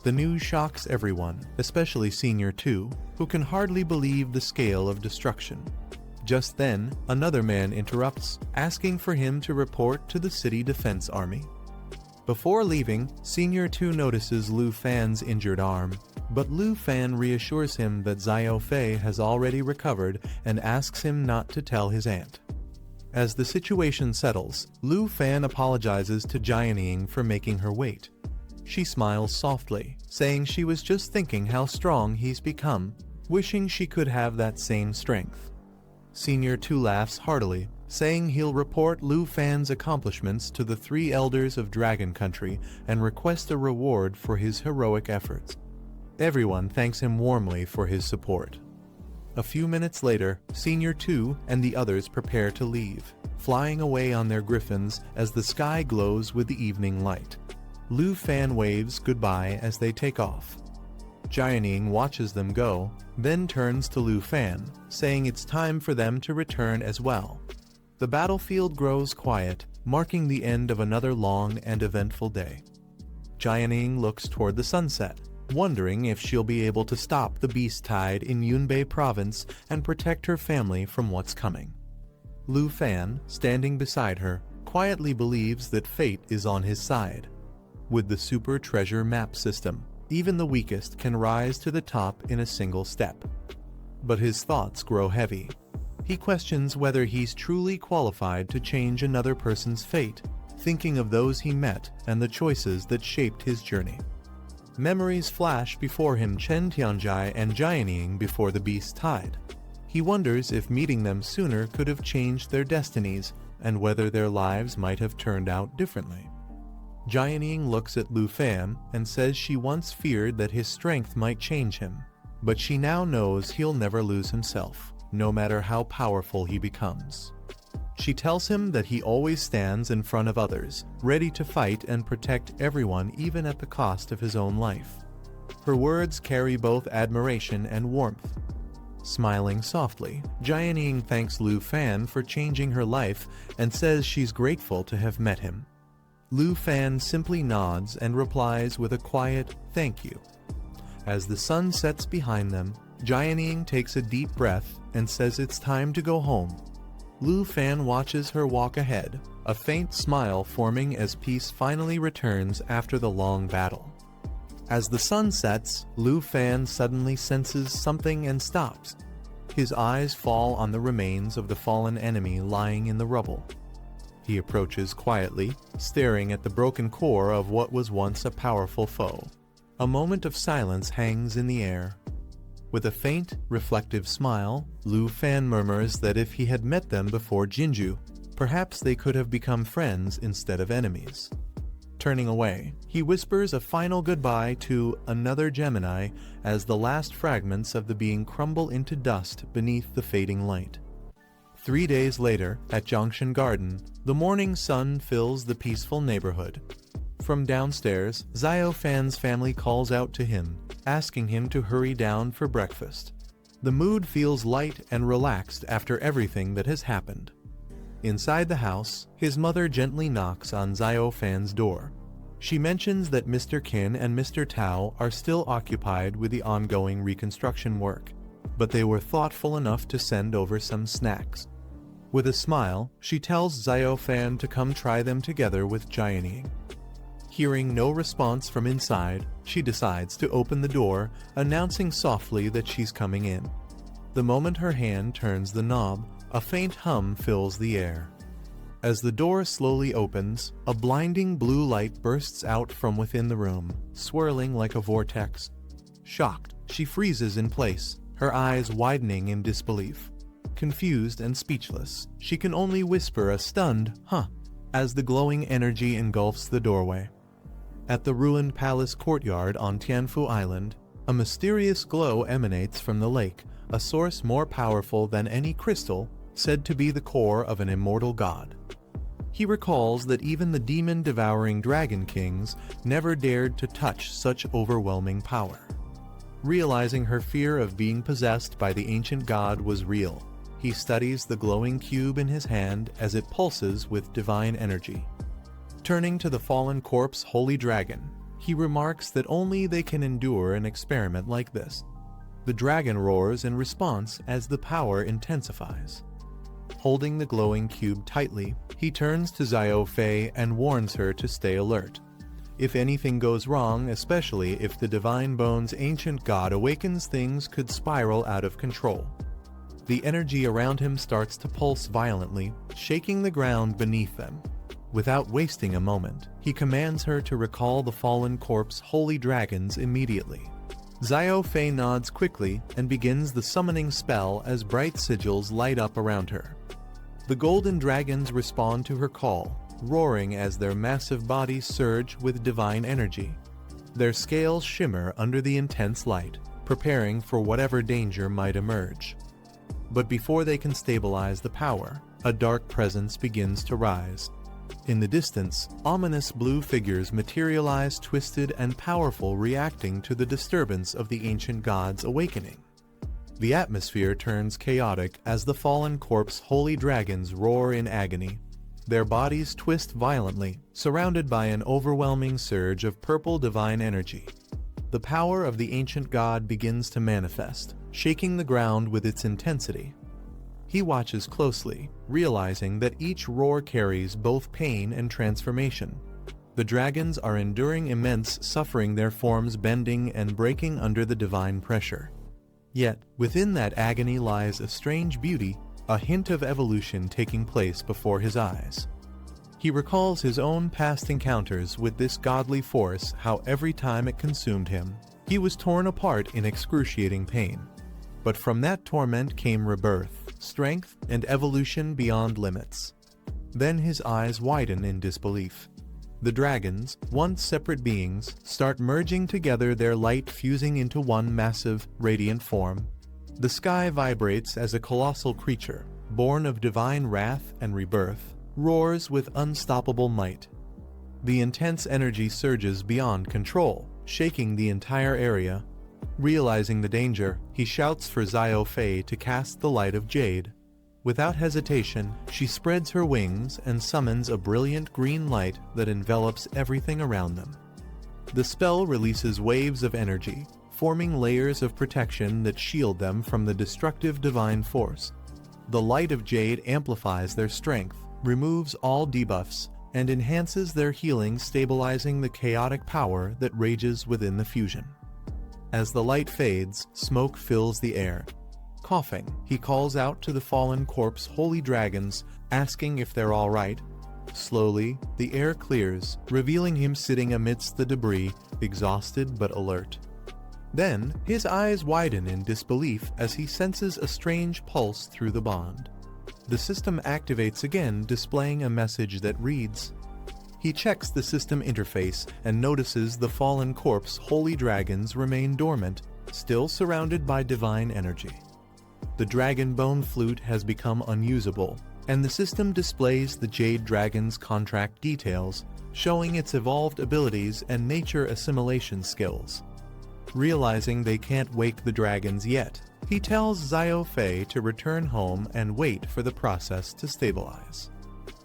The news shocks everyone, especially Senior 2, who can hardly believe the scale of destruction. Just then, another man interrupts, asking for him to report to the city defense army. Before leaving, Senior 2 notices Lu Fan's injured arm, but Lu Fan reassures him that Xiao Fei has already recovered and asks him not to tell his aunt. As the situation settles, Lu Fan apologizes to Jianying for making her wait. She smiles softly, saying she was just thinking how strong he's become, wishing she could have that same strength. Senior 2 laughs heartily, saying he'll report Lu Fan's accomplishments to the 3 elders of Dragon Country and request a reward for his heroic efforts. Everyone thanks him warmly for his support. A few minutes later, Senior 2 and the others prepare to leave, flying away on their griffins as the sky glows with the evening light. Lu Fan waves goodbye as they take off. Jianying watches them go, then turns to Lu Fan, saying it's time for them to return as well. The battlefield grows quiet, marking the end of another long and eventful day. Jianying looks toward the sunset, wondering if she'll be able to stop the beast tide in Yunbei province and protect her family from what's coming. Lu Fan, standing beside her, quietly believes that fate is on his side. With the super treasure map system, even the weakest can rise to the top in a single step. But his thoughts grow heavy. He questions whether he's truly qualified to change another person's fate, thinking of those he met and the choices that shaped his journey. Memories flash before him Chen Tianjai and Jianing before the beast tide. He wonders if meeting them sooner could have changed their destinies and whether their lives might have turned out differently. Jianing looks at Lu Fan and says she once feared that his strength might change him, but she now knows he'll never lose himself, no matter how powerful he becomes. She tells him that he always stands in front of others, ready to fight and protect everyone even at the cost of his own life. Her words carry both admiration and warmth. Smiling softly, Jianing thanks Lu Fan for changing her life and says she's grateful to have met him. Lu Fan simply nods and replies with a quiet "thank you." As the sun sets behind them, Jianing takes a deep breath and says it's time to go home. Lu Fan watches her walk ahead, a faint smile forming as peace finally returns after the long battle. As the sun sets, Lu Fan suddenly senses something and stops. His eyes fall on the remains of the fallen enemy lying in the rubble. He approaches quietly, staring at the broken core of what was once a powerful foe. A moment of silence hangs in the air. With a faint, reflective smile, Lu Fan murmurs that if he had met them before Jinju, perhaps they could have become friends instead of enemies. Turning away, he whispers a final goodbye to another Gemini as the last fragments of the being crumble into dust beneath the fading light. 3 days later, at Jiangshan Garden, the morning sun fills the peaceful neighborhood. From downstairs, Xiao Fan's family calls out to him, asking him to hurry down for breakfast. The mood feels light and relaxed after everything that has happened. Inside the house, his mother gently knocks on Xiao Fan's door. She mentions that Mr. Qin and Mr. Tao are still occupied with the ongoing reconstruction work, but they were thoughtful enough to send over some snacks. With a smile, she tells Xiao Fan to come try them together with Jianing. Hearing no response from inside, she decides to open the door, announcing softly that she's coming in. The moment her hand turns the knob, a faint hum fills the air. As the door slowly opens, a blinding blue light bursts out from within the room, swirling like a vortex. Shocked, she freezes in place, her eyes widening in disbelief. Confused and speechless, she can only whisper a stunned, "Huh," as the glowing energy engulfs the doorway. At the ruined palace courtyard on Tianfu Island, a mysterious glow emanates from the lake, a source more powerful than any crystal, said to be the core of an immortal god. He recalls that even the demon-devouring dragon kings never dared to touch such overwhelming power. Realizing her fear of being possessed by the ancient god was real, he studies the glowing cube in his hand as it pulses with divine energy. Turning to the fallen corpse holy dragon, he remarks that only they can endure an experiment like this. The dragon roars in response as the power intensifies. Holding the glowing cube tightly, he turns to Xiao Fei and warns her to stay alert. If anything goes wrong, especially if the Divine Bone's ancient god awakens, things could spiral out of control. The energy around him starts to pulse violently, shaking the ground beneath them. Without wasting a moment, he commands her to recall the fallen corpse holy dragons immediately. Xiao Fei nods quickly and begins the summoning spell as bright sigils light up around her. The golden dragons respond to her call, roaring as their massive bodies surge with divine energy. Their scales shimmer under the intense light, preparing for whatever danger might emerge. But before they can stabilize the power, a dark presence begins to rise. In the distance, ominous blue figures materialize, twisted and powerful, reacting to the disturbance of the ancient god's awakening. The atmosphere turns chaotic as the fallen corpse holy dragons roar in agony. Their bodies twist violently, surrounded by an overwhelming surge of purple divine energy. The power of the ancient god begins to manifest, shaking the ground with its intensity. He watches closely, realizing that each roar carries both pain and transformation. The dragons are enduring immense suffering, their forms bending and breaking under the divine pressure. Yet, within that agony lies a strange beauty, a hint of evolution taking place before his eyes. He recalls his own past encounters with this godly force, how every time it consumed him, he was torn apart in excruciating pain. But from that torment came rebirth, strength, and evolution beyond limits. Then his eyes widen in disbelief. The dragons, once separate beings, start merging together, their light fusing into one massive, radiant form. The sky vibrates as a colossal creature, born of divine wrath and rebirth, roars with unstoppable might. The intense energy surges beyond control, shaking the entire area. Realizing the danger, he shouts for Xiao Fei to cast the light of jade. Without hesitation, she spreads her wings and summons a brilliant green light that envelops everything around them. The spell releases waves of energy, forming layers of protection that shield them from the destructive divine force. The light of jade amplifies their strength, removes all debuffs, and enhances their healing, stabilizing the chaotic power that rages within the fusion. As the light fades, smoke fills the air. Coughing, he calls out to the fallen corpse holy dragons, asking if they're all right. Slowly, the air clears, revealing him sitting amidst the debris, exhausted but alert. Then, his eyes widen in disbelief as he senses a strange pulse through the bond. The system activates again, displaying a message that reads. He checks the system interface and notices the fallen corpse holy dragons remain dormant, still surrounded by divine energy. The dragon bone flute has become unusable, and the system displays the jade dragon's contract details, showing its evolved abilities and nature assimilation skills. Realizing they can't wake the dragons yet, he tells Xiao Fei to return home and wait for the process to stabilize.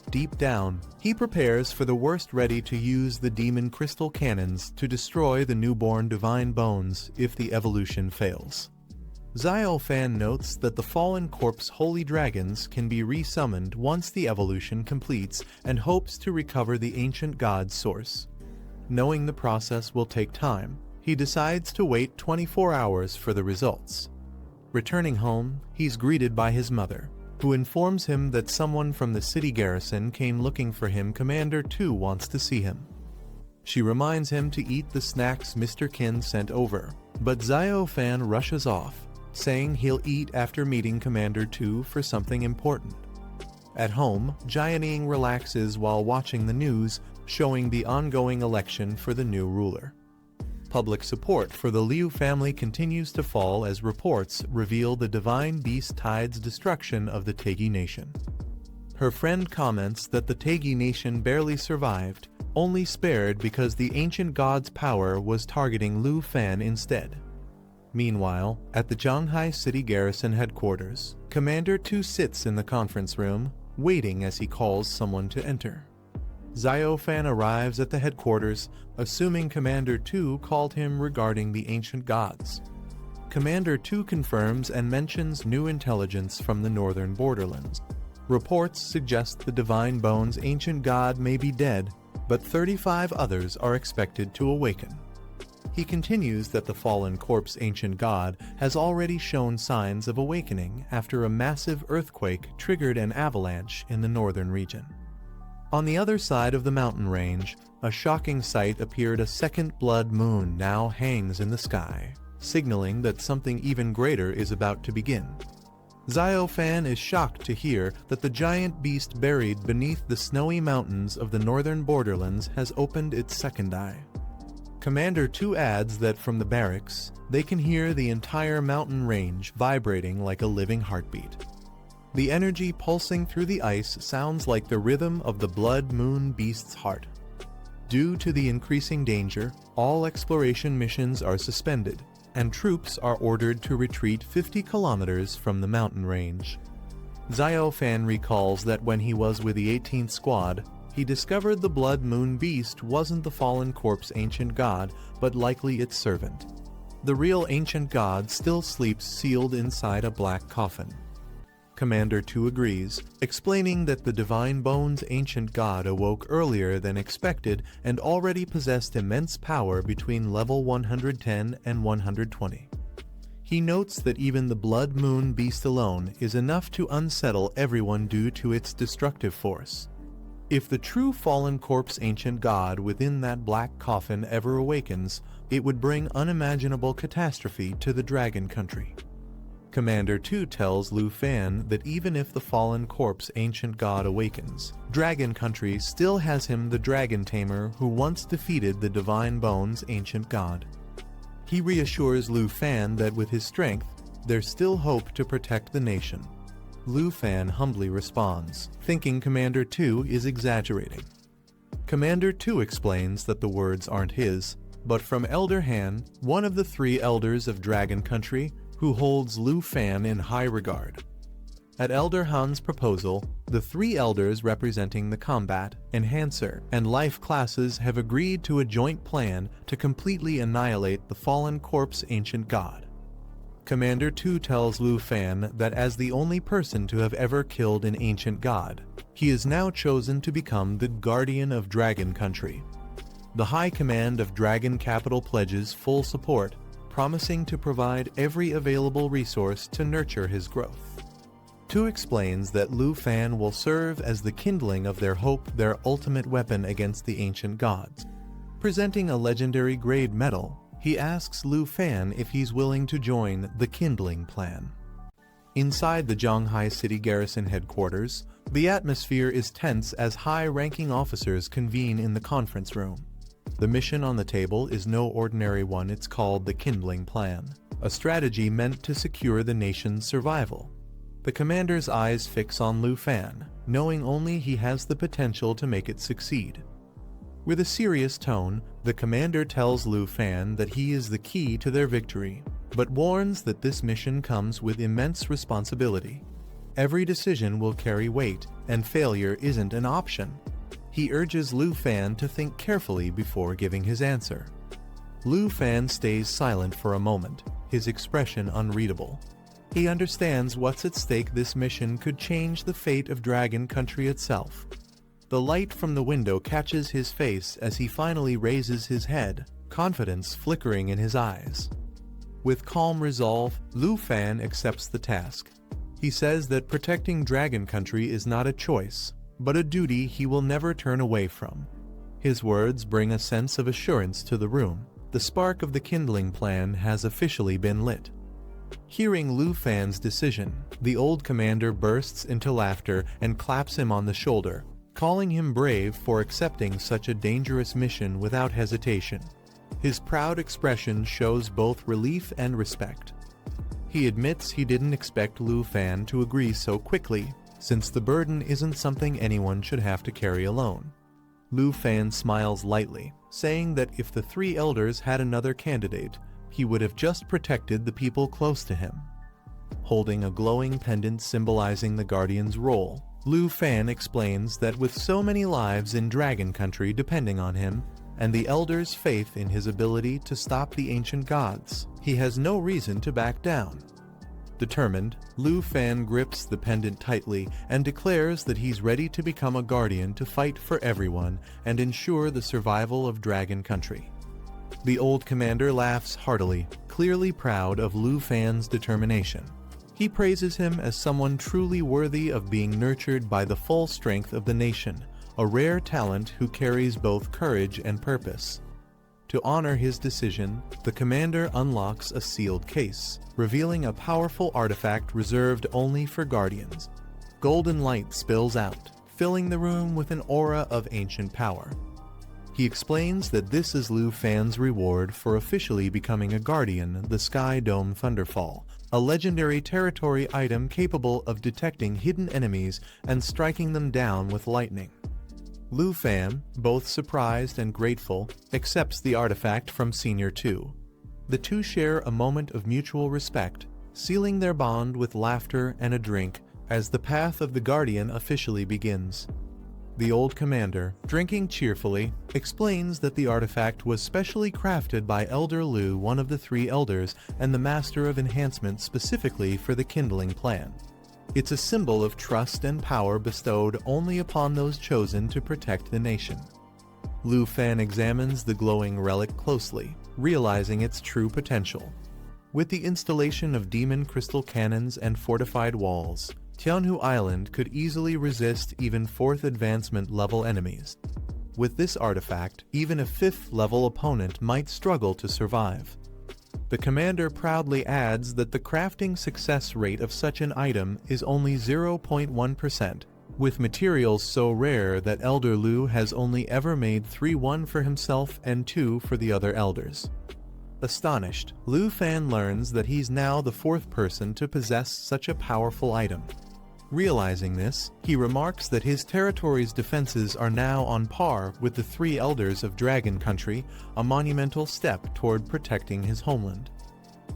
Deep down, he prepares for the worst, ready to use the demon crystal cannons to destroy the newborn divine bones if the evolution fails. Xiao Fan notes that the fallen corpse holy dragons can be resummoned once the evolution completes and hopes to recover the ancient god's source. Knowing the process will take time, he decides to wait 24 hours for the results. Returning home, he's greeted by his mother, who informs him that someone from the city garrison came looking for him. Commander 2 wants to see him. She reminds him to eat the snacks Mr. Qin sent over, but Xiao Fan rushes off, saying he'll eat after meeting Commander 2 for something important. At home, Jianying relaxes while watching the news, showing the ongoing election for the new ruler. Public support for the Liu family continues to fall as reports reveal the divine beast tide's destruction of the Tegi nation. Her friend comments that the Tegi nation barely survived, only spared because the ancient god's power was targeting Liu Fan instead. Meanwhile, at the Zhanghai City Garrison headquarters, Commander 2 sits in the conference room, waiting as he calls someone to enter. Xiao Fan arrives at the headquarters, assuming Commander 2 called him regarding the ancient gods. Commander 2 confirms and mentions new intelligence from the northern borderlands. Reports suggest the Divine Bone's ancient god may be dead, but 35 others are expected to awaken. He continues that the fallen corpse ancient god has already shown signs of awakening after a massive earthquake triggered an avalanche in the northern region. On the other side of the mountain range, a shocking sight appeared. A second blood moon now hangs in the sky, signaling that something even greater is about to begin. Xiao Fan is shocked to hear that the giant beast buried beneath the snowy mountains of the northern borderlands has opened its second eye. Commander 2 adds that from the barracks, they can hear the entire mountain range vibrating like a living heartbeat. The energy pulsing through the ice sounds like the rhythm of the blood moon beast's heart. Due to the increasing danger, all exploration missions are suspended, and troops are ordered to retreat 50 kilometers from the mountain range. Xiao Fan recalls that when he was with the 18th Squad, he discovered the blood moon beast wasn't the fallen corpse ancient god, but likely its servant. The real ancient god still sleeps sealed inside a black coffin. Commander 2 agrees, explaining that the Divine Bone's ancient god awoke earlier than expected and already possessed immense power between level 110 and 120. He notes that even the Blood Moon beast alone is enough to unsettle everyone due to its destructive force. If the true fallen corpse ancient god within that black coffin ever awakens, it would bring unimaginable catastrophe to the Dragon Country. Commander 2 tells Lu Fan that even if the fallen corpse ancient god awakens, Dragon Country still has him, the dragon tamer who once defeated the Divine Bones ancient god. He reassures Lu Fan that with his strength, there's still hope to protect the nation. Lu Fan humbly responds, thinking Commander 2 is exaggerating. Commander 2 explains that the words aren't his, but from Elder Han, one of the 3 elders of Dragon Country, who holds Lu Fan in high regard. At Elder Han's proposal, the 3 elders representing the combat, enhancer, and life classes have agreed to a joint plan to completely annihilate the fallen corpse ancient god. Commander 2 tells Lu Fan that as the only person to have ever killed an ancient god, he is now chosen to become the guardian of Dragon Country. The High Command of Dragon Capital pledges full support, promising to provide every available resource to nurture his growth. 2 explains that Lu Fan will serve as the kindling of their hope, their ultimate weapon against the ancient gods. Presenting a legendary grade medal, he asks Lu Fan if he's willing to join the kindling plan. Inside the Zhanghai City Garrison headquarters, the atmosphere is tense as high-ranking officers convene in the conference room. The mission on the table is no ordinary one. It's called the Kindling Plan, a strategy meant to secure the nation's survival. The commander's eyes fix on Lu Fan, knowing only he has the potential to make it succeed. With a serious tone, the commander tells Lu Fan that he is the key to their victory, but warns that this mission comes with immense responsibility. Every decision will carry weight, and failure isn't an option. He urges Lu Fan to think carefully before giving his answer. Lu Fan stays silent for a moment, his expression unreadable. He understands what's at stake. This mission could change the fate of Dragon Country itself. The light from the window catches his face as he finally raises his head, confidence flickering in his eyes. With calm resolve, Lu Fan accepts the task. He says that protecting Dragon Country is not a choice, but a duty he will never turn away from. His words bring a sense of assurance to the room. The spark of the kindling plan has officially been lit. Hearing Lu Fan's decision, the old commander bursts into laughter and claps him on the shoulder, calling him brave for accepting such a dangerous mission without hesitation. His proud expression shows both relief and respect. He admits he didn't expect Lu Fan to agree so quickly, since the burden isn't something anyone should have to carry alone. Lu Fan smiles lightly, saying that if the 3 elders had another candidate, he would have just protected the people close to him. Holding a glowing pendant symbolizing the Guardian's role, Lu Fan explains that with so many lives in Dragon Country depending on him, and the elders' faith in his ability to stop the ancient gods, he has no reason to back down. Determined, Lu Fan grips the pendant tightly and declares that he's ready to become a guardian to fight for everyone and ensure the survival of Dragon Country. The old commander laughs heartily, clearly proud of Lu Fan's determination. He praises him as someone truly worthy of being nurtured by the full strength of the nation, a rare talent who carries both courage and purpose. To honor his decision, the commander unlocks a sealed case, revealing a powerful artifact reserved only for guardians. Golden light spills out, filling the room with an aura of ancient power. He explains that this is Lu Fan's reward for officially becoming a guardian, the Sky Dome Thunderfall, a legendary territory item capable of detecting hidden enemies and striking them down with lightning. Lu Fan, both surprised and grateful, accepts the artifact from Senior 2. The 2 share a moment of mutual respect, sealing their bond with laughter and a drink as the path of the Guardian officially begins. The old commander, drinking cheerfully, explains that the artifact was specially crafted by Elder Lu, one of the 3 elders and the master of enhancement specifically for the kindling plan. It's a symbol of trust and power bestowed only upon those chosen to protect the nation. Lu Fan examines the glowing relic closely, realizing its true potential. With the installation of demon crystal cannons and fortified walls, Tianhu Island could easily resist even 4th advancement level enemies. With this artifact, even a 5th level opponent might struggle to survive. The commander proudly adds that the crafting success rate of such an item is only 0.1%, with materials so rare that Elder Lu has only ever made 3 for himself and 2 for the other elders. Astonished, Lu Fan learns that he's now the 4th person to possess such a powerful item. Realizing this, he remarks that his territory's defenses are now on par with the 3 elders of Dragon Country, a monumental step toward protecting his homeland.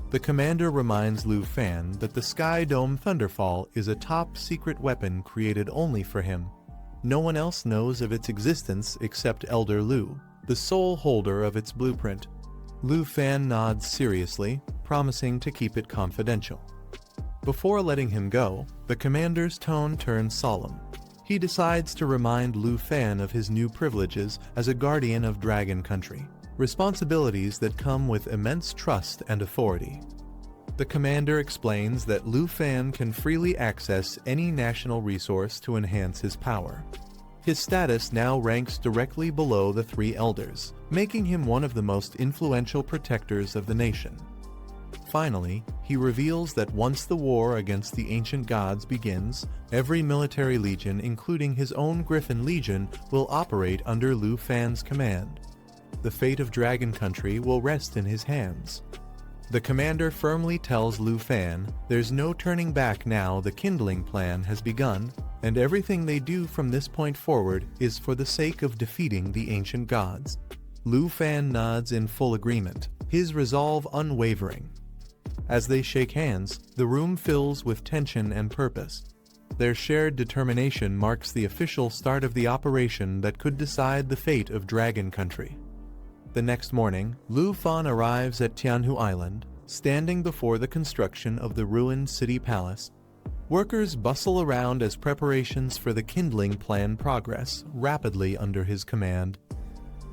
The commander reminds Lu Fan that the Sky Dome Thunderfall is a top-secret weapon created only for him. No one else knows of its existence except Elder Lu, the sole holder of its blueprint. Lu Fan nods seriously, promising to keep it confidential. Before letting him go, the commander's tone turns solemn. He decides to remind Lu Fan of his new privileges as a guardian of Dragon Country, responsibilities that come with immense trust and authority. The commander explains that Lu Fan can freely access any national resource to enhance his power. His status now ranks directly below the 3 elders, making him one of the most influential protectors of the nation. Finally, he reveals that once the war against the ancient gods begins, every military legion, including his own Griffin Legion, will operate under Lu Fan's command. The fate of Dragon Country will rest in his hands. The commander firmly tells Lu Fan there's no turning back now. The kindling plan has begun, and everything they do from this point forward is for the sake of defeating the ancient gods. Lu Fan nods in full agreement, his resolve unwavering. As they shake hands, the room fills with tension and purpose. Their shared determination marks the official start of the operation that could decide the fate of Dragon Country. The next morning, Lu Fan arrives at Tianhu Island, standing before the construction of the ruined city palace. Workers bustle around as preparations for the kindling plan progress rapidly under his command.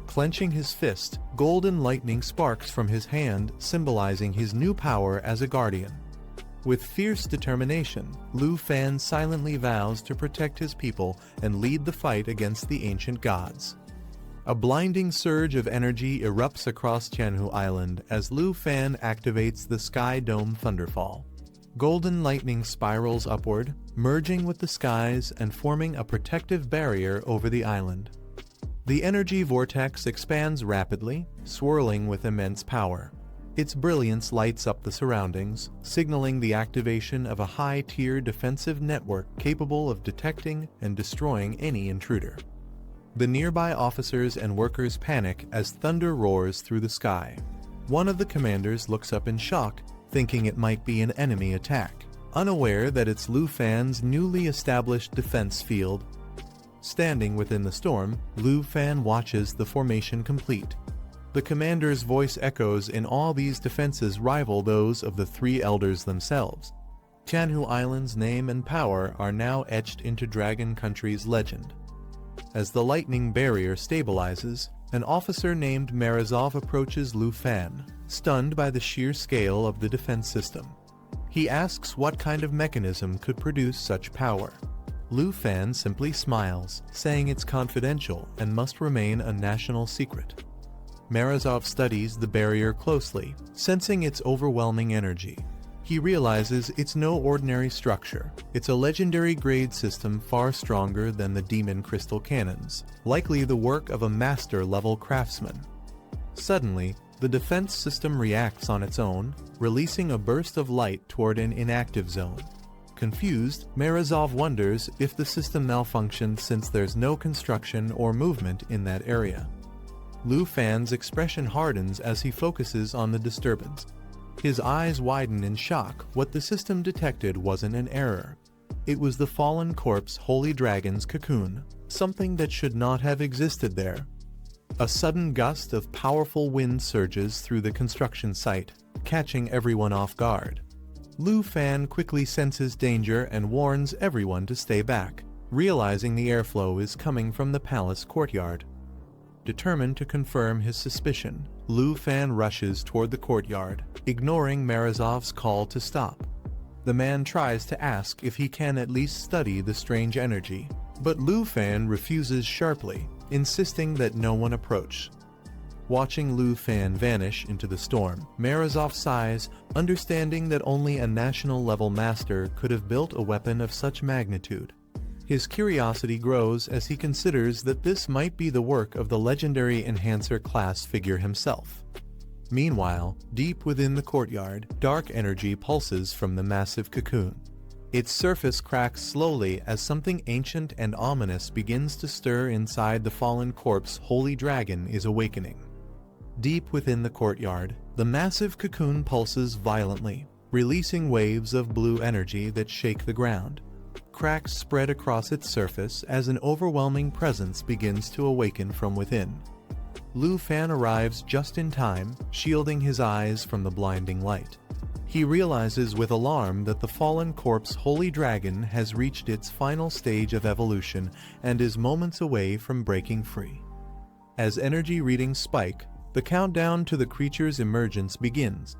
Clenching his fist, golden lightning sparks from his hand, symbolizing his new power as a guardian. With fierce determination, Lu Fan silently vows to protect his people and lead the fight against the ancient gods. A blinding surge of energy erupts across Tianhu Island as Lu Fan activates the Sky Dome Thunderfall. Golden lightning spirals upward, merging with the skies and forming a protective barrier over the island. The energy vortex expands rapidly, swirling with immense power. Its brilliance lights up the surroundings, signaling the activation of a high-tier defensive network capable of detecting and destroying any intruder. The nearby officers and workers panic as thunder roars through the sky. One of the commanders looks up in shock, thinking it might be an enemy attack, unaware that it's Lu Fan's newly established defense field. Standing within the storm, Lu Fan watches the formation complete. The commander's voice echoes in all these defenses rival those of the 3 elders themselves. Tianhu Island's name and power are now etched into Dragon Country's legend. As the lightning barrier stabilizes, an officer named Morozov approaches Lu Fan, stunned by the sheer scale of the defense system. He asks what kind of mechanism could produce such power. Lu Fan simply smiles, saying it's confidential and must remain a national secret. Morozov studies the barrier closely, sensing its overwhelming energy. He realizes it's no ordinary structure. It's a legendary grade system far stronger than the demon crystal cannons, likely the work of a master-level craftsman. Suddenly, the defense system reacts on its own, releasing a burst of light toward an inactive zone. Confused, Morozov wonders if the system malfunctioned since there's no construction or movement in that area. Lu Fan's expression hardens as he focuses on the disturbance. His eyes widen in shock. What the system detected wasn't an error. It was the fallen corpse Holy Dragon's cocoon, something that should not have existed there. A sudden gust of powerful wind surges through the construction site, catching everyone off guard. Lu Fan quickly senses danger and warns everyone to stay back, realizing the airflow is coming from the palace courtyard. Determined to confirm his suspicion, Lu Fan rushes toward the courtyard, ignoring Morozov's call to stop. The man tries to ask if he can at least study the strange energy, but Lu Fan refuses sharply, insisting that no one approach. Watching Lu Fan vanish into the storm, Morozov sighs, understanding that only a national-level master could have built a weapon of such magnitude. His curiosity grows as he considers that this might be the work of the legendary Enhancer class figure himself. Meanwhile, deep within the courtyard, dark energy pulses from the massive cocoon. Its surface cracks slowly as something ancient and ominous begins to stir inside the fallen corpse. Holy Dragon is awakening. Deep within the courtyard, the massive cocoon pulses violently, releasing waves of blue energy that shake the ground. Cracks spread across its surface as an overwhelming presence begins to awaken from within. Lu Fan arrives just in time, shielding his eyes from the blinding light. He realizes with alarm that the fallen corpse Holy Dragon has reached its final stage of evolution and is moments away from breaking free. As energy readings spike, the countdown to the creature's emergence begins.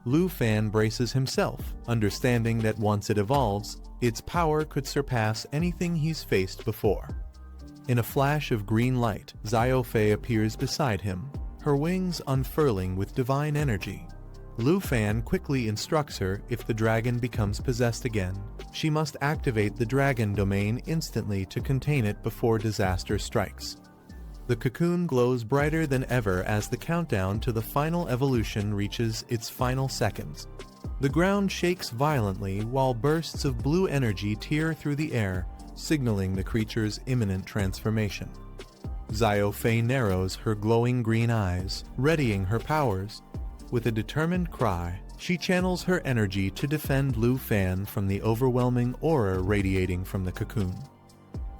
Lu Fan braces himself, understanding that once it evolves, its power could surpass anything he's faced before. In a flash of green light, Xiaofei appears beside him, her wings unfurling with divine energy. Lu Fan quickly instructs her if the dragon becomes possessed again, she must activate the dragon domain instantly to contain it before disaster strikes. The cocoon glows brighter than ever as the countdown to the final evolution reaches its final seconds. The ground shakes violently while bursts of blue energy tear through the air, signaling the creature's imminent transformation. Xiaofei narrows her glowing green eyes, readying her powers. With a determined cry, she channels her energy to defend Lu Fan from the overwhelming aura radiating from the cocoon.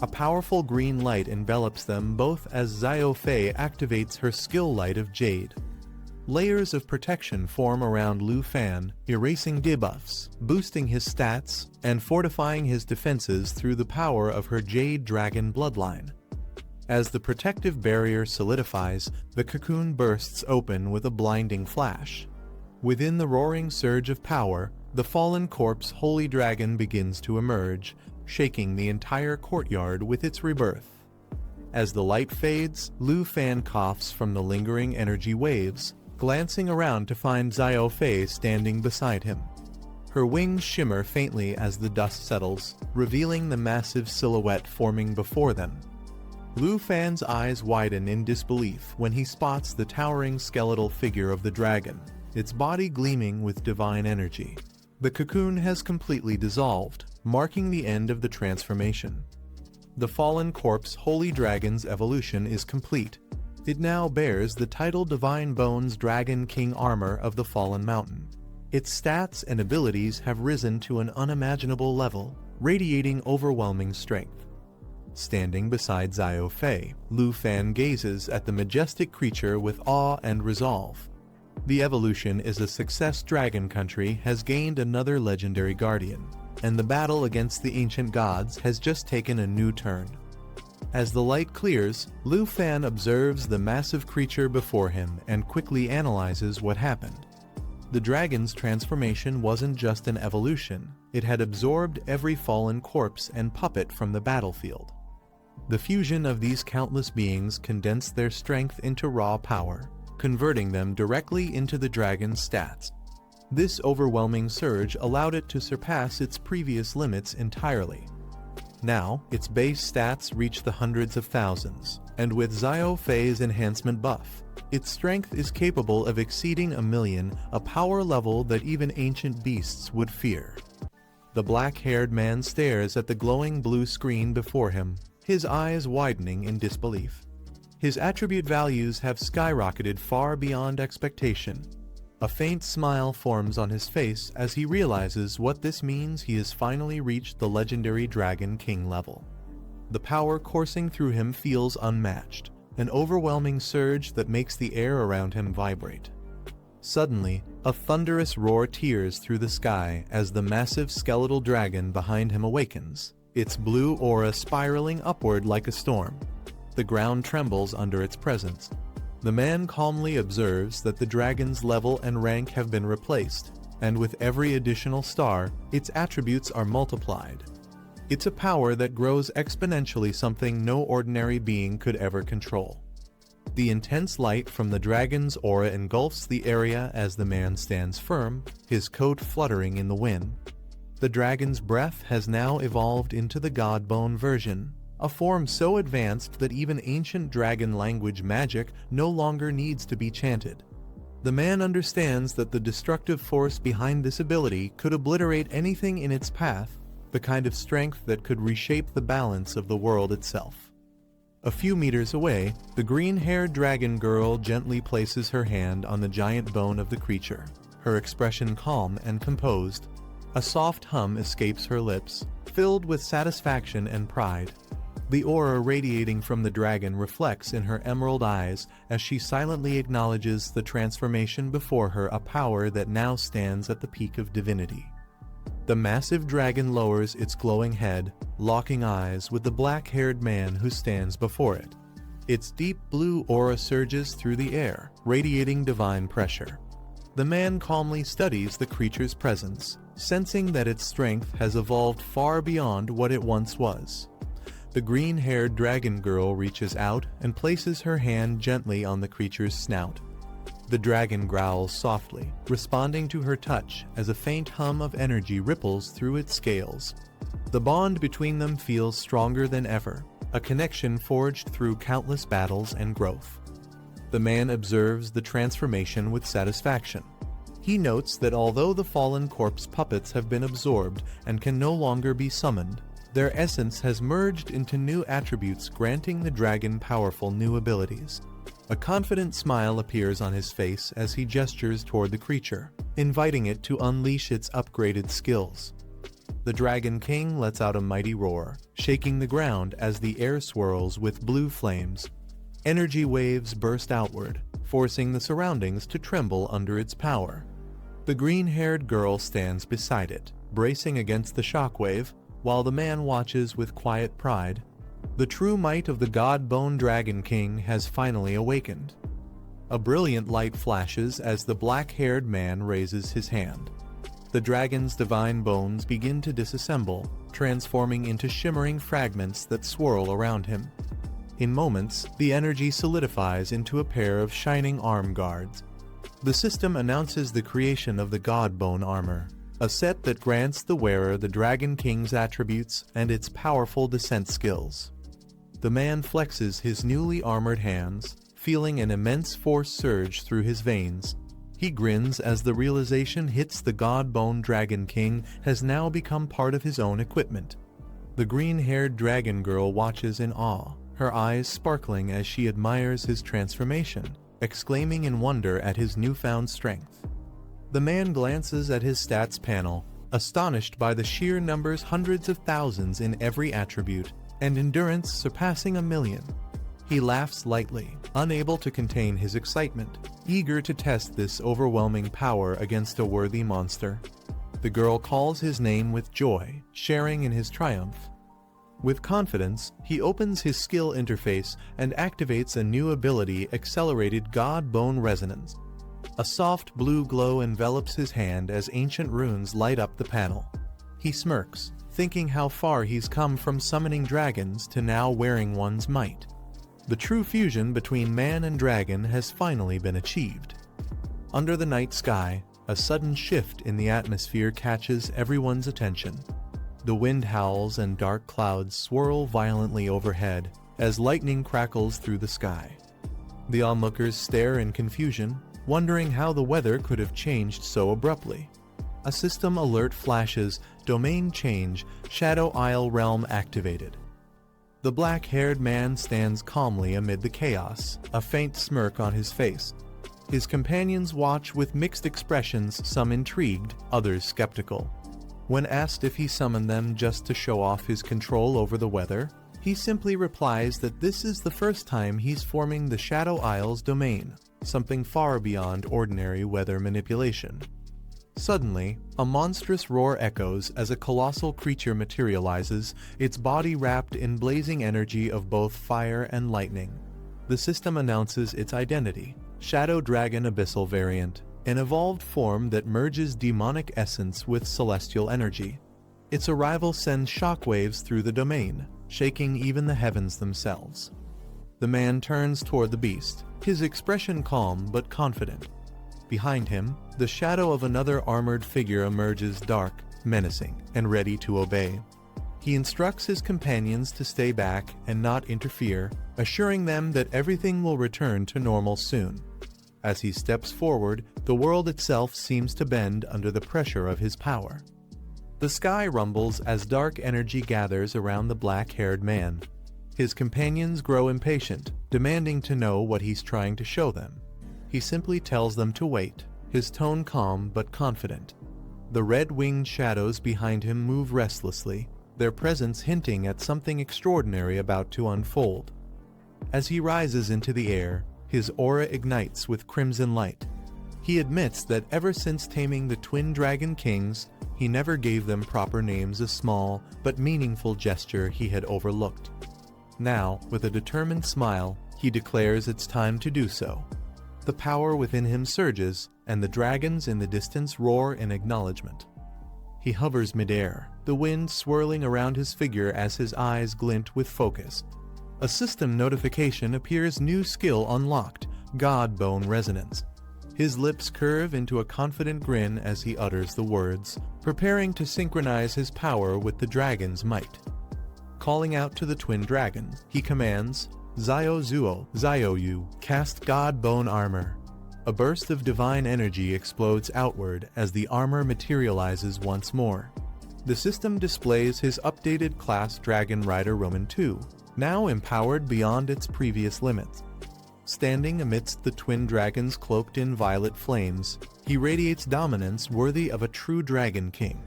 A powerful green light envelops them both as Xiaofei activates her skill light of Jade. Layers of protection form around Lu Fan, erasing debuffs, boosting his stats, and fortifying his defenses through the power of her Jade Dragon bloodline. As the protective barrier solidifies, the cocoon bursts open with a blinding flash. Within the roaring surge of power, the fallen corpse Holy Dragon begins to emerge, shaking the entire courtyard with its rebirth. As the light fades, Lu Fan coughs from the lingering energy waves, glancing around to find Xiaofei standing beside him. Her wings shimmer faintly as the dust settles, revealing the massive silhouette forming before them. Lu Fan's eyes widen in disbelief when he spots the towering skeletal figure of the dragon, its body gleaming with divine energy. The cocoon has completely dissolved, marking the end of the transformation. The fallen corpse Holy Dragon's evolution is complete. It now bears the title Divine Bones Dragon King Armor of the Fallen Mountain. Its stats and abilities have risen to an unimaginable level, radiating overwhelming strength. Standing beside Xiaofei, Lu Fan gazes at the majestic creature with awe and resolve. The evolution is a success. Dragon Country has gained another legendary guardian, and the battle against the ancient gods has just taken a new turn. As the light clears, Lu Fan observes the massive creature before him and quickly analyzes what happened. The dragon's transformation wasn't just an evolution, it had absorbed every fallen corpse and puppet from the battlefield. The fusion of these countless beings condensed their strength into raw power, converting them directly into the dragon's stats. This overwhelming surge allowed it to surpass its previous limits entirely. Now, its base stats reach the hundreds of thousands, and with Xiaofei's enhancement buff, its strength is capable of exceeding 1,000,000, a power level that even ancient beasts would fear. The black-haired man stares at the glowing blue screen before him, his eyes widening in disbelief. His attribute values have skyrocketed far beyond expectation. A faint smile forms on his face as he realizes what this means. He has finally reached the legendary Dragon King level. The power coursing through him feels unmatched, an overwhelming surge that makes the air around him vibrate. Suddenly, a thunderous roar tears through the sky as the massive skeletal dragon behind him awakens, its blue aura spiraling upward like a storm. The ground trembles under its presence. The man calmly observes that the dragon's level and rank have been replaced, and with every additional star, its attributes are multiplied. It's a power that grows exponentially, something no ordinary being could ever control. The intense light from the dragon's aura engulfs the area as the man stands firm, his coat fluttering in the wind. The dragon's breath has now evolved into the Godbone version, a form so advanced that even ancient dragon language magic no longer needs to be chanted. The man understands that the destructive force behind this ability could obliterate anything in its path, the kind of strength that could reshape the balance of the world itself. A few meters away, the green-haired dragon girl gently places her hand on the giant bone of the creature, her expression calm and composed. A soft hum escapes her lips, filled with satisfaction and pride. The aura radiating from the dragon reflects in her emerald eyes as she silently acknowledges the transformation before her, a power that now stands at the peak of divinity. The massive dragon lowers its glowing head, locking eyes with the black-haired man who stands before it. Its deep blue aura surges through the air, radiating divine pressure. The man calmly studies the creature's presence, sensing that its strength has evolved far beyond what it once was. The green-haired dragon girl reaches out and places her hand gently on the creature's snout. The dragon growls softly, responding to her touch as a faint hum of energy ripples through its scales. The bond between them feels stronger than ever, a connection forged through countless battles and growth. The man observes the transformation with satisfaction. He notes that although the fallen corpse puppets have been absorbed and can no longer be summoned, their essence has merged into new attributes, granting the dragon powerful new abilities. A confident smile appears on his face as he gestures toward the creature, inviting it to unleash its upgraded skills. The Dragon King lets out a mighty roar, shaking the ground as the air swirls with blue flames. Energy waves burst outward, forcing the surroundings to tremble under its power. The green-haired girl stands beside it, bracing against the shockwave, while the man watches with quiet pride. The true might of the God-Bone Dragon King has finally awakened. A brilliant light flashes as the black-haired man raises his hand. The dragon's divine bones begin to disassemble, transforming into shimmering fragments that swirl around him. In moments, the energy solidifies into a pair of shining arm guards. The system announces the creation of the God-Bone armor, a set that grants the wearer the Dragon King's attributes and its powerful descent skills. The man flexes his newly armored hands, feeling an immense force surge through his veins. He grins as the realization hits: the God-Bone Dragon King has now become part of his own equipment. The green-haired dragon girl watches in awe, her eyes sparkling as she admires his transformation, exclaiming in wonder at his newfound strength. The man glances at his stats panel, astonished by the sheer numbers, hundreds of thousands in every attribute, and endurance surpassing 1,000,000. He laughs lightly, unable to contain his excitement, eager to test this overwhelming power against a worthy monster. The girl calls his name with joy, sharing in his triumph. With confidence, he opens his skill interface and activates a new ability, Accelerated God-Bone Resonance. A soft blue glow envelops his hand as ancient runes light up the panel. He smirks, thinking how far he's come from summoning dragons to now wearing one's might. The true fusion between man and dragon has finally been achieved. Under the night sky, a sudden shift in the atmosphere catches everyone's attention. The wind howls and dark clouds swirl violently overhead as lightning crackles through the sky. The onlookers stare in confusion, wondering how the weather could have changed so abruptly. A system alert flashes: domain change, Shadow Isle realm activated. The black-haired man stands calmly amid the chaos, a faint smirk on his face. His companions watch with mixed expressions, some intrigued, others skeptical. When asked if he summoned them just to show off his control over the weather, he simply replies that this is the first time he's forming the Shadow Isle's domain, something far beyond ordinary weather manipulation. Suddenly, a monstrous roar echoes as a colossal creature materializes, its body wrapped in blazing energy of both fire and lightning. The system announces its identity: Shadow Dragon Abyssal Variant, an evolved form that merges demonic essence with celestial energy. Its arrival sends shockwaves through the domain, shaking even the heavens themselves. The man turns toward the beast, his expression calm but confident. Behind him, the shadow of another armored figure emerges, dark, menacing, and ready to obey. He instructs his companions to stay back and not interfere, assuring them that everything will return to normal soon. As he steps forward, the world itself seems to bend under the pressure of his power. The sky rumbles as dark energy gathers around the black-haired man. His companions grow impatient, demanding to know what he's trying to show them. He simply tells them to wait, his tone calm but confident. The red-winged shadows behind him move restlessly, their presence hinting at something extraordinary about to unfold. As he rises into the air, his aura ignites with crimson light. He admits that ever since taming the twin dragon kings, he never gave them proper names, a small but meaningful gesture he had overlooked. Now, with a determined smile, he declares it's time to do so. The power within him surges, and the dragons in the distance roar in acknowledgement. He hovers midair, the wind swirling around his figure as his eyes glint with focus. A system notification appears: new skill unlocked, God Bone Resonance. His lips curve into a confident grin as he utters the words, preparing to synchronize his power with the dragon's might. Calling out to the twin dragon, he commands, Zio Zuo, Zio Yu, cast God Bone Armor. A burst of divine energy explodes outward as the armor materializes once more. The system displays his updated class Dragon Rider Roman II, now empowered beyond its previous limits. Standing amidst the twin dragons cloaked in violet flames, he radiates dominance worthy of a true dragon king.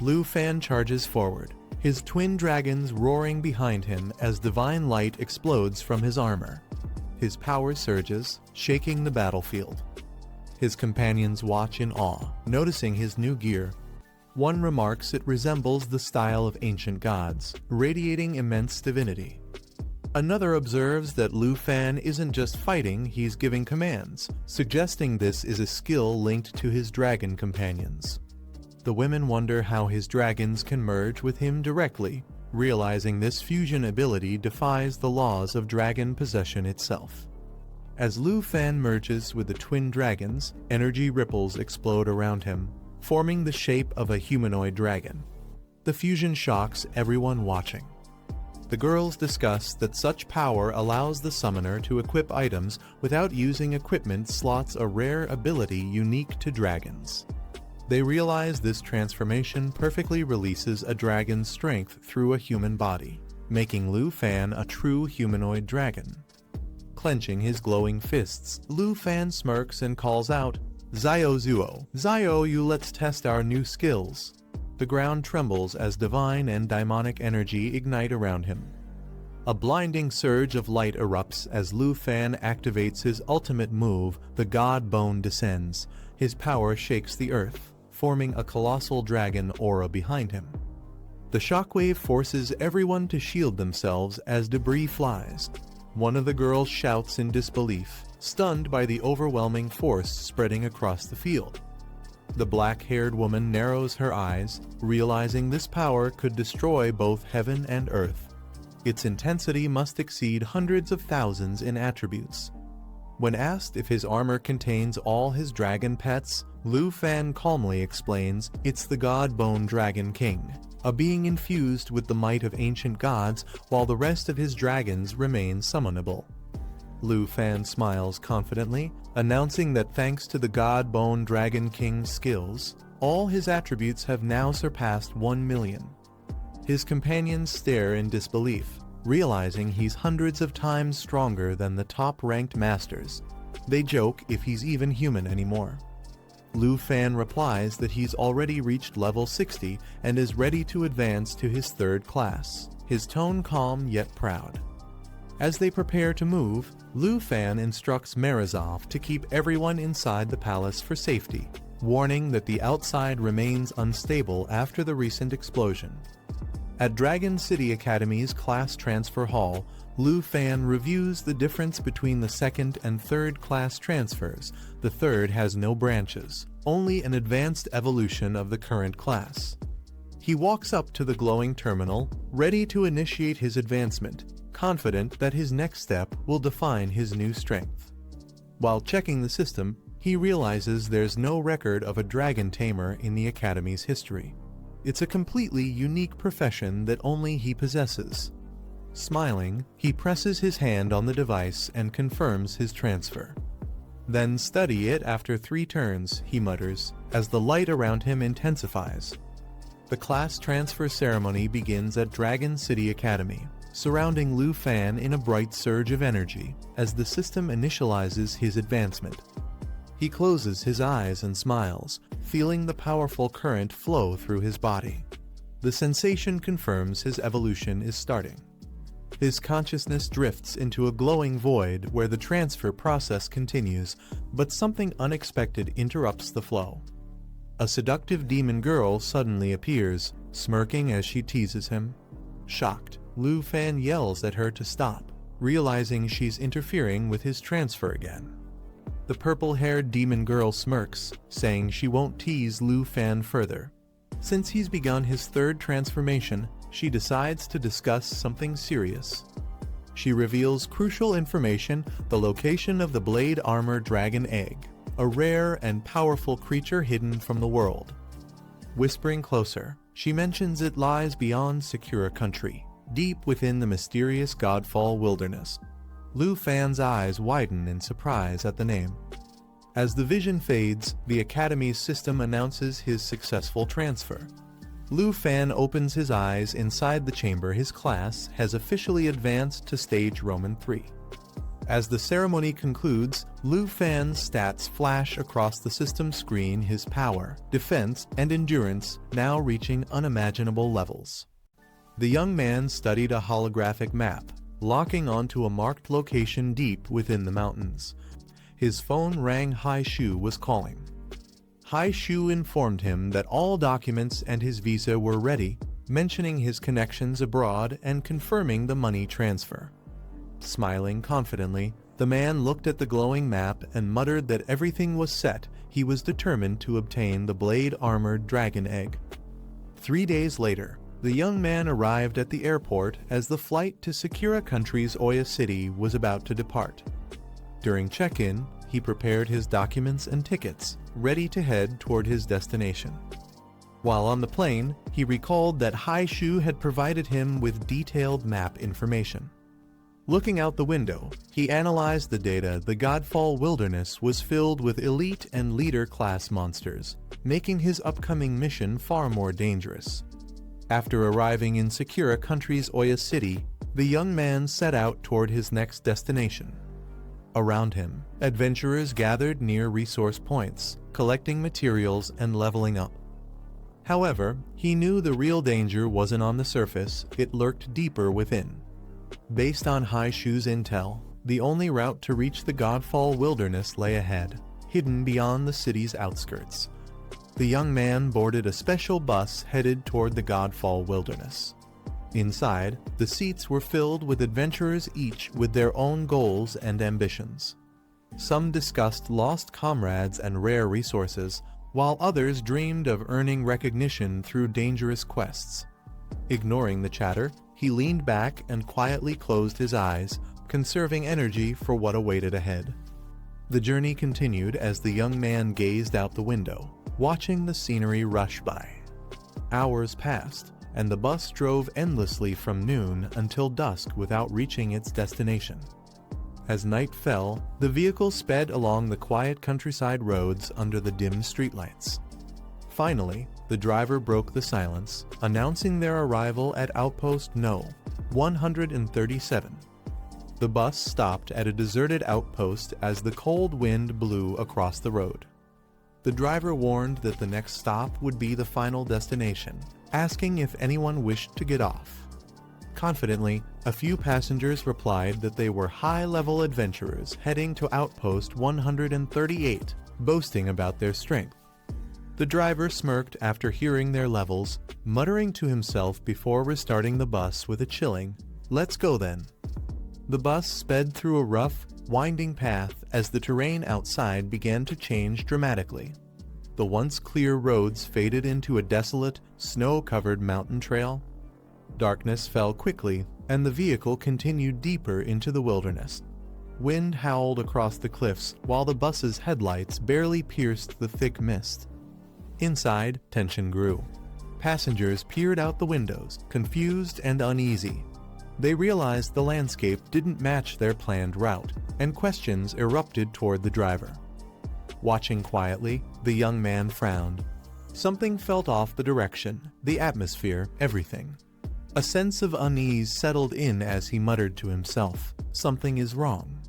Lu Fan charges forward, his twin dragons roaring behind him as divine light explodes from his armor. His power surges, shaking the battlefield. His companions watch in awe, noticing his new gear. One remarks it resembles the style of ancient gods, radiating immense divinity. Another observes that Lu Fan isn't just fighting, he's giving commands, suggesting this is a skill linked to his dragon companions. The women wonder how his dragons can merge with him directly, realizing this fusion ability defies the laws of dragon possession itself. As Lu Fan merges with the twin dragons, energy ripples explode around him, forming the shape of a humanoid dragon. The fusion shocks everyone watching. The girls discuss that such power allows the summoner to equip items without using equipment slots, a rare ability unique to dragons. They realize this transformation perfectly releases a dragon's strength through a human body, making Lu Fan a true humanoid dragon. Clenching his glowing fists, Lu Fan smirks and calls out, Zio Zuo, Zio Yu, let's test our new skills. The ground trembles as divine and daimonic energy ignite around him. A blinding surge of light erupts as Lu Fan activates his ultimate move, the God Bone descends. His power shakes the earth, forming a colossal dragon aura behind him. The shockwave forces everyone to shield themselves as debris flies. One of the girls shouts in disbelief, stunned by the overwhelming force spreading across the field. The black-haired woman narrows her eyes, realizing this power could destroy both heaven and earth. Its intensity must exceed hundreds of thousands in attributes. When asked if his armor contains all his dragon pets, Lu Fan calmly explains it's the God Bone Dragon King, a being infused with the might of ancient gods while the rest of his dragons remain summonable. Lu Fan smiles confidently, announcing that thanks to the God Bone Dragon King's skills, all his attributes have now surpassed 1 million. His companions stare in disbelief, realizing he's hundreds of times stronger than the top-ranked masters. They joke if he's even human anymore. Lu Fan replies that he's already reached level 60 and is ready to advance to his third class, his tone calm yet proud. As they prepare to move, Lu Fan instructs Marazov to keep everyone inside the palace for safety, warning that the outside remains unstable after the recent explosion. At Dragon City Academy's class transfer hall, Lu Fan reviews the difference between the second and third class transfers. The third has no branches, only an advanced evolution of the current class. He walks up to the glowing terminal, ready to initiate his advancement, confident that his next step will define his new strength. While checking the system, he realizes there's no record of a dragon tamer in the Academy's history. It's a completely unique profession that only he possesses. Smiling, he presses his hand on the device and confirms his transfer. "Then study it after 3 turns," he mutters, as the light around him intensifies. The class transfer ceremony begins at Dragon City Academy, surrounding Lu Fan in a bright surge of energy as the system initializes his advancement. He closes his eyes and smiles, feeling the powerful current flow through his body. The sensation confirms his evolution is starting. His consciousness drifts into a glowing void where the transfer process continues, but something unexpected interrupts the flow. A seductive demon girl suddenly appears, smirking as she teases him. Shocked, Lu Fan yells at her to stop, realizing she's interfering with his transfer again. The purple-haired demon girl smirks, saying she won't tease Lu Fan further. Since he's begun his third transformation, she decides to discuss something serious. She reveals crucial information: the location of the blade armor dragon egg, a rare and powerful creature hidden from the world. Whispering closer, she mentions it lies beyond Sakura country, deep within the mysterious Godfall wilderness. Lu Fan's eyes widen in surprise at the name. As the vision fades, the Academy's system announces his successful transfer. Lu Fan opens his eyes inside the chamber. His class has officially advanced to stage Roman 3. As the ceremony concludes, Lu Fan's stats flash across the system screen, his power, defense, and endurance now reaching unimaginable levels. The young man studied a holographic map, locking onto a marked location deep within the mountains. His phone rang. Hai Shu was calling. Hai Shu informed him that all documents and his visa were ready, mentioning his connections abroad and confirming the money transfer. Smiling confidently, the man looked at the glowing map and muttered that everything was set. He was determined to obtain the blade-armored dragon egg. 3 days later, the young man arrived at the airport as the flight to Sakura country's Oya City was about to depart. During check-in, he prepared his documents and tickets, ready to head toward his destination. While on the plane, he recalled that Hai Shu had provided him with detailed map information. Looking out the window, he analyzed the data. The Godfall wilderness was filled with elite and leader-class monsters, making his upcoming mission far more dangerous. After arriving in Sakura country's Oya City, the young man set out toward his next destination. Around him, adventurers gathered near resource points, collecting materials and leveling up. However, he knew the real danger wasn't on the surface, it lurked deeper within. Based on Hai Shu's intel, the only route to reach the Godfall wilderness lay ahead, hidden beyond the city's outskirts. The young man boarded a special bus headed toward the Godfall wilderness. Inside, the seats were filled with adventurers, each with their own goals and ambitions. Some discussed lost comrades and rare resources, while others dreamed of earning recognition through dangerous quests. Ignoring the chatter, he leaned back and quietly closed his eyes, conserving energy for what awaited ahead. The journey continued as the young man gazed out the window, watching the scenery rush by. Hours passed, and the bus drove endlessly from noon until dusk without reaching its destination. As night fell, the vehicle sped along the quiet countryside roads under the dim streetlights. Finally, the driver broke the silence, announcing their arrival at Outpost No. 137. The bus stopped at a deserted outpost as the cold wind blew across the road. The driver warned that the next stop would be the final destination, asking if anyone wished to get off. Confidently, a few passengers replied that they were high-level adventurers heading to Outpost 138, boasting about their strength. The driver smirked after hearing their levels, muttering to himself before restarting the bus with a chilling, "Let's go then." The bus sped through a rough, winding path as the terrain outside began to change dramatically. The once clear roads faded into a desolate, snow-covered mountain trail. Darkness fell quickly, and the vehicle continued deeper into the wilderness. Wind howled across the cliffs while the bus's headlights barely pierced the thick mist. Inside, tension grew. Passengers peered out the windows, confused and uneasy. They realized the landscape didn't match their planned route, and questions erupted toward the driver. Watching quietly, the young man frowned. Something felt off: the direction, the atmosphere, everything. A sense of unease settled in as he muttered to himself, "Something is wrong."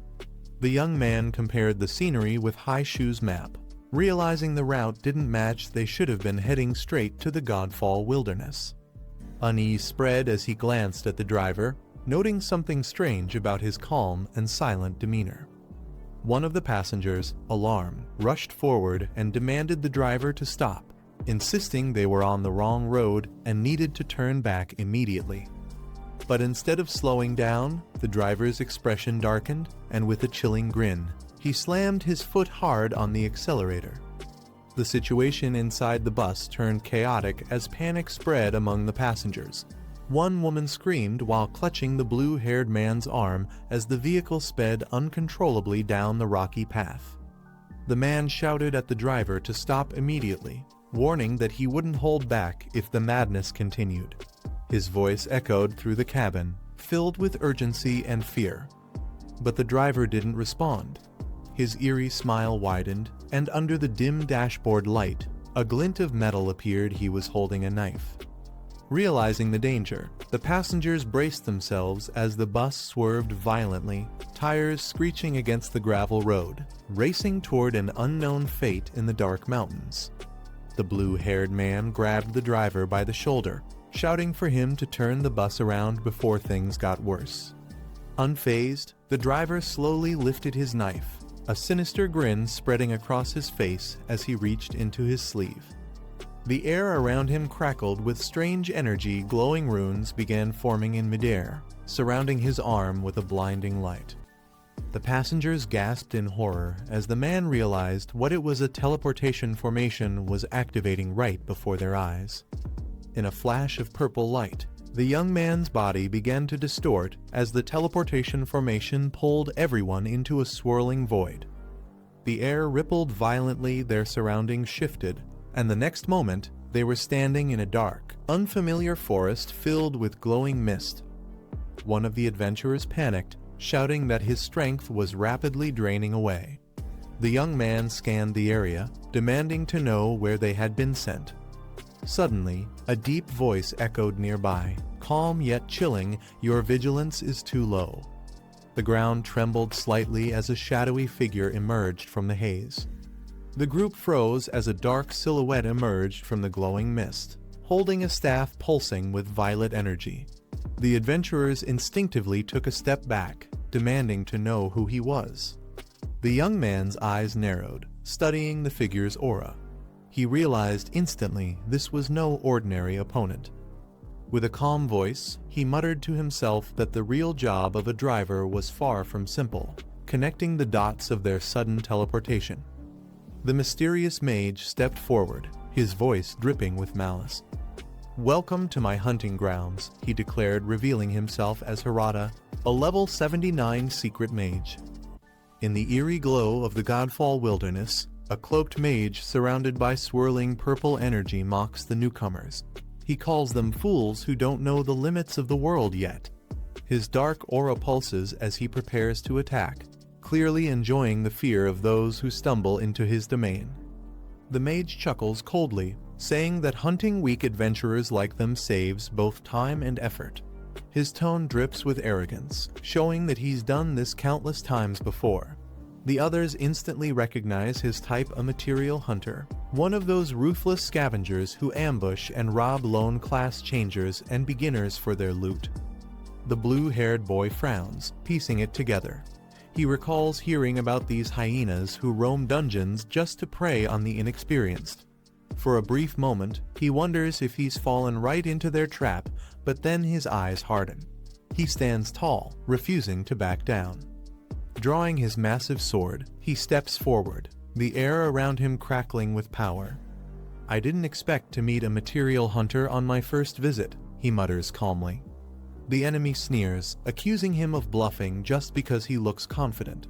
The young man compared the scenery with High Shoe's map. Realizing the route didn't match, they should have been heading straight to the Godfall wilderness. Unease spread as he glanced at the driver, noting something strange about his calm and silent demeanor. One of the passengers, alarmed, rushed forward and demanded the driver to stop, insisting they were on the wrong road and needed to turn back immediately. But instead of slowing down, the driver's expression darkened, and with a chilling grin, he slammed his foot hard on the accelerator. The situation inside the bus turned chaotic as panic spread among the passengers. One woman screamed while clutching the blue-haired man's arm as the vehicle sped uncontrollably down the rocky path. The man shouted at the driver to stop immediately, warning that he wouldn't hold back if the madness continued. His voice echoed through the cabin, filled with urgency and fear. But the driver didn't respond. His eerie smile widened, and under the dim dashboard light, a glint of metal appeared. He was holding a knife. Realizing the danger, the passengers braced themselves as the bus swerved violently, tires screeching against the gravel road, racing toward an unknown fate in the dark mountains. The blue-haired man grabbed the driver by the shoulder, shouting for him to turn the bus around before things got worse. Unfazed, the driver slowly lifted his knife, a sinister grin spreading across his face as he reached into his sleeve. The air around him crackled with strange energy. Glowing runes began forming in midair, surrounding his arm with a blinding light. The passengers gasped in horror as the man realized what it was. A teleportation formation was activating right before their eyes. In a flash of purple light, the young man's body began to distort as the teleportation formation pulled everyone into a swirling void. The air rippled violently, their surroundings shifted, and the next moment, they were standing in a dark, unfamiliar forest filled with glowing mist. One of the adventurers panicked, shouting that his strength was rapidly draining away. The young man scanned the area, demanding to know where they had been sent. Suddenly, a deep voice echoed nearby, calm yet chilling, "Your vigilance is too low." The ground trembled slightly as a shadowy figure emerged from the haze. The group froze as a dark silhouette emerged from the glowing mist, holding a staff pulsing with violet energy. The adventurers instinctively took a step back, demanding to know who he was. The young man's eyes narrowed, studying the figure's aura. He realized instantly this was no ordinary opponent. With a calm voice, he muttered to himself that the real job of a driver was far from simple, connecting the dots of their sudden teleportation. The mysterious mage stepped forward, his voice dripping with malice. "Welcome to my hunting grounds," he declared, revealing himself as Harada, a level 79 secret mage. In the eerie glow of the Godfall wilderness, a cloaked mage surrounded by swirling purple energy mocks the newcomers. He calls them fools who don't know the limits of the world yet. His dark aura pulses as he prepares to attack, clearly enjoying the fear of those who stumble into his domain. The mage chuckles coldly, saying that hunting weak adventurers like them saves both time and effort. His tone drips with arrogance, showing that he's done this countless times before. The others instantly recognize his type, a material hunter, one of those ruthless scavengers who ambush and rob lone class changers and beginners for their loot. The blue-haired boy frowns, piecing it together. He recalls hearing about these hyenas who roam dungeons just to prey on the inexperienced. For a brief moment, he wonders if he's fallen right into their trap, but then his eyes harden. He stands tall, refusing to back down. Drawing his massive sword, he steps forward, the air around him crackling with power. "I didn't expect to meet a material hunter on my first visit," he mutters calmly. The enemy sneers, accusing him of bluffing just because he looks confident.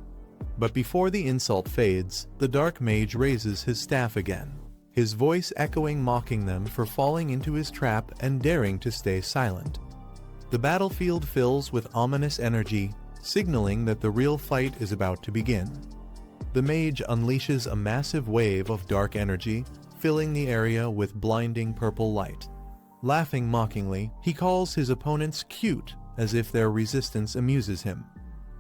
But before the insult fades, the dark mage raises his staff again, his voice echoing, mocking them for falling into his trap and daring to stay silent. The battlefield fills with ominous energy, signaling that the real fight is about to begin. The mage unleashes a massive wave of dark energy, filling the area with blinding purple light. Laughing mockingly, he calls his opponents cute, as if their resistance amuses him.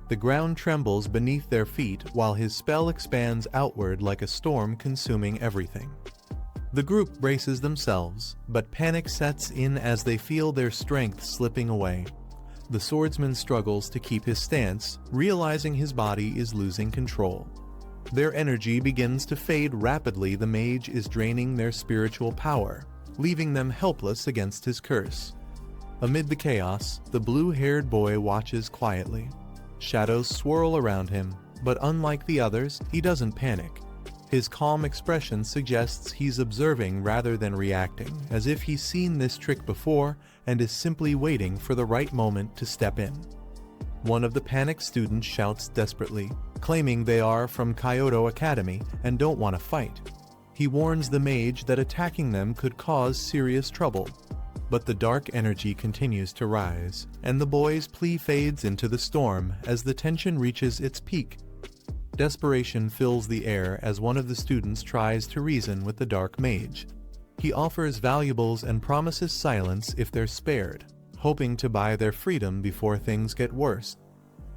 The ground trembles beneath their feet while his spell expands outward like a storm consuming everything. The group braces themselves, but panic sets in as they feel their strength slipping away. The swordsman struggles to keep his stance, realizing his body is losing control. Their energy begins to fade rapidly. The mage is draining their spiritual power, leaving them helpless against his curse. Amid the chaos, the blue-haired boy watches quietly. Shadows swirl around him, but unlike the others, he doesn't panic. His calm expression suggests he's observing rather than reacting, as if he's seen this trick before and is simply waiting for the right moment to step in. One of the panicked students shouts desperately, claiming they are from Kyoto Academy and don't want to fight. He warns the mage that attacking them could cause serious trouble. But the dark energy continues to rise, and the boy's plea fades into the storm as the tension reaches its peak. Desperation fills the air as one of the students tries to reason with the dark mage. He offers valuables and promises silence if they're spared, hoping to buy their freedom before things get worse.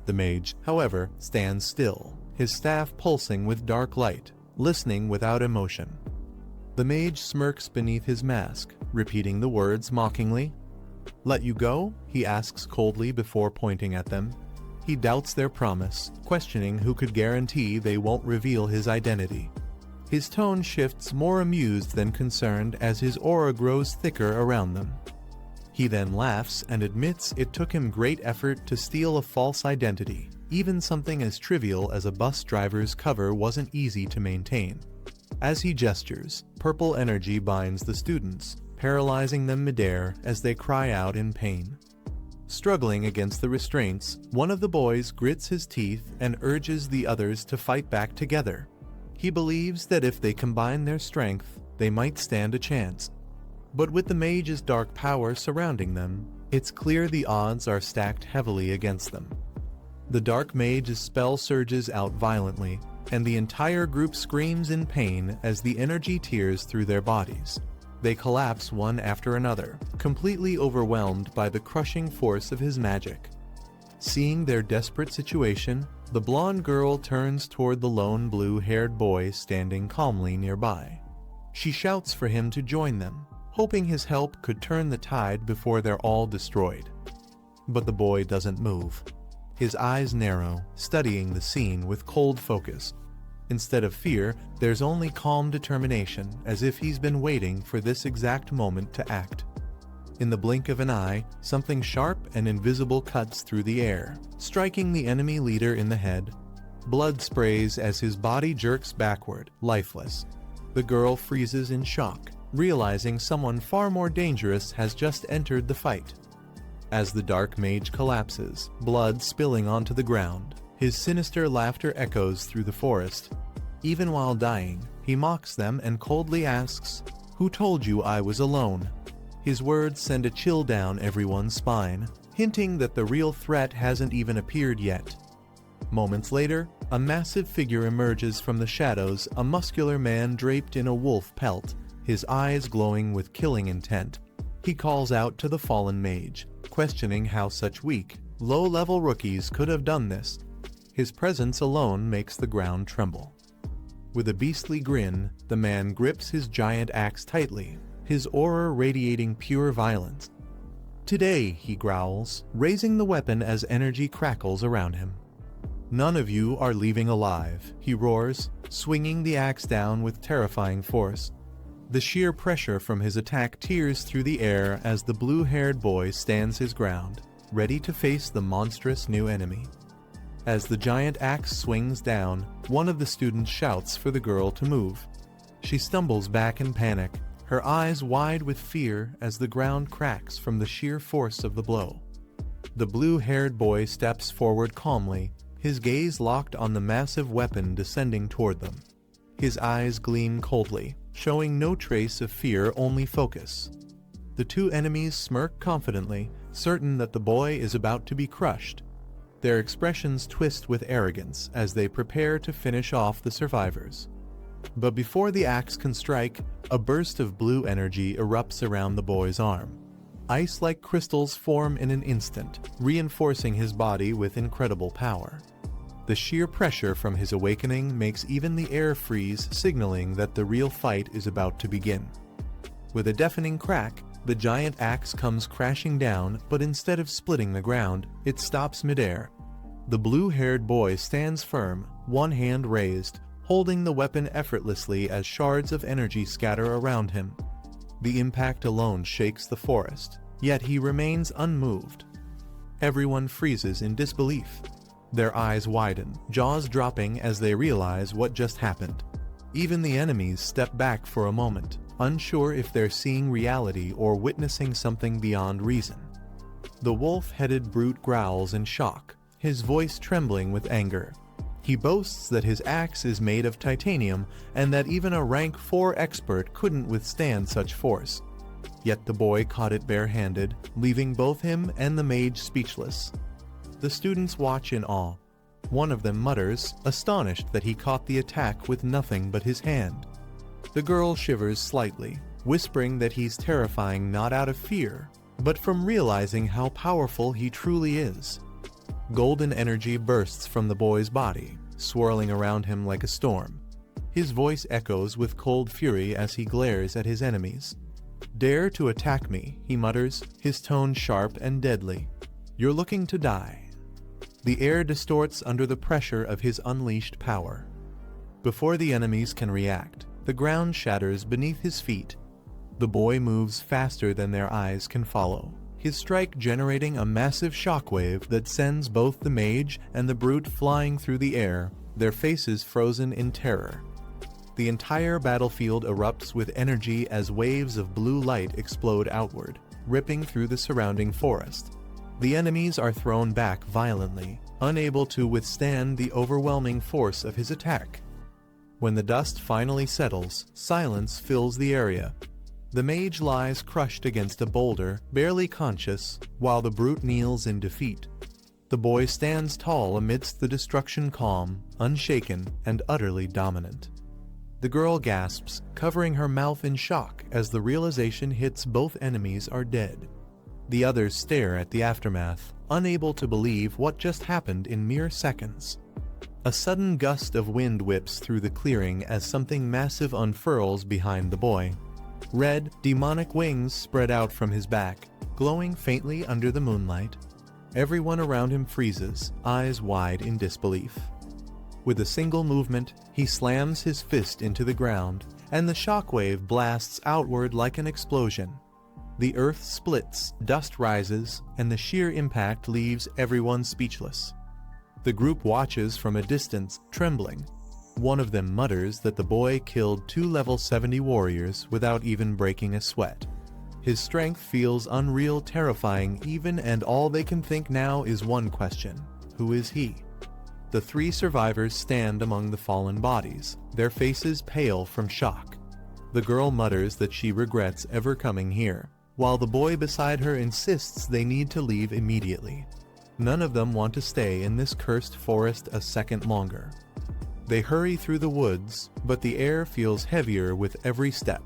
The mage, however, stands still, his staff pulsing with dark light, listening without emotion. The mage smirks beneath his mask, repeating the words mockingly. "Let you go?" he asks coldly before pointing at them. He doubts their promise, questioning who could guarantee they won't reveal his identity. His tone shifts, more amused than concerned, as his aura grows thicker around them. He then laughs and admits it took him great effort to steal a false identity. Even something as trivial as a bus driver's cover wasn't easy to maintain. As he gestures, purple energy binds the students, paralyzing them midair as they cry out in pain. Struggling against the restraints, one of the boys grits his teeth and urges the others to fight back together. He believes that if they combine their strength, they might stand a chance. But with the mage's dark power surrounding them, it's clear the odds are stacked heavily against them. The dark mage's spell surges out violently, and the entire group screams in pain as the energy tears through their bodies. They collapse one after another, completely overwhelmed by the crushing force of his magic. Seeing their desperate situation, the blonde girl turns toward the lone blue-haired boy standing calmly nearby. She shouts for him to join them, hoping his help could turn the tide before they're all destroyed. But the boy doesn't move. His eyes narrow, studying the scene with cold focus. Instead of fear, there's only calm determination, as if he's been waiting for this exact moment to act. In the blink of an eye, something sharp and invisible cuts through the air, striking the enemy leader in the head. Blood sprays as his body jerks backward, lifeless. The girl freezes in shock, realizing someone far more dangerous has just entered the fight. As the dark mage collapses, blood spilling onto the ground, his sinister laughter echoes through the forest. Even while dying, he mocks them and coldly asks, "Who told you I was alone?" His words send a chill down everyone's spine, hinting that the real threat hasn't even appeared yet. Moments later, a massive figure emerges from the shadows, a muscular man draped in a wolf pelt, his eyes glowing with killing intent. He calls out to the fallen mage, questioning how such weak, low-level rookies could have done this. His presence alone makes the ground tremble. With a beastly grin, the man grips his giant axe tightly, his aura radiating pure violence. "Today," he growls, raising the weapon as energy crackles around him. "None of you are leaving alive," he roars, swinging the axe down with terrifying force. The sheer pressure from his attack tears through the air as the blue-haired boy stands his ground, ready to face the monstrous new enemy. As the giant axe swings down, one of the students shouts for the girl to move. She stumbles back in panic, her eyes wide with fear as the ground cracks from the sheer force of the blow. The blue-haired boy steps forward calmly, his gaze locked on the massive weapon descending toward them. His eyes gleam coldly, showing no trace of fear, only focus. The two enemies smirk confidently, certain that the boy is about to be crushed. Their expressions twist with arrogance as they prepare to finish off the survivors. But before the axe can strike, a burst of blue energy erupts around the boy's arm. Ice-like crystals form in an instant, reinforcing his body with incredible power. The sheer pressure from his awakening makes even the air freeze, signaling that the real fight is about to begin. With a deafening crack, the giant axe comes crashing down, but instead of splitting the ground, it stops midair. The blue-haired boy stands firm, one hand raised, holding the weapon effortlessly as shards of energy scatter around him. The impact alone shakes the forest, yet he remains unmoved. Everyone freezes in disbelief. Their eyes widen, jaws dropping as they realize what just happened. Even the enemies step back for a moment, unsure if they're seeing reality or witnessing something beyond reason. The wolf-headed brute growls in shock, his voice trembling with anger. He boasts that his axe is made of titanium and that even a rank 4 expert couldn't withstand such force. Yet the boy caught it barehanded, leaving both him and the mage speechless. The students watch in awe. One of them mutters, astonished that he caught the attack with nothing but his hand. The girl shivers slightly, whispering that he's terrifying not out of fear, but from realizing how powerful he truly is. Golden energy bursts from the boy's body, swirling around him like a storm. His voice echoes with cold fury as he glares at his enemies. "Dare to attack me," he mutters, his tone sharp and deadly. "You're looking to die." The air distorts under the pressure of his unleashed power. Before the enemies can react, the ground shatters beneath his feet. The boy moves faster than their eyes can follow, his strike generating a massive shockwave that sends both the mage and the brute flying through the air, their faces frozen in terror. The entire battlefield erupts with energy as waves of blue light explode outward, ripping through the surrounding forest. The enemies are thrown back violently, unable to withstand the overwhelming force of his attack. When the dust finally settles, silence fills the area. The mage lies crushed against a boulder, barely conscious, while the brute kneels in defeat. The boy stands tall amidst the destruction, calm, unshaken, and utterly dominant. The girl gasps, covering her mouth in shock as the realization hits both enemies are dead. The others stare at the aftermath, unable to believe what just happened in mere seconds. A sudden gust of wind whips through the clearing as something massive unfurls behind the boy. Red, demonic wings spread out from his back, glowing faintly under the moonlight. Everyone around him freezes, eyes wide in disbelief. With a single movement, he slams his fist into the ground, and the shockwave blasts outward like an explosion. The earth splits, dust rises, and the sheer impact leaves everyone speechless. The group watches from a distance, trembling. One of them mutters that the boy killed 2 level 70 warriors without even breaking a sweat. His strength feels unreal, terrifying even, and all they can think now is one question: who is he? The 3 survivors stand among the fallen bodies, their faces pale from shock. The girl mutters that she regrets ever coming here, while the boy beside her insists they need to leave immediately. None of them want to stay in this cursed forest a second longer. They hurry through the woods, but the air feels heavier with every step.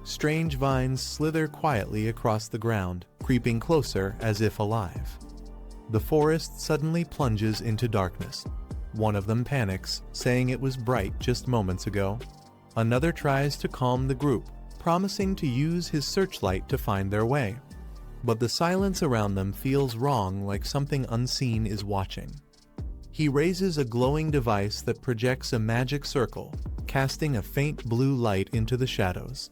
Strange vines slither quietly across the ground, creeping closer as if alive. The forest suddenly plunges into darkness. One of them panics, saying it was bright just moments ago. Another tries to calm the group, promising to use his searchlight to find their way. But the silence around them feels wrong, like something unseen is watching. He raises a glowing device that projects a magic circle, casting a faint blue light into the shadows.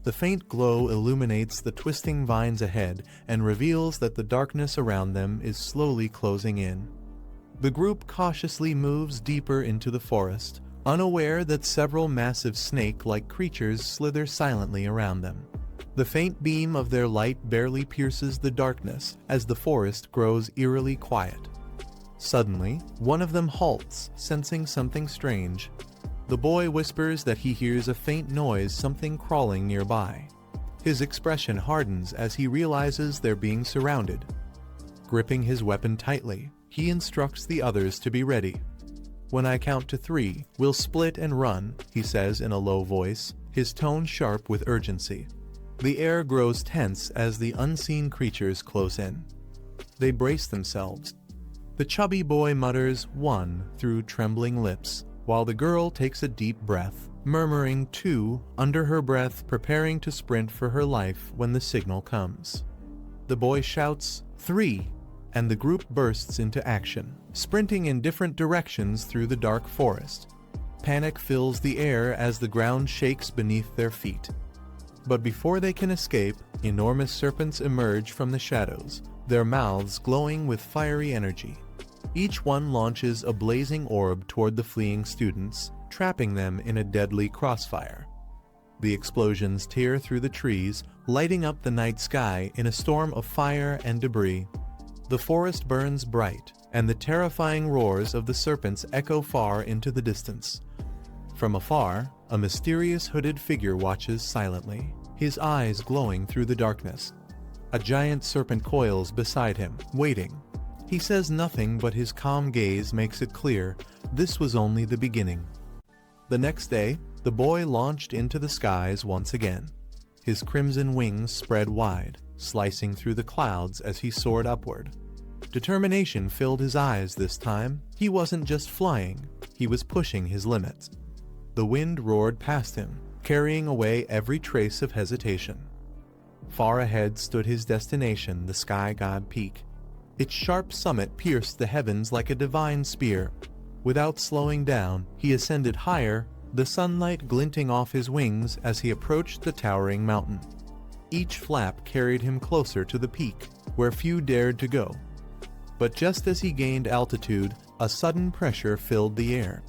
The faint glow illuminates the twisting vines ahead and reveals that the darkness around them is slowly closing in. The group cautiously moves deeper into the forest, unaware that several massive snake-like creatures slither silently around them. The faint beam of their light barely pierces the darkness as the forest grows eerily quiet. Suddenly, one of them halts, sensing something strange. The boy whispers that he hears a faint noise, something crawling nearby. His expression hardens as he realizes they're being surrounded. Gripping his weapon tightly, he instructs the others to be ready. "When I count to 3, we'll split and run," he says in a low voice, his tone sharp with urgency. The air grows tense as the unseen creatures close in. They brace themselves. The chubby boy mutters 1 through trembling lips, while the girl takes a deep breath, murmuring 2 under her breath, preparing to sprint for her life when the signal comes. The boy shouts 3, and the group bursts into action, sprinting in different directions through the dark forest. Panic fills the air as the ground shakes beneath their feet. But before they can escape, enormous serpents emerge from the shadows, their mouths glowing with fiery energy. Each one launches a blazing orb toward the fleeing students, trapping them in a deadly crossfire. The explosions tear through the trees, lighting up the night sky in a storm of fire and debris. The forest burns bright, and the terrifying roars of the serpents echo far into the distance. From afar, a mysterious hooded figure watches silently, his eyes glowing through the darkness. A giant serpent coils beside him, waiting. He says nothing, but his calm gaze makes it clear this was only the beginning. The next day, the boy launched into the skies once again. His crimson wings spread wide, slicing through the clouds as he soared upward. Determination filled his eyes this time. He wasn't just flying, he was pushing his limits. The wind roared past him, carrying away every trace of hesitation. Far ahead stood his destination, the Sky God Peak. Its sharp summit pierced the heavens like a divine spear. Without slowing down, he ascended higher, the sunlight glinting off his wings as he approached the towering mountain. Each flap carried him closer to the peak, where few dared to go. But just as he gained altitude, a sudden pressure filled the air.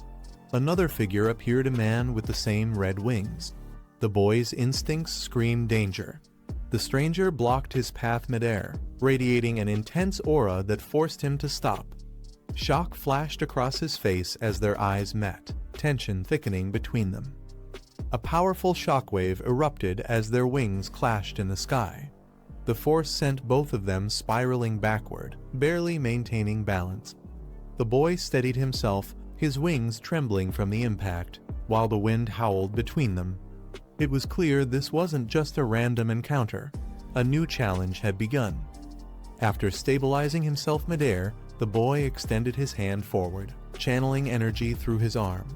Another figure appeared, a man with the same red wings. The boy's instincts screamed danger. The stranger blocked his path midair, radiating an intense aura that forced him to stop. Shock flashed across his face as their eyes met, tension thickening between them. A powerful shockwave erupted as their wings clashed in the sky. The force sent both of them spiraling backward, barely maintaining balance. The boy steadied himself, his wings trembling from the impact, while the wind howled between them. It was clear this wasn't just a random encounter. A new challenge had begun. After stabilizing himself midair, the boy extended his hand forward, channeling energy through his arm.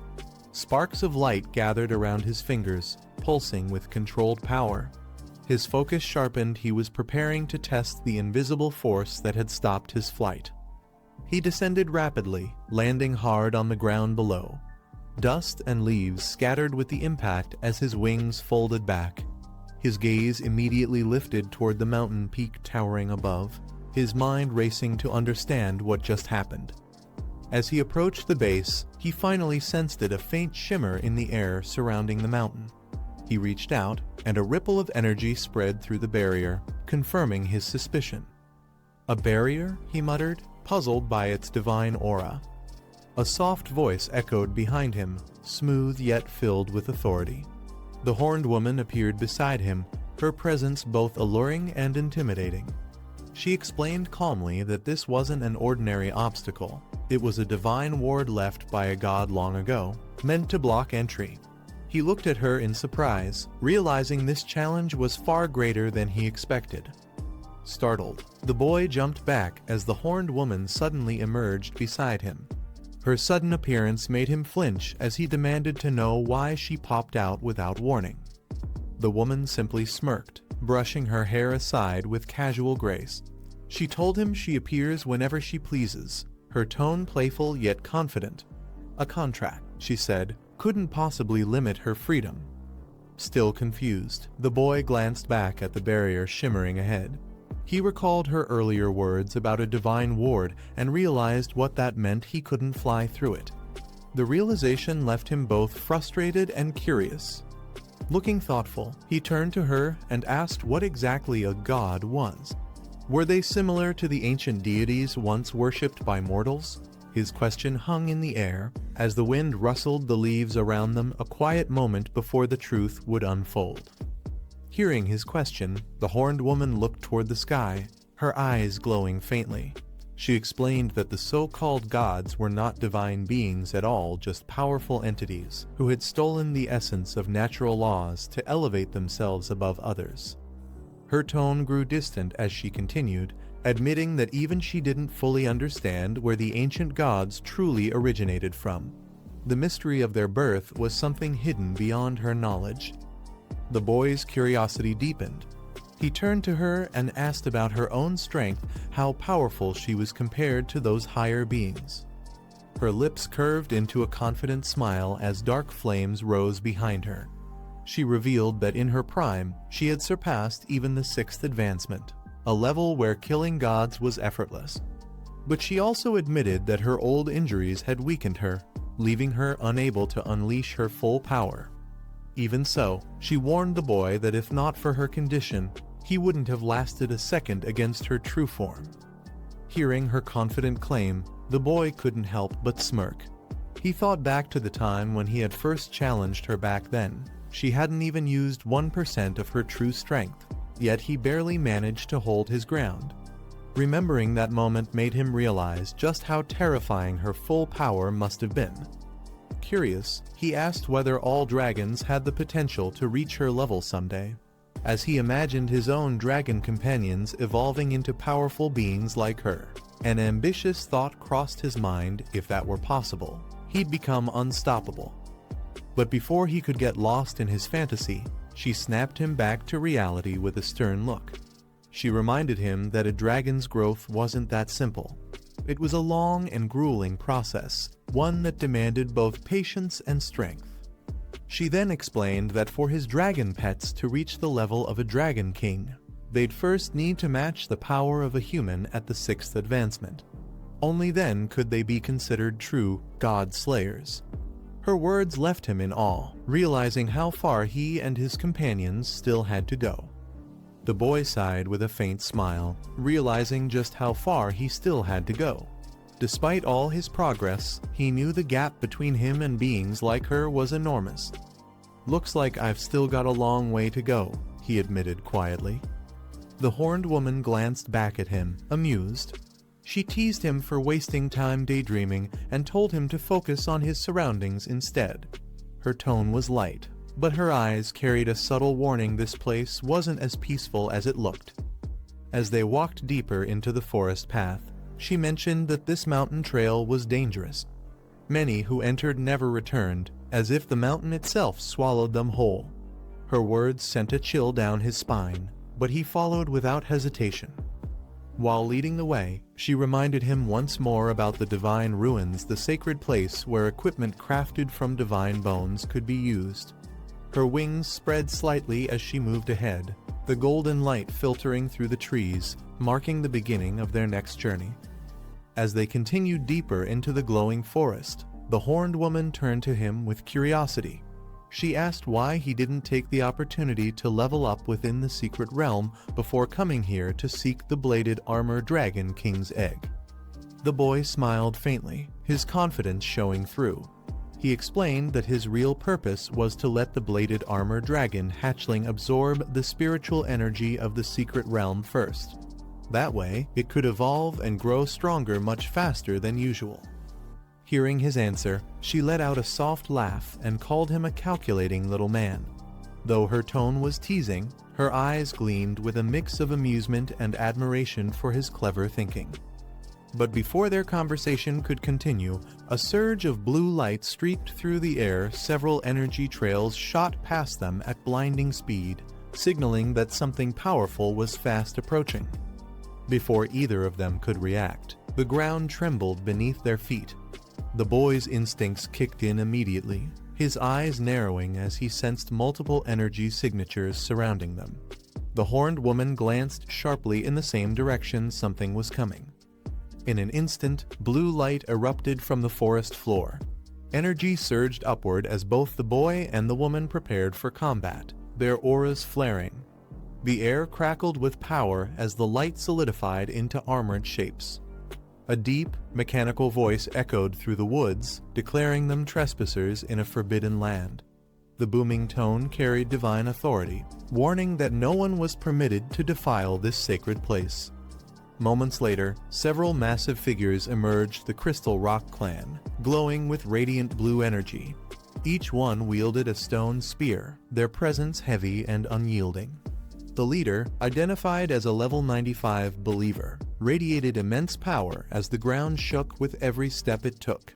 Sparks of light gathered around his fingers, pulsing with controlled power. His focus sharpened, he was preparing to test the invisible force that had stopped his flight. He descended rapidly, landing hard on the ground below. Dust and leaves scattered with the impact as his wings folded back. His gaze immediately lifted toward the mountain peak towering above, his mind racing to understand what just happened. As he approached the base, he finally sensed a faint shimmer in the air surrounding the mountain. He reached out, and a ripple of energy spread through the barrier, confirming his suspicion. "A barrier?" he muttered, puzzled by its divine aura. A soft voice echoed behind him, smooth yet filled with authority. The horned woman appeared beside him, her presence both alluring and intimidating. She explained calmly that this wasn't an ordinary obstacle. It was a divine ward left by a god long ago, meant to block entry. He looked at her in surprise, realizing this challenge was far greater than he expected. Startled, the boy jumped back as the horned woman suddenly emerged beside him. Her sudden appearance made him flinch as he demanded to know why she popped out without warning. The woman simply smirked, brushing her hair aside with casual grace. She told him she appears whenever she pleases, her tone playful yet confident. A contract, she said, couldn't possibly limit her freedom. Still confused, the boy glanced back at the barrier shimmering ahead. He recalled her earlier words about a divine ward and realized what that meant. He couldn't fly through it. The realization left him both frustrated and curious. Looking thoughtful, he turned to her and asked what exactly a god was. Were they similar to the ancient deities once worshipped by mortals? His question hung in the air as the wind rustled the leaves around them, a quiet moment before the truth would unfold. Hearing his question, the horned woman looked toward the sky, her eyes glowing faintly. She explained that the so-called gods were not divine beings at all, just powerful entities who had stolen the essence of natural laws to elevate themselves above others. Her tone grew distant as she continued, admitting that even she didn't fully understand where the ancient gods truly originated from. The mystery of their birth was something hidden beyond her knowledge. The boy's curiosity deepened. He turned to her and asked about her own strength, how powerful she was compared to those higher beings. Her lips curved into a confident smile as dark flames rose behind her. She revealed that in her prime, she had surpassed even the 6th advancement, a level where killing gods was effortless. But she also admitted that her old injuries had weakened her, leaving her unable to unleash her full power. Even so, she warned the boy that if not for her condition, he wouldn't have lasted a second against her true form. Hearing her confident claim, the boy couldn't help but smirk. He thought back to the time when he had first challenged her back then. She hadn't even used 1% of her true strength, yet he barely managed to hold his ground. Remembering that moment made him realize just how terrifying her full power must have been. Curious, he asked whether all dragons had the potential to reach her level someday, as he imagined his own dragon companions evolving into powerful beings like her. An ambitious thought crossed his mind. If that were possible, he'd become unstoppable. But before he could get lost in his fantasy, she snapped him back to reality with a stern look. She reminded him that a dragon's growth wasn't that simple. It was a long and grueling process, one that demanded both patience and strength. She then explained that for his dragon pets to reach the level of a dragon king, they'd first need to match the power of a human at the 6th advancement. Only then could they be considered true god slayers. Her words left him in awe, realizing how far he and his companions still had to go. The boy sighed with a faint smile, realizing just how far he still had to go. Despite all his progress, he knew the gap between him and beings like her was enormous. "Looks like I've still got a long way to go," he admitted quietly. The horned woman glanced back at him, amused. She teased him for wasting time daydreaming and told him to focus on his surroundings instead. Her tone was light, but her eyes carried a subtle warning this place wasn't as peaceful as it looked. As they walked deeper into the forest path, she mentioned that this mountain trail was dangerous. Many who entered never returned, as if the mountain itself swallowed them whole. Her words sent a chill down his spine, but he followed without hesitation. While leading the way, she reminded him once more about the divine ruins, the sacred place where equipment crafted from divine bones could be used. Her wings spread slightly as she moved ahead, the golden light filtering through the trees, marking the beginning of their next journey. As they continued deeper into the glowing forest, the horned woman turned to him with curiosity. She asked why he didn't take the opportunity to level up within the secret realm before coming here to seek the bladed armor dragon king's egg. The boy smiled faintly, his confidence showing through. He explained that his real purpose was to let the bladed armor dragon hatchling absorb the spiritual energy of the secret realm first. That way, it could evolve and grow stronger much faster than usual. Hearing his answer, she let out a soft laugh and called him a calculating little man. Though her tone was teasing, her eyes gleamed with a mix of amusement and admiration for his clever thinking. But before their conversation could continue, a surge of blue light streaked through the air. Several energy trails shot past them at blinding speed, signaling that something powerful was fast approaching. Before either of them could react, the ground trembled beneath their feet. The boy's instincts kicked in immediately. his eyes narrowing as he sensed multiple energy signatures surrounding them. The horned woman glanced sharply in the same direction something was coming. In an instant, blue light erupted from the forest floor. Energy surged upward as both the boy and the woman prepared for combat, their auras flaring. The air crackled with power as the light solidified into armored shapes. A deep, mechanical voice echoed through the woods, declaring them trespassers in a forbidden land. The booming tone carried divine authority, warning that no one was permitted to defile this sacred place. Moments later, several massive figures emerged the Crystal Rock clan, glowing with radiant blue energy. Each one wielded a stone spear, their presence heavy and unyielding. The leader, identified as a level 95 believer, radiated immense power as the ground shook with every step it took.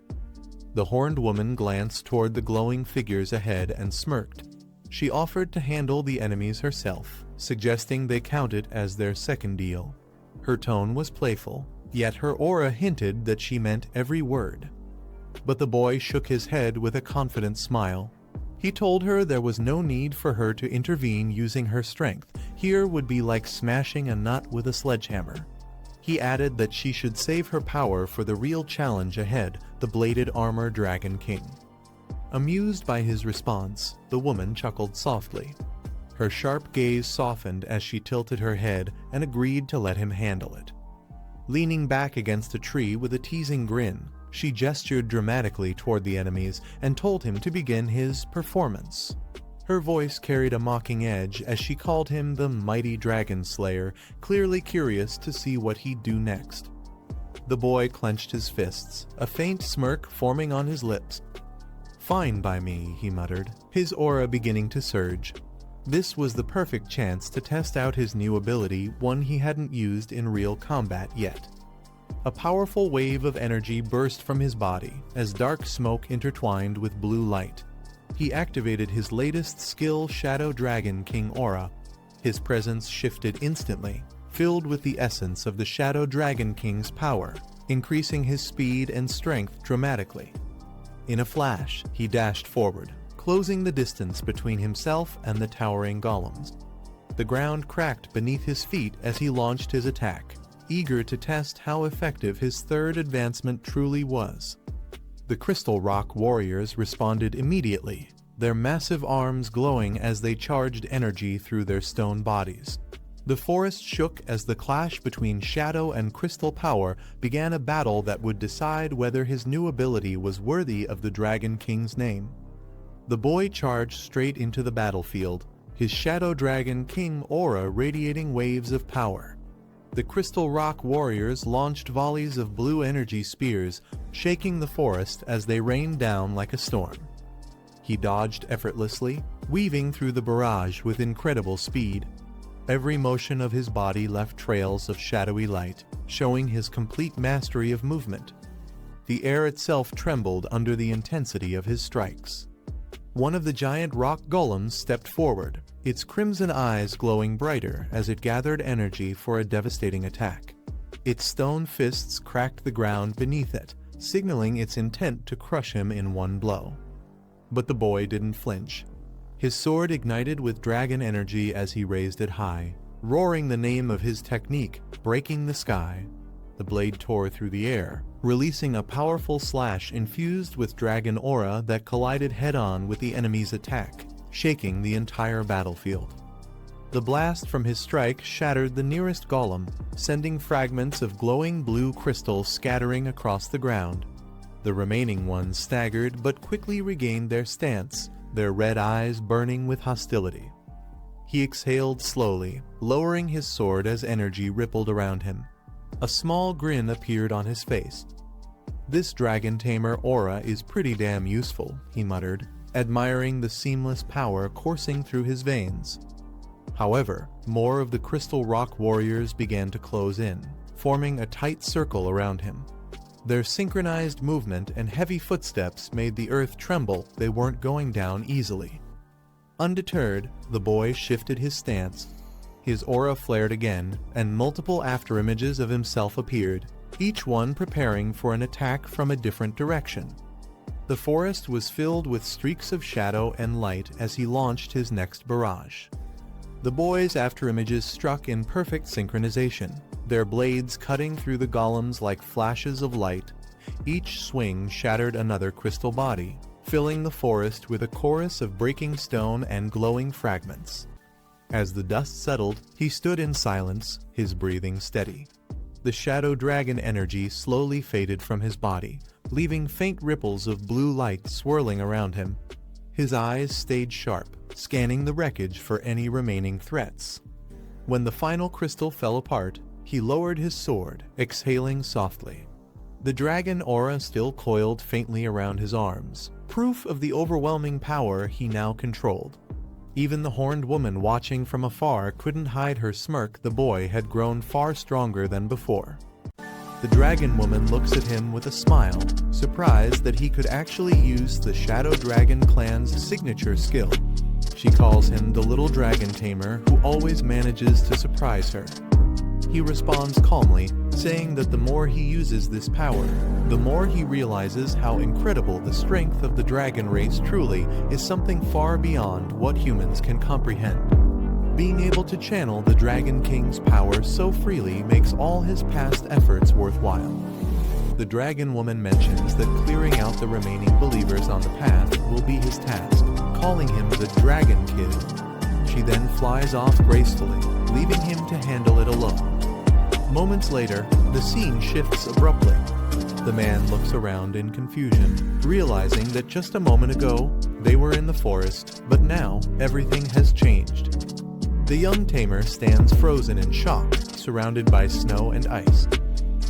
The horned woman glanced toward the glowing figures ahead and smirked. She offered to handle the enemies herself, suggesting they count it as their second deal. Her tone was playful, yet her aura hinted that she meant every word. But the boy shook his head with a confident smile. He told her there was no need for her to intervene using her strength. Here would be like smashing a nut with a sledgehammer. He added that she should save her power for the real challenge ahead, the bladed armor Dragon King. Amused by his response, the woman chuckled softly. Her sharp gaze softened as she tilted her head and agreed to let him handle it. Leaning back against a tree with a teasing grin, she gestured dramatically toward the enemies and told him to begin his performance. Her voice carried a mocking edge as she called him the mighty dragon slayer, clearly curious to see what he'd do next. The boy clenched his fists, a faint smirk forming on his lips. "Fine by me," he muttered, his aura beginning to surge. This was the perfect chance to test out his new ability, one he hadn't used in real combat yet. A powerful wave of energy burst from his body as dark smoke intertwined with blue light. He activated his latest skill, Shadow Dragon King Aura. His presence shifted instantly, filled with the essence of the Shadow Dragon King's power, increasing his speed and strength dramatically. In a flash, he dashed forward, closing the distance between himself and the towering golems. The ground cracked beneath his feet as he launched his attack, eager to test how effective his third advancement truly was. The Crystal Rock warriors responded immediately, their massive arms glowing as they charged energy through their stone bodies. The forest shook as the clash between shadow and crystal power began a battle that would decide whether his new ability was worthy of the Dragon King's name. The boy charged straight into the battlefield, his Shadow Dragon King aura radiating waves of power. The Crystal Rock warriors launched volleys of blue energy spears, shaking the forest as they rained down like a storm. He dodged effortlessly, weaving through the barrage with incredible speed. Every motion of his body left trails of shadowy light, showing his complete mastery of movement. The air itself trembled under the intensity of his strikes. One of the giant rock golems stepped forward, its crimson eyes glowing brighter as it gathered energy for a devastating attack. Its stone fists cracked the ground beneath it, signaling its intent to crush him in one blow. But the boy didn't flinch. His sword ignited with dragon energy as he raised it high, roaring the name of his technique, breaking the sky. The blade tore through the air, releasing a powerful slash infused with dragon aura that collided head-on with the enemy's attack, shaking the entire battlefield. The blast from his strike shattered the nearest golem, sending fragments of glowing blue crystal scattering across the ground. The remaining ones staggered but quickly regained their stance, their red eyes burning with hostility. He exhaled slowly, lowering his sword as energy rippled around him. A small grin appeared on his face. "This Dragon Tamer aura is pretty damn useful," he muttered, admiring the seamless power coursing through his veins. However, more of the Crystal Rock warriors began to close in, forming a tight circle around him. Their synchronized movement and heavy footsteps made the earth tremble. They weren't going down easily. Undeterred, the boy shifted his stance. His aura flared again, and multiple afterimages of himself appeared, each one preparing for an attack from a different direction. The forest was filled with streaks of shadow and light as he launched his next barrage. The boy's afterimages struck in perfect synchronization, their blades cutting through the golems like flashes of light. Each swing shattered another crystal body, filling the forest with a chorus of breaking stone and glowing fragments. As the dust settled, he stood in silence, his breathing steady. The shadow dragon energy slowly faded from his body, leaving faint ripples of blue light swirling around him. His eyes stayed sharp, scanning the wreckage for any remaining threats. When the final crystal fell apart, he lowered his sword, exhaling softly. The dragon aura still coiled faintly around his arms, proof of the overwhelming power he now controlled. Even the horned woman watching from afar couldn't hide her smirk. The boy had grown far stronger than before. The dragon woman looks at him with a smile, surprised that he could actually use the Shadow Dragon clan's signature skill. She calls him the little dragon tamer who always manages to surprise her. He responds calmly, saying that the more he uses this power, the more he realizes how incredible the strength of the dragon race truly is, something far beyond what humans can comprehend. Being able to channel the Dragon King's power so freely makes all his past efforts worthwhile. The dragon woman mentions that clearing out the remaining believers on the path will be his task, calling him the Dragon Kid. She then flies off gracefully, leaving him to handle it alone. Moments later, the scene shifts abruptly. The man looks around in confusion, realizing that just a moment ago, they were in the forest, but now everything has changed. The young tamer stands frozen in shock, surrounded by snow and ice.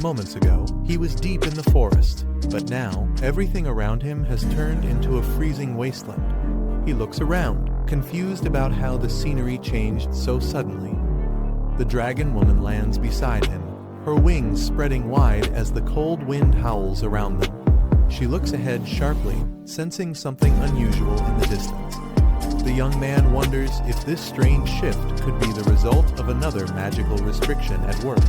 Moments ago, he was deep in the forest, but now everything around him has turned into a freezing wasteland. He looks around, confused about how the scenery changed so suddenly. The dragon woman lands beside him, her wings spreading wide as the cold wind howls around them. She looks ahead sharply, sensing something unusual in the distance. The young man wonders if this strange shift could be the result of another magical restriction at work.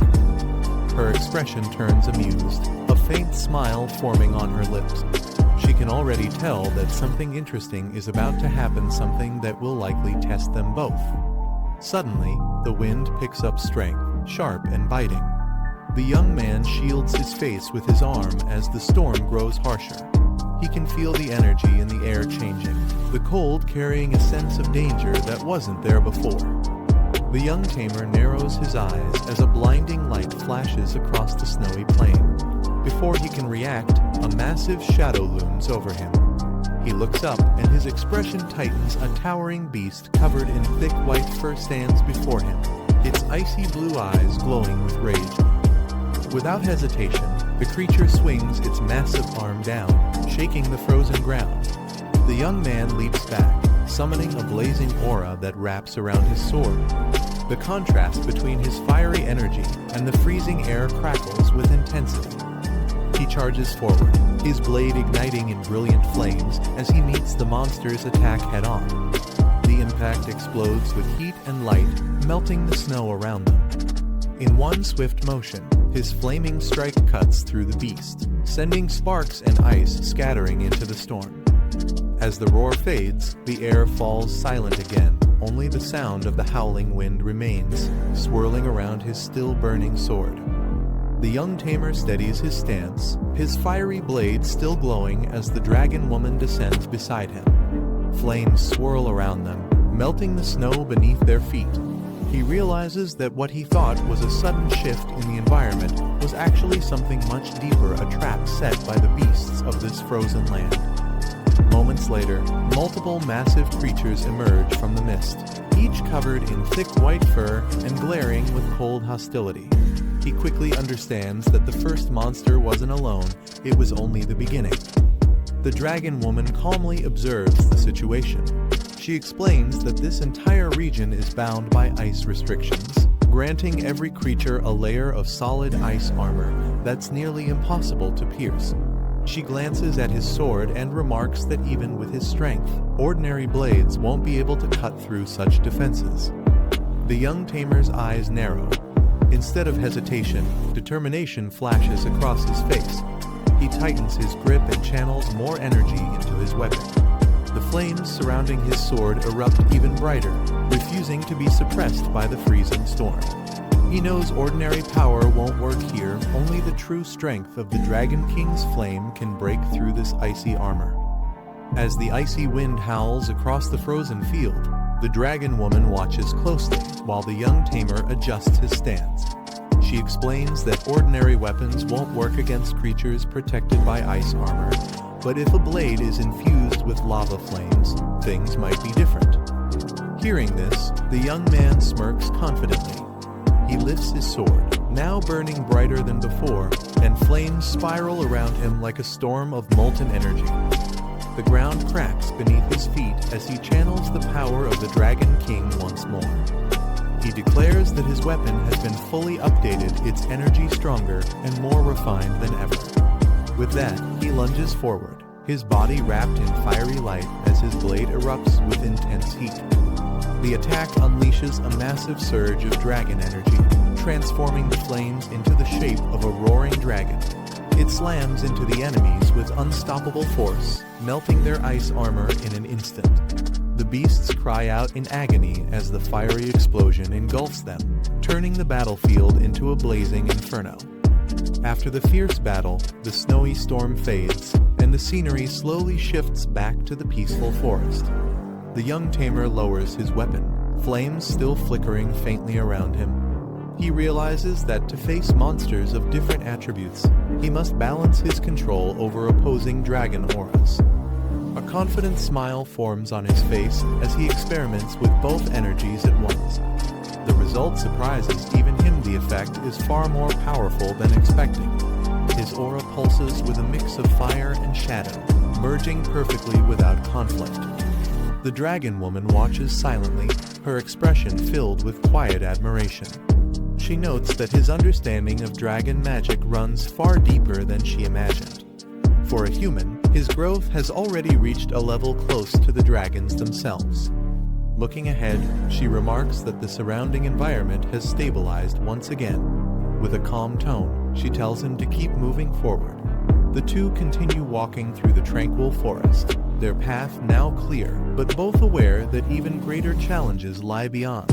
Her expression turns amused, a faint smile forming on her lips. She can already tell that something interesting is about to happen, something that will likely test them both. Suddenly, the wind picks up strength, sharp and biting. The young man shields his face with his arm as the storm grows harsher. He can feel the energy in the air changing, the cold carrying a sense of danger that wasn't there before. The young tamer narrows his eyes as a blinding light flashes across the snowy plain. Before he can react, a massive shadow looms over him. He looks up and his expression tightens. A towering beast covered in thick white fur stands before him, its icy blue eyes glowing with rage. Without hesitation, the creature swings its massive arm down, shaking the frozen ground. The young man leaps back, summoning a blazing aura that wraps around his sword. The contrast between his fiery energy and the freezing air crackles with intensity. He charges forward, his blade igniting in brilliant flames as he meets the monster's attack head-on. The impact explodes with heat and light, melting the snow around them. In one swift motion, his flaming strike cuts through the beast, sending sparks and ice scattering into the storm. As the roar fades, the air falls silent again. Only the sound of the howling wind remains, swirling around his still burning sword. The young tamer steadies his stance, his fiery blade still glowing as the dragon woman descends beside him. Flames swirl around them, melting the snow beneath their feet. He realizes that what he thought was a sudden shift in the environment was actually something much deeper, a trap set by the beasts of this frozen land. Moments later, multiple massive creatures emerge from the mist, each covered in thick white fur and glaring with cold hostility. He quickly understands that the first monster wasn't alone, it was only the beginning. The dragon woman calmly observes the situation. She explains that this entire region is bound by ice restrictions, granting every creature a layer of solid ice armor that's nearly impossible to pierce. She glances at his sword and remarks that even with his strength, ordinary blades won't be able to cut through such defenses. The young tamer's eyes narrow. Instead of hesitation, determination flashes across his face. He tightens his grip and channels more energy into his weapon. The flames surrounding his sword erupt even brighter, refusing to be suppressed by the freezing storm. He knows ordinary power won't work here, only the true strength of the Dragon King's flame can break through this icy armor. As the icy wind howls across the frozen field, the dragon woman watches closely while the young tamer adjusts his stance. She explains that ordinary weapons won't work against creatures protected by ice armor, but if a blade is infused with lava flames, things might be different. Hearing this, the young man smirks confidently. He lifts his sword, now burning brighter than before, and flames spiral around him like a storm of molten energy. The ground cracks beneath his feet as he channels the power of the Dragon King once more. He declares that his weapon has been fully updated, its energy stronger and more refined than ever. With that, he lunges forward, his body wrapped in fiery light as his blade erupts with intense heat. The attack unleashes a massive surge of dragon energy, transforming the flames into the shape of a roaring dragon. It slams into the enemies with unstoppable force, melting their ice armor in an instant. The beasts cry out in agony as the fiery explosion engulfs them, turning the battlefield into a blazing inferno. After the fierce battle, the snowy storm fades, and the scenery slowly shifts back to the peaceful forest. The young tamer lowers his weapon, flames still flickering faintly around him. He realizes that to face monsters of different attributes, he must balance his control over opposing dragon auras. A confident smile forms on his face as he experiments with both energies at once. The result surprises even him. The effect is far more powerful than expected. His aura pulses with a mix of fire and shadow, merging perfectly without conflict. The dragon woman watches silently, her expression filled with quiet admiration. She notes that his understanding of dragon magic runs far deeper than she imagined. For a human, his growth has already reached a level close to the dragons themselves. Looking ahead, she remarks that the surrounding environment has stabilized once again. With a calm tone, she tells him to keep moving forward. The two continue walking through the tranquil forest, their path now clear, but both aware that even greater challenges lie beyond.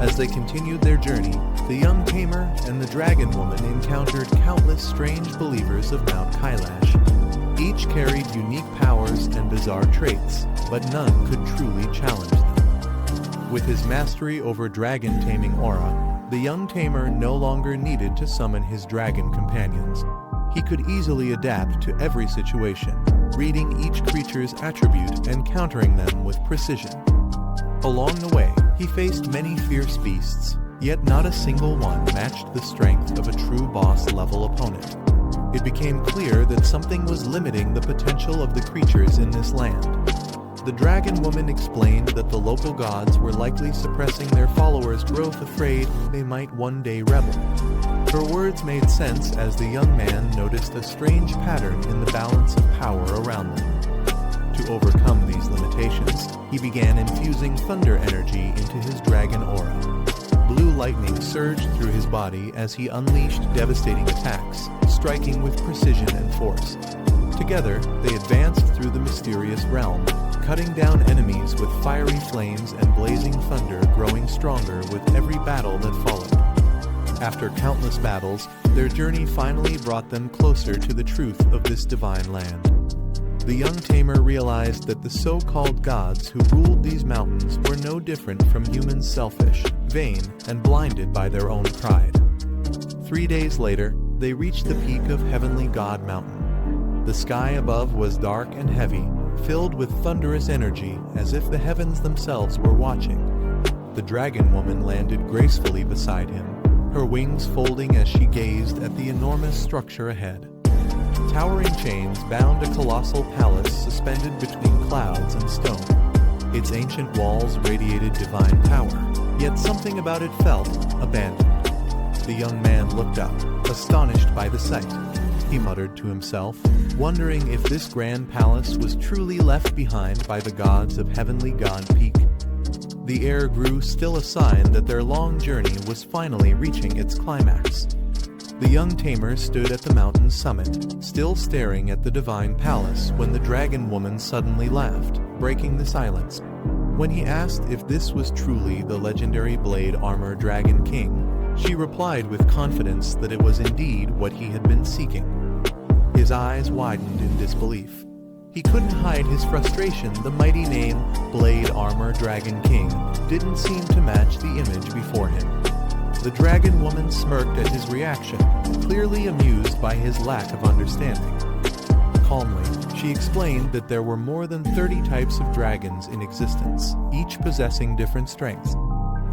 As they continued their journey, the young tamer and the dragon woman encountered countless strange believers of Mount Kailash. Each carried unique powers and bizarre traits, but none could truly challenge them. With his mastery over dragon-taming aura, the young tamer no longer needed to summon his dragon companions. He could easily adapt to every situation, reading each creature's attribute and countering them with precision. Along the way, he faced many fierce beasts, yet not a single one matched the strength of a true boss-level opponent. It became clear that something was limiting the potential of the creatures in this land. The dragon woman explained that the local gods were likely suppressing their followers' growth, afraid they might one day rebel. Her words made sense as the young man noticed a strange pattern in the balance of power around them. To overcome these limitations, he began infusing thunder energy into his dragon aura. Blue lightning surged through his body as he unleashed devastating attacks, striking with precision and force. Together, they advanced through the mysterious realm, cutting down enemies with fiery flames and blazing thunder growing stronger with every battle that followed. After countless battles, their journey finally brought them closer to the truth of this divine land. The young tamer realized that the so-called gods who ruled these mountains were no different from humans, selfish, vain, and blinded by their own pride. 3 days later, they reached the peak of Heavenly God Mountain. The sky above was dark and heavy, filled with thunderous energy as if the heavens themselves were watching. The dragon woman landed gracefully beside him, her wings folding as she gazed at the enormous structure ahead. Towering chains bound a colossal palace suspended between clouds and stone. Its ancient walls radiated divine power, yet something about it felt abandoned. The young man looked up, astonished by the sight. He muttered to himself, wondering if this grand palace was truly left behind by the gods of Heavenly God Peak. The air grew still, a sign that their long journey was finally reaching its climax. The young Tamer stood at the mountain's summit, still staring at the divine palace when the dragon woman suddenly laughed, breaking the silence. When he asked if this was truly the legendary Blade Armor Dragon King, she replied with confidence that it was indeed what he had been seeking. His eyes widened in disbelief. He couldn't hide his frustration. The mighty name, Blade Armor Dragon King, didn't seem to match the image before him. The dragon woman smirked at his reaction, clearly amused by his lack of understanding. Calmly, she explained that there were more than 30 types of dragons in existence, each possessing different strengths.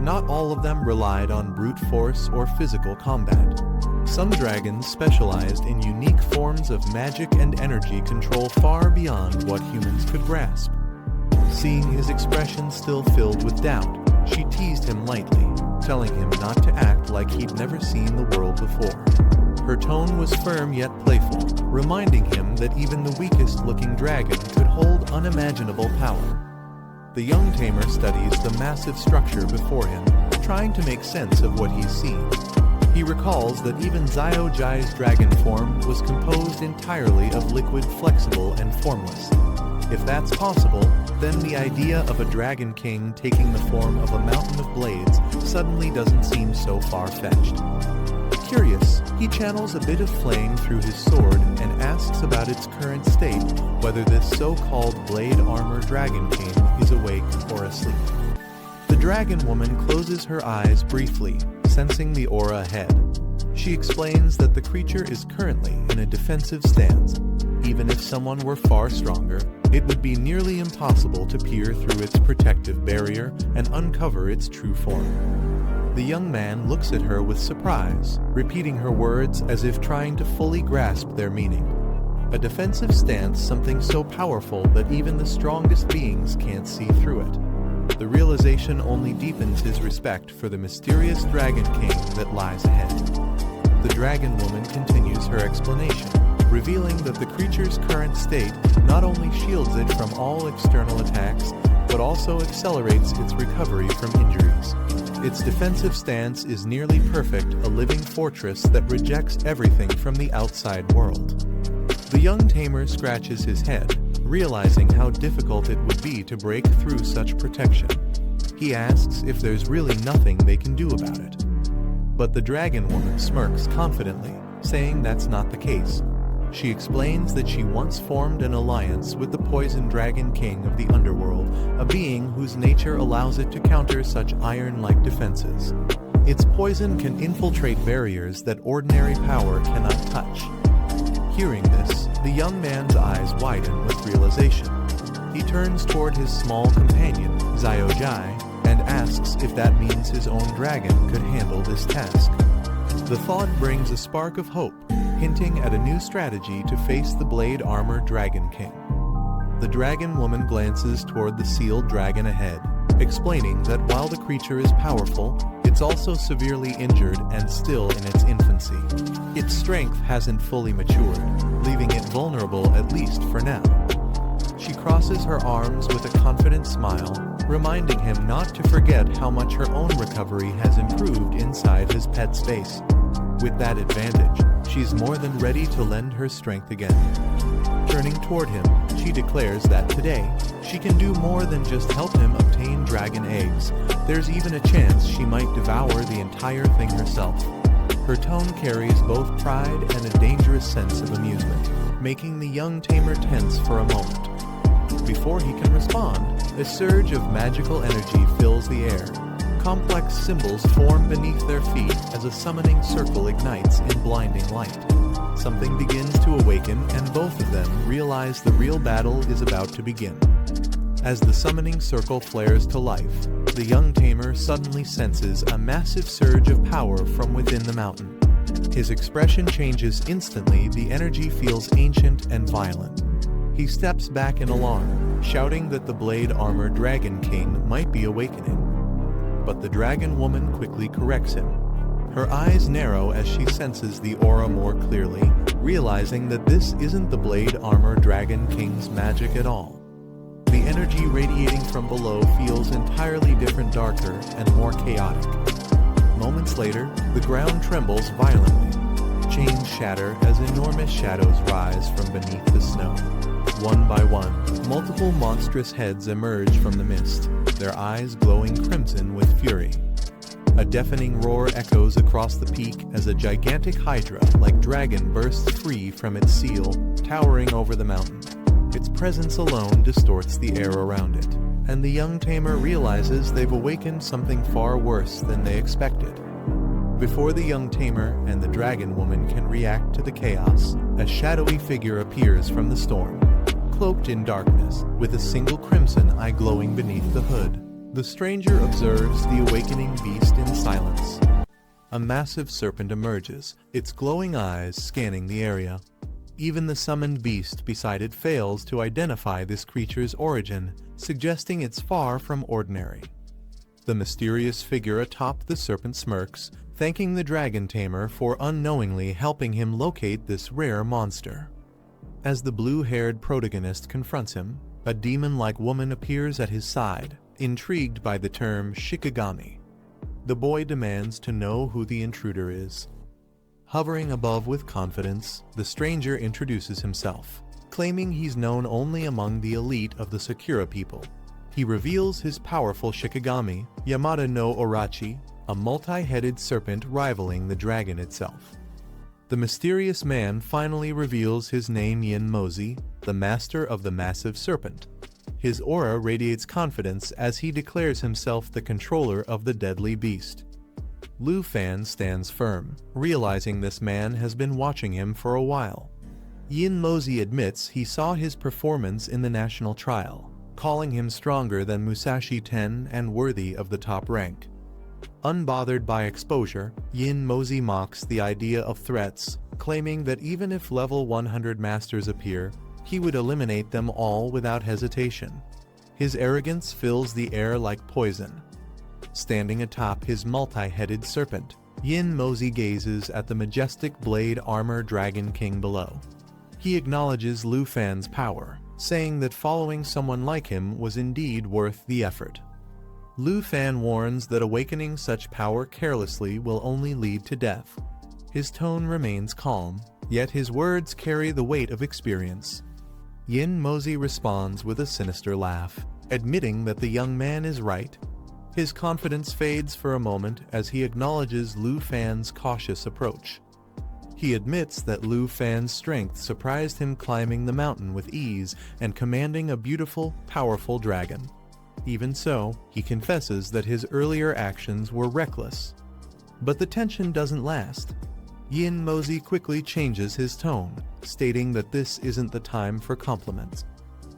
Not all of them relied on brute force or physical combat. Some dragons specialized in unique forms of magic and energy control far beyond what humans could grasp. Seeing his expression still filled with doubt, she teased him lightly, telling him not to act like he'd never seen the world before. Her tone was firm yet playful, reminding him that even the weakest-looking dragon could hold unimaginable power. The young Tamer studies the massive structure before him, trying to make sense of what he's seen. He recalls that even Xiaojai's dragon form was composed entirely of liquid, flexible, and formless. If that's possible, then the idea of a Dragon King taking the form of a mountain of blades suddenly doesn't seem so far-fetched. Curious, he channels a bit of flame through his sword and asks about its current state, whether this so-called Blade Armor Dragon King is awake or asleep. The dragon woman closes her eyes briefly, sensing the aura ahead. She explains that the creature is currently in a defensive stance. Even if someone were far stronger, it would be nearly impossible to peer through its protective barrier and uncover its true form. The young man looks at her with surprise, repeating her words as if trying to fully grasp their meaning. A defensive stance, something so powerful that even the strongest beings can't see through it. The realization only deepens his respect for the mysterious Dragon King that lies ahead. The dragon woman continues her explanation, revealing that the creature's current state not only shields it from all external attacks, but also accelerates its recovery from injuries. Its defensive stance is nearly perfect, a living fortress that rejects everything from the outside world. The young Tamer scratches his head, realizing how difficult it would be to break through such protection. He asks if there's really nothing they can do about it. But the dragon woman smirks confidently, saying that's not the case. She explains that she once formed an alliance with the Poison Dragon King of the Underworld, a being whose nature allows it to counter such iron-like defenses. Its poison can infiltrate barriers that ordinary power cannot touch. Hearing this, the young man's eyes widen with realization. He turns toward his small companion, Xiaojai, and asks if that means his own dragon could handle this task. The thought brings a spark of hope, hinting at a new strategy to face the Blade Armor Dragon King. The dragon woman glances toward the sealed dragon ahead, explaining that while the creature is powerful, it's also severely injured and still in its infancy. Its strength hasn't fully matured, leaving it vulnerable at least for now. She crosses her arms with a confident smile, reminding him not to forget how much her own recovery has improved inside his pet space. With that advantage, she's more than ready to lend her strength again. Turning toward him, she declares that today, she can do more than just help him obtain dragon eggs. There's even a chance she might devour the entire thing herself. Her tone carries both pride and a dangerous sense of amusement, making the young Tamer tense for a moment. Before he can respond, a surge of magical energy fills the air. Complex symbols form beneath their feet as a summoning circle ignites in blinding light. Something begins to awaken, and both of them realize the real battle is about to begin. As the summoning circle flares to life, the young Tamer suddenly senses a massive surge of power from within the mountain. His expression changes instantly, the energy feels ancient and violent. He steps back in alarm, shouting that the Blade Armor Dragon King might be awakening. But the dragon woman quickly corrects him. Her eyes narrow as she senses the aura more clearly, realizing that this isn't the Blade Armor Dragon King's magic at all. The energy radiating from below feels entirely different, darker and more chaotic. Moments later, the ground trembles violently. Chains shatter as enormous shadows rise from beneath the snow. One by one, multiple monstrous heads emerge from the mist, their eyes glowing crimson with fury. A deafening roar echoes across the peak as a gigantic hydra-like dragon bursts free from its seal, towering over the mountain. Its presence alone distorts the air around it, and the young tamer realizes they've awakened something far worse than they expected. Before the young tamer and the dragon woman can react to the chaos, a shadowy figure appears from the storm, cloaked in darkness, with a single crimson eye glowing beneath the hood. The stranger observes the awakening beast in silence. A massive serpent emerges, its glowing eyes scanning the area. Even the summoned beast beside it fails to identify this creature's origin, suggesting it's far from ordinary. The mysterious figure atop the serpent smirks, thanking the dragon tamer for unknowingly helping him locate this rare monster. As the blue-haired protagonist confronts him, a demon-like woman appears at his side, intrigued by the term shikigami. The boy demands to know who the intruder is. Hovering above with confidence, the stranger introduces himself, claiming he's known only among the elite of the Sakura people. He reveals his powerful shikigami, Yamada no Orachi, a multi-headed serpent rivaling the dragon itself. The mysterious man finally reveals his name, Yin Mozi, the master of the massive serpent. His aura radiates confidence as he declares himself the controller of the deadly beast. Lu Fan stands firm, realizing this man has been watching him for a while. Yin Mozi admits he saw his performance in the national trial, calling him stronger than Musashi Ten and worthy of the top rank. Unbothered by exposure, Yin Mozi mocks the idea of threats, claiming that even if level 100 masters appear, he would eliminate them all without hesitation. His arrogance fills the air like poison. Standing atop his multi-headed serpent, Yin Mozi gazes at the majestic blade armor Dragon King below. He acknowledges Lu Fan's power, saying that following someone like him was indeed worth the effort. Lu Fan warns that awakening such power carelessly will only lead to death. His tone remains calm, yet his words carry the weight of experience. Yin Mozi responds with a sinister laugh, admitting that the young man is right. His confidence fades for a moment as he acknowledges Lu Fan's cautious approach. He admits that Lu Fan's strength surprised him climbing the mountain with ease and commanding a beautiful, powerful dragon. Even so, he confesses that his earlier actions were reckless. But the tension doesn't last. Yin Mozi quickly changes his tone, stating that this isn't the time for compliments.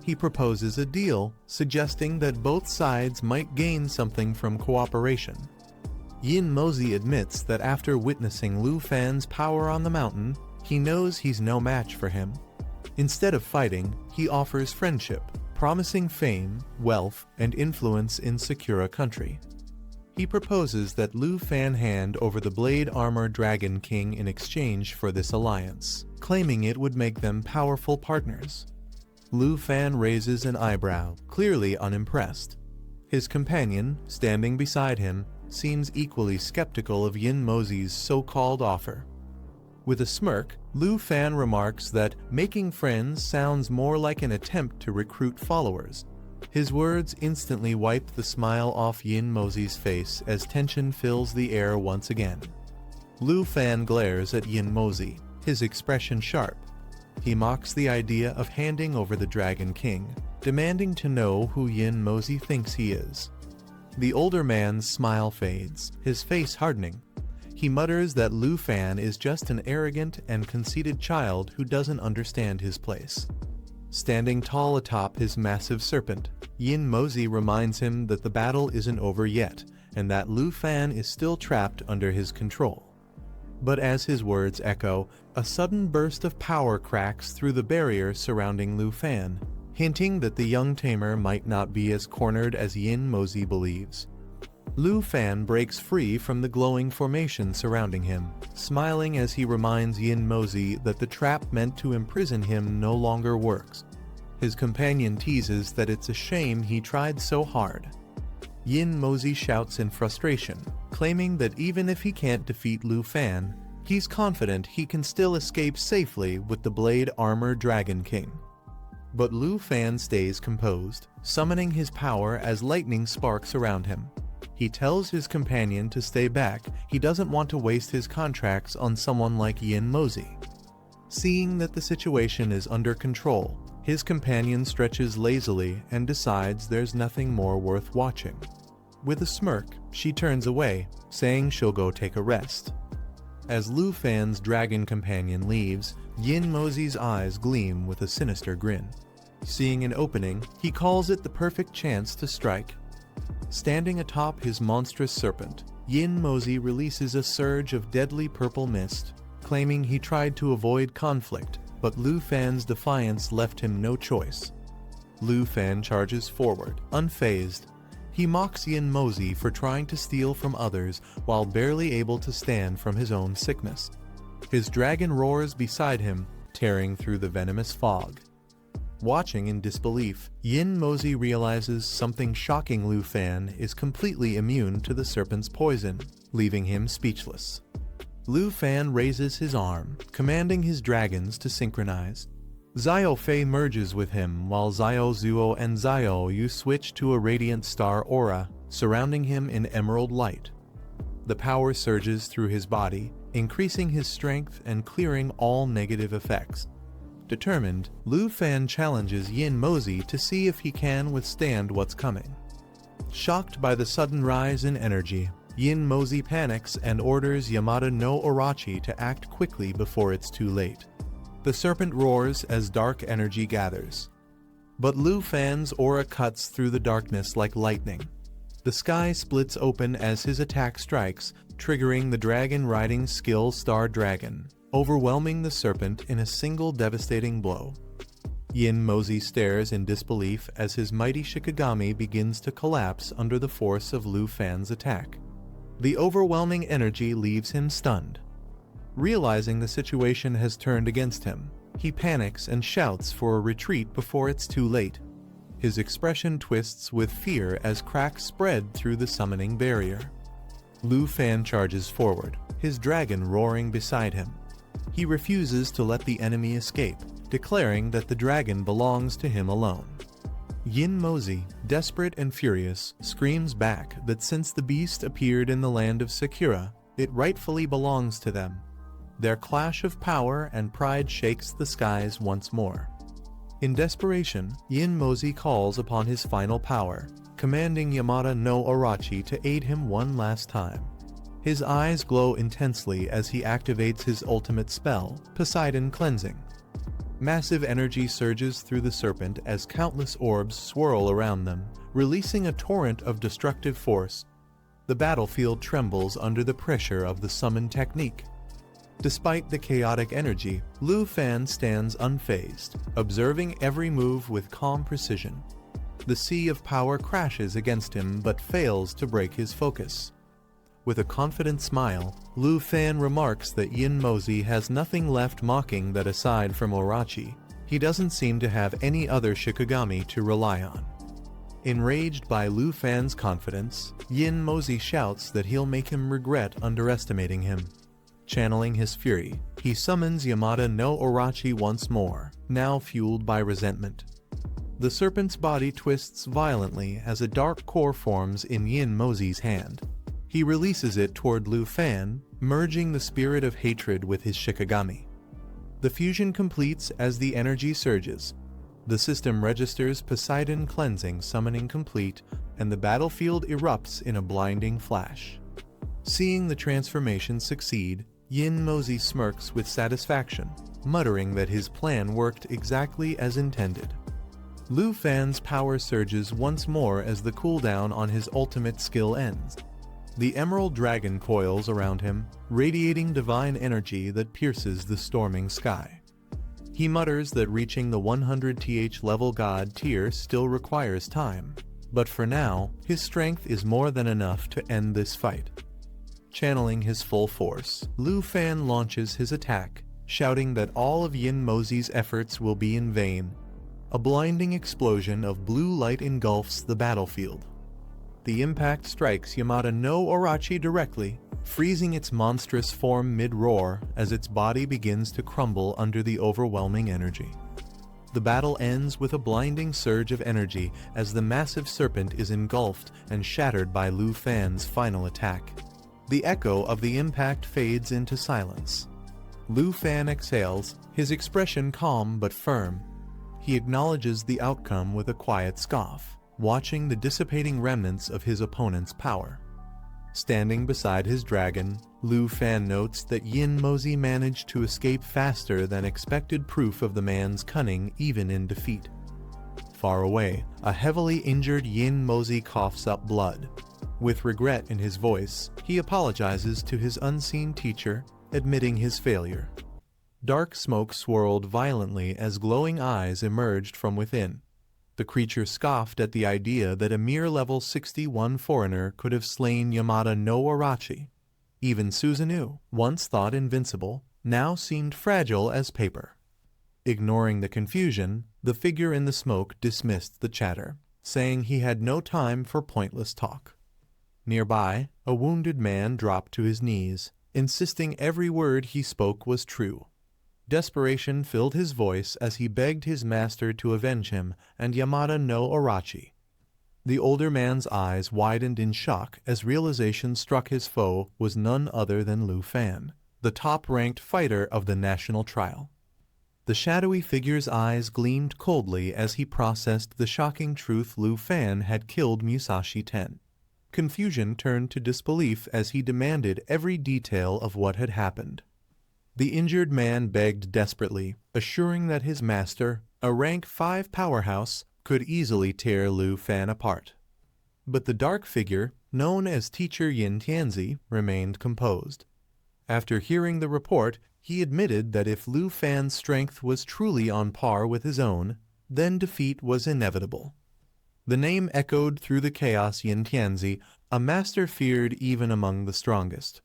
He proposes a deal, suggesting that both sides might gain something from cooperation. Yin Mozi admits that after witnessing Lu Fan's power on the mountain, he knows he's no match for him. Instead of fighting, he offers friendship, promising fame, wealth, and influence in Sakura country. He proposes that Lu Fan hand over the blade armor Dragon King in exchange for this alliance, claiming it would make them powerful partners. Lu Fan raises an eyebrow, clearly unimpressed. His companion, standing beside him, seems equally skeptical of Yin Mozi's so-called offer. With a smirk, Lu Fan remarks that making friends sounds more like an attempt to recruit followers. His words instantly wipe the smile off Yin Mozi's face as tension fills the air once again. Lu Fan glares at Yin Mozi, his expression sharp. He mocks the idea of handing over the Dragon King, demanding to know who Yin Mozi thinks he is. The older man's smile fades, his face hardening. He mutters that Lu Fan is just an arrogant and conceited child who doesn't understand his place. Standing tall atop his massive serpent, Yin Mozi reminds him that the battle isn't over yet, and that Lu Fan is still trapped under his control. But as his words echo, a sudden burst of power cracks through the barrier surrounding Lu Fan, hinting that the young tamer might not be as cornered as Yin Mozi believes. Lu Fan breaks free from the glowing formation surrounding him, smiling as he reminds Yin Mozi that the trap meant to imprison him no longer works. His companion teases that it's a shame he tried so hard. Yin Mozi shouts in frustration, claiming that even if he can't defeat Lu Fan, He's confident he can still escape safely with the Blade Armor Dragon King. But Lu Fan stays composed, summoning his power as lightning sparks around him. He tells his companion to stay back. He doesn't want to waste his contracts on someone like Yin Mozi. Seeing that the situation is under control, his companion stretches lazily and decides there's nothing more worth watching. With a smirk, she turns away, saying she'll go take a rest. As Lu Fan's dragon companion leaves, Yin Mozi's eyes gleam with a sinister grin. Seeing an opening, he calls it the perfect chance to strike. Standing atop his monstrous serpent, Yin Mozi releases a surge of deadly purple mist, claiming he tried to avoid conflict, but Lu Fan's defiance left him no choice. Lu Fan charges forward, unfazed. He mocks Yin Mozi for trying to steal from others while barely able to stand from his own sickness. His dragon roars beside him, tearing through the venomous fog. Watching in disbelief, Yin Mozi realizes something shocking. Lu Fan is completely immune to the serpent's poison, leaving him speechless. Lu Fan raises his arm, commanding his dragons to synchronize. Xiao Fei merges with him while Xiao Zuo and Xiao Yu switch to a radiant star aura, surrounding him in emerald light. The power surges through his body, increasing his strength and clearing all negative effects. Determined, Lu Fan challenges Yin Mozi to see if he can withstand what's coming. Shocked by the sudden rise in energy, Yin Mozi panics and orders Yamada no Orochi to act quickly before it's too late. The serpent roars as dark energy gathers. But Lu Fan's aura cuts through the darkness like lightning. The sky splits open as his attack strikes, triggering the dragon-riding skill Star Dragon, overwhelming the serpent in a single devastating blow. Yin Mozi stares in disbelief as his mighty Shikigami begins to collapse under the force of Lu Fan's attack. The overwhelming energy leaves him stunned. Realizing the situation has turned against him, he panics and shouts for a retreat before it's too late. His expression twists with fear as cracks spread through the summoning barrier. Lu Fan charges forward, his dragon roaring beside him. He refuses to let the enemy escape, declaring that the dragon belongs to him alone. Yin Mozi, desperate and furious, screams back that since the beast appeared in the land of Sakura, it rightfully belongs to them. Their clash of power and pride shakes the skies once more. In desperation, Yin Mozi calls upon his final power, commanding Yamada no Orochi to aid him one last time. His eyes glow intensely as he activates his ultimate spell, Poseidon Cleansing. Massive energy surges through the serpent as countless orbs swirl around them, releasing a torrent of destructive force. The battlefield trembles under the pressure of the summon technique. Despite the chaotic energy, Lu Fan stands unfazed, observing every move with calm precision. The sea of power crashes against him but fails to break his focus. With a confident smile, Lu Fan remarks that Yin Mozi has nothing left, mocking that aside from Orochi, he doesn't seem to have any other Shikigami to rely on. Enraged by Lu Fan's confidence, Yin Mozi shouts that he'll make him regret underestimating him. Channeling his fury, he summons Yamada no Orochi once more, now fueled by resentment. The serpent's body twists violently as a dark core forms in Yin Mozi's hand. He releases it toward Lu Fan, merging the spirit of hatred with his Shikigami. The fusion completes as the energy surges. The system registers Poseidon Cleansing summoning complete, and the battlefield erupts in a blinding flash. Seeing the transformation succeed, Yin Mozi smirks with satisfaction, muttering that his plan worked exactly as intended. Lu Fan's power surges once more as the cooldown on his ultimate skill ends. The emerald dragon coils around him, radiating divine energy that pierces the storming sky. He mutters that reaching the 100th level god tier still requires time, but for now, his strength is more than enough to end this fight. Channeling his full force, Lu Fan launches his attack, shouting that all of Yin Mozi's efforts will be in vain. A blinding explosion of blue light engulfs the battlefield. The impact strikes Yamada no Orochi directly, freezing its monstrous form mid-roar as its body begins to crumble under the overwhelming energy. The battle ends with a blinding surge of energy as the massive serpent is engulfed and shattered by Lu Fan's final attack. The echo of the impact fades into silence. Lu Fan exhales, his expression calm but firm. He acknowledges the outcome with a quiet scoff, watching the dissipating remnants of his opponent's power. Standing beside his dragon, Lu Fan notes that Yin Mozi managed to escape faster than expected, proof of the man's cunning even in defeat. Far away, a heavily injured Yin Mozi coughs up blood. With regret in his voice, he apologizes to his unseen teacher, admitting his failure. Dark smoke swirled violently as glowing eyes emerged from within. The creature scoffed at the idea that a mere level 61 foreigner could have slain Yamada no Orochi. Even Susanoo, once thought invincible, now seemed fragile as paper. Ignoring the confusion, the figure in the smoke dismissed the chatter, saying he had no time for pointless talk. Nearby, a wounded man dropped to his knees, insisting every word he spoke was true. Desperation filled his voice as he begged his master to avenge him and Yamada no Orochi. The older man's eyes widened in shock as realization struck his foe was none other than Lu Fan, the top-ranked fighter of the national trial. The shadowy figure's eyes gleamed coldly as he processed the shocking truth: Lu Fan had killed Musashi Ten. Confusion turned to disbelief as he demanded every detail of what had happened. The injured man begged desperately, assuring that his master, a rank 5 powerhouse, could easily tear Lu Fan apart. But the dark figure, known as Teacher Yin Tianzi, remained composed. After hearing the report, he admitted that if Lu Fan's strength was truly on par with his own, then defeat was inevitable. The name echoed through the chaos. Yin Tianzi, a master feared even among the strongest.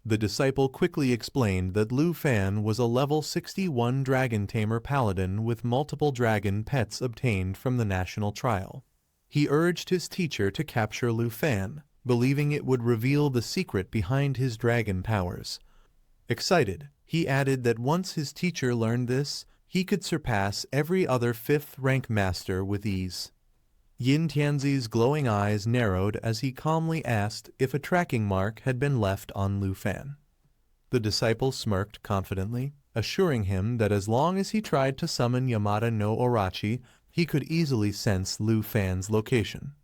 The disciple quickly explained that Lu Fan was a level 61 dragon tamer paladin with multiple dragon pets obtained from the national trial. He urged his teacher to capture Lu Fan, believing it would reveal the secret behind his dragon powers. Excited, he added that once his teacher learned this, he could surpass every other 5th-rank master with ease. Yin Tianzi's glowing eyes narrowed as he calmly asked if a tracking mark had been left on Lu Fan. The disciple smirked confidently, assuring him that as long as he tried to summon Yamada no Orochi, he could easily sense Lu Fan's location.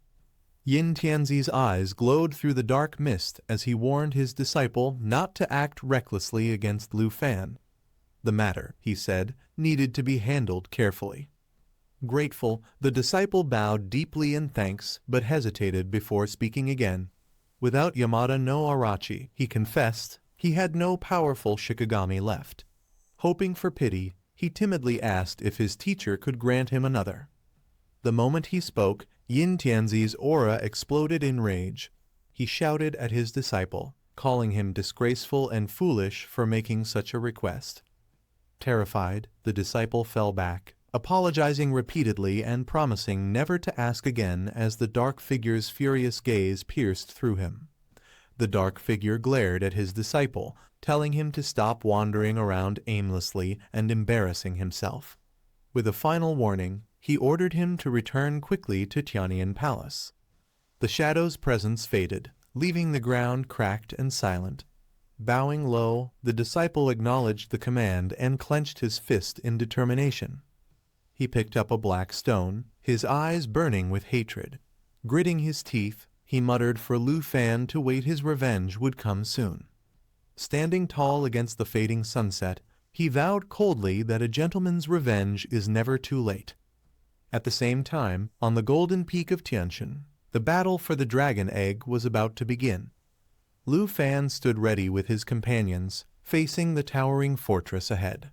Yin Tianzi's eyes glowed through the dark mist as he warned his disciple not to act recklessly against Lu Fan. The matter, he said, needed to be handled carefully. Grateful, the disciple bowed deeply in thanks but hesitated before speaking again. Without Yamada no Orochi, he confessed, he had no powerful Shikigami left. Hoping for pity, he timidly asked if his teacher could grant him another. The moment he spoke, Yin Tianzi's aura exploded in rage. He shouted at his disciple, calling him disgraceful and foolish for making such a request. Terrified, the disciple fell back, apologizing repeatedly and promising never to ask again as the dark figure's furious gaze pierced through him. The dark figure glared at his disciple, telling him to stop wandering around aimlessly and embarrassing himself. With a final warning, he ordered him to return quickly to Tianyan Palace. The shadow's presence faded, leaving the ground cracked and silent. Bowing low, the disciple acknowledged the command and clenched his fist in determination. He picked up a black stone, his eyes burning with hatred. Gritting his teeth, he muttered for Lu Fan to wait, his revenge would come soon. Standing tall against the fading sunset, he vowed coldly that a gentleman's revenge is never too late. At the same time, on the golden peak of Tianshan, the battle for the dragon egg was about to begin. Lu Fan stood ready with his companions, facing the towering fortress ahead.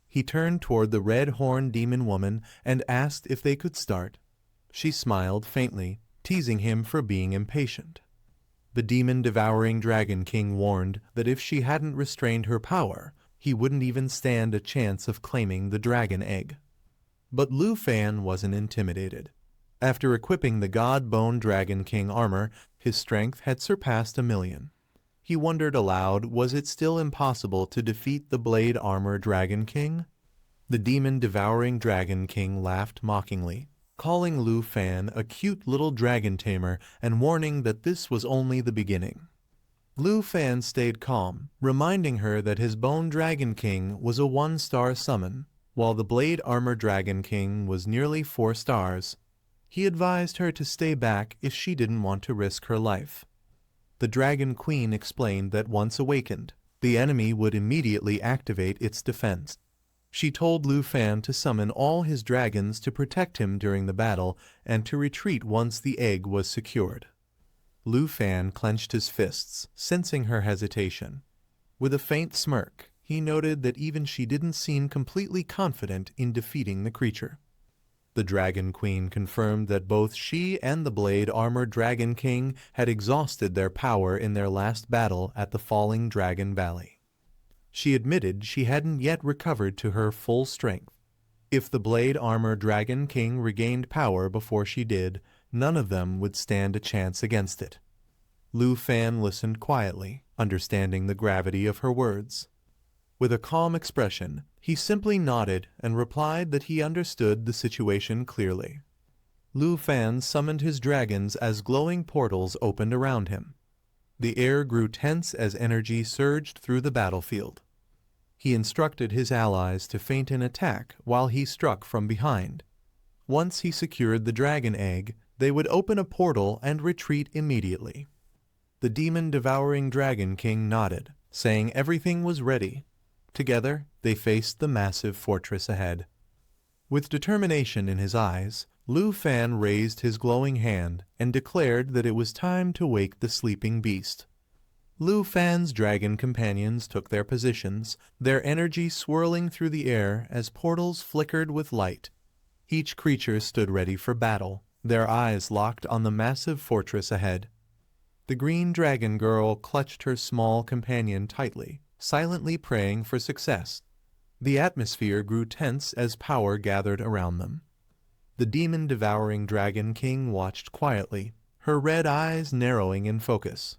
He turned toward the red-horned demon woman and asked if they could start. She smiled faintly, teasing him for being impatient. The demon-devouring Dragon King warned that if she hadn't restrained her power, he wouldn't even stand a chance of claiming the dragon egg. But Lu Fan wasn't intimidated. After equipping the God-Bone Dragon King armor, his strength had surpassed 1,000,000. He wondered aloud, was it still impossible to defeat the Blade Armor Dragon King? The demon-devouring Dragon King laughed mockingly, calling Lu Fan a cute little dragon tamer and warning that this was only the beginning. Lu Fan stayed calm, reminding her that his Bone Dragon King was a 1-star summon, while the Blade Armor Dragon King was nearly 4 stars. He advised her to stay back if she didn't want to risk her life. The Dragon Queen explained that once awakened, the enemy would immediately activate its defense. She told Lu Fan to summon all his dragons to protect him during the battle and to retreat once the egg was secured. Lu Fan clenched his fists, sensing her hesitation. With a faint smirk, he noted that even she didn't seem completely confident in defeating the creature. The Dragon Queen confirmed that both she and the Blade Armor Dragon King had exhausted their power in their last battle at the Falling Dragon Valley. She admitted she hadn't yet recovered to her full strength. If the Blade Armor Dragon King regained power before she did, none of them would stand a chance against it. Lu Fan listened quietly, understanding the gravity of her words. With a calm expression, he simply nodded and replied that he understood the situation clearly. Lu Fan summoned his dragons as glowing portals opened around him. The air grew tense as energy surged through the battlefield. He instructed his allies to feint an attack while he struck from behind. Once he secured the dragon egg, they would open a portal and retreat immediately. The demon-devouring Dragon King nodded, saying everything was ready. Together, they faced the massive fortress ahead. With determination in his eyes, Lu Fan raised his glowing hand and declared that it was time to wake the sleeping beast. Lu Fan's dragon companions took their positions, their energy swirling through the air as portals flickered with light. Each creature stood ready for battle, their eyes locked on the massive fortress ahead. The green dragon girl clutched her small companion tightly, silently praying for success. The atmosphere grew tense as power gathered around them. The demon-devouring Dragon King watched quietly, her red eyes narrowing in focus.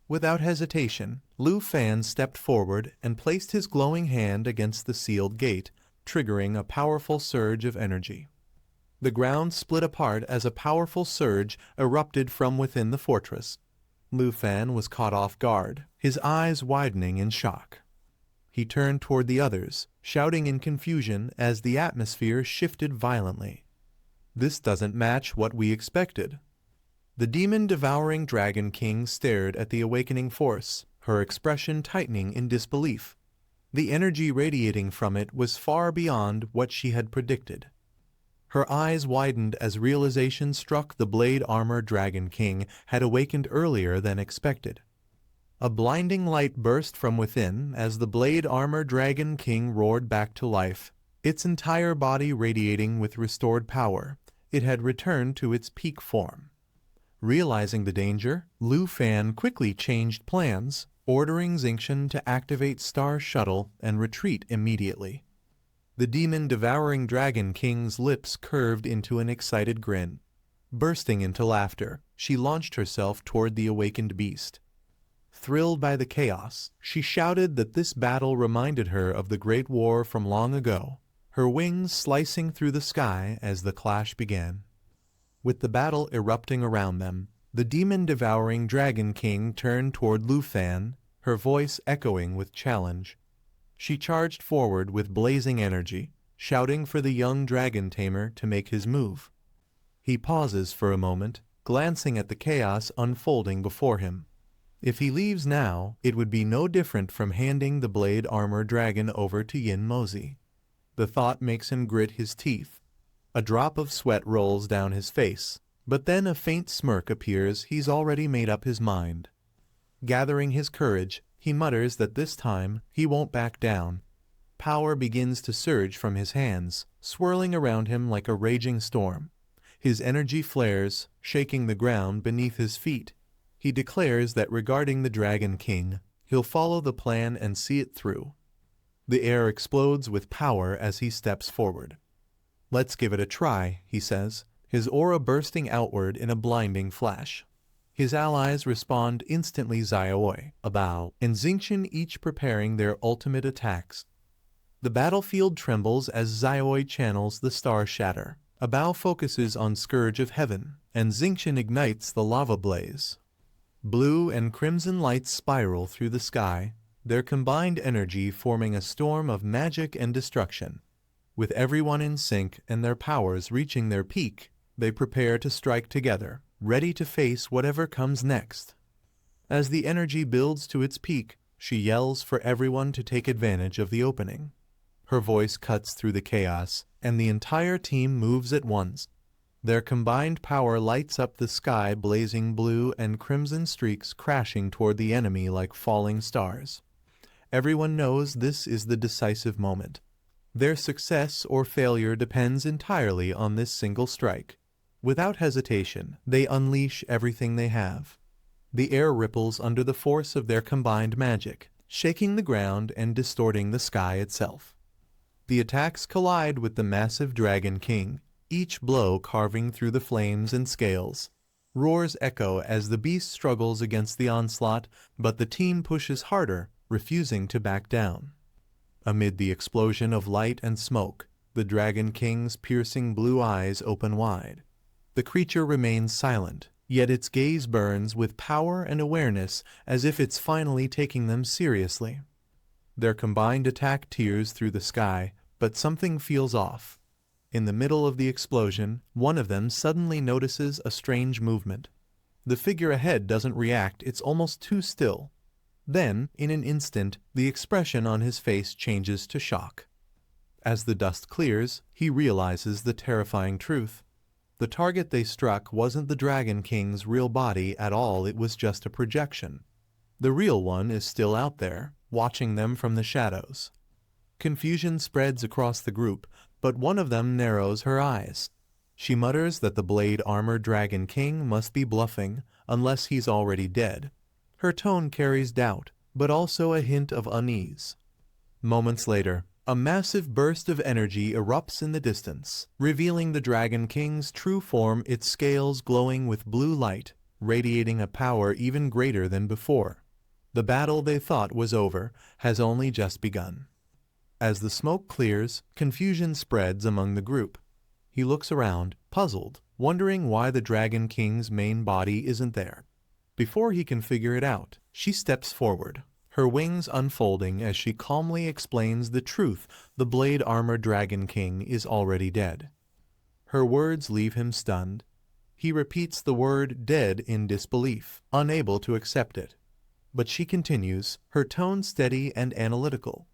Without hesitation, Lu Fan stepped forward and placed his glowing hand against the sealed gate, triggering a powerful surge of energy. The ground split apart as a powerful surge erupted from within the fortress. Lu Fan was caught off guard, his eyes widening in shock. He turned toward the others, shouting in confusion as the atmosphere shifted violently. "This doesn't match what we expected." The demon-devouring Dragon King stared at the awakening force, her expression tightening in disbelief. The energy radiating from it was far beyond what she had predicted. Her eyes widened as realization struck the Blade Armor Dragon King had awakened earlier than expected. A blinding light burst from within as the Blade Armor Dragon King roared back to life, its entire body radiating with restored power. It had returned to its peak form. Realizing the danger, Lu Fan quickly changed plans, ordering Xingqian to activate Star Shuttle and retreat immediately. The demon-devouring Dragon King's lips curved into an excited grin. Bursting into laughter, she launched herself toward the awakened beast. Thrilled by the chaos, she shouted that this battle reminded her of the Great War from long ago, her wings slicing through the sky as the clash began. With the battle erupting around them, the demon-devouring Dragon King turned toward Lu Fan, her voice echoing with challenge. She charged forward with blazing energy, shouting for the young dragon tamer to make his move. He pauses for a moment, glancing at the chaos unfolding before him. If he leaves now, it would be no different from handing the Blade Armor Dragon over to Yin Mozi. The thought makes him grit his teeth. A drop of sweat rolls down his face, but then a faint smirk appears. He's already made up his mind. Gathering his courage, he mutters that this time he won't back down. Power begins to surge from his hands, swirling around him like a raging storm. His energy flares, shaking the ground beneath his feet. He declares that regarding the Dragon King, he'll follow the plan and see it through. The air explodes with power as he steps forward. "Let's give it a try," he says, his aura bursting outward in a blinding flash. His allies respond instantly, Xiaoi, Abao, and Xingqian each preparing their ultimate attacks. The battlefield trembles as Xiaoi channels the star shatter. Abao focuses on Scourge of Heaven, and Xingqian ignites the lava blaze. Blue and crimson lights spiral through the sky, their combined energy forming a storm of magic and destruction. With everyone in sync and their powers reaching their peak, they prepare to strike together, ready to face whatever comes next. As the energy builds to its peak, she yells for everyone to take advantage of the opening. Her voice cuts through the chaos, and the entire team moves at once. Their combined power lights up the sky, blazing blue and crimson streaks crashing toward the enemy like falling stars. Everyone knows this is the decisive moment. Their success or failure depends entirely on this single strike. Without hesitation, they unleash everything they have. The air ripples under the force of their combined magic, shaking the ground and distorting the sky itself. The attacks collide with the massive Dragon King, each blow carving through the flames and scales. Roars echo as the beast struggles against the onslaught, but the team pushes harder, refusing to back down. Amid the explosion of light and smoke, the Dragon King's piercing blue eyes open wide. The creature remains silent, yet its gaze burns with power and awareness as if it's finally taking them seriously. Their combined attack tears through the sky, but something feels off. In the middle of the explosion, one of them suddenly notices a strange movement. The figure ahead doesn't react, it's almost too still. Then, in an instant, the expression on his face changes to shock. As the dust clears, he realizes the terrifying truth. The target they struck wasn't the Dragon King's real body at all, it was just a projection. The real one is still out there, watching them from the shadows. Confusion spreads across the group, but one of them narrows her eyes. She mutters that the blade armor Dragon King must be bluffing, unless he's already dead. Her tone carries doubt, but also a hint of unease. Moments later, a massive burst of energy erupts in the distance, revealing the Dragon King's true form, its scales glowing with blue light, radiating a power even greater than before. The battle they thought was over has only just begun. As the smoke clears, confusion spreads among the group. He looks around, puzzled, wondering why the Dragon King's main body isn't there. Before he can figure it out, she steps forward, her wings unfolding as she calmly explains the truth: the blade armor Dragon King is already dead. Her words leave him stunned. He repeats the word dead in disbelief, unable to accept it. But she continues, her tone steady and analytical.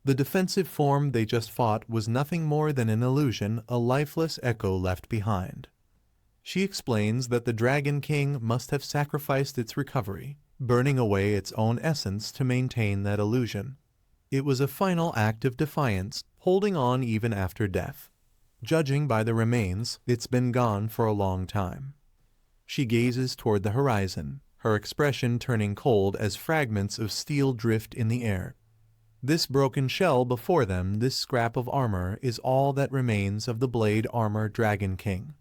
The defensive form they just fought was nothing more than an illusion, a lifeless echo left behind. She explains that the Dragon King must have sacrificed its recovery, burning away its own essence to maintain that illusion. It was a final act of defiance, holding on even after death. Judging by the remains, it's been gone for a long time. She gazes toward the horizon, her expression turning cold as fragments of steel drift in the air. This broken shell before them, this scrap of armor, is all that remains of the blade armor Dragon King.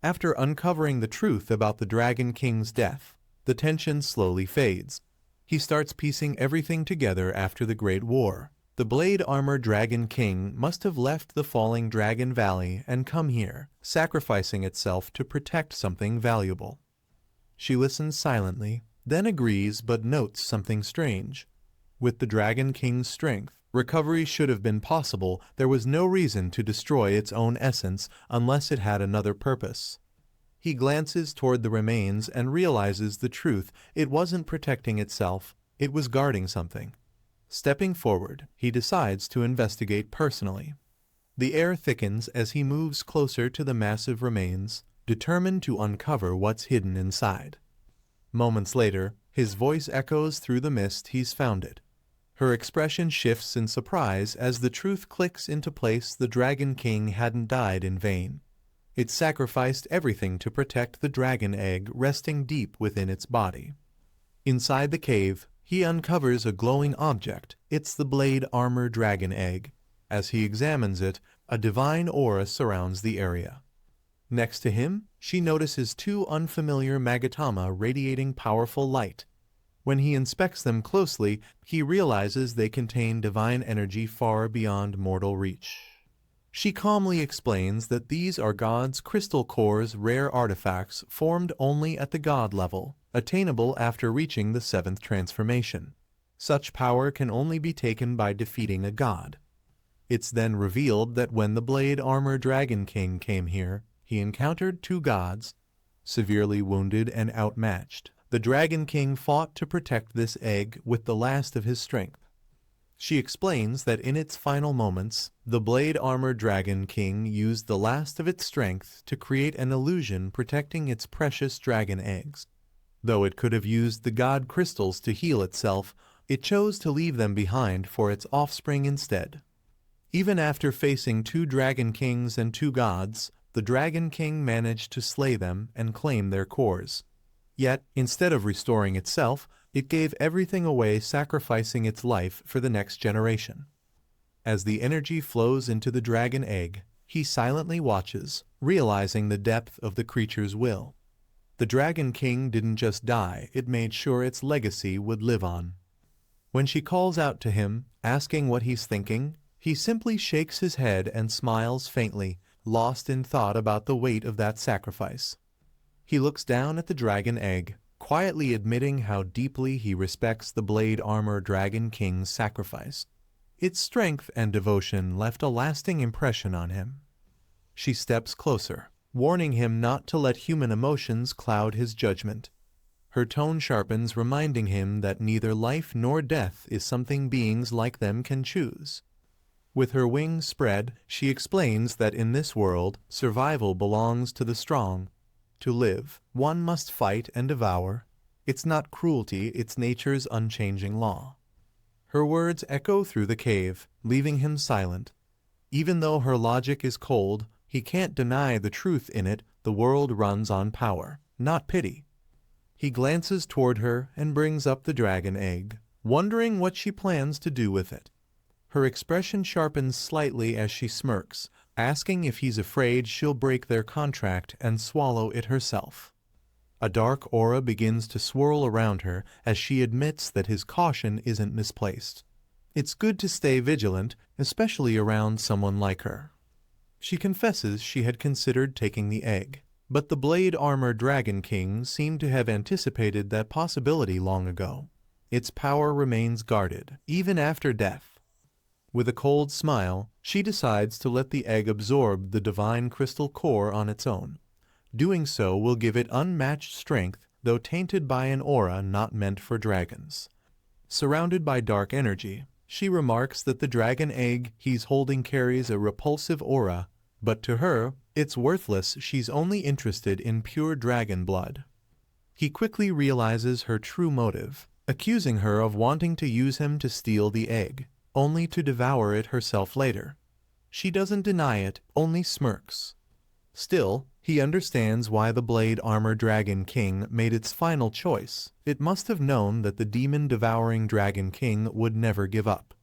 After uncovering the truth about the Dragon King's death, the tension slowly fades. He starts piecing everything together after the Great War. The blade armor Dragon King must have left the falling Dragon Valley and come here, sacrificing itself to protect something valuable. She listens silently, then agrees but notes something strange. With the Dragon King's strength, recovery should have been possible. There was no reason to destroy its own essence unless it had another purpose. He glances toward the remains and realizes the truth. It wasn't protecting itself, it was guarding something. Stepping forward, he decides to investigate personally. The air thickens as he moves closer to the massive remains, determined to uncover what's hidden inside. Moments later, his voice echoes through the mist. He's found it. Her expression shifts in surprise as the truth clicks into place. The Dragon King hadn't died in vain. It sacrificed everything to protect the dragon egg resting deep within its body. Inside the cave, he uncovers a glowing object. It's the blade armor dragon egg. As he examines it, a divine aura surrounds the area. Next to him, she notices two unfamiliar magatama radiating powerful light. When he inspects them closely, he realizes they contain divine energy far beyond mortal reach. She calmly explains that these are God's crystal core's rare artifacts formed only at the God level, attainable after reaching the seventh transformation. Such power can only be taken by defeating a god. It's then revealed that when the Blade Armor Dragon King came here, he encountered two gods, severely wounded and outmatched. The Dragon King fought to protect this egg with the last of his strength. She explains that in its final moments, the Blade Armor Dragon King used the last of its strength to create an illusion protecting its precious dragon eggs. Though it could have used the god crystals to heal itself, it chose to leave them behind for its offspring instead. Even after facing two Dragon Kings and two gods, the Dragon King managed to slay them and claim their cores. Yet, instead of restoring itself, it gave everything away, sacrificing its life for the next generation. As the energy flows into the dragon egg, he silently watches, realizing the depth of the creature's will. The Dragon King didn't just die, it made sure its legacy would live on. When she calls out to him, asking what he's thinking, he simply shakes his head and smiles faintly, lost in thought about the weight of that sacrifice. He looks down at the dragon egg, quietly admitting how deeply he respects the Blade Armor Dragon King's sacrifice. Its strength and devotion left a lasting impression on him. She steps closer, warning him not to let human emotions cloud his judgment. Her tone sharpens, reminding him that neither life nor death is something beings like them can choose. With her wings spread, she explains that in this world, survival belongs to the strong. To live, one must fight and devour. It's not cruelty, it's nature's unchanging law. Her words echo through the cave, leaving him silent. Even though her logic is cold, he can't deny the truth in it. The world runs on power, not pity. He glances toward her and brings up the dragon egg, wondering what she plans to do with it. Her expression sharpens slightly as she smirks, asking if he's afraid she'll break their contract and swallow it herself. A dark aura begins to swirl around her as she admits that his caution isn't misplaced. It's good to stay vigilant, especially around someone like her. She confesses she had considered taking the egg, but the Blade Armor Dragon King seemed to have anticipated that possibility long ago. Its power remains guarded, even after death. With a cold smile, she decides to let the egg absorb the divine crystal core on its own. Doing so will give it unmatched strength, though tainted by an aura not meant for dragons. Surrounded by dark energy, she remarks that the dragon egg he's holding carries a repulsive aura, but to her, it's worthless. She's only interested in pure dragon blood. He quickly realizes her true motive, accusing her of wanting to use him to steal the egg, only to devour it herself later. She doesn't deny it, only smirks. Still, he understands why the Blade Armor Dragon King made its final choice. It must have known that the demon-devouring Dragon King would never give up.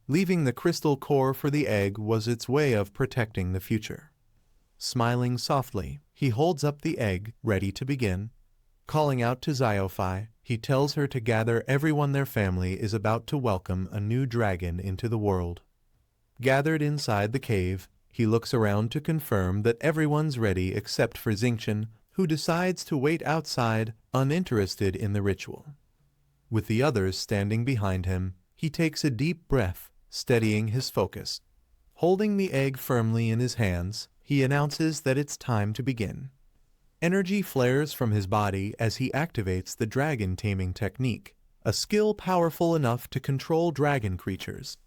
Leaving the crystal core for the egg was its way of protecting the future. Smiling softly, he holds up the egg, ready to begin. Calling out to Xiaofei, he tells her to gather everyone. Their family is about to welcome a new dragon into the world. Gathered inside the cave, he looks around to confirm that everyone's ready except for Xingqian, who decides to wait outside, uninterested in the ritual. With the others standing behind him, he takes a deep breath, steadying his focus. Holding the egg firmly in his hands, he announces that it's time to begin. Energy flares from his body as he activates the dragon taming technique, a skill powerful enough to control dragon creatures.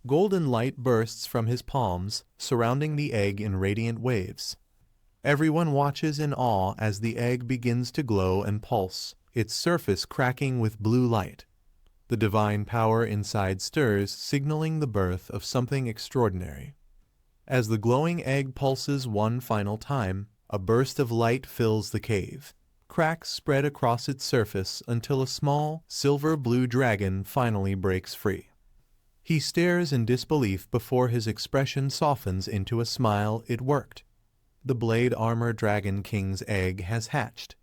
Golden light bursts from his palms, surrounding the egg in radiant waves. Everyone watches in awe as the egg begins to glow and pulse, its surface cracking with blue light. The divine power inside stirs, signaling the birth of something extraordinary. As the glowing egg pulses one final time, a burst of light fills the cave. Cracks spread across its surface until a small, silver-blue dragon finally breaks free. He stares in disbelief before his expression softens into a smile. It worked. The Blade Armor Dragon King's egg has hatched.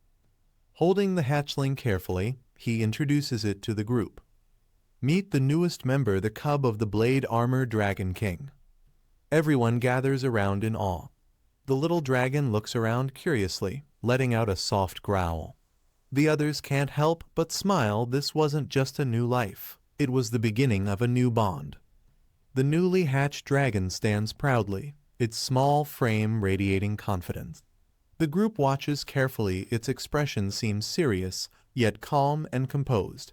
Holding the hatchling carefully, he introduces it to the group. Meet the newest member, the cub of the Blade Armor Dragon King. Everyone gathers around in awe. The little dragon looks around curiously, letting out a soft growl. The others can't help but smile. This wasn't just a new life. It was the beginning of a new bond. The newly hatched dragon stands proudly, its small frame radiating confidence. The group watches carefully. Its expression seems serious, yet calm and composed.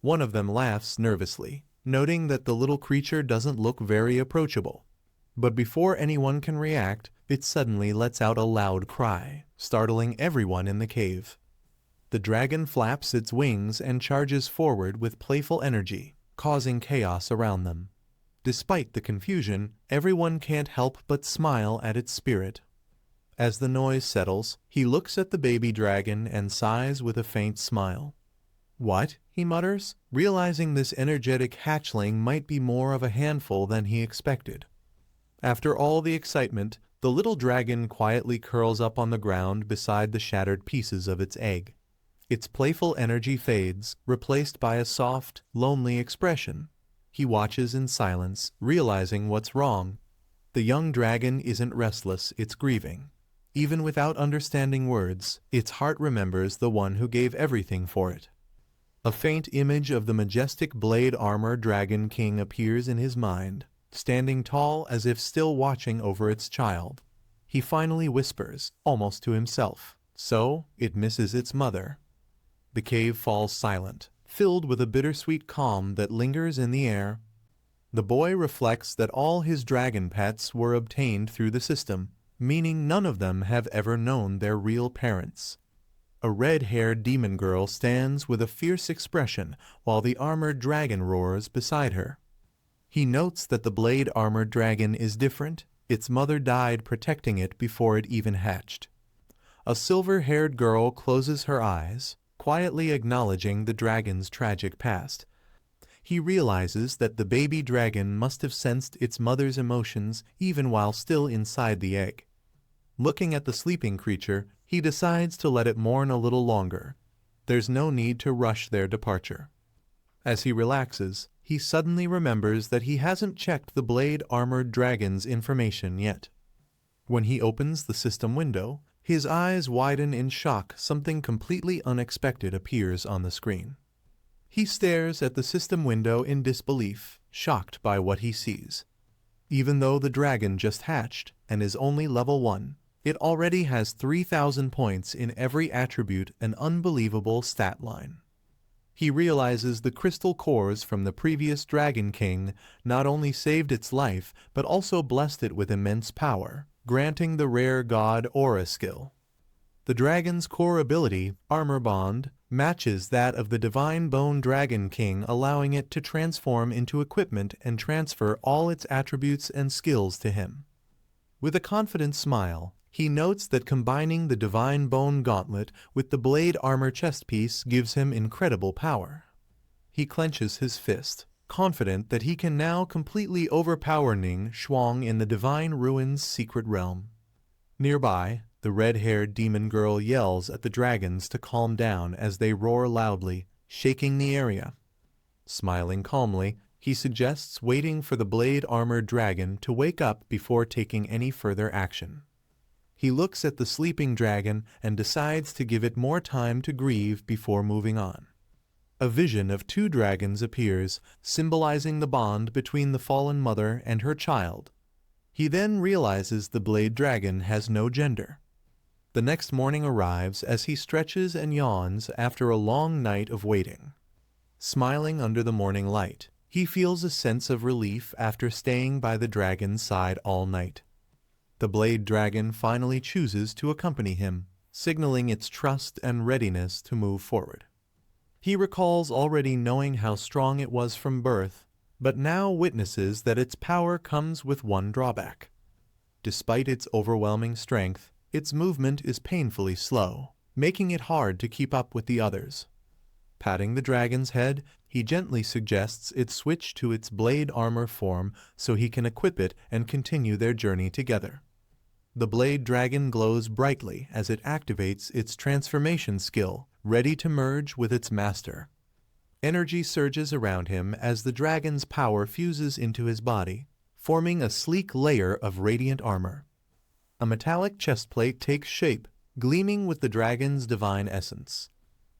One of them laughs nervously, noting that the little creature doesn't look very approachable. But before anyone can react, it suddenly lets out a loud cry, startling everyone in the cave. The dragon flaps its wings and charges forward with playful energy, causing chaos around them. Despite the confusion, everyone can't help but smile at its spirit. As the noise settles, he looks at the baby dragon and sighs with a faint smile. "What?" he mutters, realizing this energetic hatchling might be more of a handful than he expected. After all the excitement, the little dragon quietly curls up on the ground beside the shattered pieces of its egg. Its playful energy fades, replaced by a soft, lonely expression. He watches in silence, realizing what's wrong. The young dragon isn't restless, it's grieving. Even without understanding words, its heart remembers the one who gave everything for it. A faint image of the majestic Blade Armor Dragon King appears in his mind, standing tall as if still watching over its child. He finally whispers, almost to himself, "So, it misses its mother." The cave falls silent, filled with a bittersweet calm that lingers in the air. The boy reflects that all his dragon pets were obtained through the system, meaning none of them have ever known their real parents. A red-haired demon girl stands with a fierce expression while the armored dragon roars beside her. He notes that the Blade Armored Dragon is different. Its mother died protecting it before it even hatched. A silver-haired girl closes her eyes, quietly acknowledging the dragon's tragic past. He realizes that the baby dragon must have sensed its mother's emotions even while still inside the egg. Looking at the sleeping creature, he decides to let it mourn a little longer. There's no need to rush their departure. As he relaxes, he suddenly remembers that he hasn't checked the Blade Armored Dragon's information yet. When he opens the system window, his eyes widen in shock. Something completely unexpected appears on the screen. He stares at the system window in disbelief, shocked by what he sees. Even though the dragon just hatched and is only level 1, it already has 3,000 points in every attribute, an unbelievable stat line. He realizes the crystal cores from the previous Dragon King not only saved its life, but also blessed it with immense power, granting the rare God Aura skill. The dragon's core ability, Armor Bond, matches that of the Divine Bone Dragon King, allowing it to transform into equipment and transfer all its attributes and skills to him. With a confident smile, he notes that combining the Divine Bone Gauntlet with the Blade Armor chest piece gives him incredible power. He clenches his fist, confident that he can now completely overpower Ning Shuang in the Divine Ruins secret realm. Nearby, the red-haired demon girl yells at the dragons to calm down as they roar loudly, shaking the area. Smiling calmly, he suggests waiting for the Blade Armored Dragon to wake up before taking any further action. He looks at the sleeping dragon and decides to give it more time to grieve before moving on. A vision of 2 dragons appears, symbolizing the bond between the fallen mother and her child. He then realizes the Blade Dragon has no gender. The next morning arrives as he stretches and yawns after a long night of waiting. Smiling under the morning light, he feels a sense of relief after staying by the dragon's side all night. The Blade Dragon finally chooses to accompany him, signaling its trust and readiness to move forward. He recalls already knowing how strong it was from birth, but now witnesses that its power comes with one drawback. Despite its overwhelming strength, its movement is painfully slow, making it hard to keep up with the others. Patting the dragon's head, he gently suggests it switch to its blade armor form so he can equip it and continue their journey together. The blade dragon glows brightly as it activates its transformation skill, ready to merge with its master. Energy surges around him as the dragon's power fuses into his body, forming a sleek layer of radiant armor. A metallic chestplate takes shape, gleaming with the dragon's divine essence.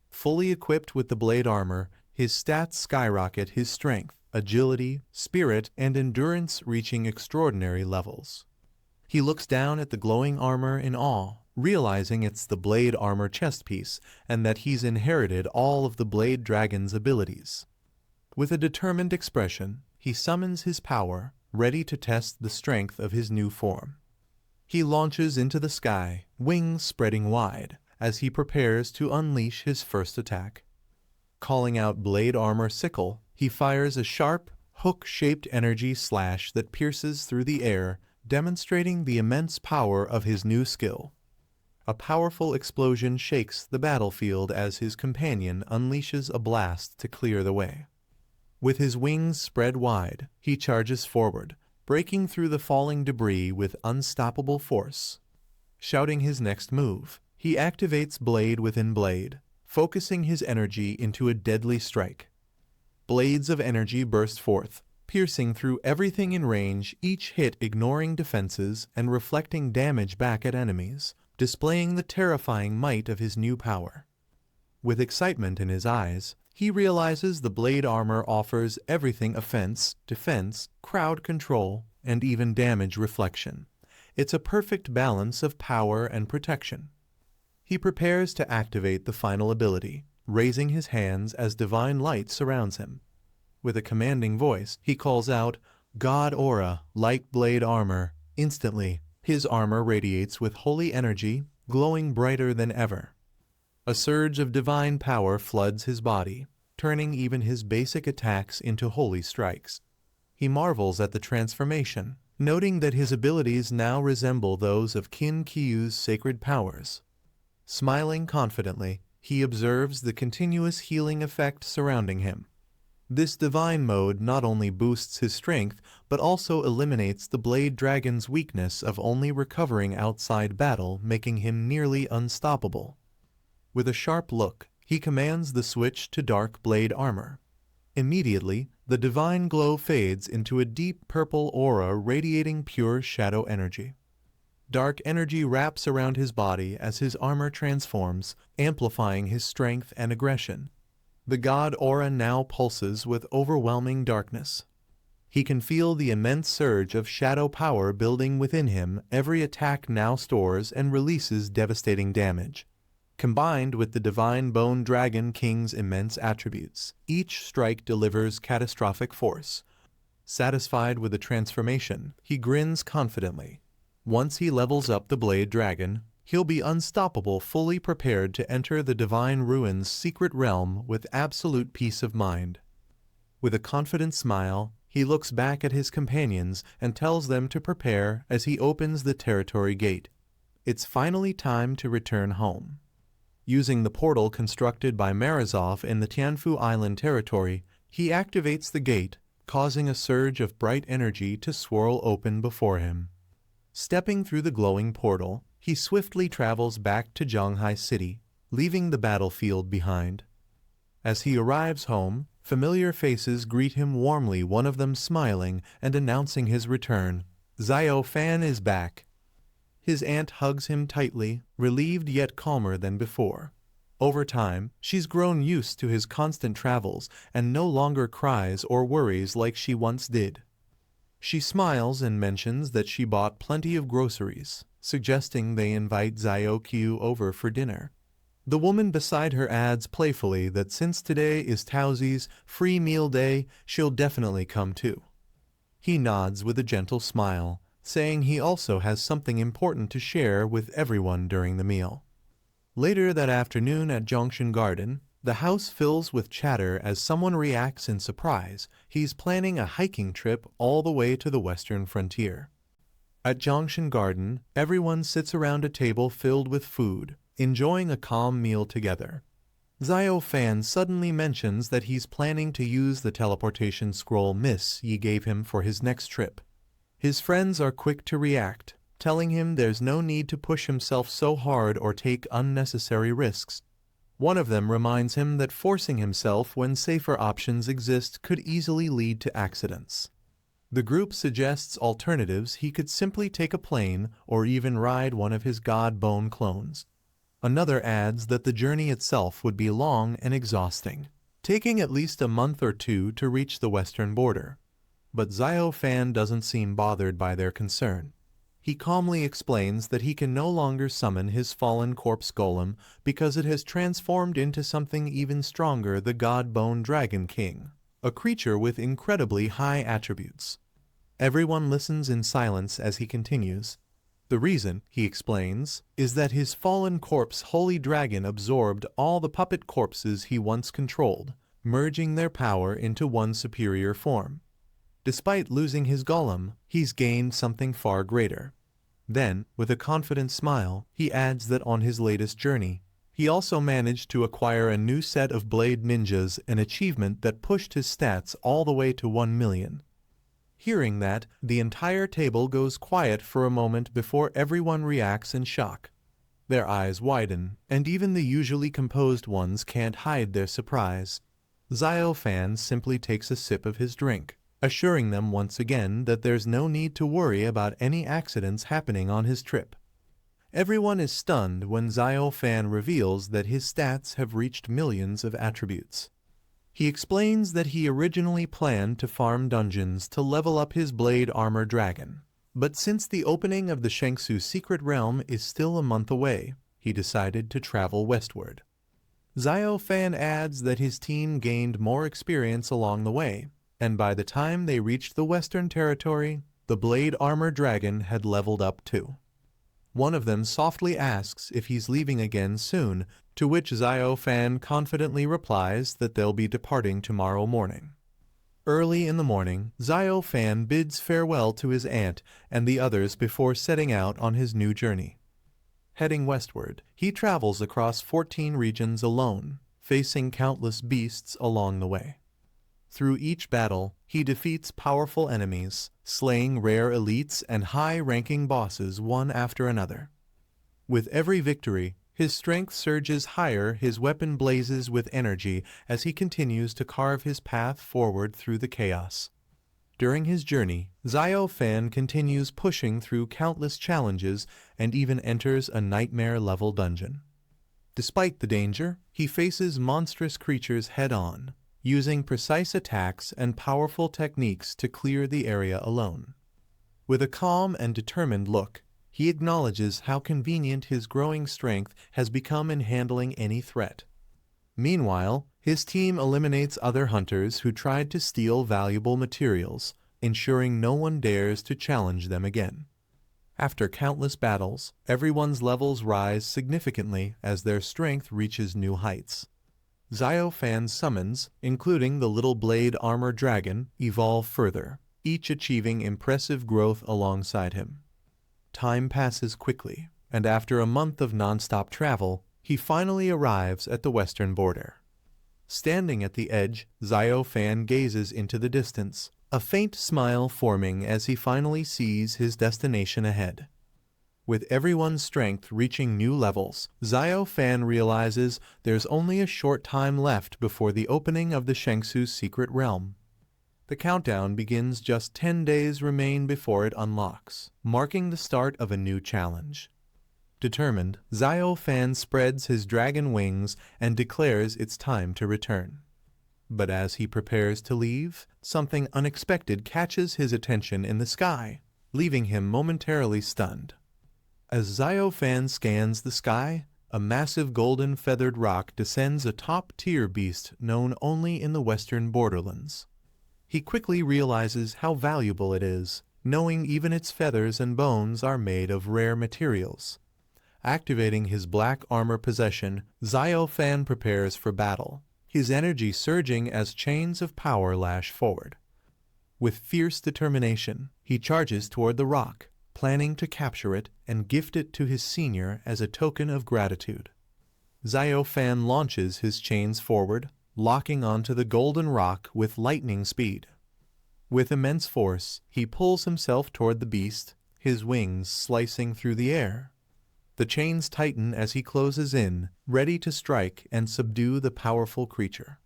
Fully equipped with the blade armor, his stats skyrocket, his strength, agility, spirit, and endurance reaching extraordinary levels. He looks down at the glowing armor in awe, realizing it's the blade armor chest piece and that he's inherited all of the blade dragon's abilities. With a determined expression, he summons his power, ready to test the strength of his new form. He launches into the sky, wings spreading wide, as he prepares to unleash his first attack. Calling out blade armor sickle, he fires a sharp, hook-shaped energy slash that pierces through the air, demonstrating the immense power of his new skill. A powerful explosion shakes the battlefield as his companion unleashes a blast to clear the way. With his wings spread wide, he charges forward, breaking through the falling debris with unstoppable force. Shouting his next move, he activates blade within blade, focusing his energy into a deadly strike. Blades of energy burst forth, piercing through everything in range, each hit ignoring defenses and reflecting damage back at enemies, displaying the terrifying might of his new power. With excitement in his eyes, he realizes the blade armor offers everything: offense, defense, crowd control, and even damage reflection. It's a perfect balance of power and protection. He prepares to activate the final ability, raising his hands as divine light surrounds him. With a commanding voice, he calls out, "God Aura, light blade armor." Instantly, his armor radiates with holy energy, glowing brighter than ever. A surge of divine power floods his body, turning even his basic attacks into holy strikes. He marvels at the transformation, noting that his abilities now resemble those of Kin Kyu's sacred powers. Smiling confidently, he observes the continuous healing effect surrounding him. This divine mode not only boosts his strength, but also eliminates the blade dragon's weakness of only recovering outside battle, making him nearly unstoppable. With a sharp look, he commands the switch to dark blade armor. Immediately, the divine glow fades into a deep purple aura radiating pure shadow energy. Dark energy wraps around his body as his armor transforms, amplifying his strength and aggression. The god aura now pulses with overwhelming darkness. He can feel the immense surge of shadow power building within him. Every attack now stores and releases devastating damage. Combined with the divine bone dragon king's immense attributes, each strike delivers catastrophic force. Satisfied with the transformation, he grins confidently. Once he levels up the blade dragon, he'll be unstoppable, fully prepared to enter the divine ruin's secret realm with absolute peace of mind. With a confident smile, he looks back at his companions and tells them to prepare as he opens the territory gate. It's finally time to return home. Using the portal constructed by Morozov in the Tianfu Island territory, he activates the gate, causing a surge of bright energy to swirl open before him. Stepping through the glowing portal, he swiftly travels back to Zhanghai City, leaving the battlefield behind. As he arrives home, familiar faces greet him warmly, one of them smiling and announcing his return. Xiao Fan is back. His aunt hugs him tightly, relieved yet calmer than before. Over time, she's grown used to his constant travels and no longer cries or worries like she once did. She smiles and mentions that she bought plenty of groceries, suggesting they invite Xiao Q over for dinner. The woman beside her adds playfully that since today is Taozi's free meal day, she'll definitely come too. He nods with a gentle smile, saying he also has something important to share with everyone during the meal. Later that afternoon at Zhongshan Garden, the house fills with chatter as someone reacts in surprise. He's planning a hiking trip all the way to the western frontier. At Zhongshan Garden, everyone sits around a table filled with food, enjoying a calm meal together. Xiao Fan suddenly mentions that he's planning to use the teleportation scroll Miss Yi gave him for his next trip. His friends are quick to react, telling him there's no need to push himself so hard or take unnecessary risks. One of them reminds him that forcing himself when safer options exist could easily lead to accidents. The group suggests alternatives. He could simply take a plane or even ride one of his god bone clones. Another adds that the journey itself would be long and exhausting, taking at least a month or two to reach the western border. But Xiao Fan doesn't seem bothered by their concern. He calmly explains that he can no longer summon his fallen corpse golem because it has transformed into something even stronger, the God Bone Dragon King, a creature with incredibly high attributes. Everyone listens in silence as he continues. The reason, he explains, is that his fallen corpse Holy Dragon absorbed all the puppet corpses he once controlled, merging their power into one superior form. Despite losing his golem, he's gained something far greater. Then, with a confident smile, he adds that on his latest journey, he also managed to acquire a new set of blade ninjas, an achievement that pushed his stats all the way to 1 million. Hearing that, the entire table goes quiet for a moment before everyone reacts in shock. Their eyes widen, and even the usually composed ones can't hide their surprise. Xiao Fan simply takes a sip of his drink, assuring them once again that there's no need to worry about any accidents happening on his trip. Everyone is stunned when Xiao Fan reveals that his stats have reached millions of attributes. He explains that he originally planned to farm dungeons to level up his blade armor dragon, but since the opening of the Shangsu secret realm is still a month away, he decided to travel westward. Xiao Fan adds that his team gained more experience along the way, and by the time they reached the Western Territory, the blade armor dragon had leveled up too. One of them softly asks if he's leaving again soon, to which Xiao Fan confidently replies that they'll be departing tomorrow morning. Early in the morning, Xiao Fan bids farewell to his aunt and the others before setting out on his new journey. Heading westward, he travels across 14 regions alone, facing countless beasts along the way. Through each battle, he defeats powerful enemies, slaying rare elites and high-ranking bosses one after another. With every victory, his strength surges higher, his weapon blazes with energy as he continues to carve his path forward through the chaos. During his journey, Xiao Fan continues pushing through countless challenges and even enters a nightmare-level dungeon. Despite the danger, he faces monstrous creatures head-on, using precise attacks and powerful techniques to clear the area alone. With a calm and determined look, he acknowledges how convenient his growing strength has become in handling any threat. Meanwhile, his team eliminates other hunters who tried to steal valuable materials, ensuring no one dares to challenge them again. After countless battles, everyone's levels rise significantly as their strength reaches new heights. Xiao Fan's summons, including the little blade armor dragon, evolve further, each achieving impressive growth alongside him. Time passes quickly, and after a month of non-stop travel, he finally arrives at the western border. Standing at the edge, Xiao Fan gazes into the distance, a faint smile forming as he finally sees his destination ahead. With everyone's strength reaching new levels, Xiao Fan realizes there's only a short time left before the opening of the Shangsu secret realm. The countdown begins. Just 10 days remain before it unlocks, marking the start of a new challenge. Determined, Xiao Fan spreads his dragon wings and declares it's time to return. But as he prepares to leave, something unexpected catches his attention in the sky, leaving him momentarily stunned. As Xiao Fan scans the sky, a massive golden feathered rock descends, a top-tier beast known only in the western borderlands. He quickly realizes how valuable it is, knowing even its feathers and bones are made of rare materials. Activating his black armor possession, Xiao Fan prepares for battle, his energy surging as chains of power lash forward. With fierce determination, he charges toward the rock, planning to capture it and gift it to his senior as a token of gratitude. Xiao Fan launches his chains forward, locking onto the golden rock with lightning speed. With immense force, he pulls himself toward the beast, his wings slicing through the air. The chains tighten as he closes in, ready to strike and subdue the powerful creature.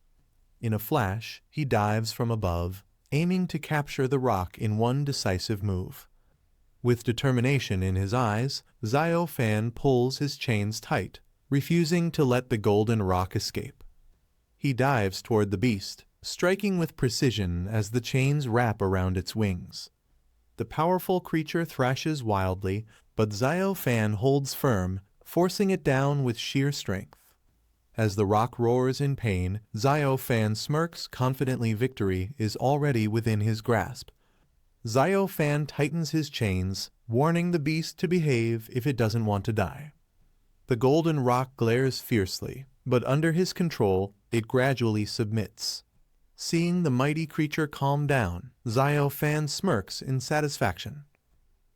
In a flash, he dives from above, aiming to capture the rock in one decisive move. With determination in his eyes, Xiao Fan pulls his chains tight, refusing to let the golden rock escape. He dives toward the beast, striking with precision as the chains wrap around its wings. The powerful creature thrashes wildly, but Xiao Fan holds firm, forcing it down with sheer strength. As the rock roars in pain, Xiao Fan smirks confidently. Victory is already within his grasp. Xiao Fan tightens his chains, warning the beast to behave if it doesn't want to die. The golden rock glares fiercely, but under his control, it gradually submits. Seeing the mighty creature calm down, Xiao Fan smirks in satisfaction.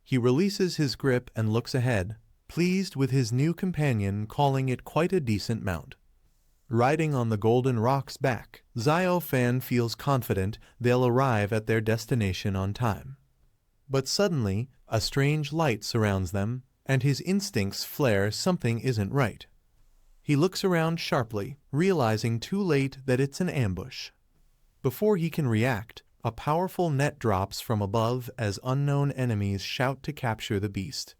He releases his grip and looks ahead, pleased with his new companion, calling it quite a decent mount. Riding on the golden rock's back, Xiao Fan feels confident they'll arrive at their destination on time. But suddenly, a strange light surrounds them, and his instincts flare something isn't right. He looks around sharply, realizing too late that it's an ambush. Before he can react, a powerful net drops from above as unknown enemies shout to capture the beast.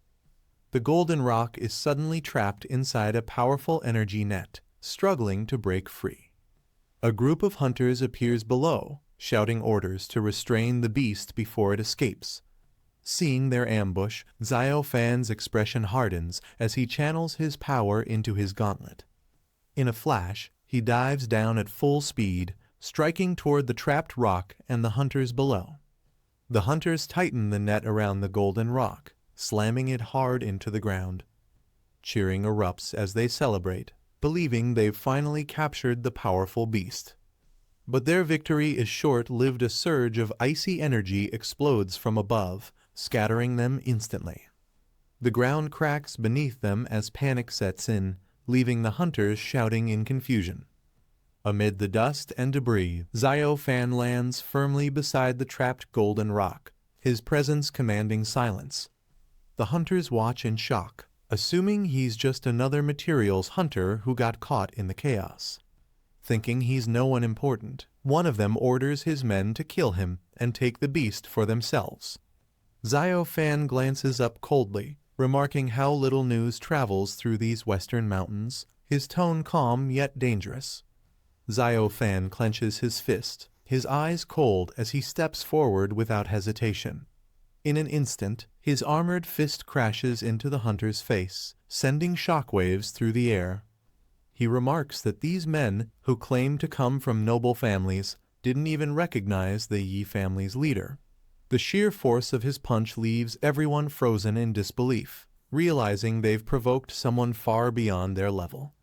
The golden rock is suddenly trapped inside a powerful energy net, struggling to break free. A group of hunters appears below, shouting orders to restrain the beast before it escapes. Seeing their ambush, Xiao Fan's expression hardens as he channels his power into his gauntlet. In a flash, he dives down at full speed, striking toward the trapped rock and the hunters below. The hunters tighten the net around the golden rock, slamming it hard into the ground. Cheering erupts as they celebrate, believing they've finally captured the powerful beast. But their victory is short-lived. A surge of icy energy explodes from above, scattering them instantly. The ground cracks beneath them as panic sets in, leaving the hunters shouting in confusion. Amid the dust and debris, Xiao Fan lands firmly beside the trapped golden rock, his presence commanding silence. The hunters watch in shock, assuming he's just another materials hunter who got caught in the chaos. Thinking he's no one important, one of them orders his men to kill him and take the beast for themselves. Xiao Fan glances up coldly, remarking how little news travels through these western mountains, his tone calm yet dangerous. Xiao Fan clenches his fist, his eyes cold as he steps forward without hesitation. In an instant, his armored fist crashes into the hunter's face, sending shockwaves through the air. He remarks that these men, who claim to come from noble families, didn't even recognize the Yi family's leader. The sheer force of his punch leaves everyone frozen in disbelief, realizing they've provoked someone far beyond their level.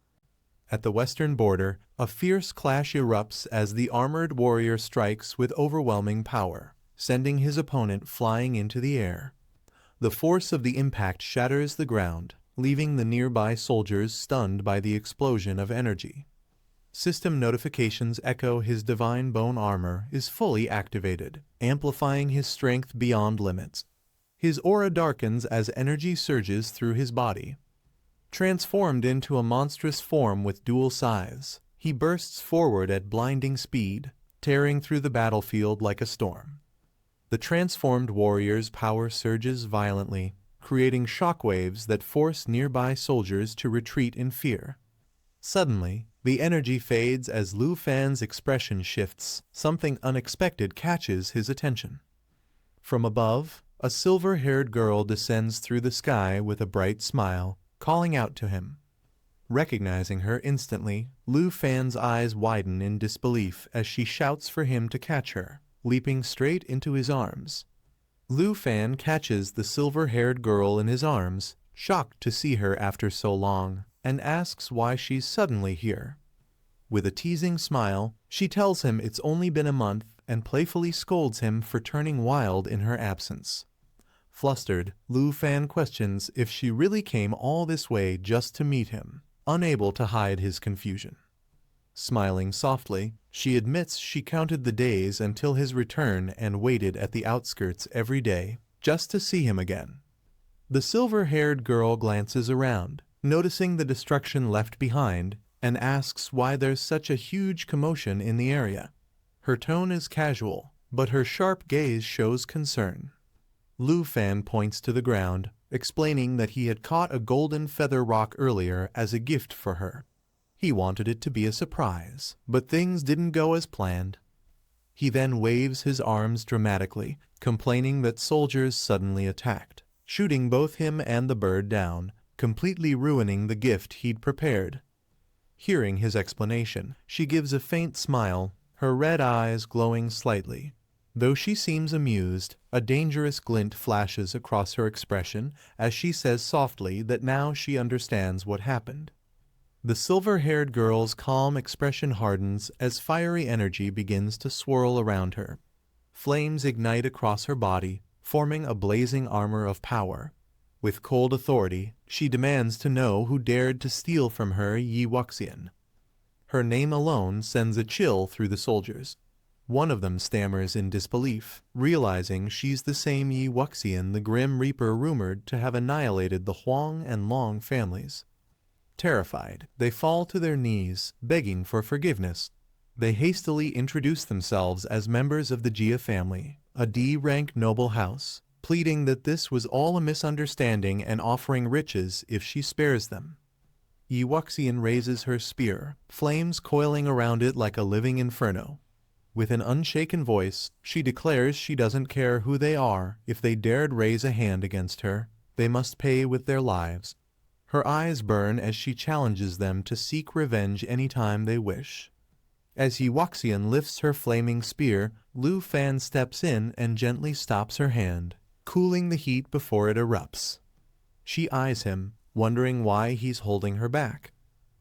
At the western border, a fierce clash erupts as the armored warrior strikes with overwhelming power, sending his opponent flying into the air. The force of the impact shatters the ground, leaving the nearby soldiers stunned by the explosion of energy. System notifications echo his divine bone armor is fully activated, amplifying his strength beyond limits. His aura darkens as energy surges through his body. Transformed into a monstrous form with dual scythes, he bursts forward at blinding speed, tearing through the battlefield like a storm. The transformed warrior's power surges violently, creating shockwaves that force nearby soldiers to retreat in fear. Suddenly, the energy fades as Lu Fan's expression shifts. Something unexpected catches his attention. From above, a silver-haired girl descends through the sky with a bright smile, calling out to him. Recognizing her instantly, Lu Fan's eyes widen in disbelief as she shouts for him to catch her, leaping straight into his arms. Lu Fan catches the silver-haired girl in his arms, shocked to see her after so long, and asks why she's suddenly here. With a teasing smile, she tells him it's only been a month and playfully scolds him for turning wild in her absence. Flustered, Lu Fan questions if she really came all this way just to meet him, unable to hide his confusion. Smiling softly, she admits she counted the days until his return and waited at the outskirts every day, just to see him again. The silver-haired girl glances around, noticing the destruction left behind, and asks why there's such a huge commotion in the area. Her tone is casual, but her sharp gaze shows concern. Lu Fan points to the ground, explaining that he had caught a golden feather rock earlier as a gift for her. He wanted it to be a surprise, but things didn't go as planned. He then waves his arms dramatically, complaining that soldiers suddenly attacked, shooting both him and the bird down, completely ruining the gift he'd prepared. Hearing his explanation, she gives a faint smile, her red eyes glowing slightly. Though she seems amused, a dangerous glint flashes across her expression as she says softly that now she understands what happened. The silver-haired girl's calm expression hardens as fiery energy begins to swirl around her. Flames ignite across her body, forming a blazing armor of power. With cold authority, she demands to know who dared to steal from her Yi Wuxian. Her name alone sends a chill through the soldiers. One of them stammers in disbelief, realizing she's the same Yi Wuxian the Grim Reaper rumored to have annihilated the Huang and Long families. Terrified, they fall to their knees, begging for forgiveness. They hastily introduce themselves as members of the Jia family, a D-rank noble house, pleading that this was all a misunderstanding and offering riches if she spares them. Yi Wuxian raises her spear, flames coiling around it like a living inferno. With an unshaken voice, she declares she doesn't care who they are. If they dared raise a hand against her, they must pay with their lives. Her eyes burn as she challenges them to seek revenge anytime they wish. As Yi Wuxian lifts her flaming spear, Lu Fan steps in and gently stops her hand, cooling the heat before it erupts. She eyes him, wondering why he's holding her back.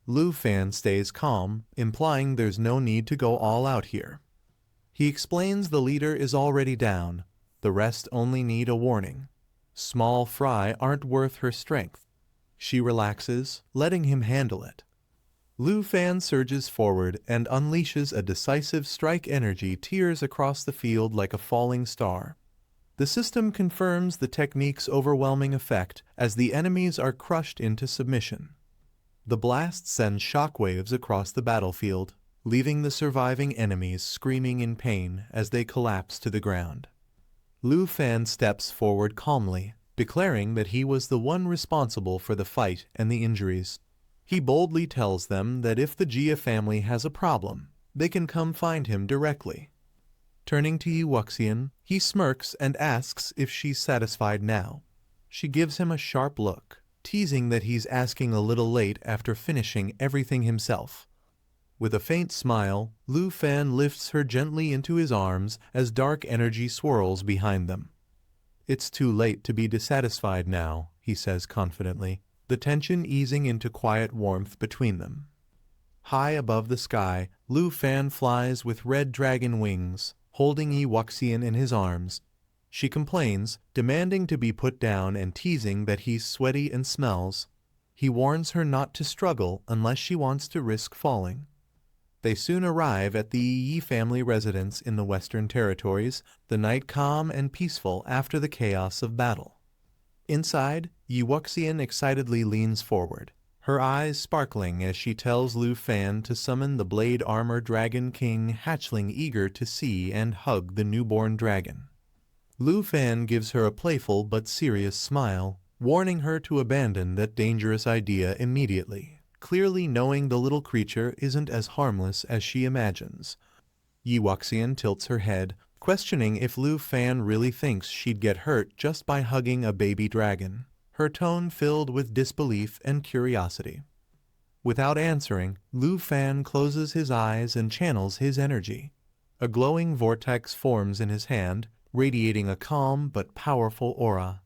Lu Fan stays calm, implying there's no need to go all out here. He explains the leader is already down, the rest only need a warning. Small fry aren't worth her strength. She relaxes, letting him handle it. Lu Fan surges forward and unleashes a decisive strike. Energy tears across the field like a falling star. The system confirms the technique's overwhelming effect as the enemies are crushed into submission. The blast sends shockwaves across the battlefield, leaving the surviving enemies screaming in pain as they collapse to the ground. Lu Fan steps forward calmly, declaring that he was the one responsible for the fight and the injuries. He boldly tells them that if the Jia family has a problem, they can come find him directly. Turning to Yi Wuxian, he smirks and asks if she's satisfied now. She gives him a sharp look, teasing that he's asking a little late after finishing everything himself. With a faint smile, Lu Fan lifts her gently into his arms as dark energy swirls behind them. "It's too late to be dissatisfied now," he says confidently, the tension easing into quiet warmth between them. High above the sky, Lu Fan flies with red dragon wings, holding Yi Wuxian in his arms. She complains, demanding to be put down and teasing that he's sweaty and smells. He warns her not to struggle unless she wants to risk falling. They soon arrive at the Yi family residence in the Western Territories, the night calm and peaceful after the chaos of battle. Inside, Yi Wuxian excitedly leans forward, her eyes sparkling as she tells Lu Fan to summon the Blade Armor Dragon King hatchling eager to see and hug the newborn dragon. Lu Fan gives her a playful but serious smile, warning her to abandon that dangerous idea immediately, clearly knowing the little creature isn't as harmless as she imagines. Yi Wuxian tilts her head, questioning if Lu Fan really thinks she'd get hurt just by hugging a baby dragon, her tone filled with disbelief and curiosity. Without answering, Lu Fan closes his eyes and channels his energy. A glowing vortex forms in his hand, radiating a calm but powerful aura.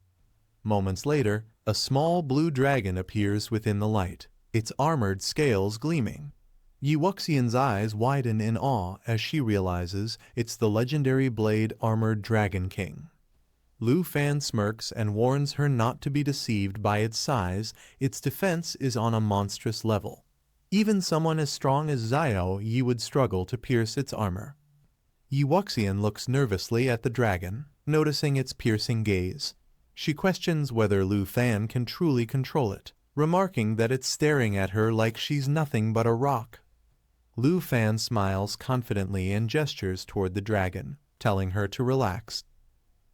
Moments later, a small blue dragon appears within the light, its armored scales gleaming. Yi Wuxian's eyes widen in awe as she realizes it's the legendary Blade Armored Dragon King. Lu Fan smirks and warns her not to be deceived by its size. Its defense is on a monstrous level. Even someone as strong as Xiao Yi would struggle to pierce its armor. Yi Wuxian looks nervously at the dragon, noticing its piercing gaze. She questions whether Lu Fan can truly control it, remarking that it's staring at her like she's nothing but a rock. Lu Fan smiles confidently and gestures toward the dragon, telling her to relax.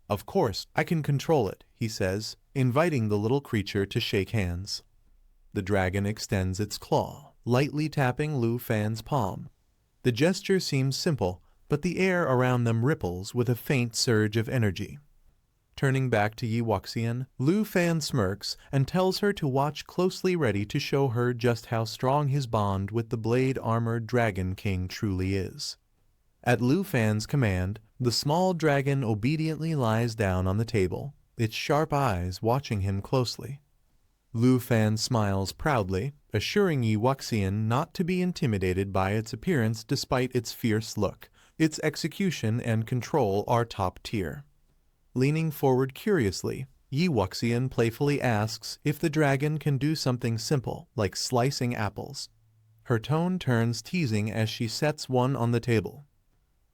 "Of course, I can control it," he says, inviting the little creature to shake hands. The dragon extends its claw, lightly tapping Lu Fan's palm. The gesture seems simple, but the air around them ripples with a faint surge of energy. Turning back to Yi Wuxian, Lu Fan smirks and tells her to watch closely, ready to show her just how strong his bond with the blade-armored Dragon King truly is. At Lu Fan's command, the small dragon obediently lies down on the table, its sharp eyes watching him closely. Lu Fan smiles proudly, assuring Yi Wuxian not to be intimidated by its appearance despite its fierce look. Its execution and control are top tier. Leaning forward curiously, Yi Wuxian playfully asks if the dragon can do something simple, like slicing apples. Her tone turns teasing as she sets one on the table.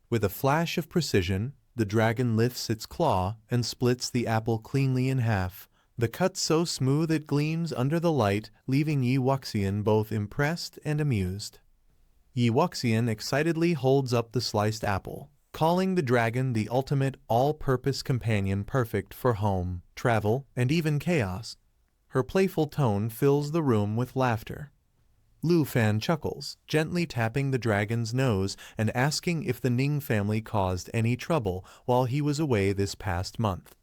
With a flash of precision, the dragon lifts its claw and splits the apple cleanly in half, the cut so smooth it gleams under the light, leaving Yi Wuxian both impressed and amused. Yi Wuxian excitedly holds up the sliced apple, calling the dragon the ultimate all-purpose companion perfect for home, travel, and even chaos. Her playful tone fills the room with laughter. Lu Fan chuckles, gently tapping the dragon's nose and asking if the Ning family caused any trouble while he was away this past month.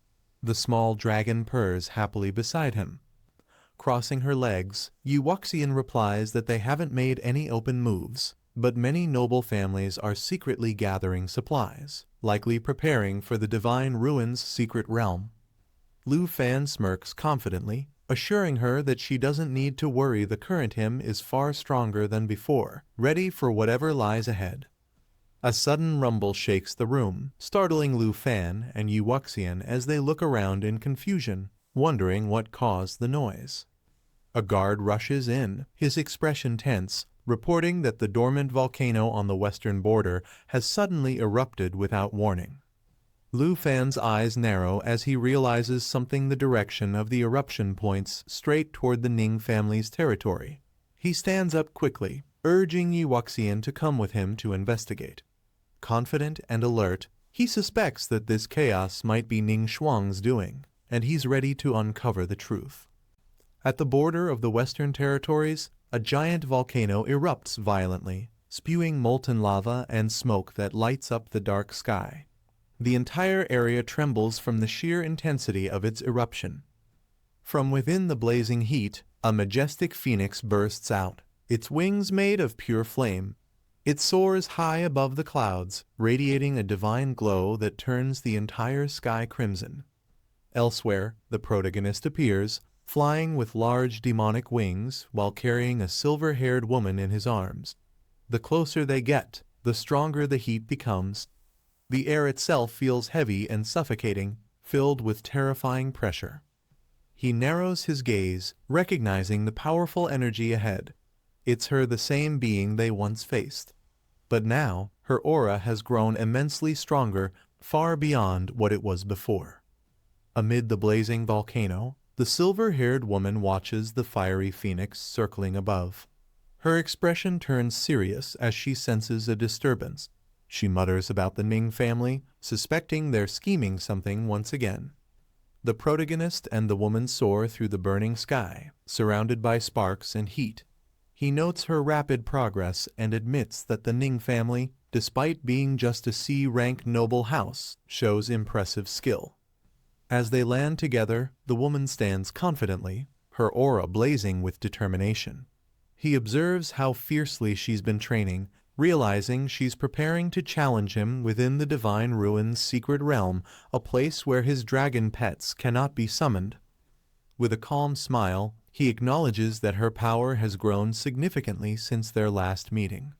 The small dragon purrs happily beside him. Crossing her legs, Yi Wuxian replies that they haven't made any open moves, but many noble families are secretly gathering supplies, likely preparing for the Divine Ruin's secret realm. Lu Fan smirks confidently, assuring her that she doesn't need to worry. The current him is far stronger than before, ready for whatever lies ahead. A sudden rumble shakes the room, startling Lu Fan and Yi Wuxian as they look around in confusion, wondering what caused the noise. A guard rushes in, his expression tense, reporting that the dormant volcano on the western border has suddenly erupted without warning. Lu Fan's eyes narrow as he realizes something. The direction of the eruption points straight toward the Ning family's territory. He stands up quickly, urging Yi Wuxian to come with him to investigate. Confident and alert, he suspects that this chaos might be Ning Shuang's doing, and he's ready to uncover the truth. At the border of the western territories, a giant volcano erupts violently, spewing molten lava and smoke that lights up the dark sky. The entire area trembles from the sheer intensity of its eruption. From within the blazing heat, a majestic phoenix bursts out, its wings made of pure flame. It soars high above the clouds, radiating a divine glow that turns the entire sky crimson. Elsewhere, the protagonist appears, flying with large demonic wings while carrying a silver-haired woman in his arms. The closer they get, the stronger the heat becomes. The air itself feels heavy and suffocating, filled with terrifying pressure. He narrows his gaze, recognizing the powerful energy ahead. It's her, the same being they once faced. But now, her aura has grown immensely stronger, far beyond what it was before. Amid the blazing volcano, the silver-haired woman watches the fiery phoenix circling above. Her expression turns serious as she senses a disturbance. She mutters about the Ning family, suspecting they're scheming something once again. The protagonist and the woman soar through the burning sky, surrounded by sparks and heat. He notes her rapid progress and admits that the Ning family, despite being just a C-rank noble house, shows impressive skill. As they land together, the woman stands confidently, her aura blazing with determination. He observes how fiercely she's been training, realizing she's preparing to challenge him within the Divine Ruin's secret realm, a place where his dragon pets cannot be summoned. With a calm smile, he acknowledges that her power has grown significantly since their last meeting.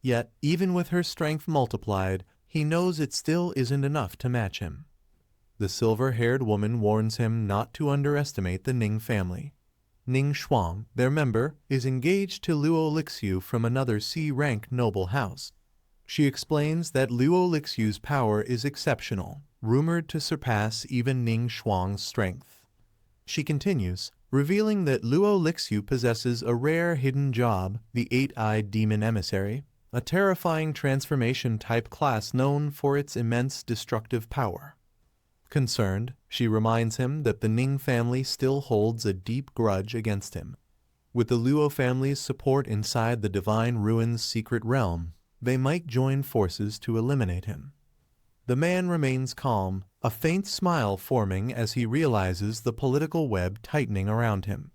Yet, even with her strength multiplied, he knows it still isn't enough to match him. The silver-haired woman warns him not to underestimate the Ning family. Ning Shuang, their member, is engaged to Luo Lixiu from another C-rank noble house. She explains that Luo Lixiu's power is exceptional, rumored to surpass even Ning Shuang's strength. She continues, revealing that Luo Lixu possesses a rare hidden job, the Eight-Eyed Demon Emissary, a terrifying transformation-type class known for its immense destructive power. Concerned, she reminds him that the Ning family still holds a deep grudge against him. With the Luo family's support inside the Divine Ruin's secret realm, they might join forces to eliminate him. The man remains calm, a faint smile forming as he realizes the political web tightening around him.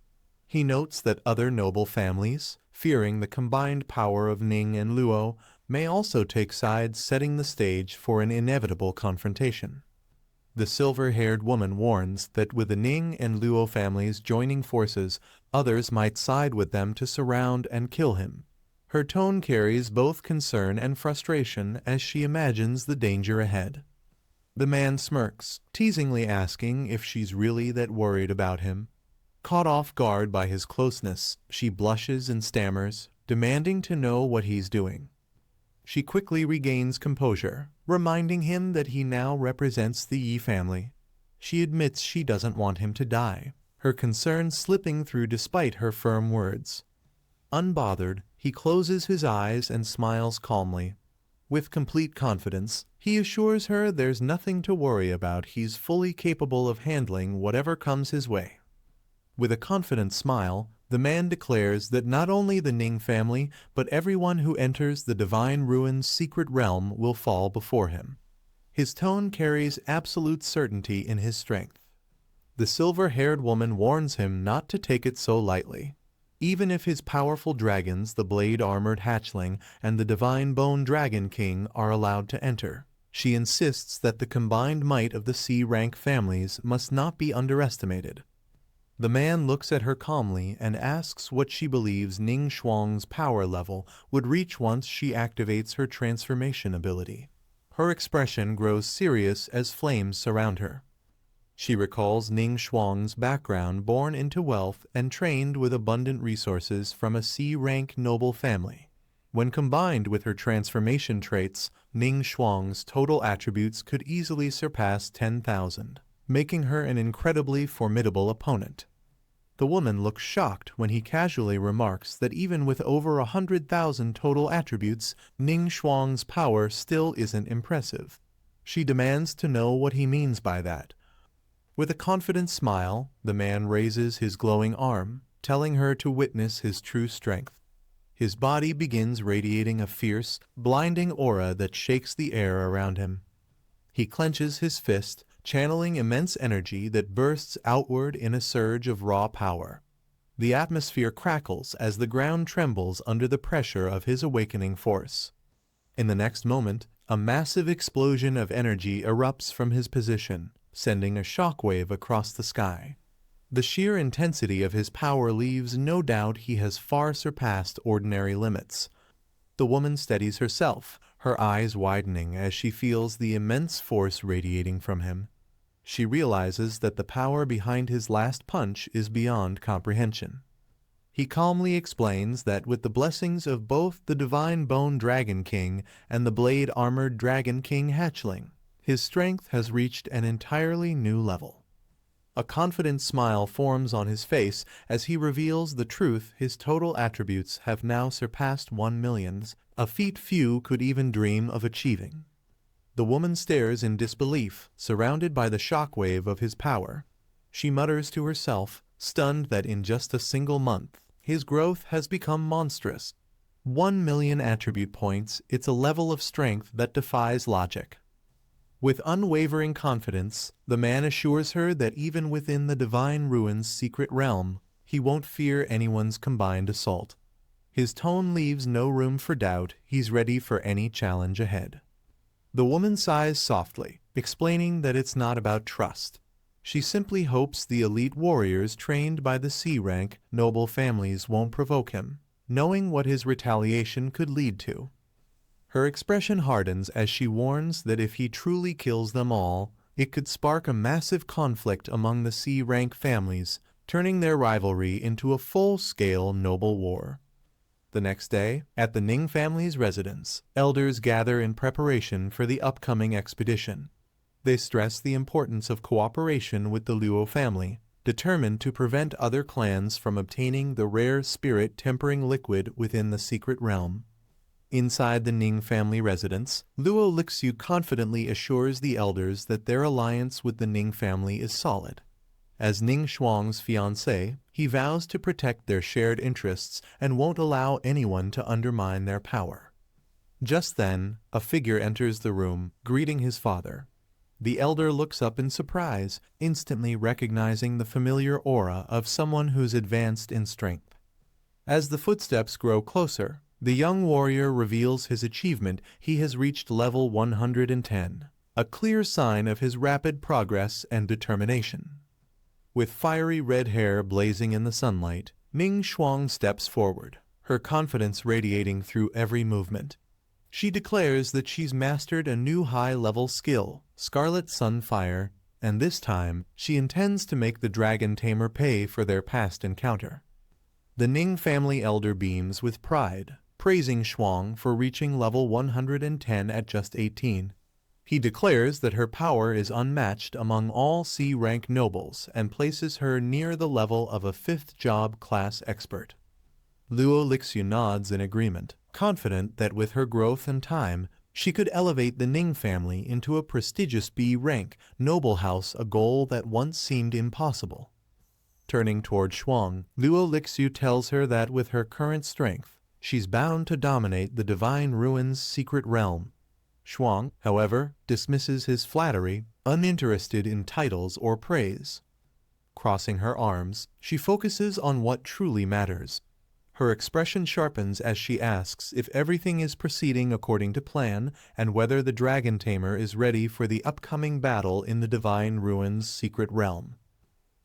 He notes that other noble families, fearing the combined power of Ning and Luo, may also take sides, setting the stage for an inevitable confrontation. The silver-haired woman warns that with the Ning and Luo families joining forces, others might side with them to surround and kill him. Her tone carries both concern and frustration as she imagines the danger ahead. The man smirks, teasingly asking if she's really that worried about him. Caught off guard by his closeness, she blushes and stammers, demanding to know what he's doing. She quickly regains composure, reminding him that he now represents the Yi family. She admits she doesn't want him to die, her concern slipping through despite her firm words. Unbothered, he closes his eyes and smiles calmly. With complete confidence, he assures her there's nothing to worry about. He's fully capable of handling whatever comes his way. With a confident smile, the man declares that not only the Ning family, but everyone who enters the Divine Ruin's secret realm will fall before him. His tone carries absolute certainty in his strength. The silver-haired woman warns him not to take it so lightly. Even if his powerful dragons, the blade-armored hatchling and the Divine Bone Dragon King, are allowed to enter, she insists that the combined might of the C-rank families must not be underestimated. The man looks at her calmly and asks what she believes Ning Shuang's power level would reach once she activates her transformation ability. Her expression grows serious as flames surround her. She recalls Ning Shuang's background, born into wealth and trained with abundant resources from a C-rank noble family. When combined with her transformation traits, Ning Shuang's total attributes could easily surpass 10,000. Making her an incredibly formidable opponent. The woman looks shocked when he casually remarks that even with over 100,000 total attributes, Ning Shuang's power still isn't impressive. She demands to know what he means by that. With a confident smile, the man raises his glowing arm, telling her to witness his true strength. His body begins radiating a fierce, blinding aura that shakes the air around him. He clenches his fist, channeling immense energy that bursts outward in a surge of raw power. The atmosphere crackles as the ground trembles under the pressure of his awakening force. In the next moment, a massive explosion of energy erupts from his position, sending a shockwave across the sky. The sheer intensity of his power leaves no doubt he has far surpassed ordinary limits. The woman steadies herself, her eyes widening as she feels the immense force radiating from him. She realizes that the power behind his last punch is beyond comprehension. He calmly explains that with the blessings of both the Divine Bone Dragon King and the Blade-Armored Dragon King hatchling, his strength has reached an entirely new level. A confident smile forms on his face as he reveals the truth: his total attributes have now surpassed 1 million, a feat few could even dream of achieving. The woman stares in disbelief, surrounded by the shockwave of his power. She mutters to herself, stunned that in just a single month, his growth has become monstrous. 1 million attribute points, it's a level of strength that defies logic. With unwavering confidence, the man assures her that even within the Divine Ruin's secret realm, he won't fear anyone's combined assault. His tone leaves no room for doubt. He's ready for any challenge ahead. The woman sighs softly, explaining that it's not about trust. She simply hopes the elite warriors trained by the C-rank noble families won't provoke him, knowing what his retaliation could lead to. Her expression hardens as she warns that if he truly kills them all, it could spark a massive conflict among the C-rank families, turning their rivalry into a full-scale noble war. The next day, at the Ning family's residence, elders gather in preparation for the upcoming expedition. They stress the importance of cooperation with the Luo family, determined to prevent other clans from obtaining the rare spirit-tempering liquid within the secret realm. Inside the Ning family residence, Luo Lixu confidently assures the elders that their alliance with the Ning family is solid. As Ning Shuang's fiancé, he vows to protect their shared interests and won't allow anyone to undermine their power. Just then, a figure enters the room, greeting his father. The elder looks up in surprise, instantly recognizing the familiar aura of someone who's advanced in strength. As the footsteps grow closer, the young warrior reveals his achievement. He has reached level 110, a clear sign of his rapid progress and determination. With fiery red hair blazing in the sunlight, Ning Shuang steps forward, her confidence radiating through every movement. She declares that she's mastered a new high-level skill, Scarlet Sunfire, and this time she intends to make the Dragon Tamer pay for their past encounter. The Ning family elder beams with pride, praising Shuang for reaching level 110 at just 18. He declares that her power is unmatched among all C-rank nobles and places her near the level of a 5th job class expert. Luo Lixu nods in agreement, confident that with her growth and time, she could elevate the Ning family into a prestigious B-rank noble house, a goal that once seemed impossible. Turning toward Shuang, Luo Lixu tells her that with her current strength, she's bound to dominate the Divine Ruins' secret realm. Shuang, however, dismisses his flattery, uninterested in titles or praise. Crossing her arms, she focuses on what truly matters. Her expression sharpens as she asks if everything is proceeding according to plan and whether the Dragon Tamer is ready for the upcoming battle in the Divine Ruins' secret realm.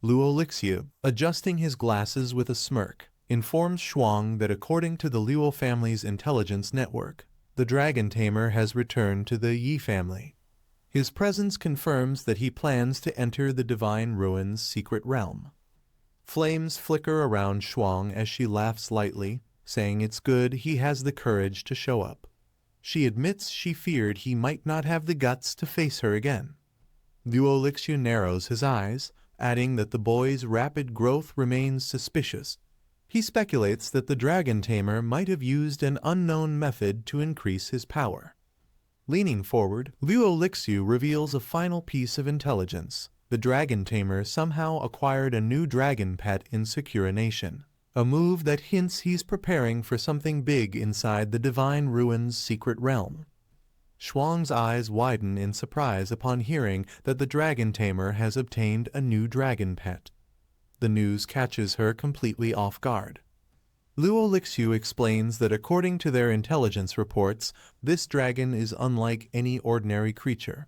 Luo Lixu, adjusting his glasses with a smirk, informs Shuang that according to the Luo family's intelligence network, the Dragon Tamer has returned to the Yi family. His presence confirms that he plans to enter the Divine Ruins' secret realm. Flames flicker around Shuang as she laughs lightly, saying it's good he has the courage to show up. She admits she feared he might not have the guts to face her again. Luo Lixu narrows his eyes, adding that the boy's rapid growth remains suspicious. He speculates that the Dragon Tamer might have used an unknown method to increase his power. Leaning forward, Luo Lixu reveals a final piece of intelligence. The Dragon Tamer somehow acquired a new dragon pet in Secura Nation, a move that hints he's preparing for something big inside the Divine Ruins' secret realm. Shuang's eyes widen in surprise upon hearing that the Dragon Tamer has obtained a new dragon pet. The news catches her completely off guard. Luo Lixu explains that according to their intelligence reports, this dragon is unlike any ordinary creature.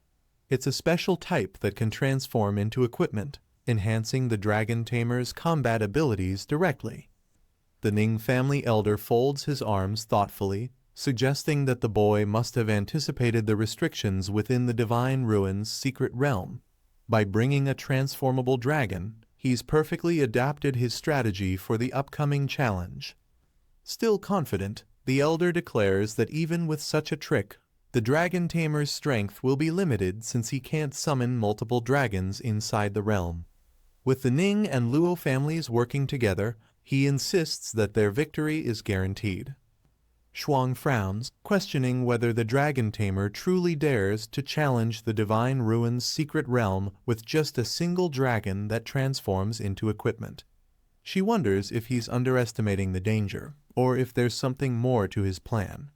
It's a special type that can transform into equipment, enhancing the Dragon Tamer's combat abilities directly. The Ning family elder folds his arms thoughtfully, suggesting that the boy must have anticipated the restrictions within the Divine Ruins' secret realm. By bringing a transformable dragon, he's perfectly adapted his strategy for the upcoming challenge. Still confident, the elder declares that even with such a trick, the Dragon Tamer's strength will be limited since he can't summon multiple dragons inside the realm. With the Ning and Luo families working together, he insists that their victory is guaranteed. Shuang frowns, questioning whether the Dragon Tamer truly dares to challenge the Divine Ruins' secret realm with just a single dragon that transforms into equipment. She wonders if he's underestimating the danger, or if there's something more to his plan.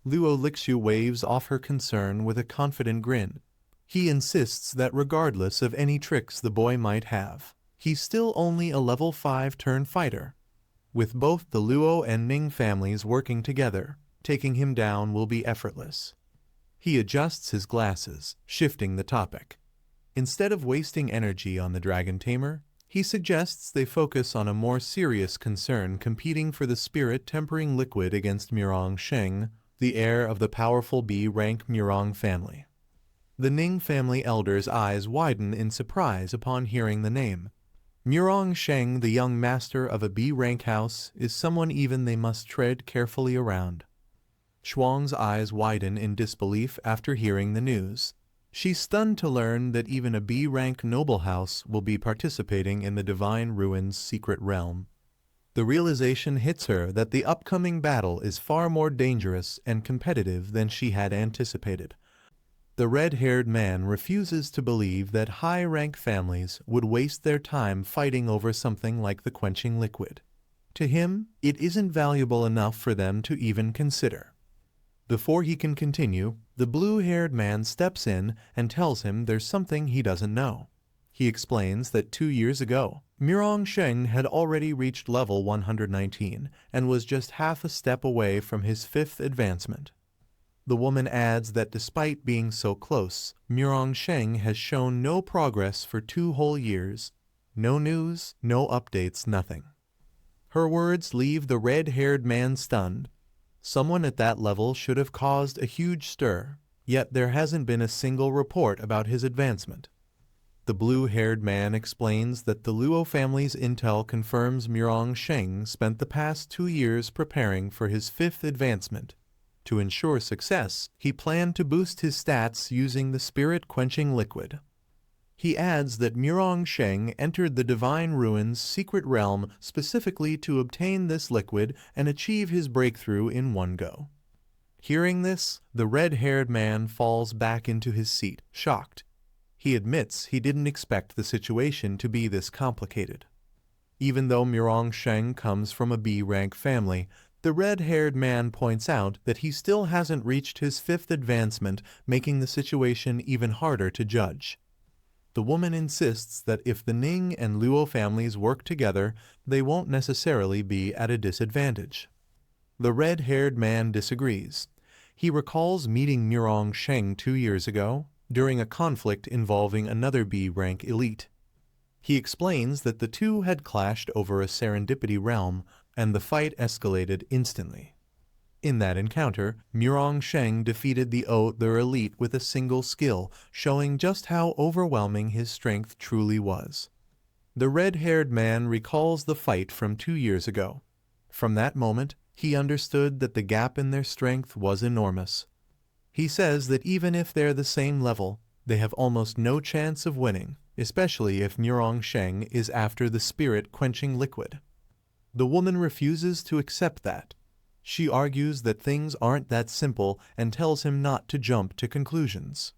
Luo Lixu waves off her concern with a confident grin. He insists that regardless of any tricks the boy might have, he's still only a level 5 turn fighter. With both the Luo and Ning families working together, taking him down will be effortless. He adjusts his glasses, shifting the topic. Instead of wasting energy on the Dragon Tamer, he suggests they focus on a more serious concern competing for the spirit-tempering liquid against Murong Sheng, the heir of the powerful B-rank Murong family. The Ning family elder's eyes widen in surprise upon hearing the name. Murong Sheng, the young master of a B-rank house, is someone even they must tread carefully around. Shuang's eyes widen in disbelief after hearing the news. She's stunned to learn that even a B-rank noble house will be participating in the Divine Ruins secret realm. The realization hits her that the upcoming battle is far more dangerous and competitive than she had anticipated. The red-haired man refuses to believe that high-rank families would waste their time fighting over something like the quenching liquid. To him, it isn't valuable enough for them to even consider. Before he can continue, the blue-haired man steps in and tells him there's something he doesn't know. He explains that 2 years ago, Sheng had already reached level 119 and was just half a step away from his 5th advancement. The woman adds that despite being so close, Sheng has shown no progress for 2 whole years. No news, no updates, nothing. Her words leave the red-haired man stunned. Someone at that level should have caused a huge stir, yet there hasn't been a single report about his advancement. The blue-haired man explains that the Luo family's intel confirms Sheng spent the past 2 years preparing for his 5th advancement. To ensure success, he planned to boost his stats using the spirit-quenching liquid. He adds that Sheng entered the Divine Ruins secret realm specifically to obtain this liquid and achieve his breakthrough in one go. Hearing this, the red-haired man falls back into his seat, shocked. He admits he didn't expect the situation to be this complicated. Even though Sheng comes from a B-rank family, the red-haired man points out that he still hasn't reached his 5th advancement, making the situation even harder to judge. The woman insists that if the Ning and Luo families work together, they won't necessarily be at a disadvantage. The red-haired man disagrees. He recalls meeting Sheng 2 years ago, during a conflict involving another B-rank elite. He explains that the two had clashed over a serendipity realm, and the fight escalated instantly. In that encounter, Sheng defeated the other elite with a single skill, showing just how overwhelming his strength truly was. The red-haired man recalls the fight from 2 years ago. From that moment, he understood that the gap in their strength was enormous. He says that even if they're the same level, they have almost no chance of winning, especially if Sheng is after the spirit-quenching liquid. The woman refuses to accept that. She argues that things aren't that simple and tells him not to jump to conclusions.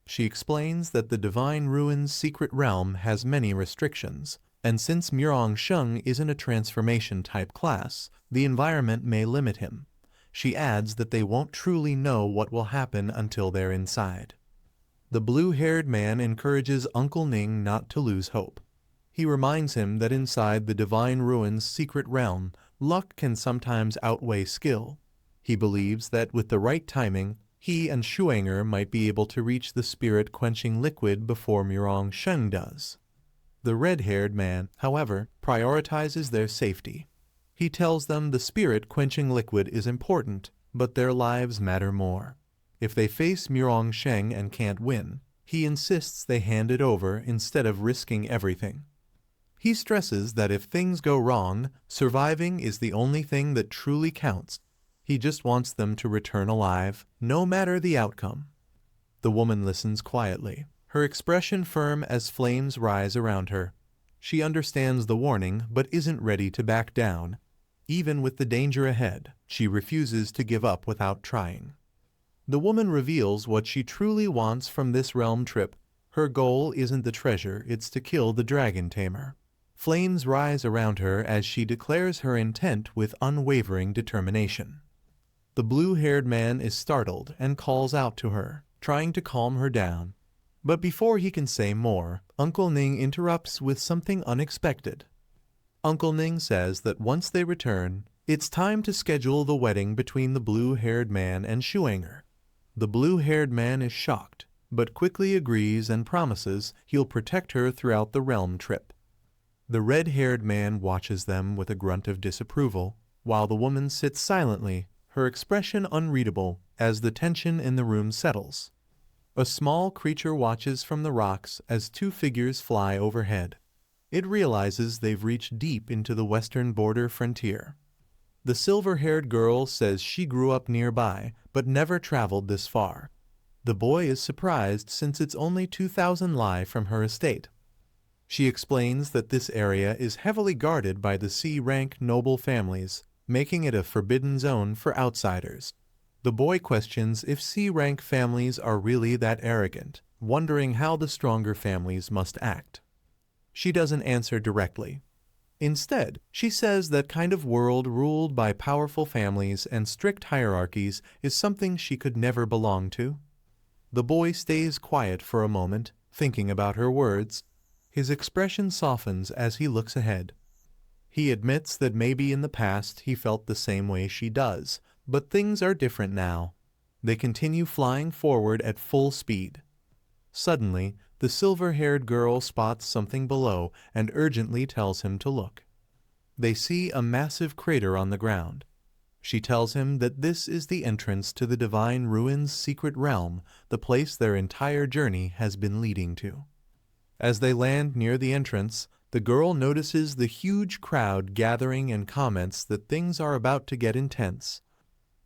She explains that the Divine Ruins secret realm has many restrictions, and since Sheng isn't a transformation-type class, the environment may limit him. She adds that they won't truly know what will happen until they're inside. The blue-haired man encourages Uncle Ning not to lose hope. He reminds him that inside the Divine Ruins secret realm, luck can sometimes outweigh skill. He believes that with the right timing, he and Shuanger might be able to reach the spirit-quenching liquid before Sheng does. The red-haired man, however, prioritizes their safety. He tells them the spirit-quenching liquid is important, but their lives matter more. If they face Sheng and can't win, he insists they hand it over instead of risking everything. He stresses that if things go wrong, surviving is the only thing that truly counts. He just wants them to return alive, no matter the outcome. The woman listens quietly, her expression firm as flames rise around her. She understands the warning, but isn't ready to back down. Even with the danger ahead, she refuses to give up without trying. The woman reveals what she truly wants from this realm trip. Her goal isn't the treasure, it's to kill the dragon tamer. Flames rise around her as she declares her intent with unwavering determination. The blue-haired man is startled and calls out to her, trying to calm her down. But before he can say more, Uncle Ning interrupts with something unexpected. Uncle Ning says that once they return, it's time to schedule the wedding between the blue-haired man and Shuanger. The blue-haired man is shocked, but quickly agrees and promises he'll protect her throughout the realm trip. The red-haired man watches them with a grunt of disapproval, while the woman sits silently, her expression unreadable as the tension in the room settles. A small creature watches from the rocks as 2 figures fly overhead. It realizes they've reached deep into the western border frontier. The silver-haired girl says she grew up nearby, but never traveled this far. The boy is surprised since it's only 2,000 li from her estate. She explains that this area is heavily guarded by the C-rank noble families, making it a forbidden zone for outsiders. The boy questions if C-rank families are really that arrogant, wondering how the stronger families must act. She doesn't answer directly. Instead, she says that kind of world ruled by powerful families and strict hierarchies is something she could never belong to. The boy stays quiet for a moment, thinking about her words. His expression softens as he looks ahead. He admits that maybe in the past he felt the same way she does, but things are different now. They continue flying forward at full speed. Suddenly, the silver-haired girl spots something below and urgently tells him to look. They see a massive crater on the ground. She tells him that this is the entrance to the Divine Ruins' secret realm, the place their entire journey has been leading to. As they land near the entrance, the girl notices the huge crowd gathering and comments that things are about to get intense.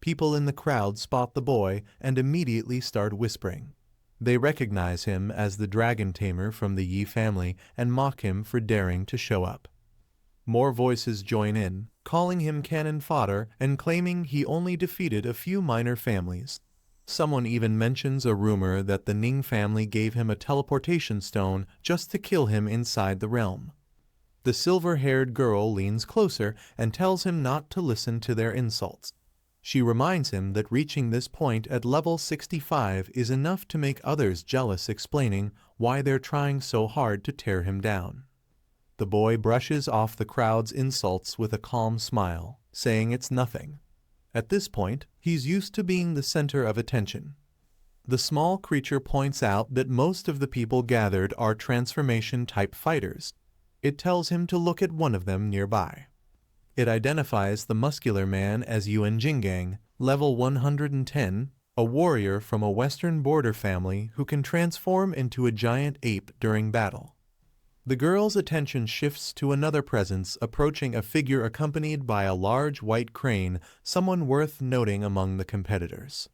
People in the crowd spot the boy and immediately start whispering. They recognize him as the dragon tamer from the Yi family and mock him for daring to show up. More voices join in, calling him cannon fodder and claiming he only defeated a few minor families. Someone even mentions a rumor that the Ning family gave him a teleportation stone just to kill him inside the realm. The silver-haired girl leans closer and tells him not to listen to their insults. She reminds him that reaching this point at level 65 is enough to make others jealous, explaining why they're trying so hard to tear him down. The boy brushes off the crowd's insults with a calm smile, saying it's nothing. At this point, he's used to being the center of attention. The small creature points out that most of the people gathered are transformation-type fighters. It tells him to look at one of them nearby. It identifies the muscular man as Yuan Jinggang, level 110, a warrior from a western border family who can transform into a giant ape during battle. The girl's attention shifts to another presence approaching a figure accompanied by a large white crane, someone worth noting among the competitors.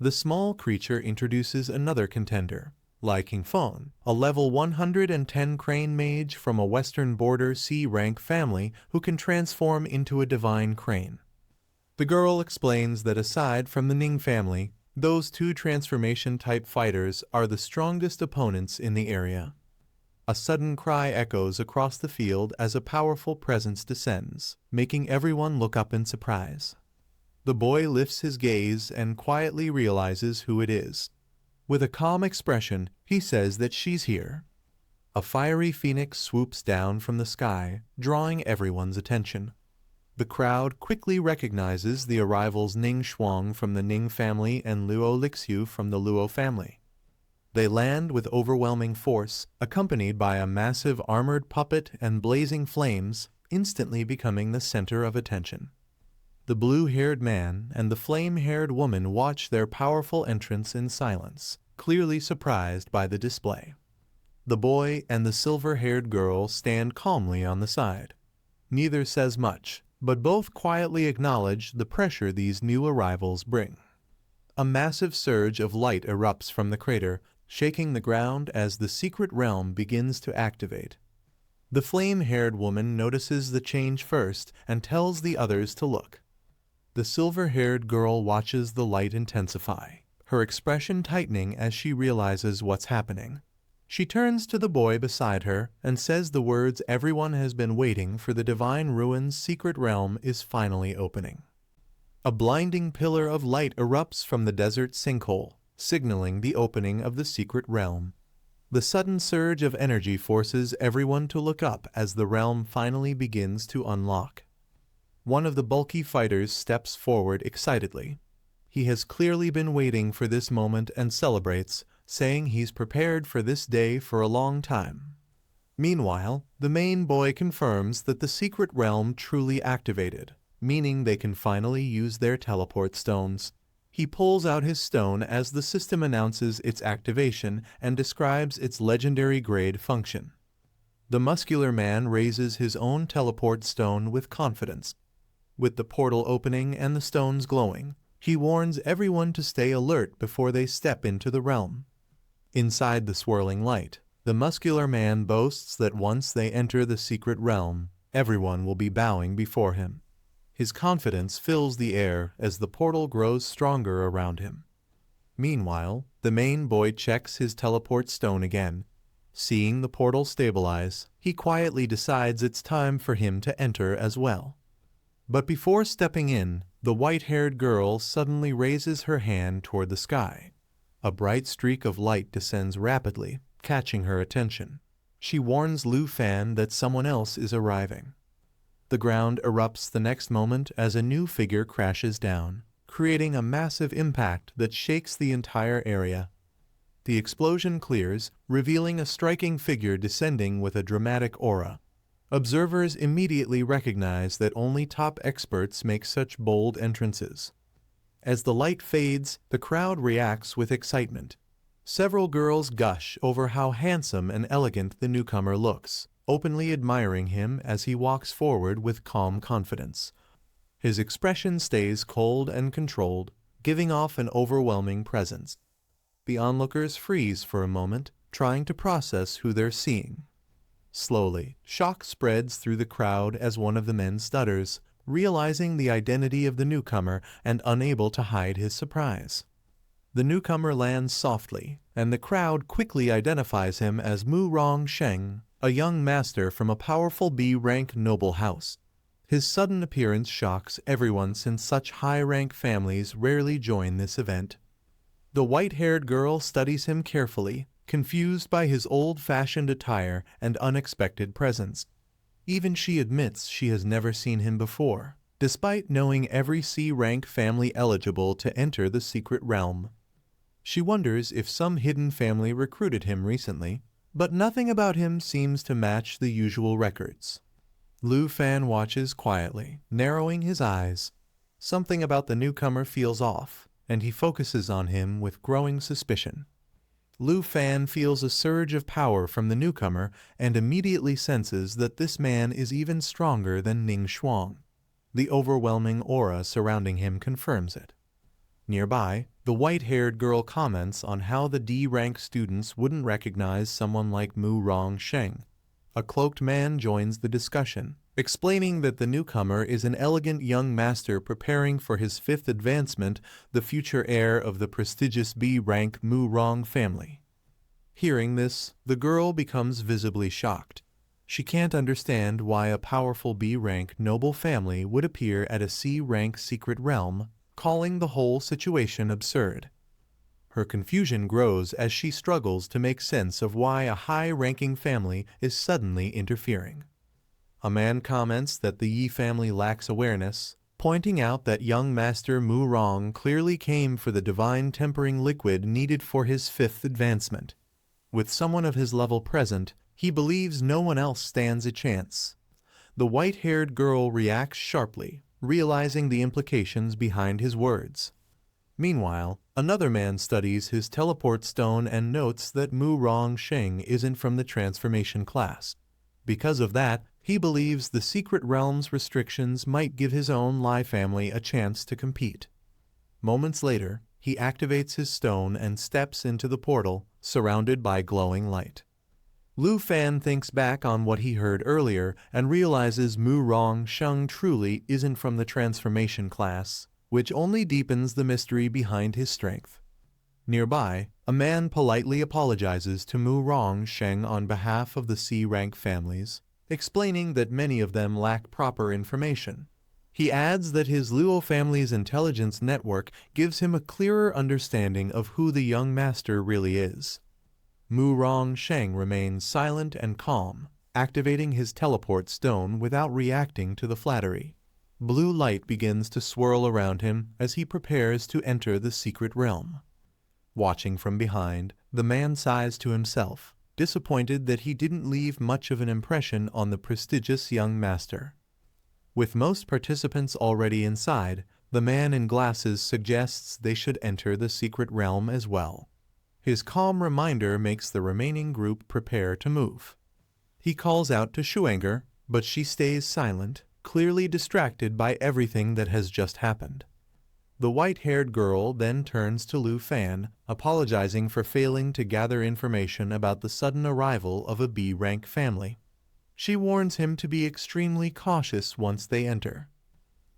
The small creature introduces another contender, Lai Qingfeng, a level 110 crane mage from a western border C-rank family who can transform into a divine crane. The girl explains that aside from the Ning family, those two transformation-type fighters are the strongest opponents in the area. A sudden cry echoes across the field as a powerful presence descends, making everyone look up in surprise. The boy lifts his gaze and quietly realizes who it is. With a calm expression, he says that she's here. A fiery phoenix swoops down from the sky, drawing everyone's attention. The crowd quickly recognizes the arrivals Ning Shuang from the Ning family and Luo Lixiu from the Luo family. They land with overwhelming force, accompanied by a massive armored puppet and blazing flames, instantly becoming the center of attention. The blue-haired man and the flame-haired woman watch their powerful entrance in silence, clearly surprised by the display. The boy and the silver-haired girl stand calmly on the side. Neither says much, but both quietly acknowledge the pressure these new arrivals bring. A massive surge of light erupts from the crater, shaking the ground as the secret realm begins to activate. The flame-haired woman notices the change first and tells the others to look. The silver-haired girl watches the light intensify, her expression tightening as she realizes what's happening. She turns to the boy beside her and says the words everyone has been waiting for: the Divine Ruins' secret realm is finally opening. A blinding pillar of light erupts from the desert sinkhole, signaling the opening of the secret realm. The sudden surge of energy forces everyone to look up as the realm finally begins to unlock. One of the bulky fighters steps forward excitedly. He has clearly been waiting for this moment and celebrates, saying he's prepared for this day for a long time. Meanwhile, the main boy confirms that the secret realm truly activated, meaning they can finally use their teleport stones. He pulls out his stone as the system announces its activation and describes its legendary grade function. The muscular man raises his own teleport stone with confidence. With the portal opening and the stones glowing, He warns everyone to stay alert before they step into the realm. Inside the swirling light, the muscular man boasts that once they enter the secret realm, everyone will be bowing before him. His confidence fills the air as the portal grows stronger around him. Meanwhile, the main boy checks his teleport stone again. Seeing the portal stabilize, he quietly decides it's time for him to enter as well. But before stepping in, the white-haired girl suddenly raises her hand toward the sky. A bright streak of light descends rapidly, catching her attention. She warns Lu Fan that someone else is arriving. The ground erupts the next moment as a new figure crashes down, creating a massive impact that shakes the entire area. The explosion clears, revealing a striking figure descending with a dramatic aura. Observers immediately recognize that only top experts make such bold entrances. As the light fades, the crowd reacts with excitement. Several girls gush over how handsome and elegant the newcomer looks, openly admiring him as he walks forward with calm confidence. His expression stays cold and controlled, giving off an overwhelming presence. The onlookers freeze for a moment, trying to process who they're seeing. Slowly, shock spreads through the crowd as one of the men stutters, realizing the identity of the newcomer and unable to hide his surprise. The newcomer lands softly, and the crowd quickly identifies him as Mu Rong Sheng, a young master from a powerful B-rank noble house. His sudden appearance shocks everyone since such high-rank families rarely join this event. The white-haired girl studies him carefully, confused by his old-fashioned attire and unexpected presence. Even she admits she has never seen him before, despite knowing every C-rank family eligible to enter the secret realm. She wonders if some hidden family recruited him recently, but nothing about him seems to match the usual records. Lu Fan watches quietly, narrowing his eyes. Something about the newcomer feels off, and he focuses on him with growing suspicion. Lu Fan feels a surge of power from the newcomer and immediately senses that this man is even stronger than Ning Shuang. The overwhelming aura surrounding him confirms it. Nearby, the white-haired girl comments on how the D-rank students wouldn't recognize someone like Mu Rong Sheng. A cloaked man joins the discussion, explaining that the newcomer is an elegant young master preparing for his 5th advancement, the future heir of the prestigious B-rank Mu Rong family. Hearing this, the girl becomes visibly shocked. She can't understand why a powerful B-rank noble family would appear at a C-rank secret realm, calling the whole situation absurd. Her confusion grows as she struggles to make sense of why a high-ranking family is suddenly interfering. A man comments that the Yi family lacks awareness, pointing out that young master Mu Rong clearly came for the divine tempering liquid needed for his 5th advancement. With someone of his level present, he believes no one else stands a chance. The white-haired girl reacts sharply, realizing the implications behind his words. Meanwhile, another man studies his teleport stone and notes that Mu Rong Sheng isn't from the transformation class. Because of that, he believes the secret realm's restrictions might give his own Lai family a chance to compete. Moments later, he activates his stone and steps into the portal, surrounded by glowing light. Lu Fan thinks back on what he heard earlier and realizes Mu Rong Sheng truly isn't from the transformation class, which only deepens the mystery behind his strength. Nearby, a man politely apologizes to Mu Rong Sheng on behalf of the C-rank families, explaining that many of them lack proper information. He adds that his Luo family's intelligence network gives him a clearer understanding of who the young master really is. Mu Rong Sheng remains silent and calm, activating his teleport stone without reacting to the flattery. Blue light begins to swirl around him as he prepares to enter the secret realm. Watching from behind, the man sighs to himself, disappointed that he didn't leave much of an impression on the prestigious young master. With most participants already inside, the man in glasses suggests they should enter the secret realm as well. His calm reminder makes the remaining group prepare to move. He calls out to Shuanger, but she stays silent, clearly distracted by everything that has just happened. The white-haired girl then turns to Lu Fan, apologizing for failing to gather information about the sudden arrival of a B-rank family. She warns him to be extremely cautious once they enter.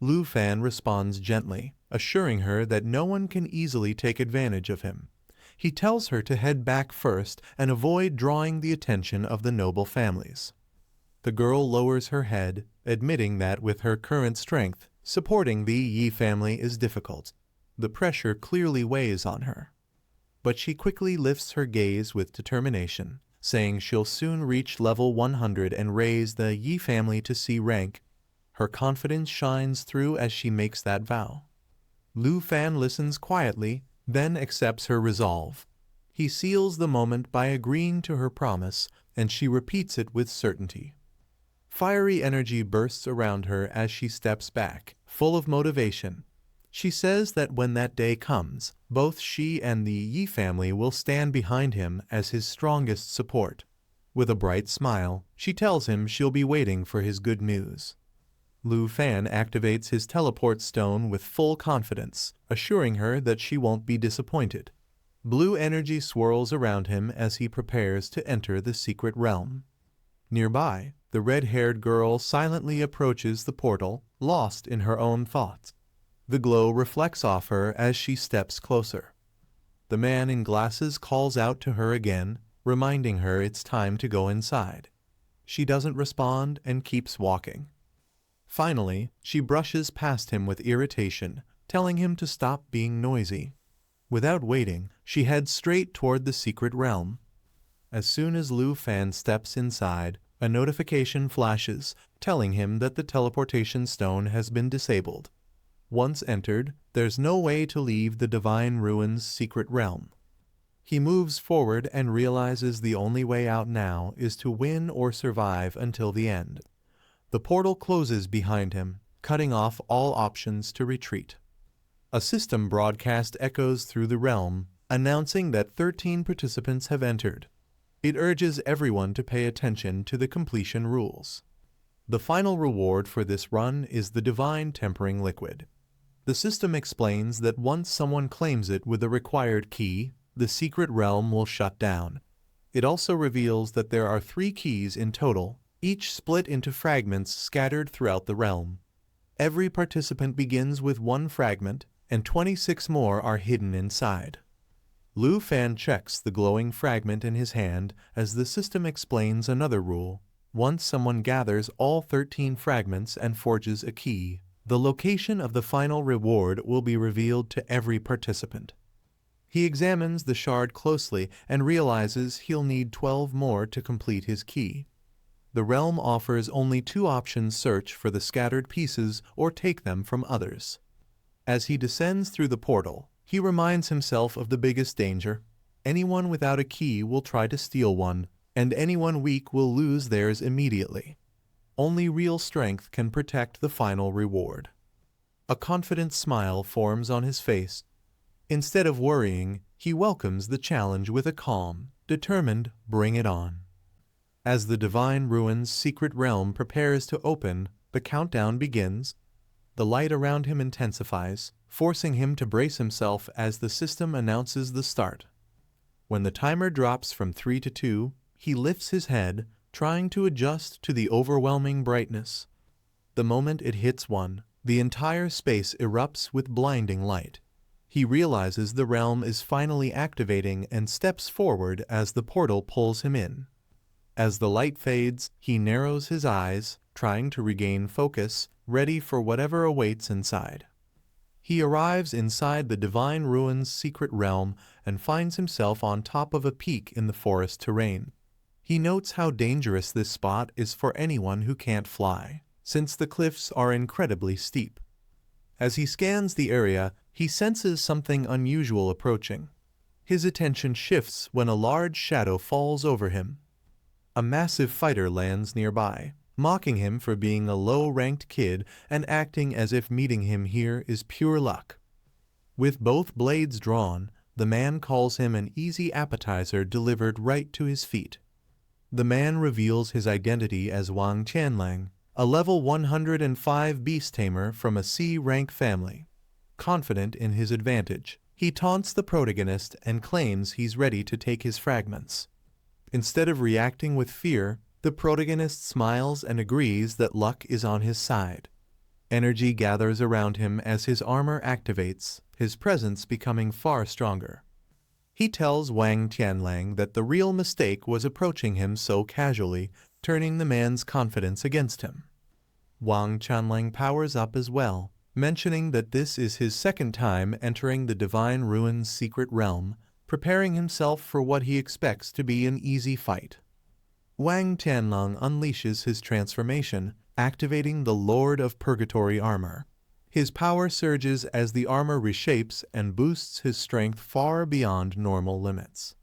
Lu Fan responds gently, assuring her that no one can easily take advantage of him. He tells her to head back first and avoid drawing the attention of the noble families. The girl lowers her head, admitting that with her current strength, supporting the Yi family is difficult. The pressure clearly weighs on her. But she quickly lifts her gaze with determination, saying she'll soon reach level 100 and raise the Yi family to C rank. Her confidence shines through as she makes that vow. Lu Fan listens quietly, then accepts her resolve. He seals the moment by agreeing to her promise, and she repeats it with certainty. Fiery energy bursts around her as she steps back, full of motivation. She says that when that day comes, both she and the Yi family will stand behind him as his strongest support. With a bright smile, she tells him she'll be waiting for his good news. Lu Fan activates his teleport stone with full confidence, assuring her that she won't be disappointed. Blue energy swirls around him as he prepares to enter the secret realm. Nearby, the red-haired girl silently approaches the portal, lost in her own thoughts. The glow reflects off her as she steps closer. The man in glasses calls out to her again, reminding her it's time to go inside. She doesn't respond and keeps walking. Finally, she brushes past him with irritation, telling him to stop being noisy. Without waiting, she heads straight toward the secret realm. As soon as Lu Fan steps inside, a notification flashes, telling him that the teleportation stone has been disabled. Once entered, there's no way to leave the Divine Ruins' secret realm. He moves forward and realizes the only way out now is to win or survive until the end. The portal closes behind him, cutting off all options to retreat. A system broadcast echoes through the realm, announcing that 13 participants have entered. It urges everyone to pay attention to the completion rules. The final reward for this run is the Divine Tempering Liquid. The system explains that once someone claims it with the required key, the secret realm will shut down. It also reveals that there are 3 keys in total, each split into fragments scattered throughout the realm. Every participant begins with 1 fragment, and 26 more are hidden inside. Lu Fan checks the glowing fragment in his hand as the system explains another rule. Once someone gathers all 13 fragments and forges a key, the location of the final reward will be revealed to every participant. He examines the shard closely and realizes he'll need 12 more to complete his key. The realm offers only 2 options: search for the scattered pieces or take them from others. As he descends through the portal, he reminds himself of the biggest danger. Anyone without a key will try to steal one, and anyone weak will lose theirs immediately. Only real strength can protect the final reward. A confident smile forms on his face. Instead of worrying, he welcomes the challenge with a calm, determined, bring it on. As the Divine Ruins' secret realm prepares to open, the countdown begins. The light around him intensifies, forcing him to brace himself as the system announces the start. When the timer drops from 3 to 2, he lifts his head, trying to adjust to the overwhelming brightness. The moment it hits 1, the entire space erupts with blinding light. He realizes the realm is finally activating and steps forward as the portal pulls him in. As the light fades, he narrows his eyes, trying to regain focus, ready for whatever awaits inside. He arrives inside the Divine Ruins' secret realm and finds himself on top of a peak in the forest terrain. He notes how dangerous this spot is for anyone who can't fly, since the cliffs are incredibly steep. As he scans the area, he senses something unusual approaching. His attention shifts when a large shadow falls over him. A massive fighter lands nearby, mocking him for being a low-ranked kid and acting as if meeting him here is pure luck. With both blades drawn, the man calls him an easy appetizer delivered right to his feet. The man reveals his identity as Wang Tianlang, a level 105 beast tamer from a C-rank family. confident in his advantage. He taunts the protagonist and claims he's ready to take his fragments. Instead of reacting with fear, the protagonist smiles and agrees that luck is on his side. Energy gathers around him as his armor activates, his presence becoming far stronger. He tells Wang Tianlang that the real mistake was approaching him so casually, turning the man's confidence against him. Wang Tianlang powers up as well, mentioning that this is his second time entering the Divine Ruin's secret realm, preparing himself for what he expects to be an easy fight. Wang Tianlang unleashes his transformation, activating the Lord of Purgatory armor. His power surges as the armor reshapes and boosts his strength far beyond normal limits.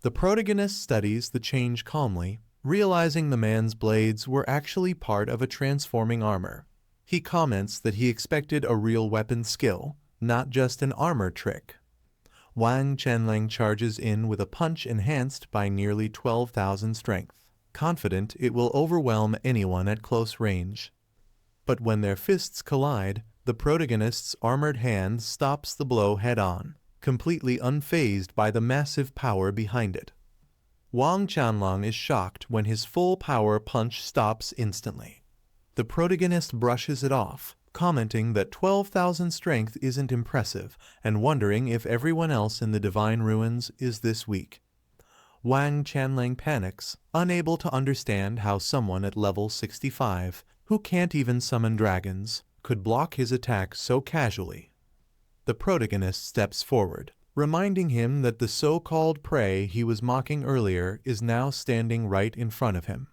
The protagonist studies the change calmly, realizing the man's blades were actually part of a transforming armor. He comments that he expected a real weapon skill, not just an armor trick. Wang Tianlang charges in with a punch enhanced by nearly 12,000 strength, confident it will overwhelm anyone at close range. But when their fists collide, the protagonist's armored hand stops the blow head-on, completely unfazed by the massive power behind it. Wang Tianlang is shocked when his full power punch stops instantly. The protagonist brushes it off, commenting that 12,000 strength isn't impressive and wondering if everyone else in the Divine Ruins is this weak. Wang Tianlang panics, unable to understand how someone at level 65, who can't even summon dragons, could block his attack so casually. The protagonist steps forward, reminding him that the so-called prey he was mocking earlier is now standing right in front of him.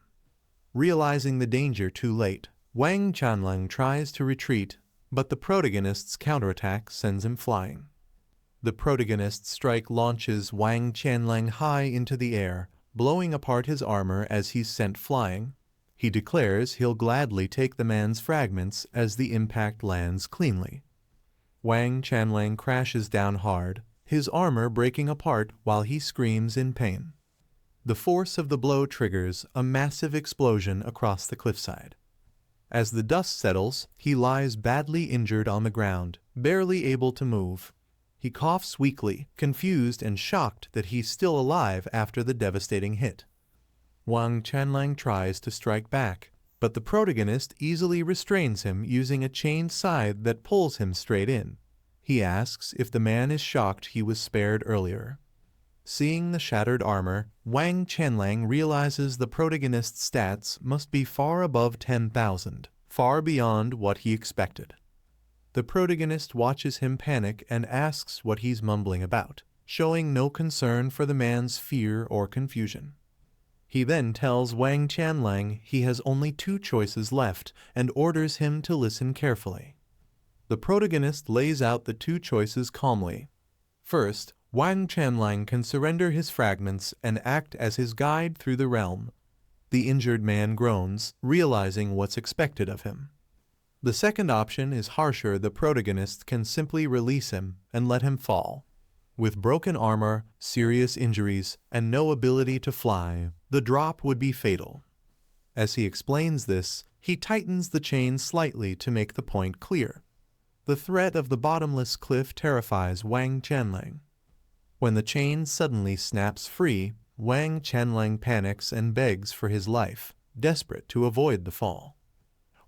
Realizing the danger too late, Wang Tianlang tries to retreat, but the protagonist's counterattack sends him flying. The protagonist's strike launches Wang Tianlang high into the air, blowing apart his armor as he's sent flying. He declares he'll gladly take the man's fragments as the impact lands cleanly. Wang Tianlang crashes down hard, his armor breaking apart while he screams in pain. The force of the blow triggers a massive explosion across the cliffside. As the dust settles, he lies badly injured on the ground, barely able to move. He coughs weakly, confused and shocked that he's still alive after the devastating hit. Wang Tianlang tries to strike back, but the protagonist easily restrains him using a chained scythe that pulls him straight in. He asks if the man is shocked he was spared earlier. Seeing the shattered armor, Wang Tianlang realizes the protagonist's stats must be far above 10,000, far beyond what he expected. The protagonist watches him panic and asks what he's mumbling about, showing no concern for the man's fear or confusion. He then tells Wang Tianlang he has only 2 choices left and orders him to listen carefully. The protagonist lays out the 2 choices calmly. First, Wang Tianlang can surrender his fragments and act as his guide through the realm. The injured man groans, realizing what's expected of him. The second option is harsher. The protagonist can simply release him and let him fall. With broken armor, serious injuries, and no ability to fly, the drop would be fatal. As he explains this, he tightens the chain slightly to make the point clear. The threat of the bottomless cliff terrifies Wang Tianlang. When the chain suddenly snaps free, Wang Tianlang panics and begs for his life, desperate to avoid the fall.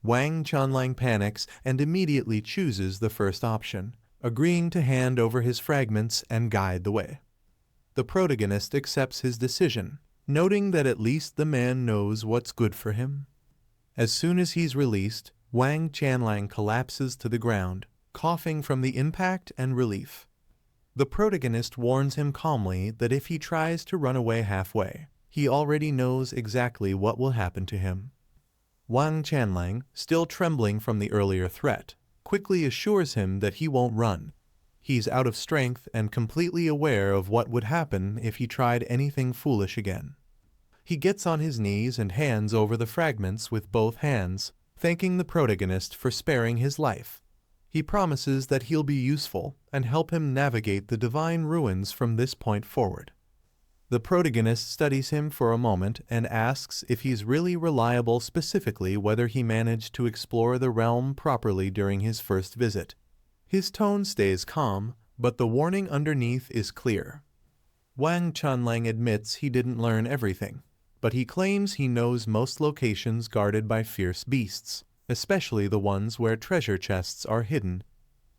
Wang Tianlang panics and immediately chooses the first option, agreeing to hand over his fragments and guide the way. The protagonist accepts his decision, noting that at least the man knows what's good for him. As soon as he's released, Wang Tianlang collapses to the ground, coughing from the impact and relief. The protagonist warns him calmly that if he tries to run away halfway, he already knows exactly what will happen to him. Wang Tianlang, still trembling from the earlier threat, quickly assures him that he won't run. He's out of strength and completely aware of what would happen if he tried anything foolish again. He gets on his knees and hands over the fragments with both hands, thanking the protagonist for sparing his life. He promises that he'll be useful and help him navigate the Divine Ruins from this point forward. The protagonist studies him for a moment and asks if he's really reliable, specifically whether he managed to explore the realm properly during his first visit. His tone stays calm, but the warning underneath is clear. Wang Chanlang admits he didn't learn everything, but he claims he knows most locations guarded by fierce beasts, especially the ones where treasure chests are hidden.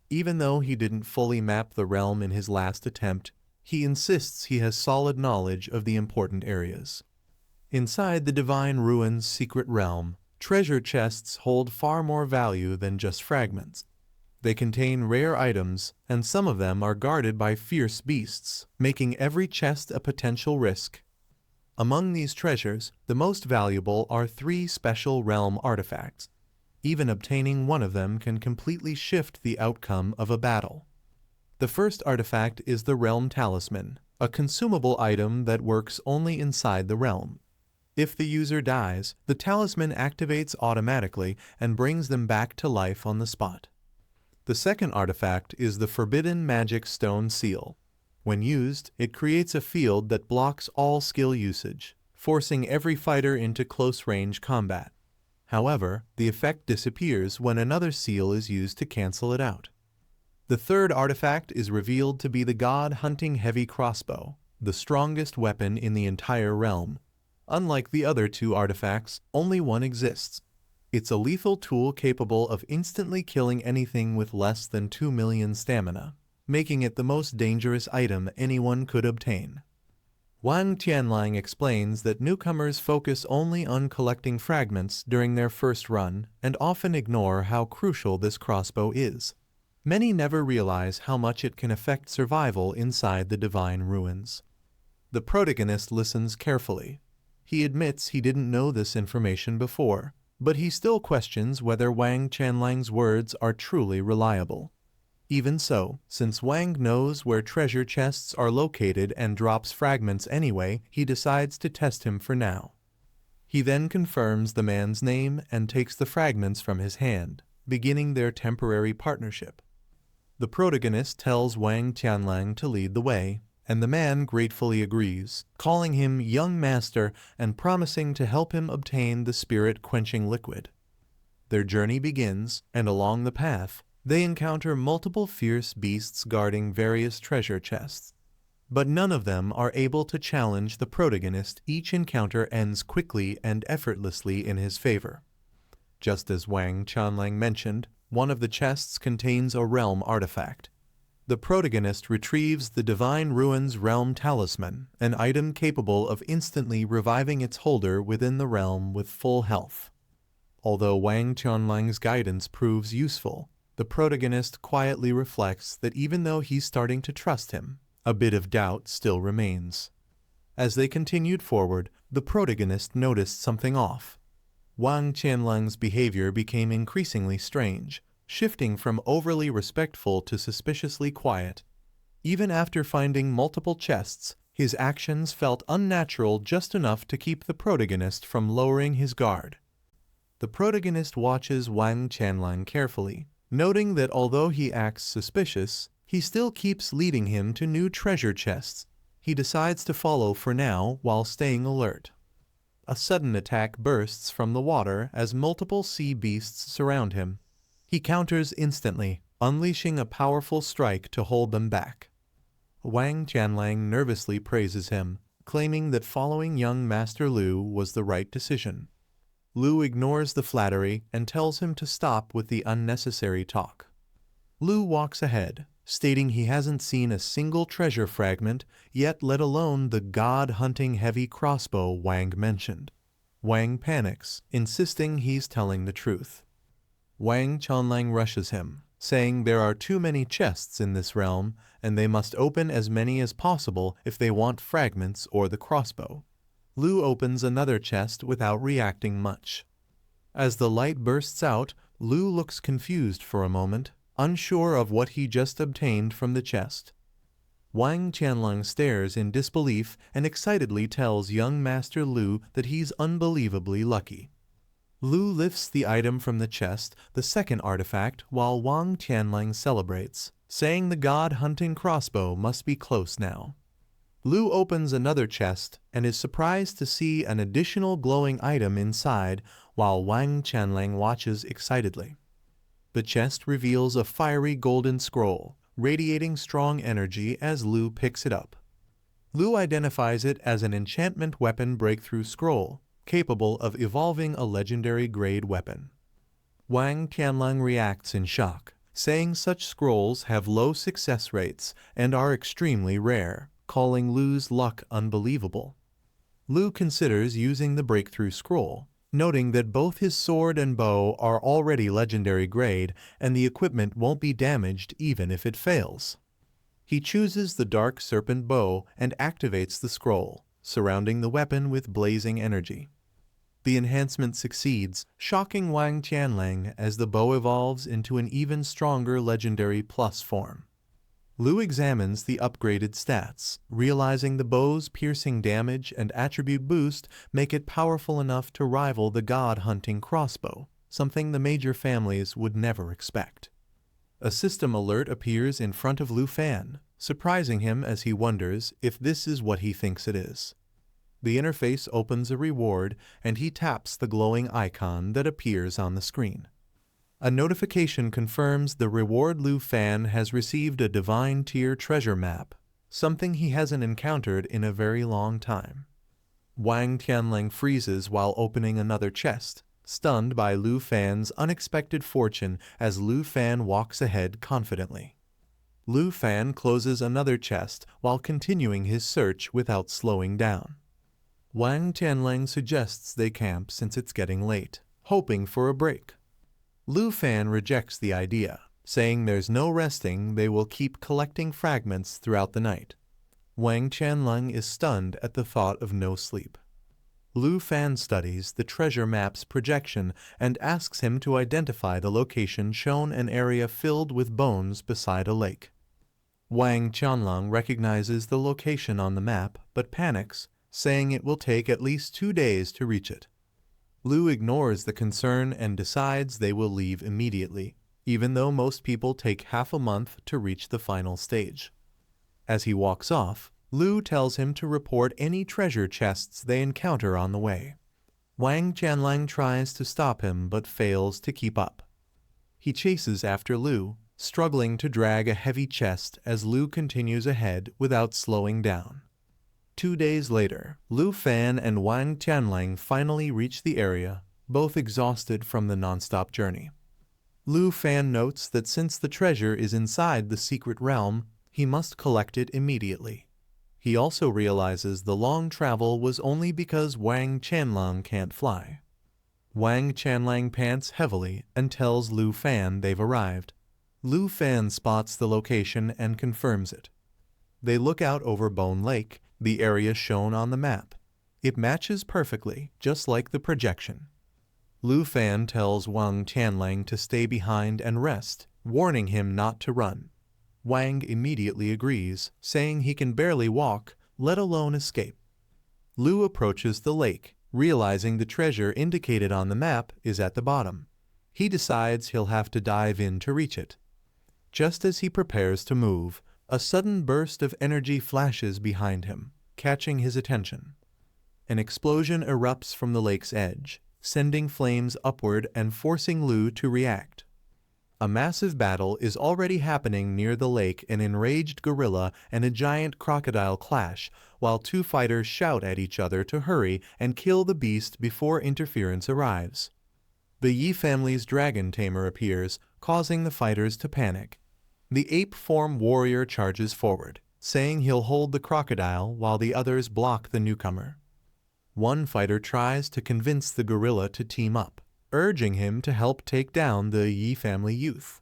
Even though he didn't fully map the realm in his last attempt, he insists he has solid knowledge of the important areas. Inside the Divine Ruins' secret realm, treasure chests hold far more value than just fragments. They contain rare items, and some of them are guarded by fierce beasts, making every chest a potential risk. Among these treasures, the most valuable are 3 special realm artifacts. Even obtaining one of them can completely shift the outcome of a battle. The first artifact is the Realm Talisman, a consumable item that works only inside the realm. If the user dies, the talisman activates automatically and brings them back to life on the spot. The second artifact is the Forbidden Magic Stone Seal. When used, it creates a field that blocks all skill usage, forcing every fighter into close-range combat. However, the effect disappears when another seal is used to cancel it out. The third artifact is revealed to be the God-Hunting Heavy Crossbow, the strongest weapon in the entire realm. Unlike the other 2 artifacts, only one exists. It's a lethal tool capable of instantly killing anything with less than 2 million stamina, making it the most dangerous item anyone could obtain. Wang Tianlang explains that newcomers focus only on collecting fragments during their first run and often ignore how crucial this crossbow is. Many never realize how much it can affect survival inside the Divine Ruins. The protagonist listens carefully. He admits he didn't know this information before, but he still questions whether Wang Tianlang's words are truly reliable. Even so, since Wang knows where treasure chests are located and drops fragments anyway, he decides to test him for now. He then confirms the man's name and takes the fragments from his hand, beginning their temporary partnership. The protagonist tells Wang Tianlang to lead the way, and the man gratefully agrees, calling him young master and promising to help him obtain the spirit-quenching liquid. Their journey begins, and along the path, they encounter multiple fierce beasts guarding various treasure chests. But none of them are able to challenge the protagonist. Each encounter ends quickly and effortlessly in his favor. Just as Wang Chanlang mentioned, one of the chests contains a realm artifact. The protagonist retrieves the Divine Ruins Realm Talisman, an item capable of instantly reviving its holder within the realm with full health. Although Wang Chanlang's guidance proves useful, the protagonist quietly reflects that even though he's starting to trust him, a bit of doubt still remains. As they continued forward, the protagonist noticed something off. Wang Tianlang's behavior became increasingly strange, shifting from overly respectful to suspiciously quiet. Even after finding multiple chests, his actions felt unnatural just enough to keep the protagonist from lowering his guard. The protagonist watches Wang Tianlang carefully, noting that although he acts suspicious, he still keeps leading him to new treasure chests. He decides to follow for now while staying alert. A sudden attack bursts from the water as multiple sea beasts surround him. He counters instantly, unleashing a powerful strike to hold them back. Wang Tianlang nervously praises him, claiming that following young Master Lu was the right decision. Lu ignores the flattery and tells him to stop with the unnecessary talk. Lu walks ahead, stating he hasn't seen a single treasure fragment, yet let alone the god-hunting heavy crossbow Wang mentioned. Wang panics, insisting he's telling the truth. Wang Chanlang rushes him, saying there are too many chests in this realm, and they must open as many as possible if they want fragments or the crossbow. Lu opens another chest without reacting much. As the light bursts out, Lu looks confused for a moment, unsure of what he just obtained from the chest. Wang Tianlang stares in disbelief and excitedly tells young Master Lu that he's unbelievably lucky. Lu lifts the item from the chest, the second artifact, while Wang Tianlang celebrates, saying the god-hunting crossbow must be close now. Lu opens another chest and is surprised to see an additional glowing item inside while Wang Tianlang watches excitedly. The chest reveals a fiery golden scroll, radiating strong energy as Lu picks it up. Lu identifies it as an enchantment weapon breakthrough scroll, capable of evolving a legendary grade weapon. Wang Tianlang reacts in shock, saying such scrolls have low success rates and are extremely rare, calling Lu's luck unbelievable. Lu considers using the breakthrough scroll, noting that both his sword and bow are already legendary grade and the equipment won't be damaged even if it fails. He chooses the dark serpent bow and activates the scroll, surrounding the weapon with blazing energy. The enhancement succeeds, shocking Wang Tianlang as the bow evolves into an even stronger legendary plus form. Lu examines the upgraded stats, realizing the bow's piercing damage and attribute boost make it powerful enough to rival the god-hunting crossbow, something the major families would never expect. A system alert appears in front of Lu Fan, surprising him as he wonders if this is what he thinks it is. The interface opens a reward and he taps the glowing icon that appears on the screen. A notification confirms the reward. Lu Fan has received a divine tier treasure map, something he hasn't encountered in a very long time. Wang Tianlang freezes while opening another chest, stunned by Lu Fan's unexpected fortune as Lu Fan walks ahead confidently. Lu Fan closes another chest while continuing his search without slowing down. Wang Tianlang suggests they camp since it's getting late, hoping for a break. Lu Fan rejects the idea, saying there's no resting, they will keep collecting fragments throughout the night. Wang Tianlang is stunned at the thought of no sleep. Lu Fan studies the treasure map's projection and asks him to identify the location, shown an area filled with bones beside a lake. Wang Tianlang recognizes the location on the map but panics, saying it will take at least 2 days to reach it. Lu ignores the concern and decides they will leave immediately, even though most people take half a month to reach the final stage. As he walks off, Lu tells him to report any treasure chests they encounter on the way. Wang Tianlang tries to stop him but fails to keep up. He chases after Lu, struggling to drag a heavy chest as Lu continues ahead without slowing down. 2 days later, Lu Fan and Wang Tianlang finally reach the area, both exhausted from the non-stop journey. Lu Fan notes that since the treasure is inside the secret realm, he must collect it immediately. He also realizes the long travel was only because Wang Tianlang can't fly. Wang Tianlang pants heavily and tells Lu Fan they've arrived. Lu Fan spots the location and confirms it. They look out over Bone Lake, the area shown on the map. It matches perfectly, just like the projection. Lu Fan tells Wang Tianlang to stay behind and rest, warning him not to run. Wang immediately agrees, saying he can barely walk, let alone escape. Lu approaches the lake, realizing the treasure indicated on the map is at the bottom. He decides he'll have to dive in to reach it. Just as he prepares to move, a sudden burst of energy flashes behind him, catching his attention. An explosion erupts from the lake's edge, sending flames upward and forcing Lu to react. A massive battle is already happening near the lake. An enraged gorilla and a giant crocodile clash, while 2 fighters shout at each other to hurry and kill the beast before interference arrives. The Yi family's dragon tamer appears, causing the fighters to panic. The ape-form warrior charges forward, saying he'll hold the crocodile while the others block the newcomer. One fighter tries to convince the gorilla to team up, urging him to help take down the Yi family youth.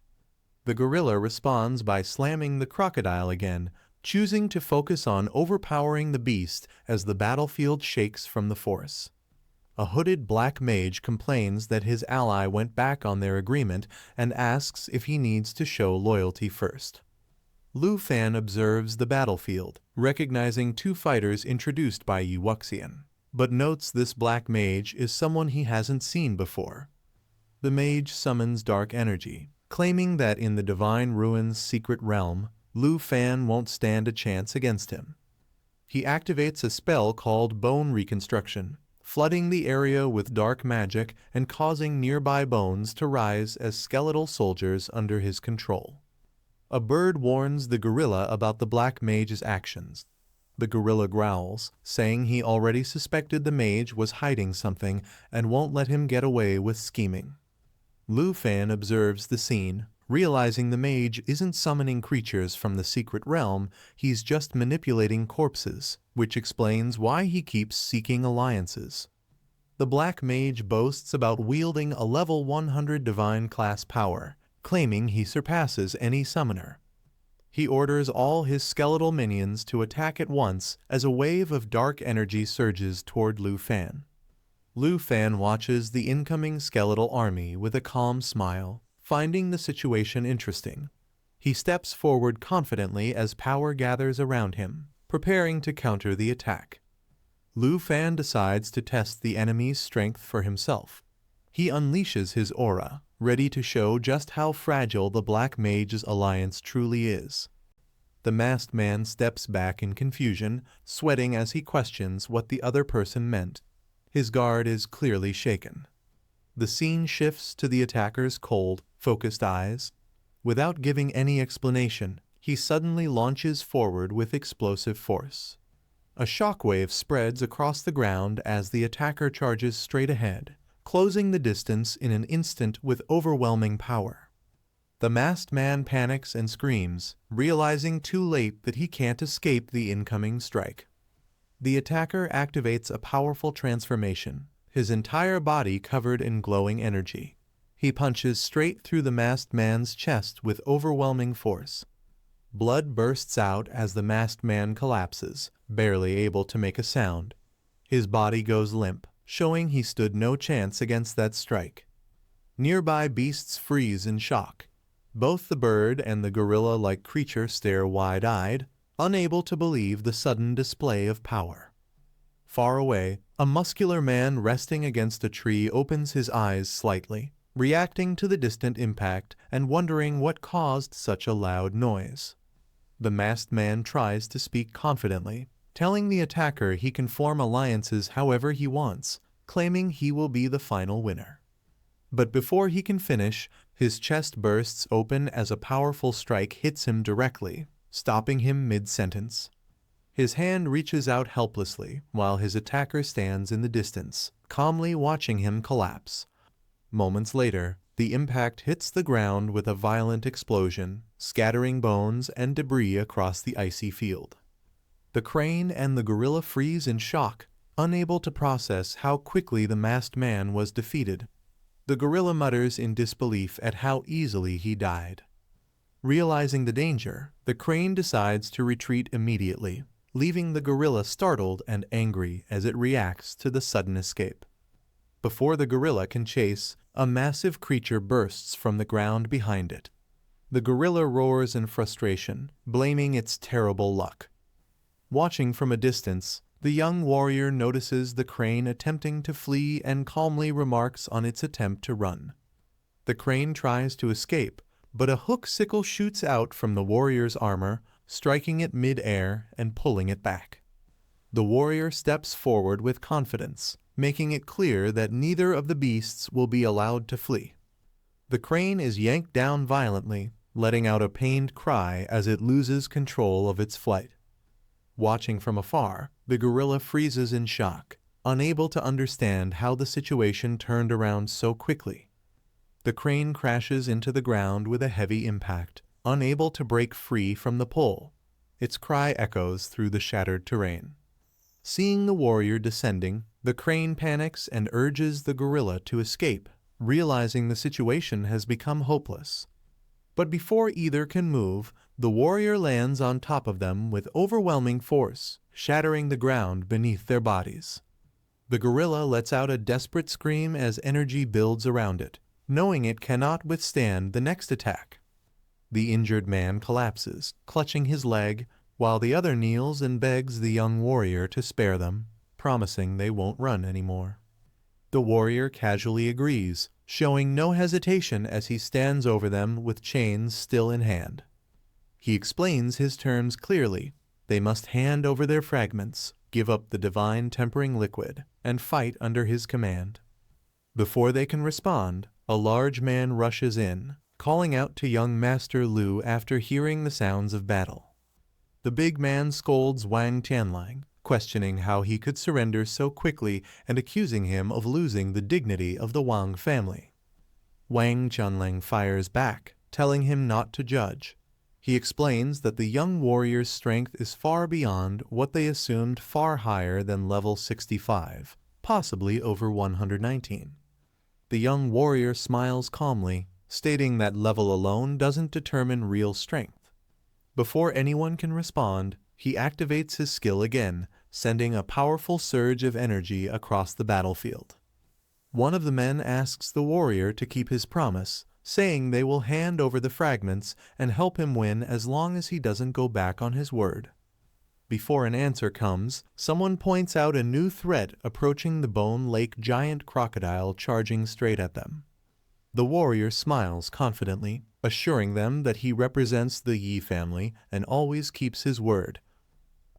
The gorilla responds by slamming the crocodile again, choosing to focus on overpowering the beast as the battlefield shakes from the force. A hooded black mage complains that his ally went back on their agreement and asks if he needs to show loyalty first. Lu Fan observes the battlefield, recognizing 2 fighters introduced by Yu Wuxian, but notes this black mage is someone he hasn't seen before. The mage summons dark energy, claiming that in the Divine Ruins secret realm, Lu Fan won't stand a chance against him. He activates a spell called Bone Reconstruction, flooding the area with dark magic and causing nearby bones to rise as skeletal soldiers under his control. A bird warns the gorilla about the black mage's actions. The gorilla growls, saying he already suspected the mage was hiding something and won't let him get away with scheming. Lu Fan observes the scene, realizing the mage isn't summoning creatures from the secret realm, he's just manipulating corpses, which explains why he keeps seeking alliances. The black mage boasts about wielding a level 100 divine class power, claiming he surpasses any summoner. He orders all his skeletal minions to attack at once as a wave of dark energy surges toward Lu Fan. Lu Fan watches the incoming skeletal army with a calm smile, finding the situation interesting. He steps forward confidently as power gathers around him, preparing to counter the attack. Lu Fan decides to test the enemy's strength for himself. He unleashes his aura, ready to show just how fragile the Black Mage's alliance truly is. The masked man steps back in confusion, sweating as he questions what the other person meant. His guard is clearly shaken. The scene shifts to the attacker's cold, focused eyes. Without giving any explanation, he suddenly launches forward with explosive force. A shockwave spreads across the ground as the attacker charges straight ahead, closing the distance in an instant with overwhelming power. The masked man panics and screams, realizing too late that he can't escape the incoming strike. The attacker activates a powerful transformation, his entire body covered in glowing energy. He punches straight through the masked man's chest with overwhelming force. Blood bursts out as the masked man collapses, barely able to make a sound. His body goes limp, showing he stood no chance against that strike. Nearby beasts freeze in shock. Both the bird and the gorilla-like creature stare wide-eyed, unable to believe the sudden display of power. Far away, a muscular man resting against a tree opens his eyes slightly, reacting to the distant impact and wondering what caused such a loud noise. The masked man tries to speak confidently, telling the attacker he can form alliances however he wants, claiming he will be the final winner. But before he can finish, his chest bursts open as a powerful strike hits him directly, stopping him mid-sentence. His hand reaches out helplessly, while his attacker stands in the distance, calmly watching him collapse. Moments later, the impact hits the ground with a violent explosion, scattering bones and debris across the icy field. The crane and the gorilla freeze in shock, unable to process how quickly the masked man was defeated. The gorilla mutters in disbelief at how easily he died. Realizing the danger, the crane decides to retreat immediately, leaving the gorilla startled and angry as it reacts to the sudden escape. Before the gorilla can chase, a massive creature bursts from the ground behind it. The gorilla roars in frustration, blaming its terrible luck. Watching from a distance, the young warrior notices the crane attempting to flee and calmly remarks on its attempt to run. The crane tries to escape, but a hook sickle shoots out from the warrior's armor, striking it mid-air and pulling it back. The warrior steps forward with confidence, making it clear that neither of the beasts will be allowed to flee. The crane is yanked down violently, letting out a pained cry as it loses control of its flight. Watching from afar, the gorilla freezes in shock, unable to understand how the situation turned around so quickly. The crane crashes into the ground with a heavy impact, unable to break free from the pull. Its cry echoes through the shattered terrain. Seeing the warrior descending, the crane panics and urges the gorilla to escape, realizing the situation has become hopeless. But before either can move, the warrior lands on top of them with overwhelming force, shattering the ground beneath their bodies. The gorilla lets out a desperate scream as energy builds around it, knowing it cannot withstand the next attack. The injured man collapses, clutching his leg, while the other kneels and begs the young warrior to spare them, promising they won't run anymore. The warrior casually agrees, showing no hesitation as he stands over them with chains still in hand. He explains his terms clearly. They must hand over their fragments, give up the divine tempering liquid and fight under his command. Before they can respond, a large man rushes in, calling out to young Master Lu after hearing the sounds of battle. The big man scolds Wang Tianlang, questioning how he could surrender so quickly and accusing him of losing the dignity of the Wang family. Wang Tianlang fires back, telling him not to judge. He explains that the young warrior's strength is far beyond what they assumed, far higher than level 65, possibly over 119. The young warrior smiles calmly, stating that level alone doesn't determine real strength. Before anyone can respond, he activates his skill again, sending a powerful surge of energy across the battlefield. One of the men asks the warrior to keep his promise, saying they will hand over the fragments and help him win as long as he doesn't go back on his word. Before an answer comes, someone points out a new threat approaching the Bone Lake giant crocodile charging straight at them. The warrior smiles confidently, assuring them that he represents the Yi family and always keeps his word.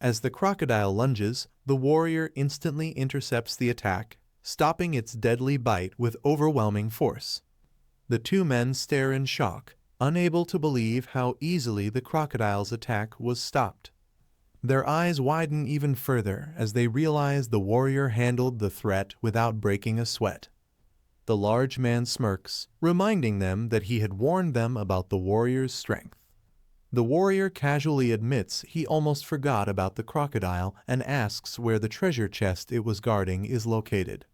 As the crocodile lunges, the warrior instantly intercepts the attack, stopping its deadly bite with overwhelming force. The two men stare in shock, unable to believe how easily the crocodile's attack was stopped. Their eyes widen even further as they realize the warrior handled the threat without breaking a sweat. The large man smirks, reminding them that he had warned them about the warrior's strength. The warrior casually admits he almost forgot about the crocodile and asks where the treasure chest it was guarding is located.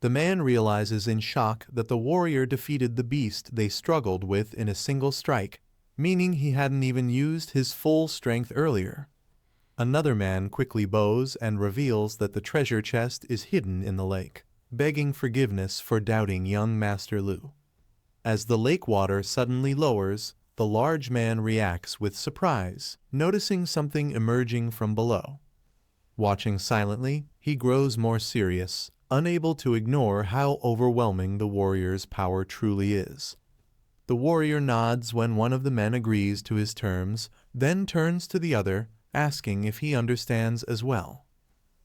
The man realizes in shock that the warrior defeated the beast they struggled with in a single strike, meaning he hadn't even used his full strength earlier. Another man quickly bows and reveals that the treasure chest is hidden in the lake, begging forgiveness for doubting young Master Lu. As the lake water suddenly lowers, the large man reacts with surprise, noticing something emerging from below. Watching silently, he grows more serious, unable to ignore how overwhelming the warrior's power truly is. The warrior nods when one of the men agrees to his terms, then turns to the other, asking if he understands as well.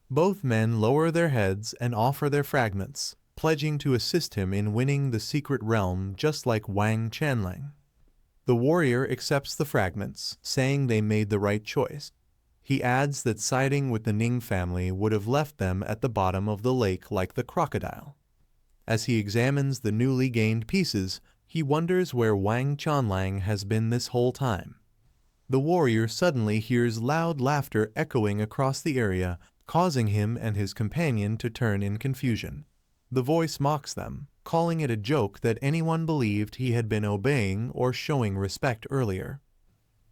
Both men lower their heads and offer their fragments, pledging to assist him in winning the secret realm just like Wang Tianlang. The warrior accepts the fragments, saying they made the right choice. He adds that siding with the Ning family would have left them at the bottom of the lake like the crocodile. As he examines the newly gained pieces, he wonders where Wang Tianlang has been this whole time. The warrior suddenly hears loud laughter echoing across the area, causing him and his companion to turn in confusion. The voice mocks them, calling it a joke that anyone believed he had been obeying or showing respect earlier.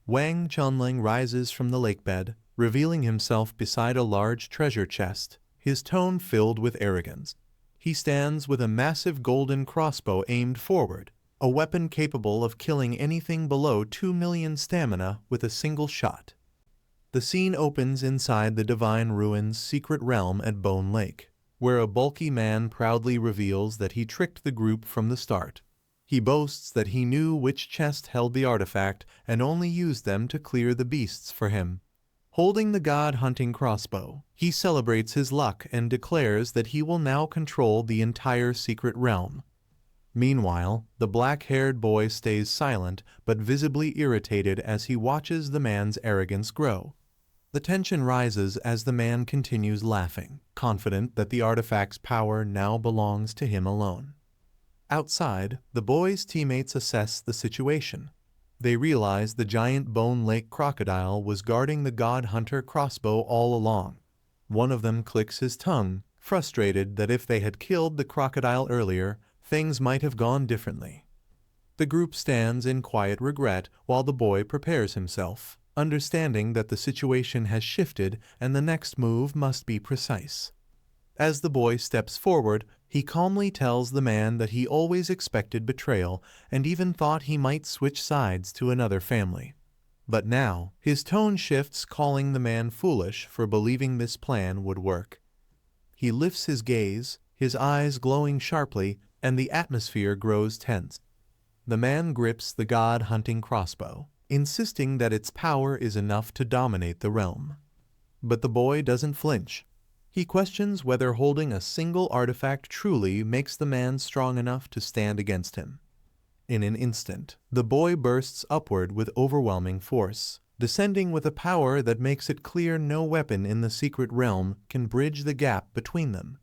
Wang Tianlang rises from the lakebed, revealing himself beside a large treasure chest, his tone filled with arrogance. He stands with a massive golden crossbow aimed forward, a weapon capable of killing anything below 2 million stamina with a single shot. The scene opens inside the Divine Ruins secret realm at Bone Lake, where a bulky man proudly reveals that he tricked the group from the start. He boasts that he knew which chest held the artifact and only used them to clear the beasts for him. Holding the god-hunting crossbow, he celebrates his luck and declares that he will now control the entire secret realm. Meanwhile, the black-haired boy stays silent but visibly irritated as he watches the man's arrogance grow. The tension rises as the man continues laughing, confident that the artifact's power now belongs to him alone. Outside, the boy's teammates assess the situation. They realize the giant Bone Lake crocodile was guarding the God Hunter crossbow all along. One of them clicks his tongue, frustrated that if they had killed the crocodile earlier, things might have gone differently. The group stands in quiet regret while the boy prepares himself, understanding that the situation has shifted and the next move must be precise. As the boy steps forward, he calmly tells the man that he always expected betrayal and even thought he might switch sides to another family. But now, his tone shifts, calling the man foolish for believing this plan would work. He lifts his gaze, his eyes glowing sharply, and the atmosphere grows tense. The man grips the god-hunting crossbow, insisting that its power is enough to dominate the realm. But the boy doesn't flinch. He questions whether holding a single artifact truly makes the man strong enough to stand against him. In an instant, the boy bursts upward with overwhelming force, descending with a power that makes it clear no weapon in the secret realm can bridge the gap between them.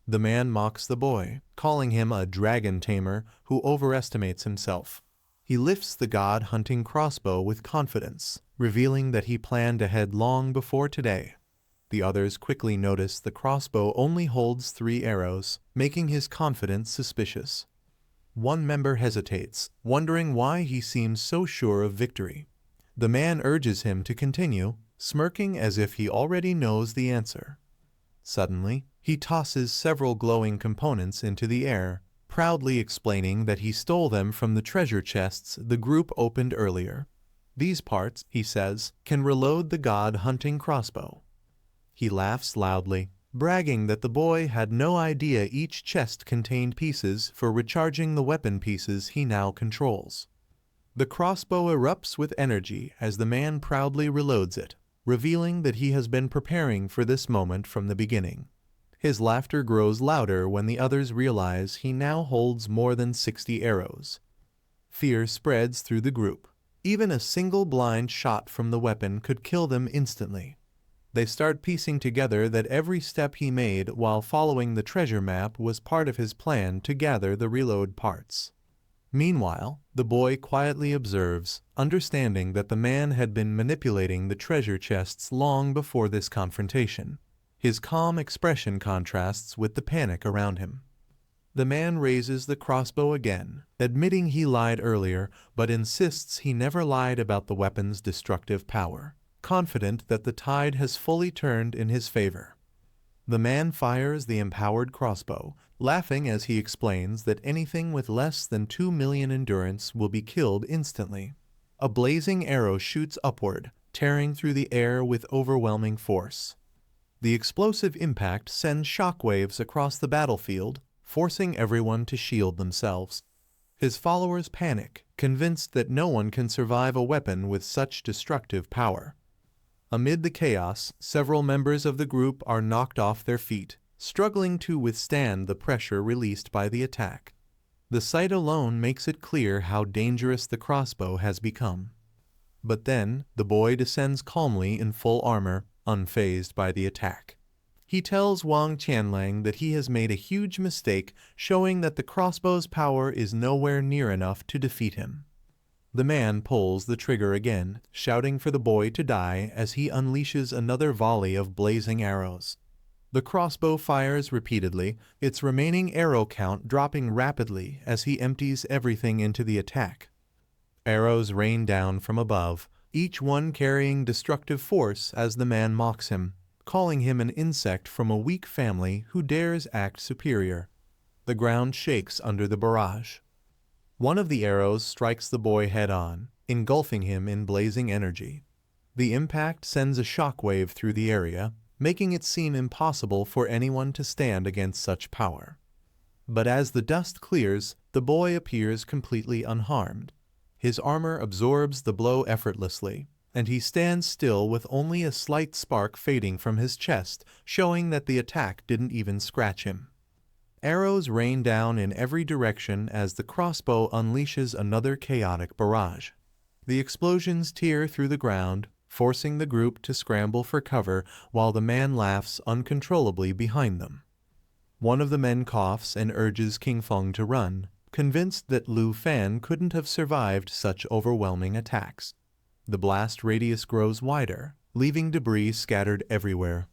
The man mocks the boy, calling him a dragon tamer who overestimates himself. He lifts the god-hunting crossbow with confidence, revealing that he planned ahead long before today. The others quickly notice the crossbow only holds 3 arrows, making his confidence suspicious. One member hesitates, wondering why he seems so sure of victory. The man urges him to continue, smirking as if he already knows the answer. Suddenly, he tosses several glowing components into the air, proudly explaining that he stole them from the treasure chests the group opened earlier. These parts, he says, can reload the god-hunting crossbow. He laughs loudly, bragging that the boy had no idea each chest contained pieces for recharging the weapon pieces he now controls. The crossbow erupts with energy as the man proudly reloads it, revealing that he has been preparing for this moment from the beginning. His laughter grows louder when the others realize he now holds more than 60 arrows. Fear spreads through the group. Even a single blind shot from the weapon could kill them instantly. They start piecing together that every step he made while following the treasure map was part of his plan to gather the reload parts. Meanwhile, the boy quietly observes, understanding that the man had been manipulating the treasure chests long before this confrontation. His calm expression contrasts with the panic around him. The man raises the crossbow again, admitting he lied earlier, but insists he never lied about the weapon's destructive power, confident that the tide has fully turned in his favor. The man fires the empowered crossbow, laughing as he explains that anything with less than 2 million endurance will be killed instantly. A blazing arrow shoots upward, tearing through the air with overwhelming force. The explosive impact sends shockwaves across the battlefield, forcing everyone to shield themselves. His followers panic, convinced that no one can survive a weapon with such destructive power. Amid the chaos, several members of the group are knocked off their feet, struggling to withstand the pressure released by the attack. The sight alone makes it clear how dangerous the crossbow has become. But then, the boy descends calmly in full armor, unfazed by the attack. He tells Wang Qianlang that he has made a huge mistake, showing that the crossbow's power is nowhere near enough to defeat him. The man pulls the trigger again, shouting for the boy to die as he unleashes another volley of blazing arrows. The crossbow fires repeatedly, its remaining arrow count dropping rapidly as he empties everything into the attack. Arrows rain down from above, each one carrying destructive force as the man mocks him, calling him an insect from a weak family who dares act superior. The ground shakes under the barrage. One of the arrows strikes the boy head-on, engulfing him in blazing energy. The impact sends a shockwave through the area, making it seem impossible for anyone to stand against such power. But as the dust clears, the boy appears completely unharmed. His armor absorbs the blow effortlessly, and he stands still with only a slight spark fading from his chest, showing that the attack didn't even scratch him. Arrows rain down in every direction as the crossbow unleashes another chaotic barrage. The explosions tear through the ground, forcing the group to scramble for cover while the man laughs uncontrollably behind them. One of the men coughs and urges King Feng to run, convinced that Lu Fan couldn't have survived such overwhelming attacks. The blast radius grows wider, leaving debris scattered everywhere.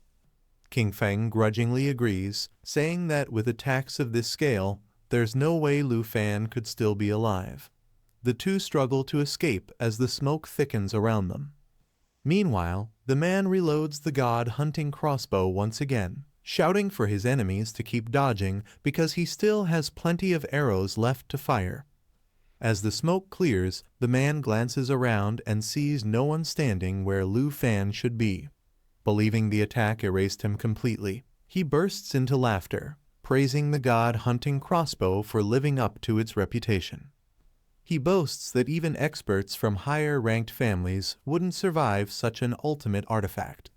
King Feng grudgingly agrees, saying that with attacks of this scale, there's no way Lu Fan could still be alive. The two struggle to escape as the smoke thickens around them. Meanwhile, the man reloads the god-hunting crossbow once again, shouting for his enemies to keep dodging because he still has plenty of arrows left to fire. As the smoke clears, the man glances around and sees no one standing where Lu Fan should be. Believing the attack erased him completely, he bursts into laughter, praising the god-hunting crossbow for living up to its reputation. He boasts that even experts from higher-ranked families wouldn't survive such an ultimate artifact.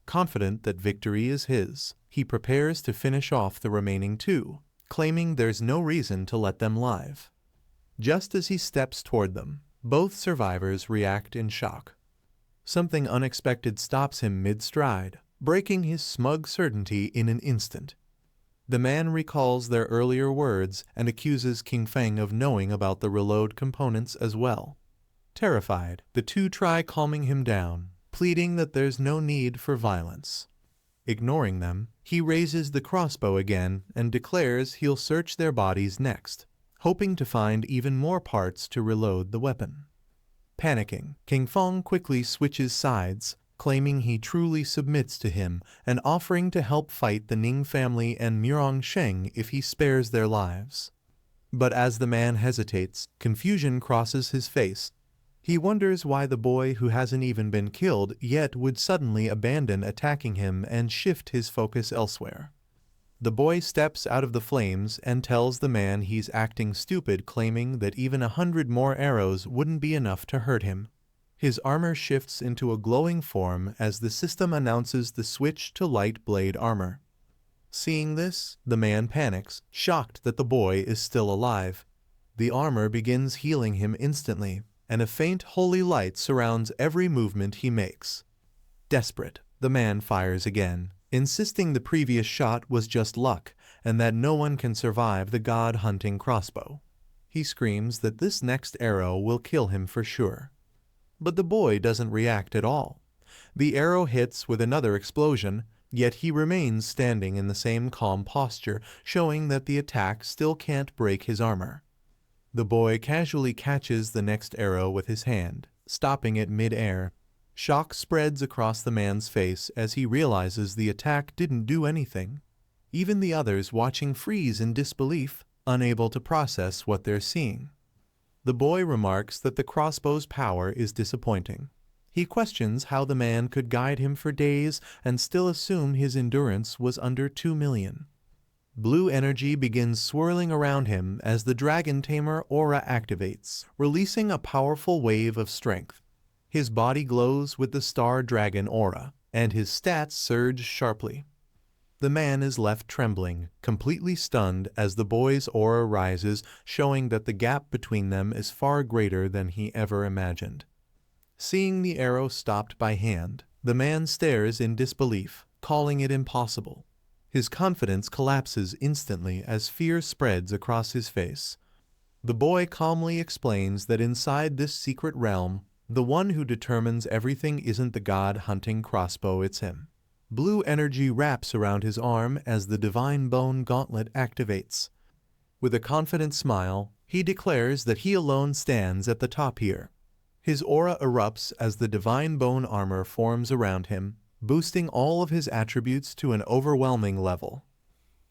Confident that victory is his, he prepares to finish off the remaining two, claiming there's no reason to let them live. Just as he steps toward them, both survivors react in shock. Something unexpected stops him mid-stride, breaking his smug certainty in an instant. The man recalls their earlier words and accuses King Feng of knowing about the reload components as well. Terrified, the two try calming him down, pleading that there's no need for violence. Ignoring them, he raises the crossbow again and declares he'll search their bodies next, hoping to find even more parts to reload the weapon. Panicking, King Feng quickly switches sides, claiming he truly submits to him and offering to help fight the Ning family and Murong Sheng if he spares their lives. But as the man hesitates, confusion crosses his face. He wonders why the boy who hasn't even been killed yet would suddenly abandon attacking him and shift his focus elsewhere. The boy steps out of the flames and tells the man he's acting stupid, claiming that even 100 more arrows wouldn't be enough to hurt him. His armor shifts into a glowing form as the system announces the switch to light blade armor. Seeing this, the man panics, shocked that the boy is still alive. The armor begins healing him instantly, and a faint holy light surrounds every movement he makes. Desperate, the man fires again, insisting the previous shot was just luck and that no one can survive the god-hunting crossbow. He screams that this next arrow will kill him for sure. But the boy doesn't react at all. The arrow hits with another explosion, yet he remains standing in the same calm posture, showing that the attack still can't break his armor. The boy casually catches the next arrow with his hand, stopping it mid-air. Shock spreads across the man's face as he realizes the attack didn't do anything. Even the others watching freeze in disbelief, unable to process what they're seeing. The boy remarks that the crossbow's power is disappointing. He questions how the man could guide him for days and still assume his endurance was under 2 million. Blue energy begins swirling around him as the Dragon Tamer aura activates, releasing a powerful wave of strength. His body glows with the Star Dragon aura, and his stats surge sharply. The man is left trembling, completely stunned as the boy's aura rises, showing that the gap between them is far greater than he ever imagined. Seeing the arrow stopped by hand, the man stares in disbelief, calling it impossible. His confidence collapses instantly as fear spreads across his face. The boy calmly explains that inside this secret realm, the one who determines everything isn't the god-hunting crossbow, it's him. Blue energy wraps around his arm as the Divine Bone Gauntlet activates. With a confident smile, he declares that he alone stands at the top here. His aura erupts as the Divine Bone armor forms around him, boosting all of his attributes to an overwhelming level.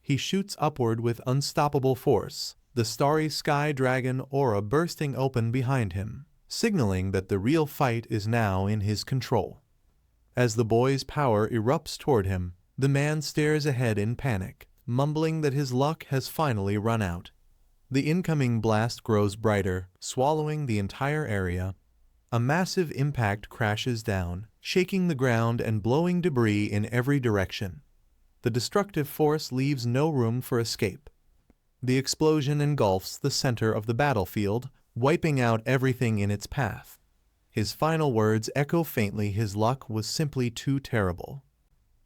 He shoots upward with unstoppable force, the Starry Sky Dragon aura bursting open behind him, signaling that the real fight is now in his control. As the boy's power erupts toward him, the man stares ahead in panic, mumbling that his luck has finally run out. The incoming blast grows brighter, swallowing the entire area. A massive impact crashes down, shaking the ground and blowing debris in every direction. The destructive force leaves no room for escape. The explosion engulfs the center of the battlefield, wiping out everything in its path. His final words echo faintly, his luck was simply too terrible.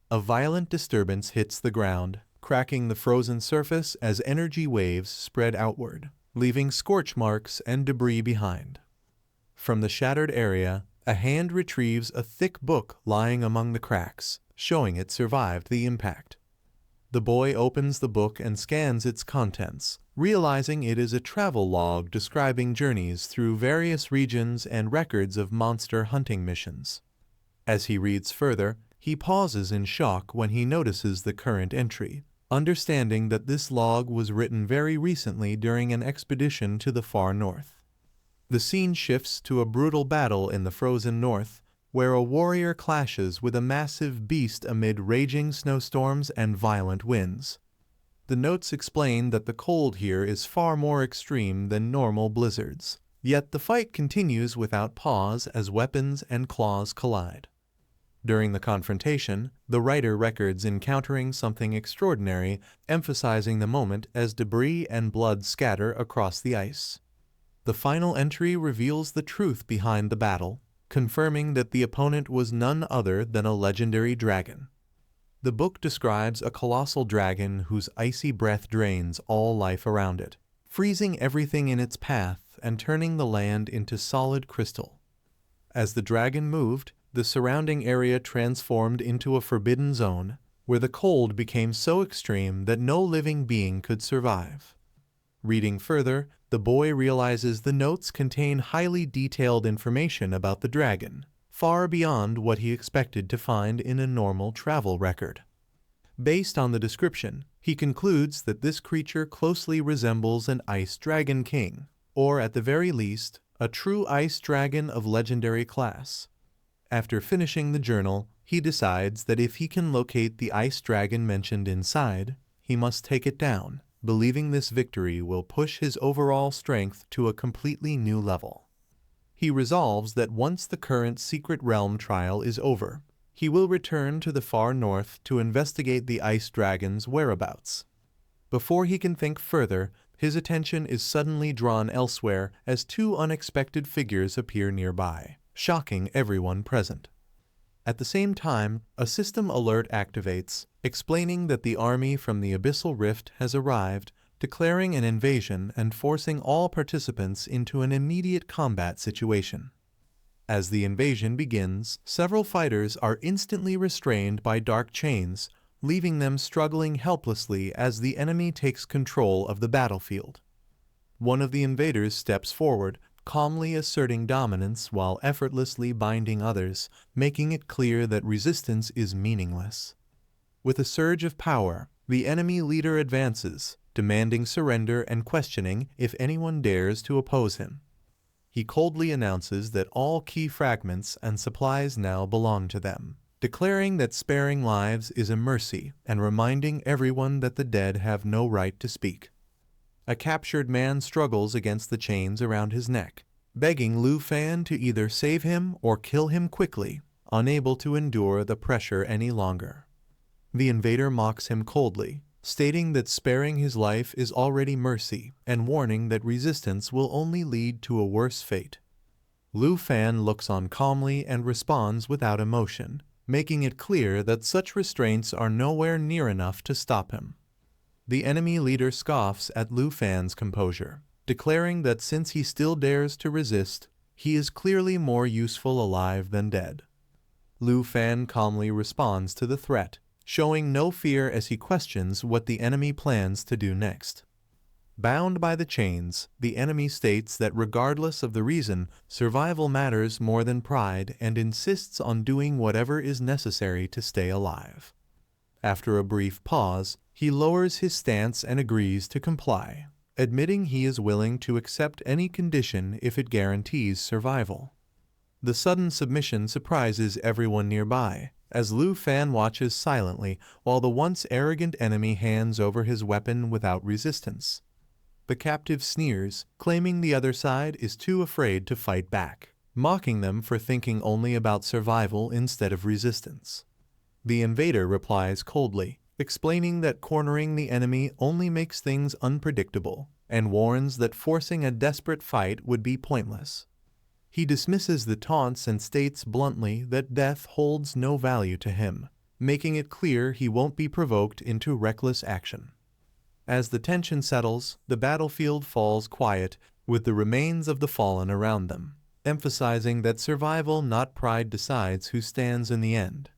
A violent disturbance hits the ground, cracking the frozen surface as energy waves spread outward, leaving scorch marks and debris behind. From the shattered area, a hand retrieves a thick book lying among the cracks, showing it survived the impact. The boy opens the book and scans its contents, realizing it is a travel log describing journeys through various regions and records of monster hunting missions. As he reads further, he pauses in shock when he notices the current entry, understanding that this log was written very recently during an expedition to the far north. The scene shifts to a brutal battle in the frozen north, where a warrior clashes with a massive beast amid raging snowstorms and violent winds. The notes explain that the cold here is far more extreme than normal blizzards, yet the fight continues without pause as weapons and claws collide. During the confrontation, the writer records encountering something extraordinary, emphasizing the moment as debris and blood scatter across the ice. The final entry reveals the truth behind the battle, confirming that the opponent was none other than a legendary dragon. The book describes a colossal dragon whose icy breath drains all life around it, freezing everything in its path and turning the land into solid crystal. As the dragon moved, the surrounding area transformed into a forbidden zone, where the cold became so extreme that no living being could survive. Reading further, the boy realizes the notes contain highly detailed information about the dragon, far beyond what he expected to find in a normal travel record. Based on the description, he concludes that this creature closely resembles an ice dragon king, or at the very least, a true ice dragon of legendary class. After finishing the journal, he decides that if he can locate the ice dragon mentioned inside, he must take it down, believing this victory will push his overall strength to a completely new level. He resolves that once the current Secret Realm trial is over, he will return to the far north to investigate the ice dragon's whereabouts. Before he can think further, his attention is suddenly drawn elsewhere as two unexpected figures appear nearby, shocking everyone present. At the same time, a system alert activates, explaining that the army from the Abyssal Rift has arrived, declaring an invasion and forcing all participants into an immediate combat situation. As the invasion begins, several fighters are instantly restrained by dark chains, leaving them struggling helplessly as the enemy takes control of the battlefield. One of the invaders steps forward, calmly asserting dominance while effortlessly binding others, making it clear that resistance is meaningless. With a surge of power, the enemy leader advances, demanding surrender and questioning if anyone dares to oppose him. He coldly announces that all key fragments and supplies now belong to them, declaring that sparing lives is a mercy and reminding everyone that the dead have no right to speak. A captured man struggles against the chains around his neck, begging Lu Fan to either save him or kill him quickly, unable to endure the pressure any longer. The invader mocks him coldly, stating that sparing his life is already mercy and warning that resistance will only lead to a worse fate. Lu Fan looks on calmly and responds without emotion, making it clear that such restraints are nowhere near enough to stop him. The enemy leader scoffs at Lu Fan's composure, declaring that since he still dares to resist, he is clearly more useful alive than dead. Lu Fan calmly responds to the threat, showing no fear as he questions what the enemy plans to do next. Bound by the chains, the enemy states that regardless of the reason, survival matters more than pride and insists on doing whatever is necessary to stay alive. After a brief pause, he lowers his stance and agrees to comply, admitting he is willing to accept any condition if it guarantees survival. The sudden submission surprises everyone nearby, as Lu Fan watches silently while the once arrogant enemy hands over his weapon without resistance. The captive sneers, claiming the other side is too afraid to fight back, mocking them for thinking only about survival instead of resistance. The invader replies coldly, explaining that cornering the enemy only makes things unpredictable, and warns that forcing a desperate fight would be pointless. He dismisses the taunts and states bluntly that death holds no value to him, making it clear he won't be provoked into reckless action. As the tension settles, the battlefield falls quiet, with the remains of the fallen around them, emphasizing that survival, not pride, decides who stands in the end.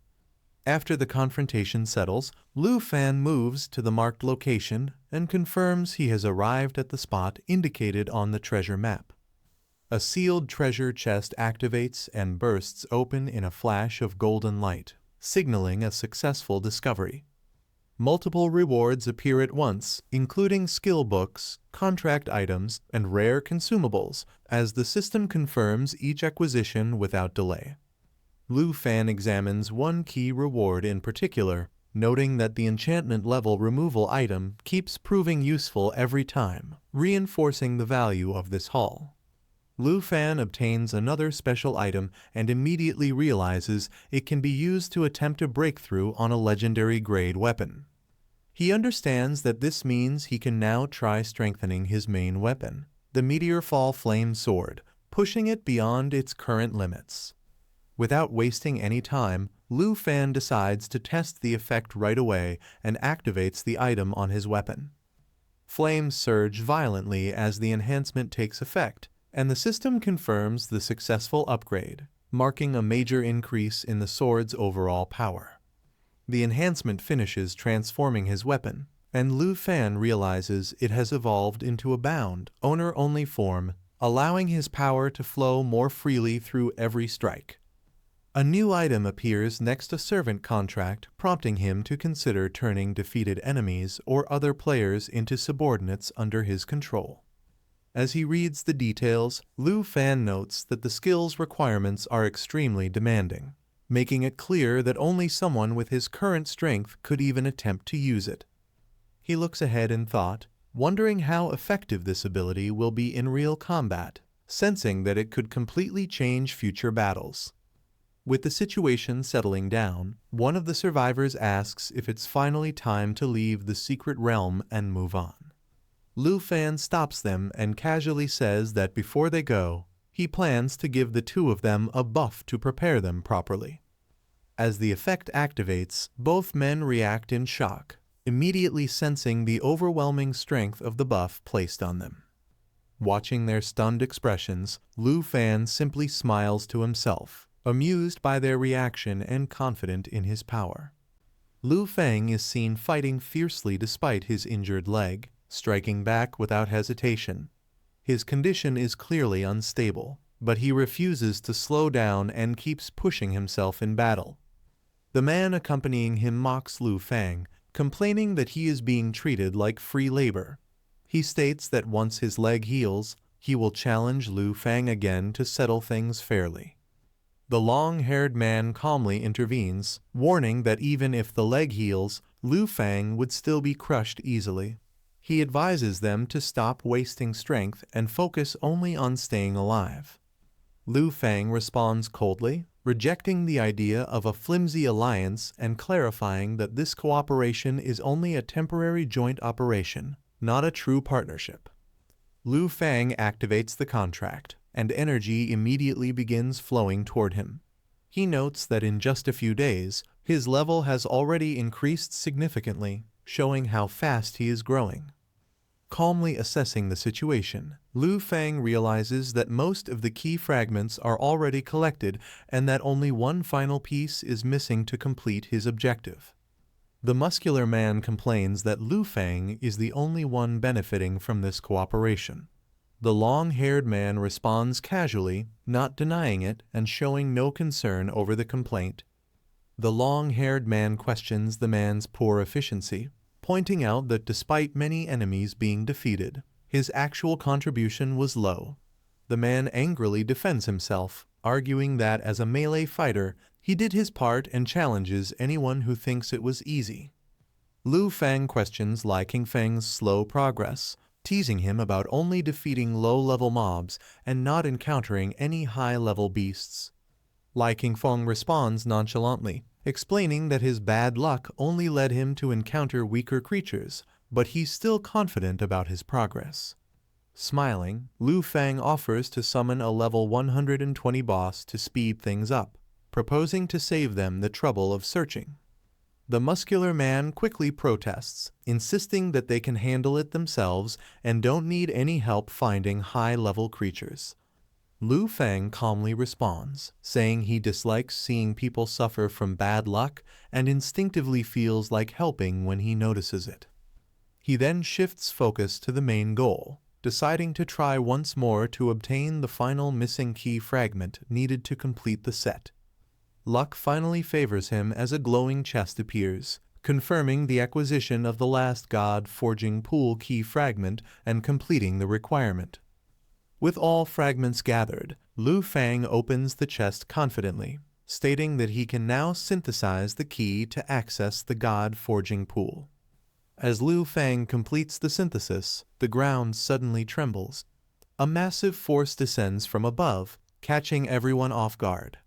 After the confrontation settles, Lu Fan moves to the marked location and confirms he has arrived at the spot indicated on the treasure map. A sealed treasure chest activates and bursts open in a flash of golden light, signaling a successful discovery. Multiple rewards appear at once, including skill books, contract items, and rare consumables, as the system confirms each acquisition without delay. Lu Fan examines one key reward in particular, noting that the enchantment level removal item keeps proving useful every time, reinforcing the value of this haul. Lu Fan obtains another special item and immediately realizes it can be used to attempt a breakthrough on a legendary grade weapon. He understands that this means he can now try strengthening his main weapon, the Meteor Fall Flame Sword, pushing it beyond its current limits. Without wasting any time, Lu Fan decides to test the effect right away and activates the item on his weapon. Flames surge violently as the enhancement takes effect, and the system confirms the successful upgrade, marking a major increase in the sword's overall power. The enhancement finishes transforming his weapon, and Lu Fan realizes it has evolved into a bound, owner-only form, allowing his power to flow more freely through every strike. A new item appears next to Servant Contract, prompting him to consider turning defeated enemies or other players into subordinates under his control. As he reads the details, Lu Fan notes that the skill's requirements are extremely demanding, making it clear that only someone with his current strength could even attempt to use it. He looks ahead in thought, wondering how effective this ability will be in real combat, sensing that it could completely change future battles. With the situation settling down, one of the survivors asks if it's finally time to leave the secret realm and move on. Lu Fan stops them and casually says that before they go, he plans to give the two of them a buff to prepare them properly. As the effect activates, both men react in shock, immediately sensing the overwhelming strength of the buff placed on them. Watching their stunned expressions, Lu Fan simply smiles to himself, amused by their reaction and confident in his power. Lu Fang is seen fighting fiercely despite his injured leg, striking back without hesitation. His condition is clearly unstable, but he refuses to slow down and keeps pushing himself in battle. The man accompanying him mocks Lu Fang, complaining that he is being treated like free labor. He states that once his leg heals, he will challenge Lu Fang again to settle things fairly. The long-haired man calmly intervenes, warning that even if the leg heals, Lu Fang would still be crushed easily. He advises them to stop wasting strength and focus only on staying alive. Lu Fang responds coldly, rejecting the idea of a flimsy alliance and clarifying that this cooperation is only a temporary joint operation, not a true partnership. Lu Fang activates the contract, and energy immediately begins flowing toward him. He notes that in just a few days, his level has already increased significantly, showing how fast he is growing. Calmly assessing the situation, Lu Fang realizes that most of the key fragments are already collected and that only one final piece is missing to complete his objective. The muscular man complains that Lu Fang is the only one benefiting from this cooperation. The long-haired man responds casually, not denying it and showing no concern over the complaint. The long-haired man questions the man's poor efficiency, pointing out that despite many enemies being defeated, his actual contribution was low. The man angrily defends himself, arguing that as a melee fighter, he did his part and challenges anyone who thinks it was easy. Lu Fang questions Lai Qingfeng's slow progress, teasing him about only defeating low-level mobs and not encountering any high-level beasts. Lai Qingfeng responds nonchalantly, explaining that his bad luck only led him to encounter weaker creatures, but he's still confident about his progress. Smiling, Lu Fang offers to summon a level 120 boss to speed things up, proposing to save them the trouble of searching. The muscular man quickly protests, insisting that they can handle it themselves and don't need any help finding high-level creatures. Lu Fang calmly responds, saying he dislikes seeing people suffer from bad luck and instinctively feels like helping when he notices it. He then shifts focus to the main goal, deciding to try once more to obtain the final missing key fragment needed to complete the set. Luck finally favors him as a glowing chest appears, confirming the acquisition of the last God Forging Pool key fragment and completing the requirement. With all fragments gathered, Lu Fang opens the chest confidently, stating that he can now synthesize the key to access the God Forging Pool. As Lu Fang completes the synthesis, the ground suddenly trembles. A massive force descends from above, catching everyone off guard.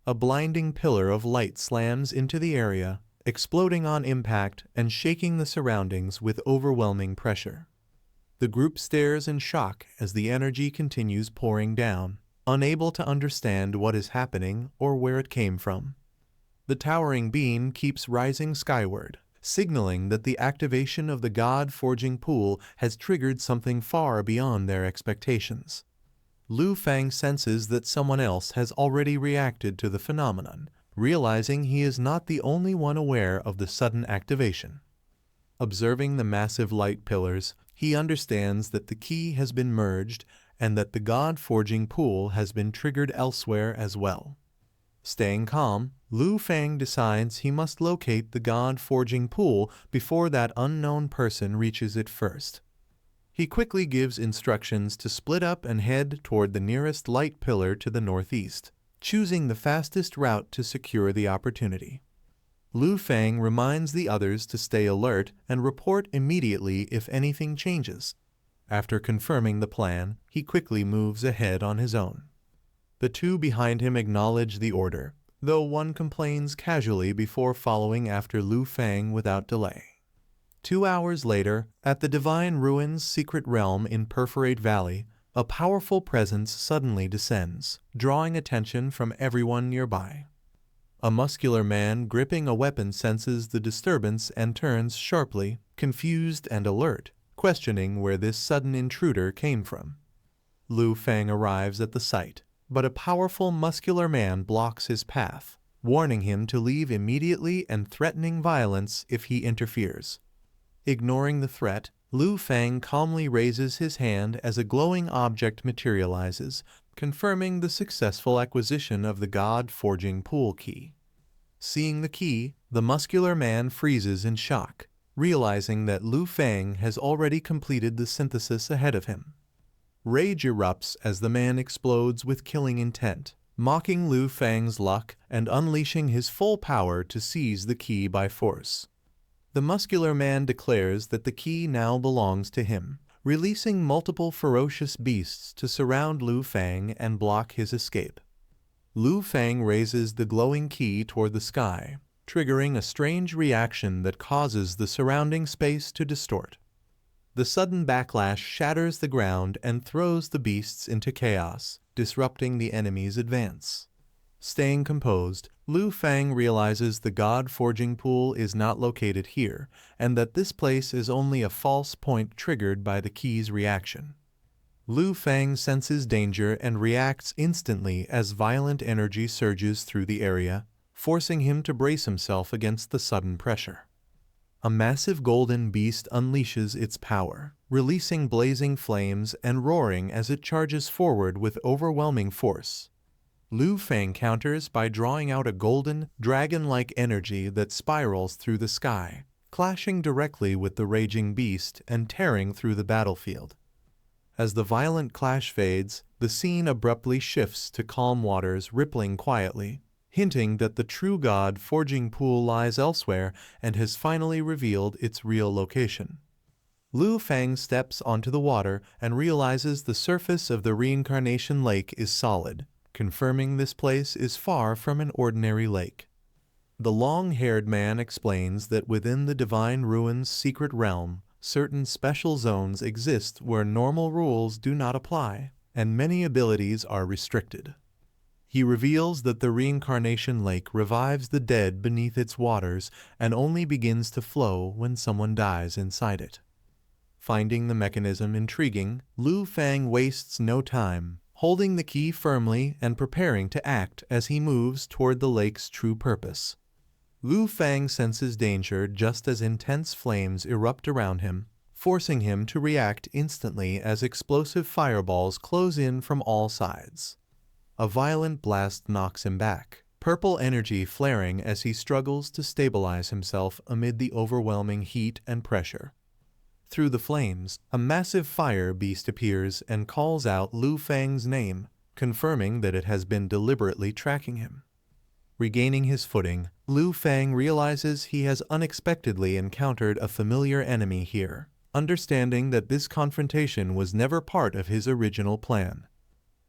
A blinding pillar of light slams into the area, exploding on impact and shaking the surroundings with overwhelming pressure. The group stares in shock as the energy continues pouring down, unable to understand what is happening or where it came from. The towering beam keeps rising skyward, signaling that the activation of the God-forging pool has triggered something far beyond their expectations. Lu Fang senses that someone else has already reacted to the phenomenon, realizing he is not the only one aware of the sudden activation. Observing the massive light pillars, he understands that the key has been merged and that the God-forging pool has been triggered elsewhere as well. Staying calm, Lu Fang decides he must locate the God-forging pool before that unknown person reaches it first. He quickly gives instructions to split up and head toward the nearest light pillar to the northeast, choosing the fastest route to secure the opportunity. Lu Fang reminds the others to stay alert and report immediately if anything changes. After confirming the plan, he quickly moves ahead on his own. The two behind him acknowledge the order, though one complains casually before following after Lu Fang without delay. 2 hours later, at the Divine Ruins secret realm in Perforate Valley, a powerful presence suddenly descends, drawing attention from everyone nearby. A muscular man gripping a weapon senses the disturbance and turns sharply, confused and alert, questioning where this sudden intruder came from. Lu Fang arrives at the site, but a powerful muscular man blocks his path, warning him to leave immediately and threatening violence if he interferes. Ignoring the threat, Lu Fang calmly raises his hand as a glowing object materializes, confirming the successful acquisition of the God-forging pool key. Seeing the key, the muscular man freezes in shock, realizing that Lu Fang has already completed the synthesis ahead of him. Rage erupts as the man explodes with killing intent, mocking Lu Fang's luck and unleashing his full power to seize the key by force. The muscular man declares that the key now belongs to him, releasing multiple ferocious beasts to surround Lu Fang and block his escape. Lu Fang raises the glowing key toward the sky, triggering a strange reaction that causes the surrounding space to distort. The sudden backlash shatters the ground and throws the beasts into chaos, disrupting the enemy's advance. Staying composed, Lu Fang realizes the God-forging pool is not located here, and that this place is only a false point triggered by the key's reaction. Lu Fang senses danger and reacts instantly as violent energy surges through the area, forcing him to brace himself against the sudden pressure. A massive golden beast unleashes its power, releasing blazing flames and roaring as it charges forward with overwhelming force. Lu Fang counters by drawing out a golden, dragon-like energy that spirals through the sky, clashing directly with the raging beast and tearing through the battlefield. As the violent clash fades, the scene abruptly shifts to calm waters rippling quietly, hinting that the true God-forging pool lies elsewhere and has finally revealed its real location. Lu Fang steps onto the water and realizes the surface of the Reincarnation Lake is solid, confirming this place is far from an ordinary lake. The long-haired man explains that within the Divine Ruins secret realm, certain special zones exist where normal rules do not apply, and many abilities are restricted. He reveals that the Reincarnation Lake revives the dead beneath its waters and only begins to flow when someone dies inside it. Finding the mechanism intriguing, Lu Fang wastes no time, holding the key firmly and preparing to act as he moves toward the lake's true purpose. Lu Fang senses danger just as intense flames erupt around him, forcing him to react instantly as explosive fireballs close in from all sides. A violent blast knocks him back, purple energy flaring as he struggles to stabilize himself amid the overwhelming heat and pressure. Through the flames, a massive fire beast appears and calls out Lu Fang's name, confirming that it has been deliberately tracking him. Regaining his footing, Lu Fang realizes he has unexpectedly encountered a familiar enemy here, understanding that this confrontation was never part of his original plan.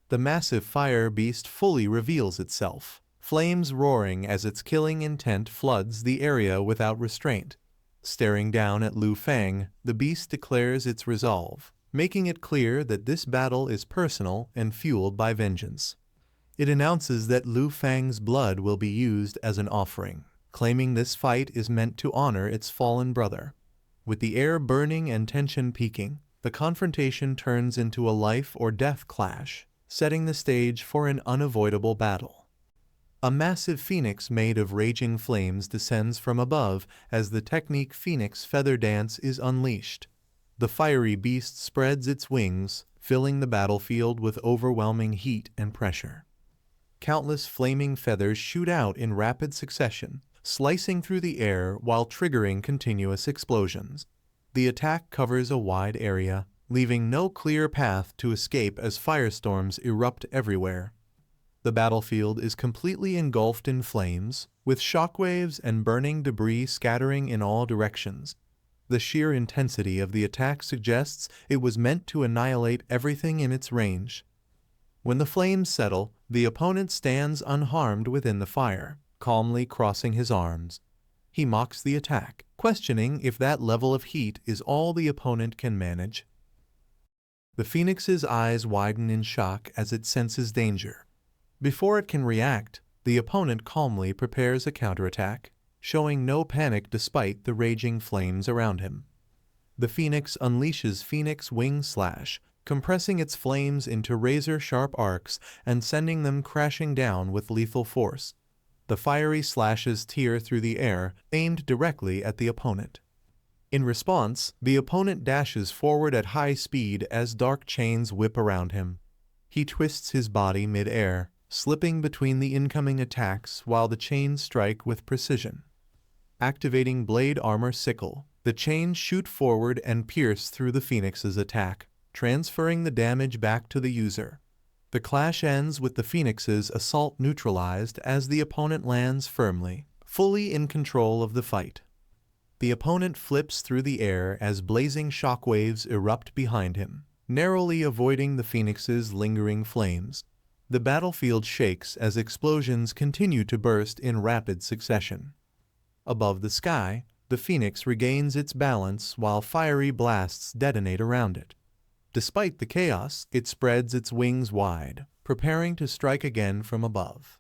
The massive fire beast fully reveals itself, flames roaring as its killing intent floods the area without restraint. Staring down at Lu Fang, the beast declares its resolve, making it clear that this battle is personal and fueled by vengeance. It announces that Lu Fang's blood will be used as an offering, claiming this fight is meant to honor its fallen brother. With the air burning and tension peaking, the confrontation turns into a life-or-death clash, setting the stage for an unavoidable battle. A massive phoenix made of raging flames descends from above as the technique Phoenix Feather Dance is unleashed. The fiery beast spreads its wings, filling the battlefield with overwhelming heat and pressure. Countless flaming feathers shoot out in rapid succession, slicing through the air while triggering continuous explosions. The attack covers a wide area, leaving no clear path to escape as firestorms erupt everywhere. The battlefield is completely engulfed in flames, with shockwaves and burning debris scattering in all directions. The sheer intensity of the attack suggests it was meant to annihilate everything in its range. When the flames settle, the opponent stands unharmed within the fire, calmly crossing his arms. He mocks the attack, questioning if that level of heat is all the opponent can manage. The phoenix's eyes widen in shock as it senses danger. Before it can react, the opponent calmly prepares a counterattack, showing no panic despite the raging flames around him. The phoenix unleashes Phoenix Wing Slash, compressing its flames into razor-sharp arcs and sending them crashing down with lethal force. The fiery slashes tear through the air, aimed directly at the opponent. In response, the opponent dashes forward at high speed as dark chains whip around him. He twists his body mid-air, slipping between the incoming attacks while the chains strike with precision. Activating Blade Armor Sickle, the chains shoot forward and pierce through the phoenix's attack, transferring the damage back to the user. The clash ends with the phoenix's assault neutralized as the opponent lands firmly, fully in control of the fight. The opponent flips through the air as blazing shockwaves erupt behind him, narrowly avoiding the phoenix's lingering flames. The battlefield shakes as explosions continue to burst in rapid succession. Above the sky, the phoenix regains its balance while fiery blasts detonate around it. Despite the chaos, it spreads its wings wide, preparing to strike again from above.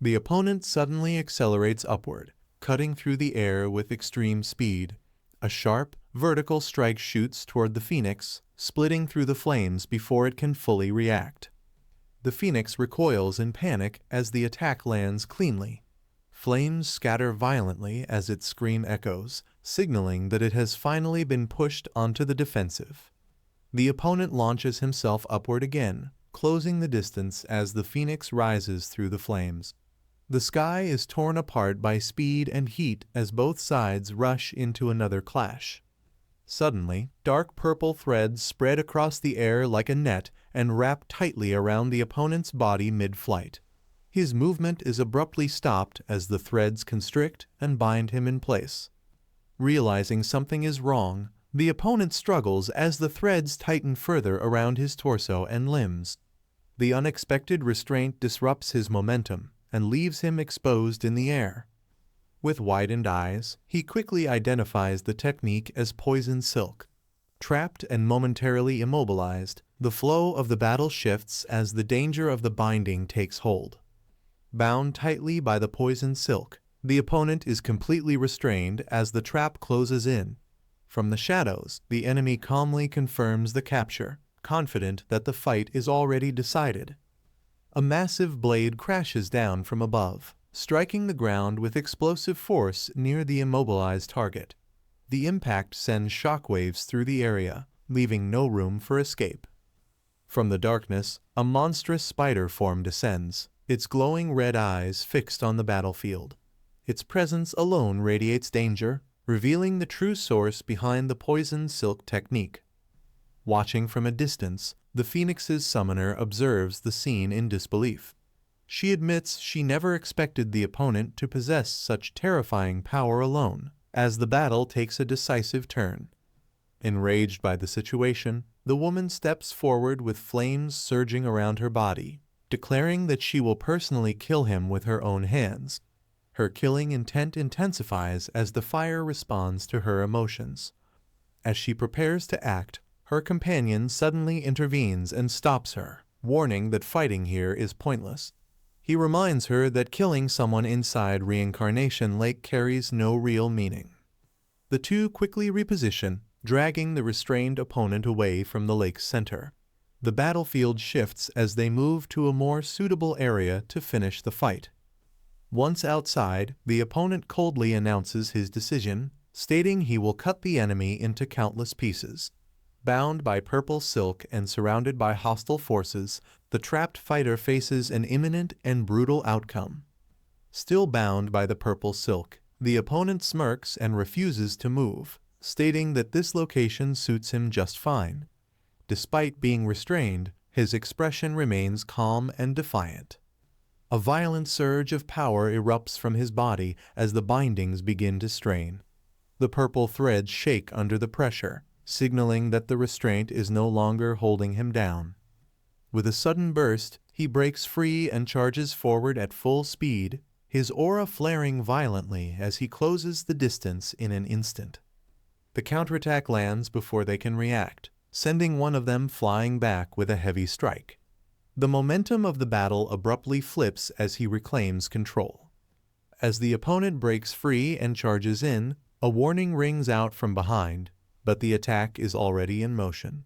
The opponent suddenly accelerates upward, cutting through the air with extreme speed. A sharp, vertical strike shoots toward the phoenix, splitting through the flames before it can fully react. The phoenix recoils in panic as the attack lands cleanly. Flames scatter violently as its scream echoes, signaling that it has finally been pushed onto the defensive. The opponent launches himself upward again, closing the distance as the phoenix rises through the flames. The sky is torn apart by speed and heat as both sides rush into another clash. Suddenly, dark purple threads spread across the air like a net and wrap tightly around the opponent's body mid-flight. His movement is abruptly stopped as the threads constrict and bind him in place. Realizing something is wrong, the opponent struggles as the threads tighten further around his torso and limbs. The unexpected restraint disrupts his momentum and leaves him exposed in the air. With widened eyes, he quickly identifies the technique as poison silk. Trapped and momentarily immobilized, the flow of the battle shifts as the danger of the binding takes hold. Bound tightly by the poison silk, the opponent is completely restrained as the trap closes in. From the shadows, the enemy calmly confirms the capture, confident that the fight is already decided. A massive blade crashes down from above, striking the ground with explosive force near the immobilized target. The impact sends shockwaves through the area, leaving no room for escape. From the darkness, a monstrous spider form descends, its glowing red eyes fixed on the battlefield. Its presence alone radiates danger, revealing the true source behind the poison silk technique. Watching from a distance, the phoenix's summoner observes the scene in disbelief. She admits she never expected the opponent to possess such terrifying power alone, as the battle takes a decisive turn. Enraged by the situation, the woman steps forward with flames surging around her body, declaring that she will personally kill him with her own hands. Her killing intent intensifies as the fire responds to her emotions. As she prepares to act, her companion suddenly intervenes and stops her, warning that fighting here is pointless. He reminds her that killing someone inside Reincarnation Lake carries no real meaning. The two quickly reposition, dragging the restrained opponent away from the lake's center. The battlefield shifts as they move to a more suitable area to finish the fight. Once outside, the opponent coldly announces his decision, stating he will cut the enemy into countless pieces. Bound by purple silk and surrounded by hostile forces, the trapped fighter faces an imminent and brutal outcome. Still bound by the purple silk, the opponent smirks and refuses to move, stating that this location suits him just fine. Despite being restrained, his expression remains calm and defiant. A violent surge of power erupts from his body as the bindings begin to strain. The purple threads shake under the pressure, signaling that the restraint is no longer holding him down. With a sudden burst, he breaks free and charges forward at full speed, his aura flaring violently as he closes the distance in an instant. The counterattack lands before they can react, sending one of them flying back with a heavy strike. The momentum of the battle abruptly flips as he reclaims control. As the opponent breaks free and charges in, a warning rings out from behind, but the attack is already in motion.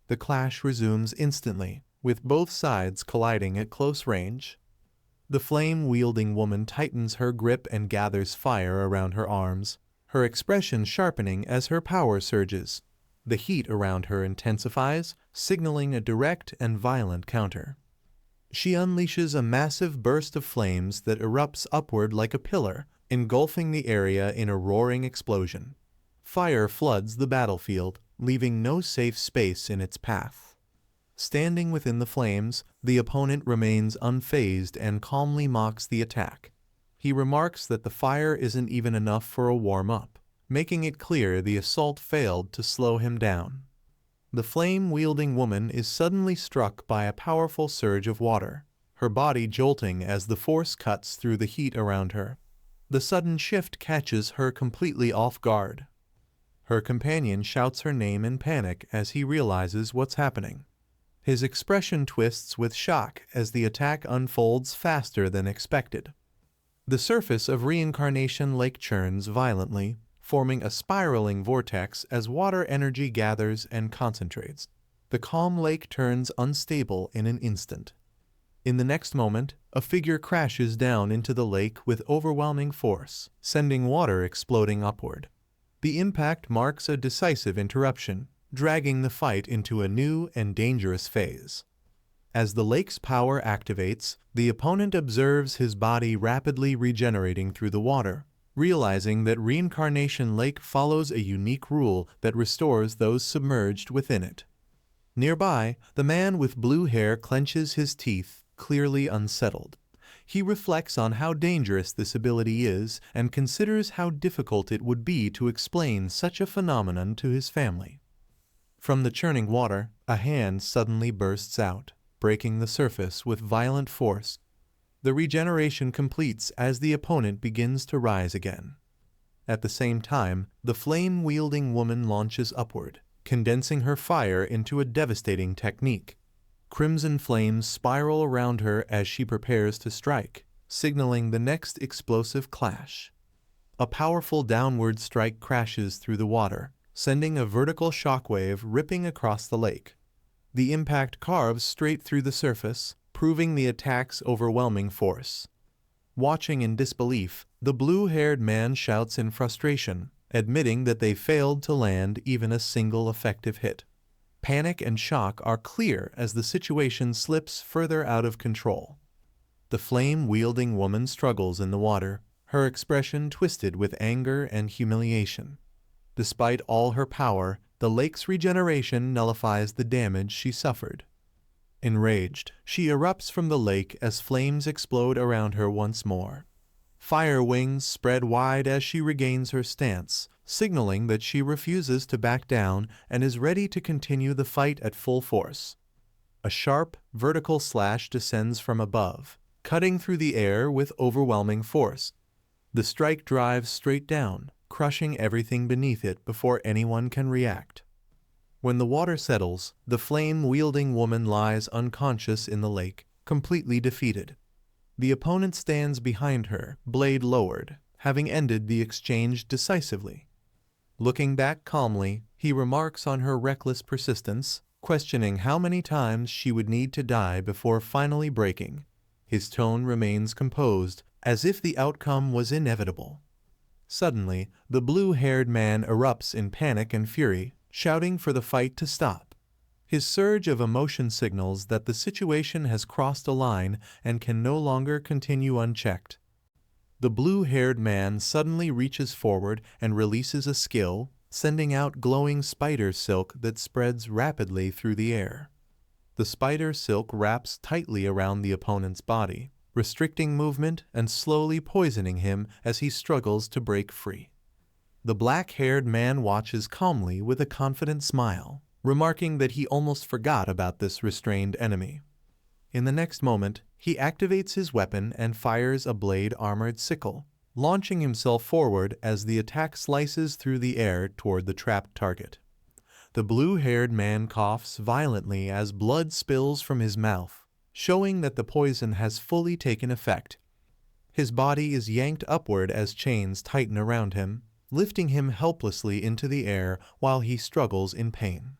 The clash resumes instantly, with both sides colliding at close range. The flame-wielding woman tightens her grip and gathers fire around her arms, her expression sharpening as her power surges. The heat around her intensifies, signaling a direct and violent counter. She unleashes a massive burst of flames that erupts upward like a pillar, engulfing the area in a roaring explosion. Fire floods the battlefield, leaving no safe space in its path. Standing within the flames, the opponent remains unfazed and calmly mocks the attack. He remarks that the fire isn't even enough for a warm-up, making it clear the assault failed to slow him down. The flame-wielding woman is suddenly struck by a powerful surge of water, her body jolting as the force cuts through the heat around her. The sudden shift catches her completely off guard. Her companion shouts her name in panic as he realizes what's happening. His expression twists with shock as the attack unfolds faster than expected. The surface of Reincarnation Lake churns violently, forming a spiraling vortex as water energy gathers and concentrates. The calm lake turns unstable in an instant. In the next moment, a figure crashes down into the lake with overwhelming force, sending water exploding upward. The impact marks a decisive interruption, dragging the fight into a new and dangerous phase. As the lake's power activates, the opponent observes his body rapidly regenerating through the water, realizing that Reincarnation Lake follows a unique rule that restores those submerged within it. Nearby, the man with blue hair clenches his teeth, clearly unsettled. He reflects on how dangerous this ability is and considers how difficult it would be to explain such a phenomenon to his family. From the churning water, a hand suddenly bursts out, breaking the surface with violent force. The regeneration completes as the opponent begins to rise again. At the same time, the flame-wielding woman launches upward, condensing her fire into a devastating technique. Crimson flames spiral around her as she prepares to strike, signaling the next explosive clash. A powerful downward strike crashes through the water, sending a vertical shockwave ripping across the lake. The impact carves straight through the surface, proving the attack's overwhelming force. Watching in disbelief, the blue-haired man shouts in frustration, admitting that they failed to land even a single effective hit. Panic and shock are clear as the situation slips further out of control. The flame-wielding woman struggles in the water, her expression twisted with anger and humiliation. Despite all her power, the lake's regeneration nullifies the damage she suffered. Enraged, she erupts from the lake as flames explode around her once more. Fire wings spread wide as she regains her stance, signaling that she refuses to back down and is ready to continue the fight at full force. A sharp, vertical slash descends from above, cutting through the air with overwhelming force. The strike drives straight down, crushing everything beneath it before anyone can react. When the water settles, the flame-wielding woman lies unconscious in the lake, completely defeated. The opponent stands behind her, blade lowered, having ended the exchange decisively. Looking back calmly, he remarks on her reckless persistence, questioning how many times she would need to die before finally breaking. His tone remains composed, as if the outcome was inevitable. Suddenly, the blue-haired man erupts in panic and fury, shouting for the fight to stop. His surge of emotion signals that the situation has crossed a line and can no longer continue unchecked. The blue-haired man suddenly reaches forward and releases a skill, sending out glowing spider silk that spreads rapidly through the air. The spider silk wraps tightly around the opponent's body, restricting movement and slowly poisoning him as he struggles to break free. The black-haired man watches calmly with a confident smile, remarking that he almost forgot about this restrained enemy. In the next moment, he activates his weapon and fires a blade-armored sickle, launching himself forward as the attack slices through the air toward the trapped target. The blue-haired man coughs violently as blood spills from his mouth, showing that the poison has fully taken effect. His body is yanked upward as chains tighten around him, lifting him helplessly into the air while he struggles in pain.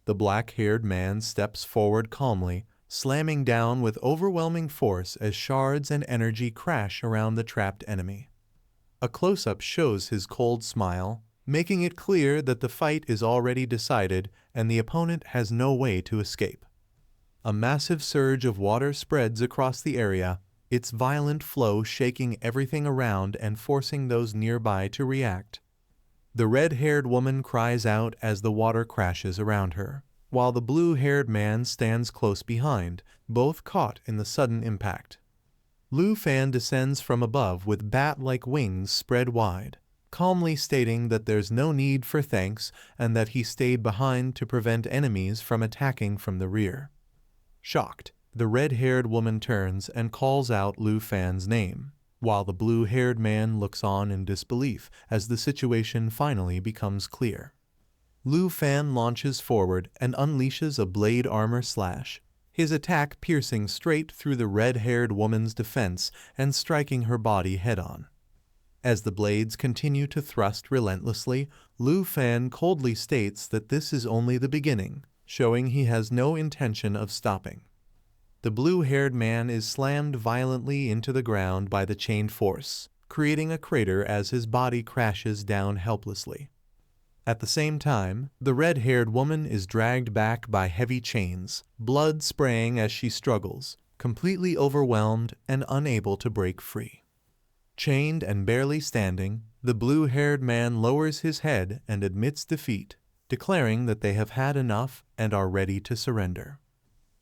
The black-haired man steps forward calmly, slamming down with overwhelming force as shards and energy crash around the trapped enemy. A close-up shows his cold smile, making it clear that the fight is already decided and the opponent has no way to escape. A massive surge of water spreads across the area, its violent flow shaking everything around and forcing those nearby to react. The red-haired woman cries out as the water crashes around her, while the blue-haired man stands close behind, both caught in the sudden impact. Lu Fan descends from above with bat-like wings spread wide, calmly stating that there's no need for thanks and that he stayed behind to prevent enemies from attacking from the rear. Shocked, the red-haired woman turns and calls out Lu Fan's name, while the blue-haired man looks on in disbelief as the situation finally becomes clear. Lu Fan launches forward and unleashes a blade armor slash, his attack piercing straight through the red-haired woman's defense and striking her body head-on. As the blades continue to thrust relentlessly, Lu Fan coldly states that this is only the beginning, showing he has no intention of stopping. The blue-haired man is slammed violently into the ground by the chain force, creating a crater as his body crashes down helplessly. At the same time, the red-haired woman is dragged back by heavy chains, blood spraying as she struggles, completely overwhelmed and unable to break free. Chained and barely standing, the blue-haired man lowers his head and admits defeat, declaring that they have had enough and are ready to surrender.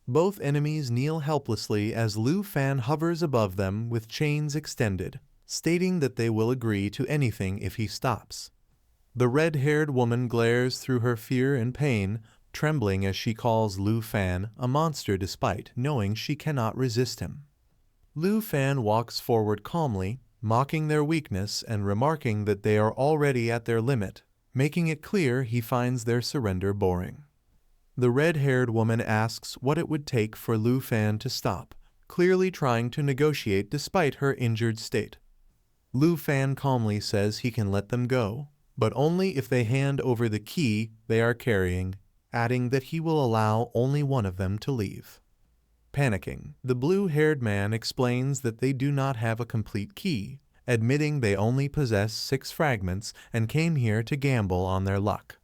Both enemies kneel helplessly as Lu Fan hovers above them with chains extended, stating that they will agree to anything if he stops. The red-haired woman glares through her fear and pain, trembling as she calls Lu Fan a monster despite knowing she cannot resist him. Lu Fan walks forward calmly, mocking their weakness and remarking that they are already at their limit, making it clear he finds their surrender boring. The red-haired woman asks what it would take for Lu Fan to stop, clearly trying to negotiate despite her injured state. Lu Fan calmly says he can let them go, but only if they hand over the key they are carrying, adding that he will allow only one of them to leave. Panicking, the blue-haired man explains that they do not have a complete key, admitting they only possess 6 fragments and came here to gamble on their luck.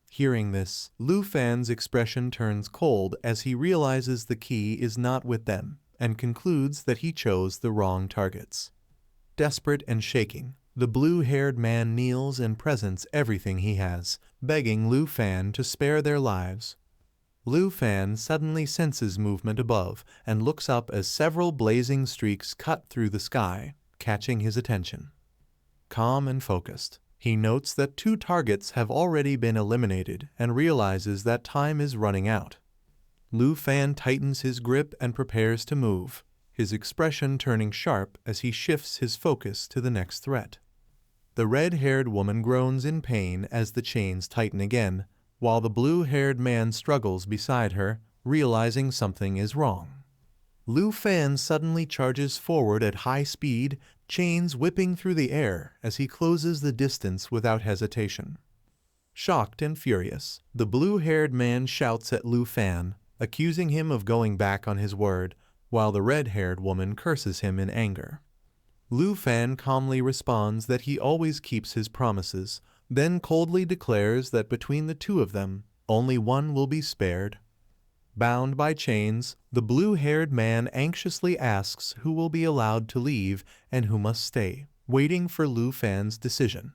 Hearing this, Lu Fan's expression turns cold as he realizes the key is not with them and concludes that he chose the wrong targets. Desperate and shaking, the blue-haired man kneels and presents everything he has, begging Lu Fan to spare their lives. Lu Fan suddenly senses movement above and looks up as several blazing streaks cut through the sky, catching his attention. Calm and focused, He notes that 2 targets have already been eliminated and realizes that time is running out. Lu Fan tightens his grip and prepares to move, his expression turning sharp as he shifts his focus to the next threat. The red-haired woman groans in pain as the chains tighten again, while the blue-haired man struggles beside her, realizing something is wrong. Lu Fan suddenly charges forward at high speed, chains whipping through the air as he closes the distance without hesitation. Shocked and furious, the blue-haired man shouts at Lu Fan, accusing him of going back on his word, while the red-haired woman curses him in anger. Lu Fan calmly responds that he always keeps his promises, then coldly declares that between the 2 of them, only one will be spared. Bound by chains, the blue-haired man anxiously asks who will be allowed to leave and who must stay, waiting for Lu Fan's decision.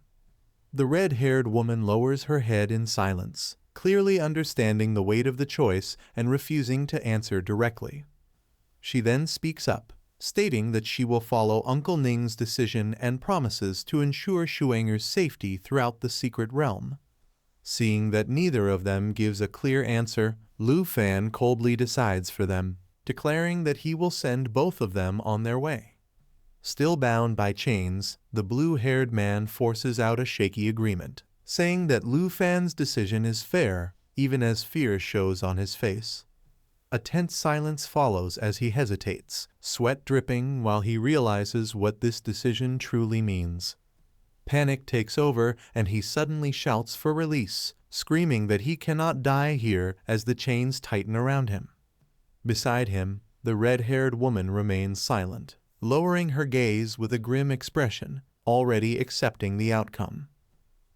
The red-haired woman lowers her head in silence, clearly understanding the weight of the choice and refusing to answer directly. She then speaks up, stating that she will follow Uncle Ning's decision and promises to ensure Shuanger's safety throughout the secret realm. Seeing that neither of them gives a clear answer, Lu Fan coldly decides for them, declaring that he will send both of them on their way. Still bound by chains, the blue-haired man forces out a shaky agreement, saying that Lu Fan's decision is fair, even as fear shows on his face. A tense silence follows as he hesitates, sweat dripping while he realizes what this decision truly means. Panic takes over and he suddenly shouts for release, screaming that he cannot die here as the chains tighten around him. Beside him, the red-haired woman remains silent, lowering her gaze with a grim expression, already accepting the outcome.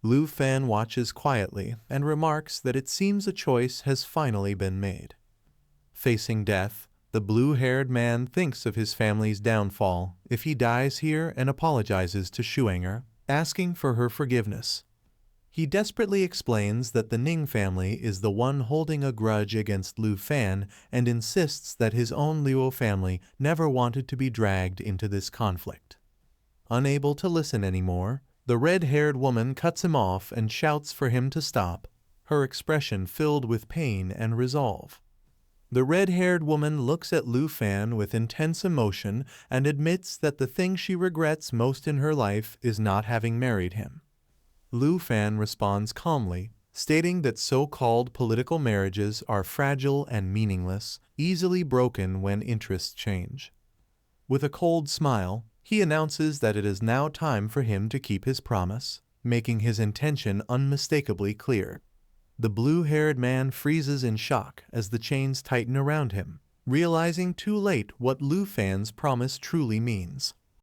Lu Fan watches quietly and remarks that it seems a choice has finally been made. Facing death, the blue-haired man thinks of his family's downfall if he dies here and apologizes to Shuanger, asking for her forgiveness. He desperately explains that the Ning family is the one holding a grudge against Lu Fan and insists that his own Luo family never wanted to be dragged into this conflict. Unable to listen anymore, the red-haired woman cuts him off and shouts for him to stop, her expression filled with pain and resolve. The red-haired woman looks at Lu Fan with intense emotion and admits that the thing she regrets most in her life is not having married him. Lu Fan responds calmly, stating that so-called political marriages are fragile and meaningless, easily broken when interests change. With a cold smile, he announces that it is now time for him to keep his promise, making his intention unmistakably clear. The blue-haired man freezes in shock as the chains tighten around him, realizing too late what Lu Fan's promise truly means.